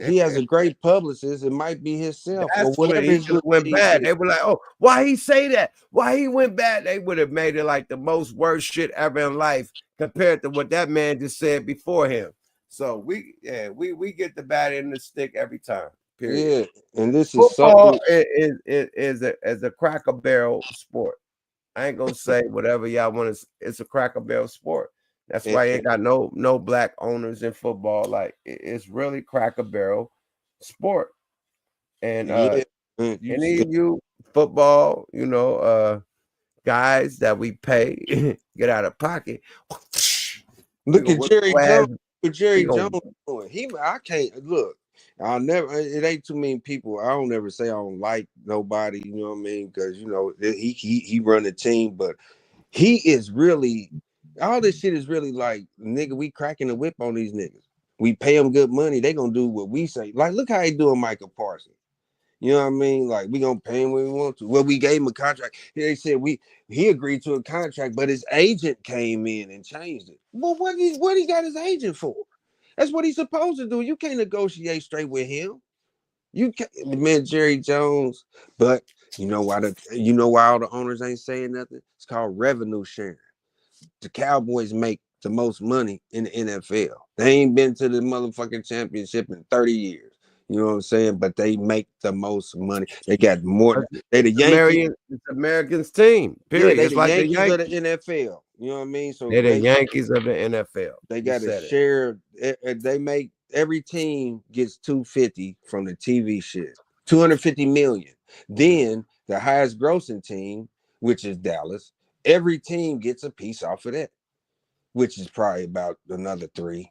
he has a great publicist. It might be himself or That's what whatever he his could little have went thing bad. is. They were like, "Oh, why he say that? Why he went bad?" They would have made it like the most worst shit ever in life compared to what that man just said before him. So we get the bad end of the stick every time. Period. Yeah, and this is so Football is a cracker barrel sport. I ain't gonna say whatever y'all want to. It's a cracker barrel sport. That's and, why you ain't got no black owners in football. Like it's really cracker barrel sport. And yeah. You any of you football, guys that we pay get out of pocket, we look gonna at whip Jerry your ass. Jones. What We Jerry gonna Jones doing? I can't look. I'll never. It ain't too many people. I don't ever say I don't like nobody. You know what I mean? Because he run the team, but he is really all this shit is really like nigga. We cracking the whip on these niggas. We pay them good money. They gonna do what we say. Like look how he doing Michael Parsons. You know what I mean? Like we gonna pay him when we want to. Well, we gave him a contract. They said he agreed to a contract, but his agent came in and changed it. Well, what he got his agent for? That's what he's supposed to do. You can't negotiate straight with him. You can't, man, Jerry Jones. But you know why all the owners ain't saying nothing? It's called revenue sharing. The Cowboys make the most money in the NFL. They ain't been to the motherfucking championship in 30 years. You know what I'm saying? But they make the most money. They got more. They the Yankees. It's Americans team. Yeah, Period. they It's the like the Yankees of the Yankees. NFL. You know what I mean? So They're the Yankees of the NFL. they You got to said it. share. They make every team gets 250 from the TV shit. 250 million. Then the highest grossing team, which is Dallas, every team gets a piece off of that, which is probably about another 3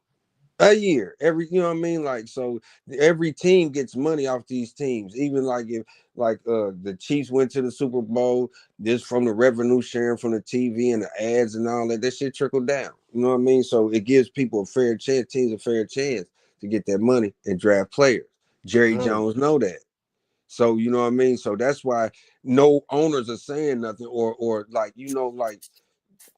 a year. You know what I mean? Like, so every team gets money off these teams. Even like if the Chiefs went to the Super Bowl, this from the revenue sharing from the TV and the ads and all that shit trickled down. You know what I mean? So it gives people a fair chance, teams a fair chance to get that money and draft players. Jerry Jones know that. So you know what I mean? So that's why no owners are saying nothing or like like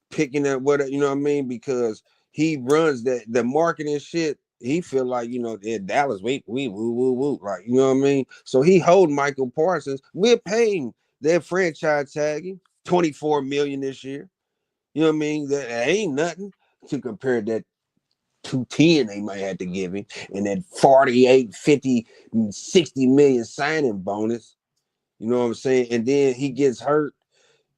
picking at what you know what I mean, because he runs the marketing shit. He feel like in Dallas, we woo woo woo, like you know what I mean. So he hold Michael Parsons. We're paying their franchise tagging 24 million this year. You know what I mean? That ain't nothing to compare that 210 they might have to give him and that 48, 50, 60 million signing bonus. You know what I'm saying? And then he gets hurt.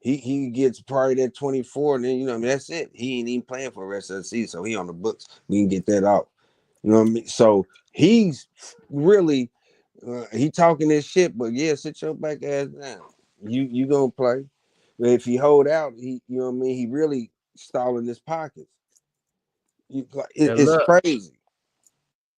He gets probably that 24, and then I mean that's it. He ain't even playing for the rest of the season, so he on the books. We can get that out. You know what I mean? So he's really he talking this shit, but yeah, sit your back ass down. You gonna play. But if he hold out, you know what I mean, he really stalling his pockets. And It's look, crazy.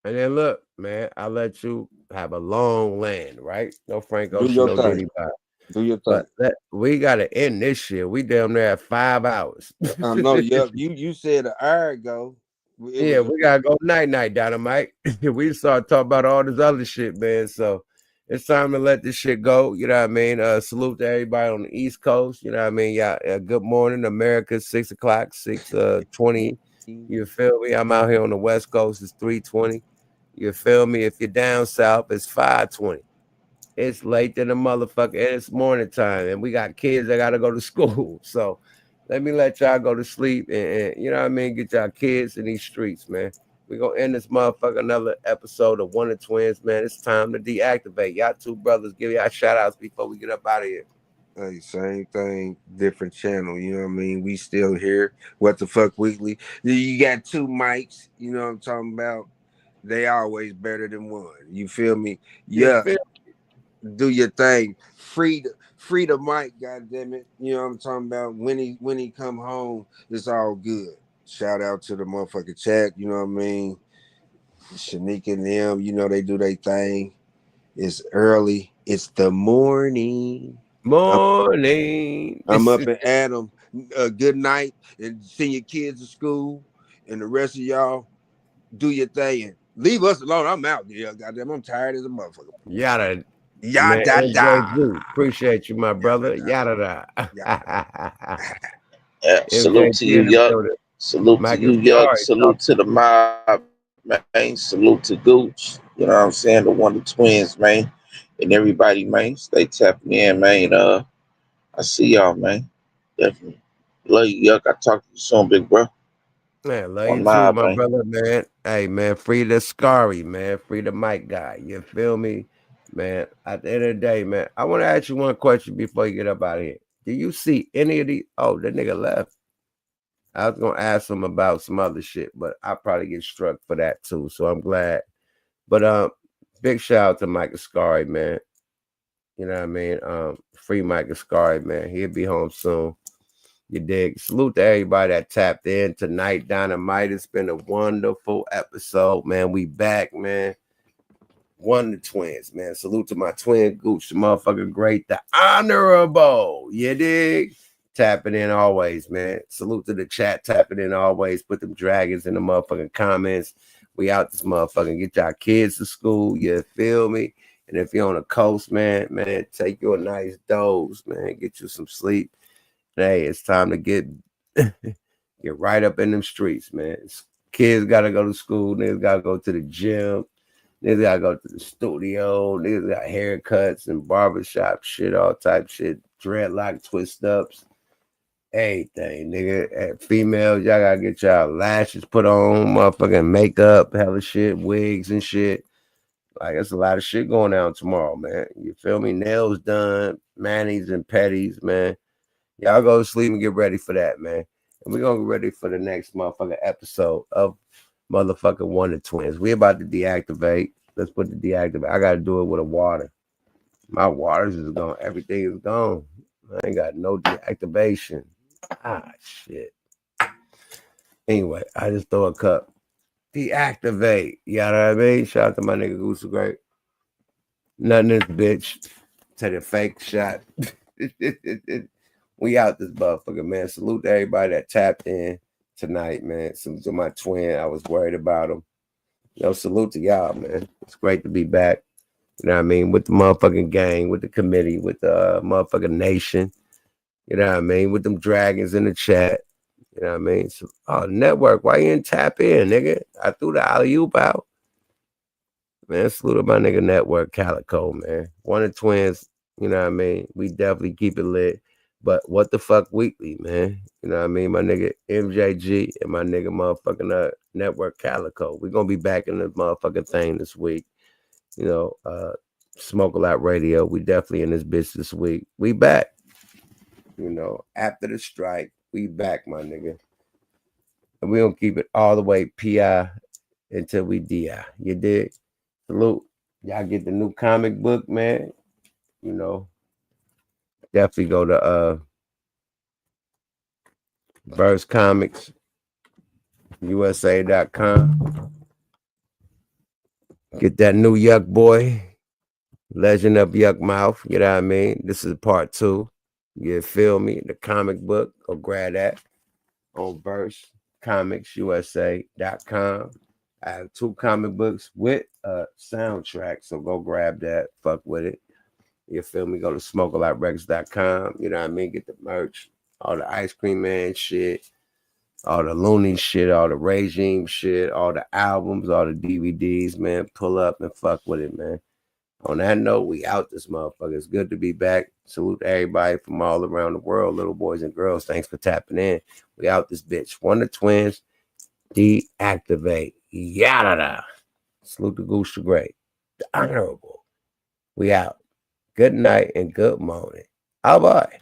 and then look, man, I let you have a long land, right? No Frank Do Ocean, your no thing. Diddy Bond. Do your thing. But we gotta end this shit. We damn near at 5 hours. I know. Yep. You said an hour ago. It Yeah, was. we gotta go night, Dynamite. We start talking about all this other shit, man. So it's time to let this shit go. You know what I mean? Salute to everybody on the East Coast. You know what I mean? Yeah, good morning, America. 6 o'clock, 6:20. You feel me? I'm out here on the West Coast. It's 3:20. You feel me? If you're down south, it's 5:20. It's late in the motherfucker, and it's morning time, and we got kids that gotta go to school. So let me let y'all go to sleep and you know what I mean, get y'all kids in these streets, man. We gonna end this motherfucker another episode of One of Twins, man. It's time to deactivate. Y'all two brothers, give y'all shout outs before we get up out of here. Hey, same thing, different channel. You know what I mean? We still here. What the fuck weekly? You got two mics. You know what I'm talking about? They always better than one. You feel me? You Yeah. feel Do your thing. Free the mic, goddamn it. You know what I'm talking about? When he come home, it's all good. Shout out to the motherfucking chat. You know what I mean? Shanique and them. You know they do their thing. It's early. It's the morning. morning. I'm up and Adam. Good night and send your kids to school. And the rest of y'all do your thing. Leave us alone. I'm out. Yeah, goddamn. I'm tired as a motherfucker. Yada. Man, Yada da. MJG. Appreciate you, my brother. Yada da. Yeah, salute to MJG you, in the Yuck. building. Salute to Mike you, is Yuck. sorry. Salute to the mob, man. Salute to Gooch. You know what I'm saying? The Wonder Twins, man. And everybody, man. Stay tapping in, man. I see y'all, man. Definitely. Love you, Yuck. I talk to you soon, big bro. Man, love On you too, mob, my man. brother, man. Hey, man, free the Scary, man. Free the Mike guy. You feel me? Man, at the end of the day, man, I want to ask you one question before you get up out of here. Do you see any of these? Oh, that nigga left. I was going to ask him about some other shit, but I probably get struck for that too. So I'm glad. But big shout out to Mike Ascari, man. You know what I mean? Free Mike Ascari, man. He'll be home soon. You dig? Salute to everybody that tapped in tonight. Dynamite. It's been a wonderful episode, man. We back, man. One of the twins, man. Salute to my twin Gooch, the motherfucker great, the honorable. You dig? Tapping in always, man. Salute to the chat, tapping in always. Put them dragons in the motherfucking comments. We out this motherfucking get y'all kids to school. You feel me? And if you're on the coast, man, take you a nice dose, man. Get you some sleep. Hey, it's time to get right up in them streets, man. Kids gotta go to school, niggas gotta go to the gym, niggas gotta go to the studio, niggas got haircuts and barbershop shit, all type shit, dreadlock twist ups, everything, nigga. Females, y'all gotta get y'all lashes put on, motherfucking makeup, hella shit, wigs and shit. Like, there's a lot of shit going down tomorrow, man. You feel me? Nails done, manis and petties, man. Y'all go to sleep and get ready for that, man. And we're gonna get ready for the next motherfucking episode of motherfucking Wonder Twins. We about to deactivate. Let's put the deactivate. I gotta do it with a water. My waters is gone. Everything is gone. I ain't got no deactivation. Shit. Anyway, I just throw a cup. Deactivate. You know what I mean? Shout out to my nigga Goose Great. Nothing this bitch. To the fake shot. We out this motherfucker, man. Salute to everybody that tapped in tonight, man. Salute to my twin. I was worried about him. Salute to y'all, man. It's great to be back. You know what I mean? With the motherfucking gang, with the committee, with the motherfucking nation. You know what I mean? With them dragons in the chat. You know what I mean? So, network, why you didn't tap in, nigga? I threw the alley-oop out. Man, salute to my nigga Network Calico, man. One of the twins, you know what I mean? We definitely keep it lit. But what the fuck weekly, man? You know what I mean? My nigga MJG and my nigga motherfucking Network Calico. We're gonna be back in the motherfucking thing this week. Smoke a Lot Radio. We definitely in this bitch this week. We back. After the strike, we back, my nigga. And we gonna keep it all the way PI until we DI. You dig? Salute. Y'all get the new comic book, man. Definitely go to Verse Comics, USA.com. Get that new Yuck Boy, Legend of Yuck Mouth. You know what I mean? This is part 2. You feel me? The comic book. Go grab that on versecomics.usa.com. I have 2 comic books with a soundtrack, so go grab that. Fuck with it. You feel me? Go to smokealotrecords.com. You know what I mean? Get the merch, all the Ice Cream Man shit, all the Looney shit, all the Regime shit, all the albums, all the DVDs, man. Pull up and fuck with it, man. On that note, we out this motherfucker. It's good to be back. Salute to everybody from all around the world, little boys and girls. Thanks for tapping in. We out this bitch. One the twins, deactivate. Yada. Salute the Goose the Great, the Honorable. We out. Good night and good morning. Bye bye.